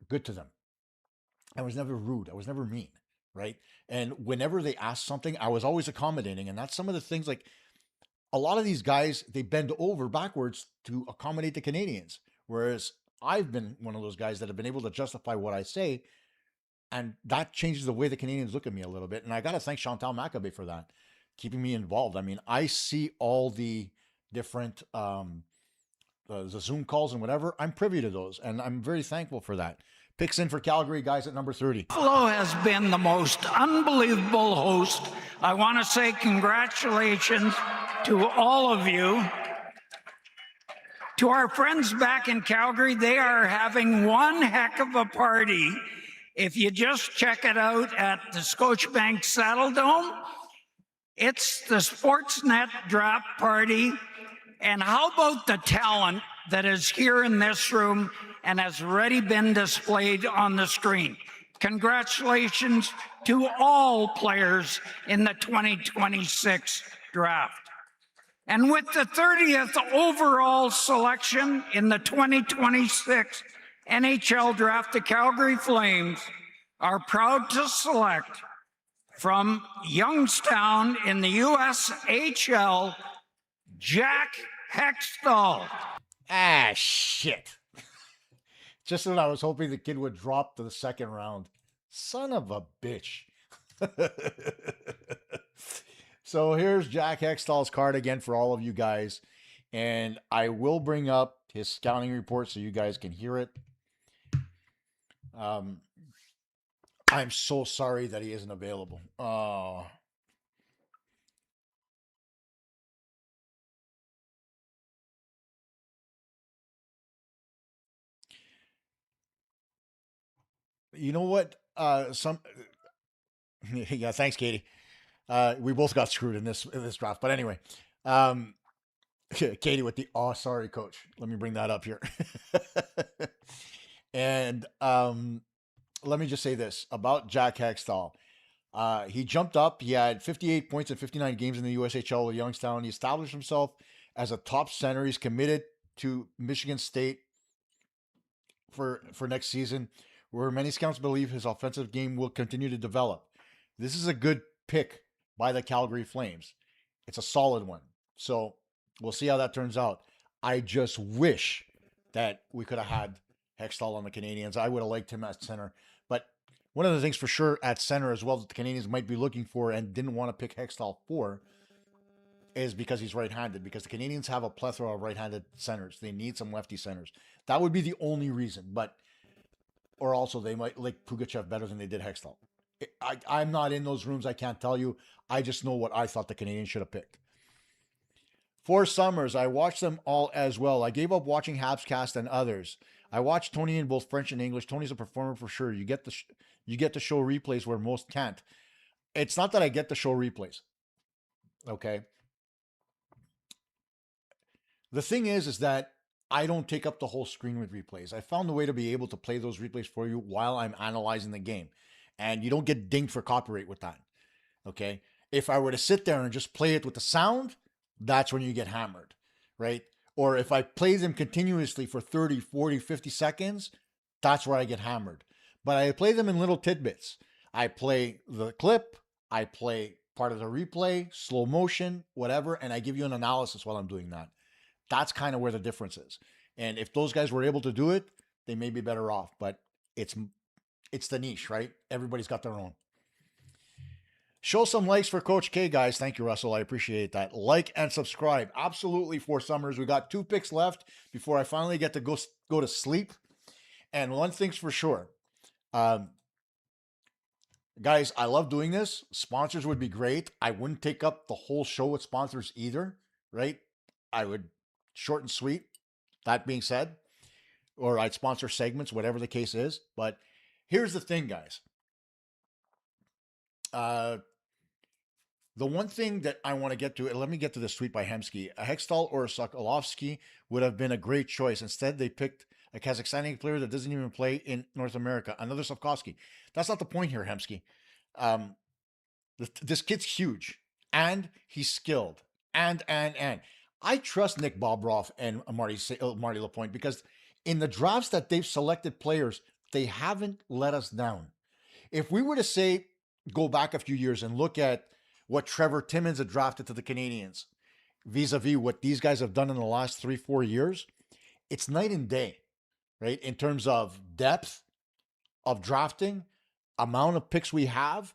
good to them. I was never rude. I was never mean, right? And whenever they asked something, I was always accommodating. And that's some of the things, like a lot of these guys, they bend over backwards to accommodate the Canadiens. Whereas I've been one of those guys that have been able to justify what I say. And that changes the way the Canadiens look at me a little bit. And I got to thank Chantal Maccabee for that, keeping me involved. I mean, I see all the different the Zoom calls and whatever. I'm privy to those, and I'm very thankful for that. Picks in for Calgary, guys, at number 30. Buffalo has been the most unbelievable host. I want to say congratulations to all of you. To our friends back in Calgary, they are having one heck of a party. If you just check it out at the Scotiabank Saddle Dome, it's the Sportsnet Draft Party. And how about the talent that is here in this room and has already been displayed on the screen? Congratulations to all players in the 2026 draft. And with the 30th overall selection in the 2026 NHL Draft, the Calgary Flames are proud to select from Youngstown in the USHL, Jack Hextall. Ah, shit. Just when I was hoping the kid would drop to the second round. Son of a bitch. So here's Jack Hextall's card again for all of you guys. And I will bring up his scouting report so you guys can hear it. I'm so sorry that he isn't available. You know what? Yeah, thanks, Katie. We both got screwed in this draft. But anyway, Katie with the sorry, coach. Let me bring that up here. And let me just say this about Jack Hextall. He jumped up. He had 58 points in 59 games in the USHL with Youngstown. He established himself as a top center. He's committed to Michigan State for next season, where many scouts believe his offensive game will continue to develop. This is a good pick by the Calgary Flames. It's a solid one. So we'll see how that turns out. I just wish that we could have had Hextall on the Canadiens. I would have liked him at center. But one of the things for sure at center as well that the Canadiens might be looking for and didn't want to pick Hextall for is because he's right-handed. Because the Canadiens have a plethora of right-handed centers. They need some lefty centers. That would be the only reason. Or also they might like Pugachev better than they did Hextall. I'm not in those rooms. I can't tell you. I just know what I thought the Canadiens should have picked. For summers, I watched them all as well. I gave up watching Habscast and others. I watched Tony in both French and English. Tony's a performer for sure. You get to show replays where most can't. It's not that I get to show replays. Okay. The thing is that I don't take up the whole screen with replays. I found a way to be able to play those replays for you while I'm analyzing the game. And you don't get dinged for copyright with that. Okay. If I were to sit there and just play it with the sound, that's when you get hammered, right? Or if I play them continuously for 30, 40, 50 seconds, that's where I get hammered. But I play them in little tidbits. I play the clip, I play part of the replay, slow motion, whatever, and I give you an analysis while I'm doing that. That's kind of where the difference is. And if those guys were able to do it, they may be better off, but it's the niche, right? Everybody's got their own. Show some likes for Coach K, guys. Thank you, Russell. I appreciate that. Like and subscribe. Absolutely, for summers. We got 2 picks left before I finally get to go to sleep. And one thing's for sure. Guys, I love doing this. Sponsors would be great. I wouldn't take up the whole show with sponsors either, right? I would short and sweet. That being said, or I'd sponsor segments, whatever the case is. But here's the thing, guys. The one thing that I want to get to, and let me get to this tweet by Hemsky. A Hextall or a Slafkovsky would have been a great choice. Instead, they picked a Kazakhstani player that doesn't even play in North America. Another Slafkovsky. That's not the point here, Hemsky. This kid's huge, and he's skilled, and. I trust Nick Bobroff and Marty Lapointe because in the drafts that they've selected players, they haven't let us down. If we were to say, go back a few years and look at what Trevor Timmins had drafted to the Canadiens vis-a-vis what these guys have done in the last 3-4 years, it's night and day, right? In terms of depth of drafting, amount of picks we have,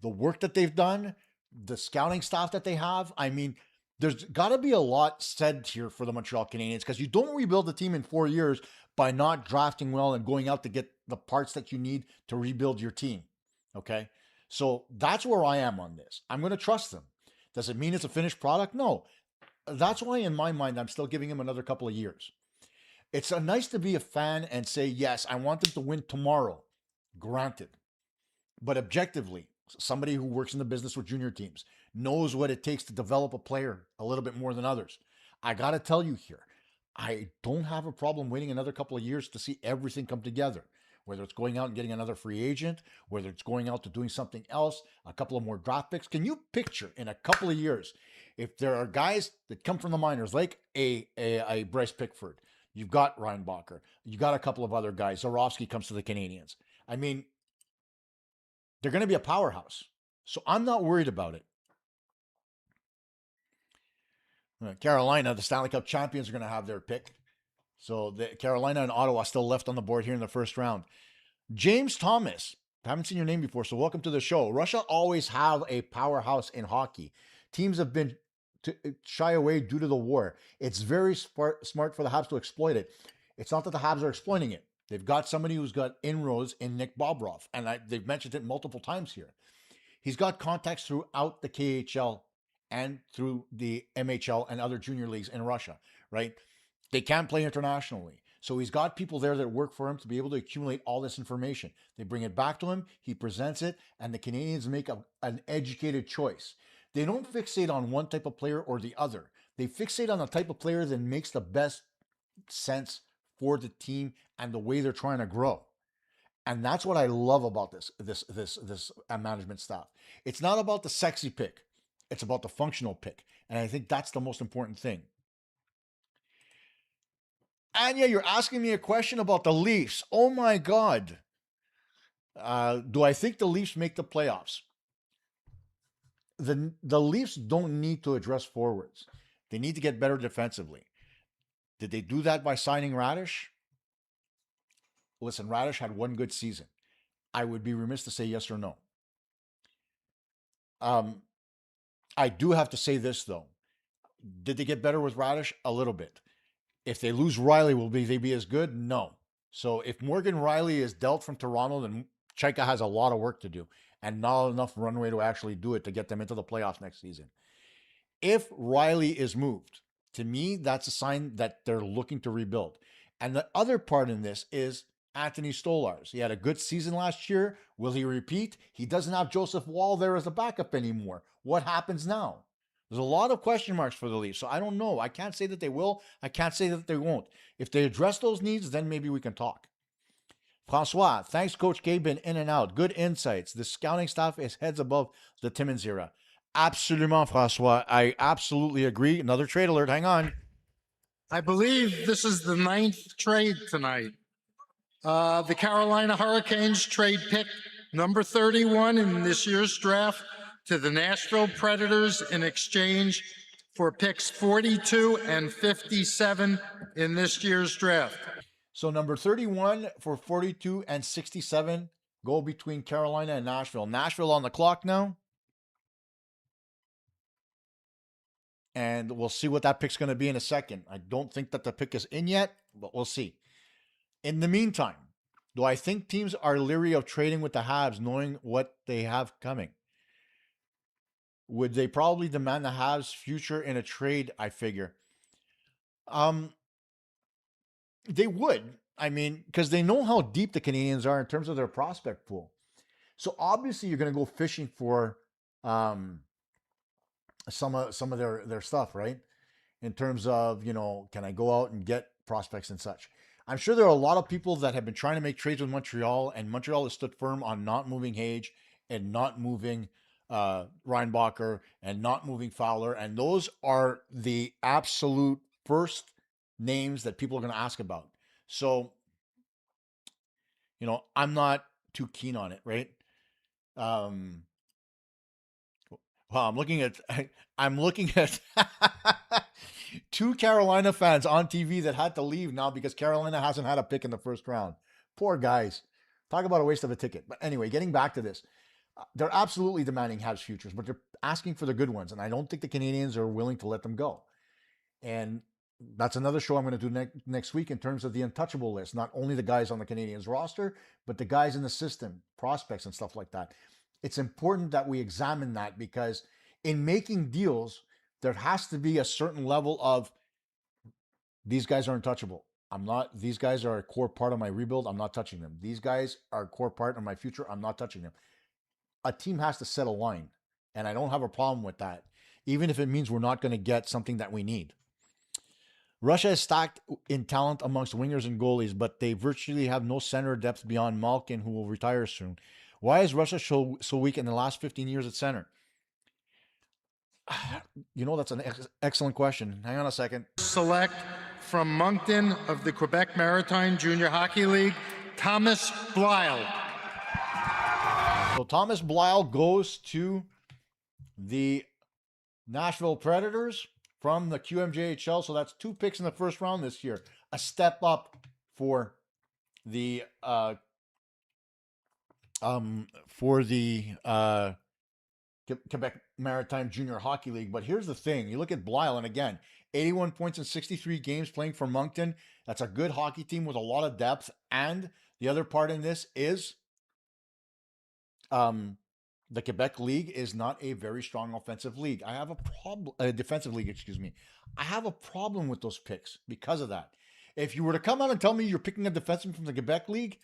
the work that they've done, the scouting staff that they have. I mean, there's got to be a lot said here for the Montreal Canadiens because you don't rebuild the team in 4 years by not drafting well and going out to get the parts that you need to rebuild your team, okay? So that's where I am on this. I'm going to trust them. Does it mean it's a finished product? No. That's why in my mind, I'm still giving him another couple of years. It's nice to be a fan and say, yes, I want them to win tomorrow. Granted. But objectively, somebody who works in the business with junior teams knows what it takes to develop a player a little bit more than others. I got to tell you here, I don't have a problem waiting another couple of years to see everything come together. Whether it's going out and getting another free agent, whether it's going out to doing something else, a couple of more draft picks. Can you picture in a couple of years, if there are guys that come from the minors, like a Bryce Pickford, you've got Reinbacher, you got a couple of other guys, Zorowski comes to the Canadiens. I mean, they're going to be a powerhouse. So I'm not worried about it. Carolina, the Stanley Cup champions, are going to have their pick. So the Carolina and Ottawa still left on the board here in the first round. James Thomas. I haven't seen your name before, so welcome to the show. Russia always have a powerhouse in hockey. Teams have been shy away due to the war. It's very smart for the Habs to exploit it. It's not that the Habs are exploiting it. They've got somebody who's got inroads in Nick Bobrov, and they've mentioned it multiple times here. He's got contacts throughout the KHL and through the MHL and other junior leagues in Russia, right? They can't play internationally. So he's got people there that work for him to be able to accumulate all this information. They bring it back to him, he presents it, and the Canadiens make an educated choice. They don't fixate on one type of player or the other. They fixate on the type of player that makes the best sense for the team and the way they're trying to grow. And that's what I love about this management staff. It's not about the sexy pick. It's about the functional pick. And I think that's the most important thing. Anya, you're asking me a question about the Leafs. Oh my God. Do I think the Leafs make the playoffs? The Leafs don't need to address forwards. They need to get better defensively. Did they do that by signing Radish? Listen, Radish had one good season. I would be remiss to say yes or no. I do have to say this, though. Did they get better with Radish? A little bit. If they lose Riley, will they be as good? No. So if Morgan Riley is dealt from Toronto, then Xhekaj has a lot of work to do and not enough runway to actually do it to get them into the playoffs next season. If Riley is moved, to me, that's a sign that they're looking to rebuild. And the other part in this is Anthony Stolarz. He had a good season last year. Will he repeat? He doesn't have Joseph Wall there as a backup anymore. What happens now? There's a lot of question marks for the Leafs, so I don't know. I can't say that they will. I can't say that they won't. If they address those needs, then maybe we can talk. Francois, thanks, Coach K. Been in and out. Good insights. The scouting staff is heads above the Timmins era. Absolument, Francois. I absolutely agree. Another trade alert. Hang on. I believe this is the 9th trade tonight. The Carolina Hurricanes trade pick number 31 in this year's draft to the Nashville Predators in exchange for picks 42 and 57 in this year's draft. So number 31 for 42 and 67 go between Carolina and Nashville. Nashville on the clock now. And we'll see what that pick's going to be in a second. I don't think that the pick is in yet, but we'll see. In the meantime, do I think teams are leery of trading with the Habs knowing what they have coming? Would they probably demand the Habs' future in a trade, I figure? They would. I mean, because they know how deep the Canadiens are in terms of their prospect pool. So obviously you're going to go fishing for some of their stuff, right? In terms of, can I go out and get prospects and such? I'm sure there are a lot of people that have been trying to make trades with Montreal, and Montreal has stood firm on not moving Hage and not moving Reinbacher and not moving Fowler. And those are the absolute first names that people are going to ask about. So, I'm not too keen on it, right? Well, I'm looking at two Carolina fans on TV that had to leave now because Carolina hasn't had a pick in the first round. Poor guys. Talk about a waste of a ticket. But anyway, getting back to this, they're absolutely demanding Habs futures, but they're asking for the good ones. And I don't think the Canadiens are willing to let them go. And that's another show I'm going to do next week in terms of the untouchable list. Not only the guys on the Canadiens roster, but the guys in the system, prospects and stuff like that. It's important that we examine that because in making deals, there has to be a certain level of these guys are untouchable. These guys are a core part of my rebuild. I'm not touching them. These guys are a core part of my future. I'm not touching them. A team has to set a line, and I don't have a problem with that, even if it means we're not going to get something that we need. Russia is stacked in talent amongst wingers and goalies, but they virtually have no center depth beyond Malkin, who will retire soon. Why is Russia so weak in the last 15 years at center? That's an excellent question. Hang on a second. Select from Moncton of the Quebec Maritime Junior Hockey League, Thomas Blyle. So Thomas Blyle goes to the Nashville Predators from the QMJHL. So that's 2 picks in the first round this year. a step up for the Quebec Maritime Junior Hockey League. But here's the thing. You look at Blyle, and again, 81 points in 63 games playing for Moncton. That's a good hockey team with a lot of depth. And the other part in this is the Quebec League is not a very strong offensive league. I have a problem, defensive league, excuse me. I have a problem with those picks because of that. If you were to come out and tell me you're picking a defenseman from the Quebec League,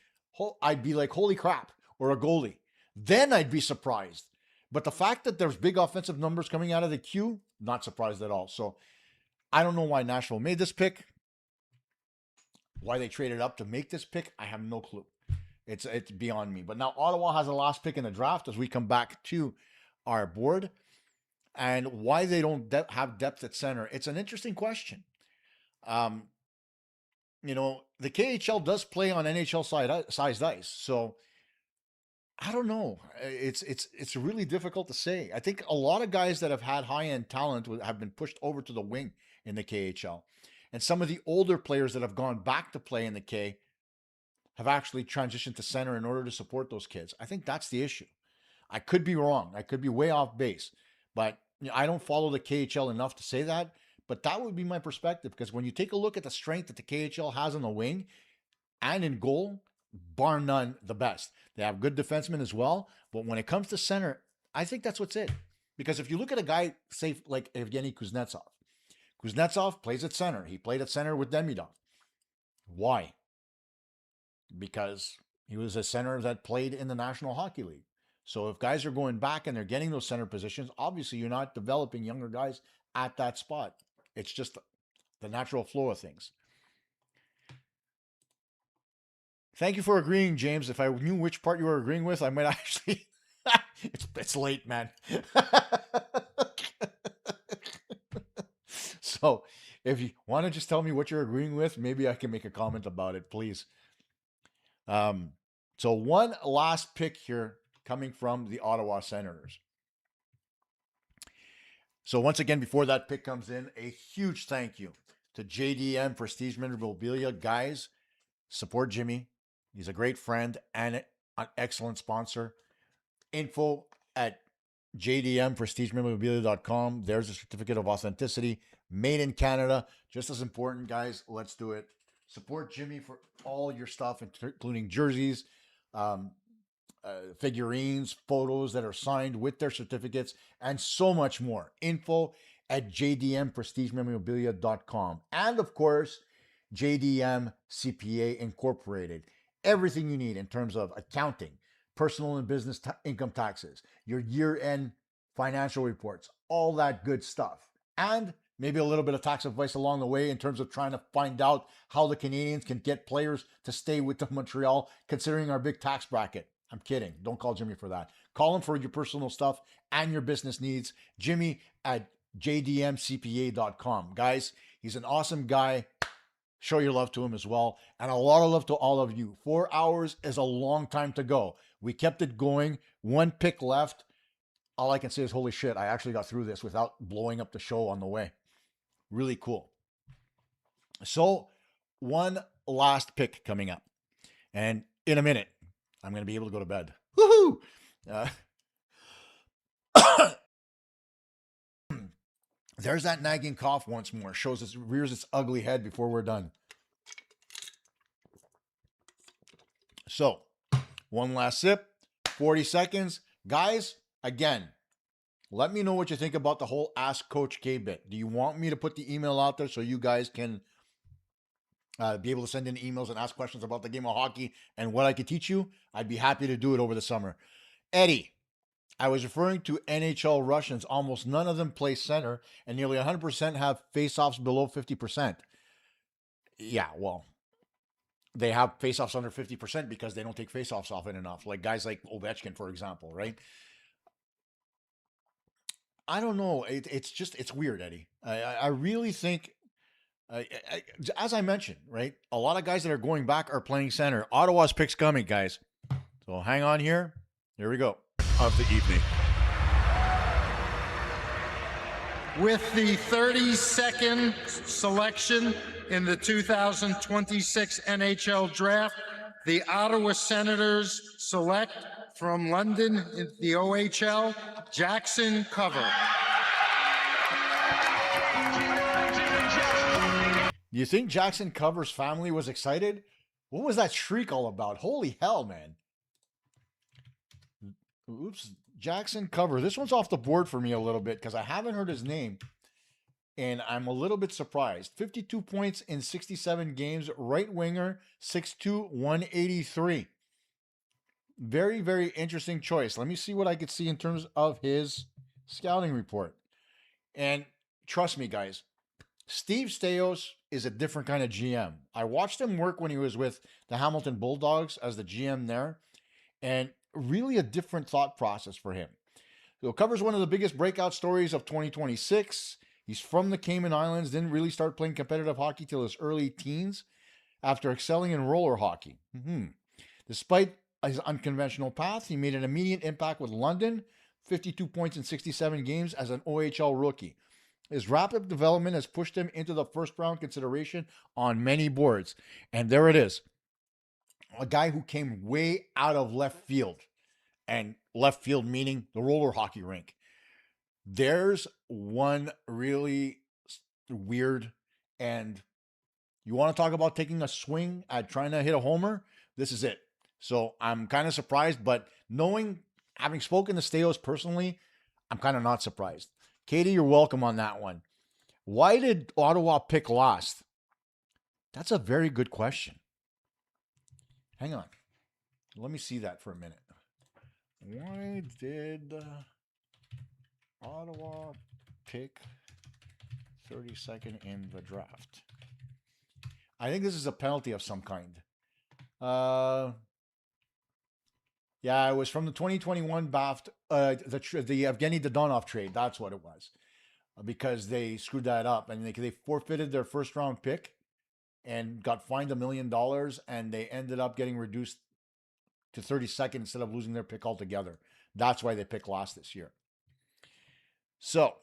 I'd be like, holy crap, or a goalie. Then I'd be surprised. But the fact that there's big offensive numbers coming out of the queue, not surprised at all. So I don't know why Nashville made this pick. Why they traded up to make this pick, I have no clue. It's beyond me. But now Ottawa has the last pick in the draft as we come back to our board. And why they don't have depth at center, it's an interesting question. You know, the KHL does play on NHL sized ice. So I don't know. It's really difficult to say. I think a lot of guys that have had high-end talent have been pushed over to the wing in the KHL. And some of the older players that have gone back to play in the K have actually transitioned to center in order to support those kids. I think that's the issue. I could be wrong. I could be way off base. But you know, I don't follow the KHL enough to say that. But that would be my perspective, because when you take a look at the strength that the KHL has on the wing and in goal, bar none, the best. They have good defensemen as well. But when it comes to center, I think that's what's it. Because if you look at a guy, say, like Evgeny Kuznetsov. Kuznetsov plays at center. He played at center with Demidov. Why? Because he was a center that played in the National Hockey League. So if guys are going back and they're getting those center positions, obviously you're not developing younger guys at that spot. It's just the natural flow of things. Thank you for agreeing, James. If I knew which part you were agreeing with, I might actually... it's late, man. So if you want to just tell me what you're agreeing with, maybe I can make a comment about it, please. So one last pick here coming from the Ottawa Senators. So once again, before that pick comes in, a huge thank you to JDM Prestige Memorabilia. Guys, support Jimmy. He's a great friend and an excellent sponsor. Info at jdmprestigememorabilia.com. There's a certificate of authenticity. Made in Canada. Just as important, guys. Let's do it. Support Jimmy for all your stuff, including jerseys, figurines, photos that are signed with their certificates, and so much more. Info at jdmprestigememorabilia.com. And of course, JDM CPA Incorporated. Everything you need in terms of accounting, personal and business income taxes, your year-end financial reports, all that good stuff. And maybe a little bit of tax advice along the way in terms of trying to find out how the Canadiens can get players to stay with the Montreal, considering our big tax bracket. I'm kidding. Don't call Jimmy for that. Call him for your personal stuff and your business needs. Jimmy at jdmcpa.com. Guys, he's an awesome guy. Show your love to him as well. And a lot of love to all of you. 4 hours is a long time to go. We kept it going. One pick left. All I can say is, holy shit, I actually got through this without blowing up the show on the way. Really cool. So, one last pick coming up. And in a minute, I'm going to be able to go to bed. Woohoo! There's that nagging cough once more. Rears its ugly head before we're done. So, one last sip. 40 seconds. Guys, again, let me know what you think about the whole Ask Coach K bit. Do you want me to put the email out there so you guys can be able to send in emails and ask questions about the game of hockey and what I could teach you? I'd be happy to do it over the summer. Eddie, I was referring to NHL Russians. Almost none of them play center, and nearly 100% have faceoffs below 50%. Yeah, well, they have faceoffs under 50% because they don't take faceoffs often enough. Like guys like Ovechkin, for example, right? I don't know. It's weird, Eddie. I really think, as I mentioned, right? A lot of guys that are going back are playing center. Ottawa's pick's coming, guys. So hang on here. Here we go. Of the evening. With the 32nd selection in the 2026 NHL Draft, the Ottawa Senators select from London in the OHL, Jackson Cover. Do you think Jackson Cover's family was excited? What was that shriek all about? Holy hell, man. Oops. Jackson Cover. This one's off the board for me a little bit because I haven't heard his name. And I'm a little bit surprised. 52 points in 67 games. Right winger, 6'2", 183. Very, very interesting choice. Let me see what I could see in terms of his scouting report. And trust me, guys, Steve Staios is a different kind of GM. I watched him work when he was with the Hamilton Bulldogs as the GM there. And really a different thought process for him. So it covers one of the biggest breakout stories of 2026. He's from the Cayman Islands, didn't really start playing competitive hockey till his early teens after excelling in roller hockey. Despite his unconventional path, he made an immediate impact with London, 52 points in 67 games as an OHL rookie. His rapid development has pushed him into the first round consideration on many boards. And there it is. A guy who came way out of left field, and left field meaning the roller hockey rink. There's one really weird, and you want to talk about taking a swing at trying to hit a homer? This is it. So I'm kind of surprised, but having spoken to Staios personally, I'm kind of not surprised. Katie, you're welcome on that one. Why did Ottawa pick last? That's a very good question. Hang on. Let me see that for a minute. Why did Ottawa pick 32nd in the draft? I think this is a penalty of some kind. Yeah, it was from the 2021 draft, the Evgeny Dadonov trade. That's what it was. Because they screwed that up and they forfeited their first round pick and got fined $1 million, and they ended up getting reduced to 32nd instead of losing their pick altogether. That's why they picked last this year. So,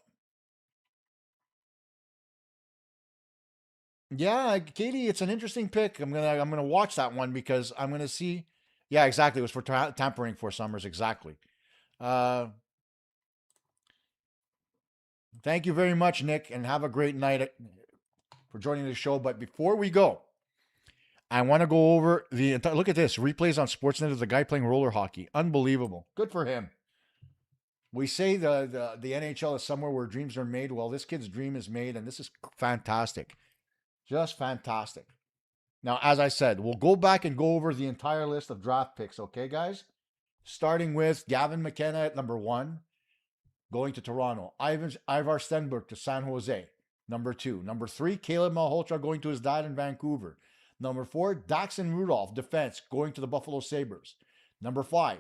yeah, Katie, it's an interesting pick. I'm gonna watch that one because I'm gonna see. Yeah, exactly. It was for tampering for Summers. Exactly. Thank you very much, Nick, and have a great night for joining the show. But before we go, I want to go over the entire, look at this, replays on Sportsnet of the guy playing roller hockey. Unbelievable. Good for him. We say the NHL is somewhere where dreams are made. Well, this kid's dream is made, and this is fantastic. Just fantastic. Now, as I said, we'll go back and go over the entire list of draft picks, okay, guys? Starting with Gavin McKenna at number 1, going to Toronto. Ivar Stenberg to San Jose, number 2. Number 3, Caleb Malhotra going to his dad in Vancouver. Number 4, Daxon Rudolph, defense, going to the Buffalo Sabres. Number 5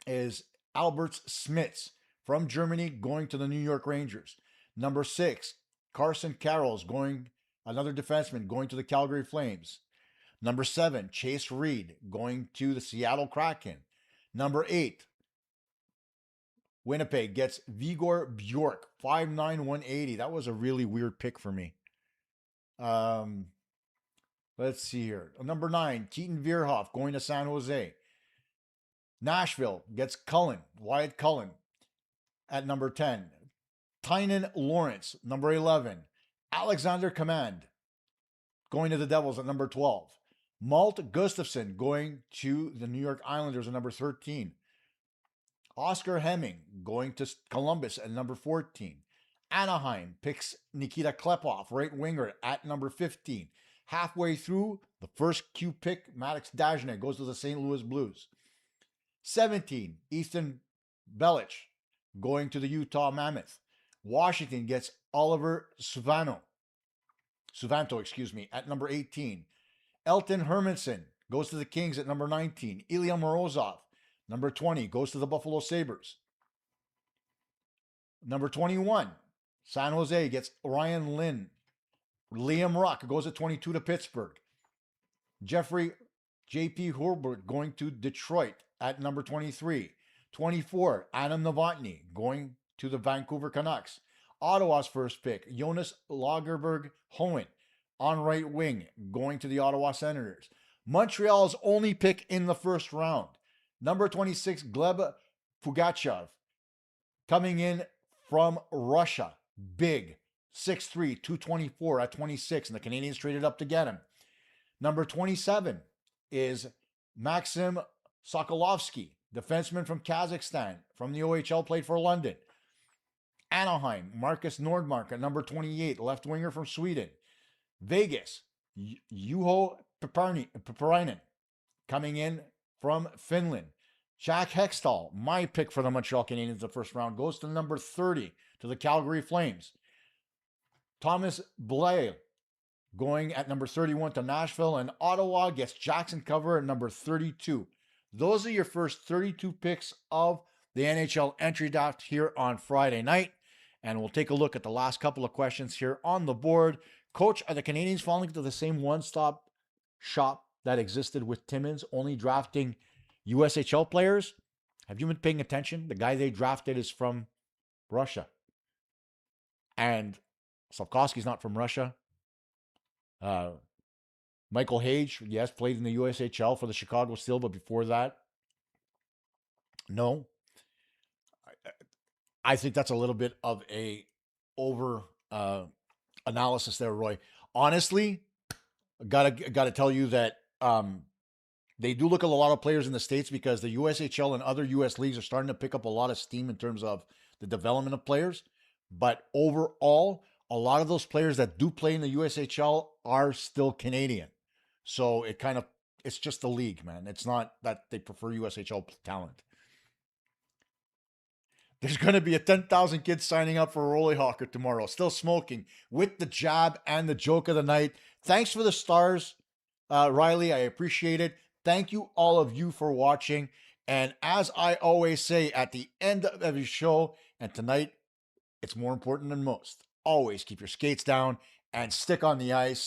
is Albert Smits from Germany, going to the New York Rangers. Number 6, Carson Carroll's another defenseman, going to the Calgary Flames. Number 7, Chase Reed, going to the Seattle Kraken. Number 8, Winnipeg gets Vigor Bjork, 5'9", 180. That was a really weird pick for me. Let's see here. Number 9, Keaton Vierhoff, going to San Jose. Nashville gets Wyatt Cullen at number 10. Tynan Lawrence, number 11. Alexander Command, going to the Devils at number 12. Malt Gustafsson, going to the New York Islanders at number 13. Oscar Hemming, going to Columbus at number 14. Anaheim picks Nikita Klepov, right winger, at number 15. Halfway through the first Q pick, Maddox Dagenet goes to the St. Louis Blues. 17, Ethan Belich, going to the Utah Mammoth. Washington gets Oliver Suvanto, at number 18. Elton Hermanson goes to the Kings at number 19. Ilya Morozov, number 20, goes to the Buffalo Sabres. Number 21, San Jose gets Ryan Lynn. Liam Ruck goes at 22 to Pittsburgh. Jeffrey J.P. Herbert going to Detroit at number 23. 24, Adam Novotny going to the Vancouver Canucks. Ottawa's first pick, Jonas Lagerberg-Hohen on right wing, going to the Ottawa Senators. Montreal's only pick in the first round, number 26, Gleb Pugachev, coming in from Russia. Big, 6'3", 224 at 26, and the Canadiens traded up to get him. Number 27 is Maxim Sokolovsky, defenseman from Kazakhstan, from the OHL, played for London. Anaheim, Marcus Nordmark at number 28, left winger from Sweden. Vegas, Juho Peparainen, coming in from Finland. Jack Hextall, my pick for the Montreal Canadiens the first round, goes to number 30 to the Calgary Flames. Thomas Blais going at number 31 to Nashville, and Ottawa gets Jackson Cover at number 32. Those are your first 32 picks of the NHL Entry Draft here on Friday night, and we'll take a look at the last couple of questions here on the board. Coach, are the Canadiens falling into the same one-stop shop that existed with Timmins, only drafting USHL players? Have you been paying attention? The guy they drafted is from Russia. And Slafkovsky's not from Russia. Michael Hage, yes, played in the USHL for the Chicago Steel, but before that, no. I think that's a little bit of a over analysis there, Roy. Honestly, gotta tell you that they do look at a lot of players in the States because the USHL and other US leagues are starting to pick up a lot of steam in terms of the development of players. But overall, a lot of those players that do play in the USHL are still Canadian. So it's just the league, man. It's not that they prefer USHL talent. There's going to be a 10,000 kids signing up for Rolly Hawker tomorrow. Still smoking with the jab and the joke of the night. Thanks for the stars, Riley. I appreciate it. Thank you, all of you, for watching. And as I always say at the end of every show, and tonight, it's more important than most, always keep your skates down and stick on the ice.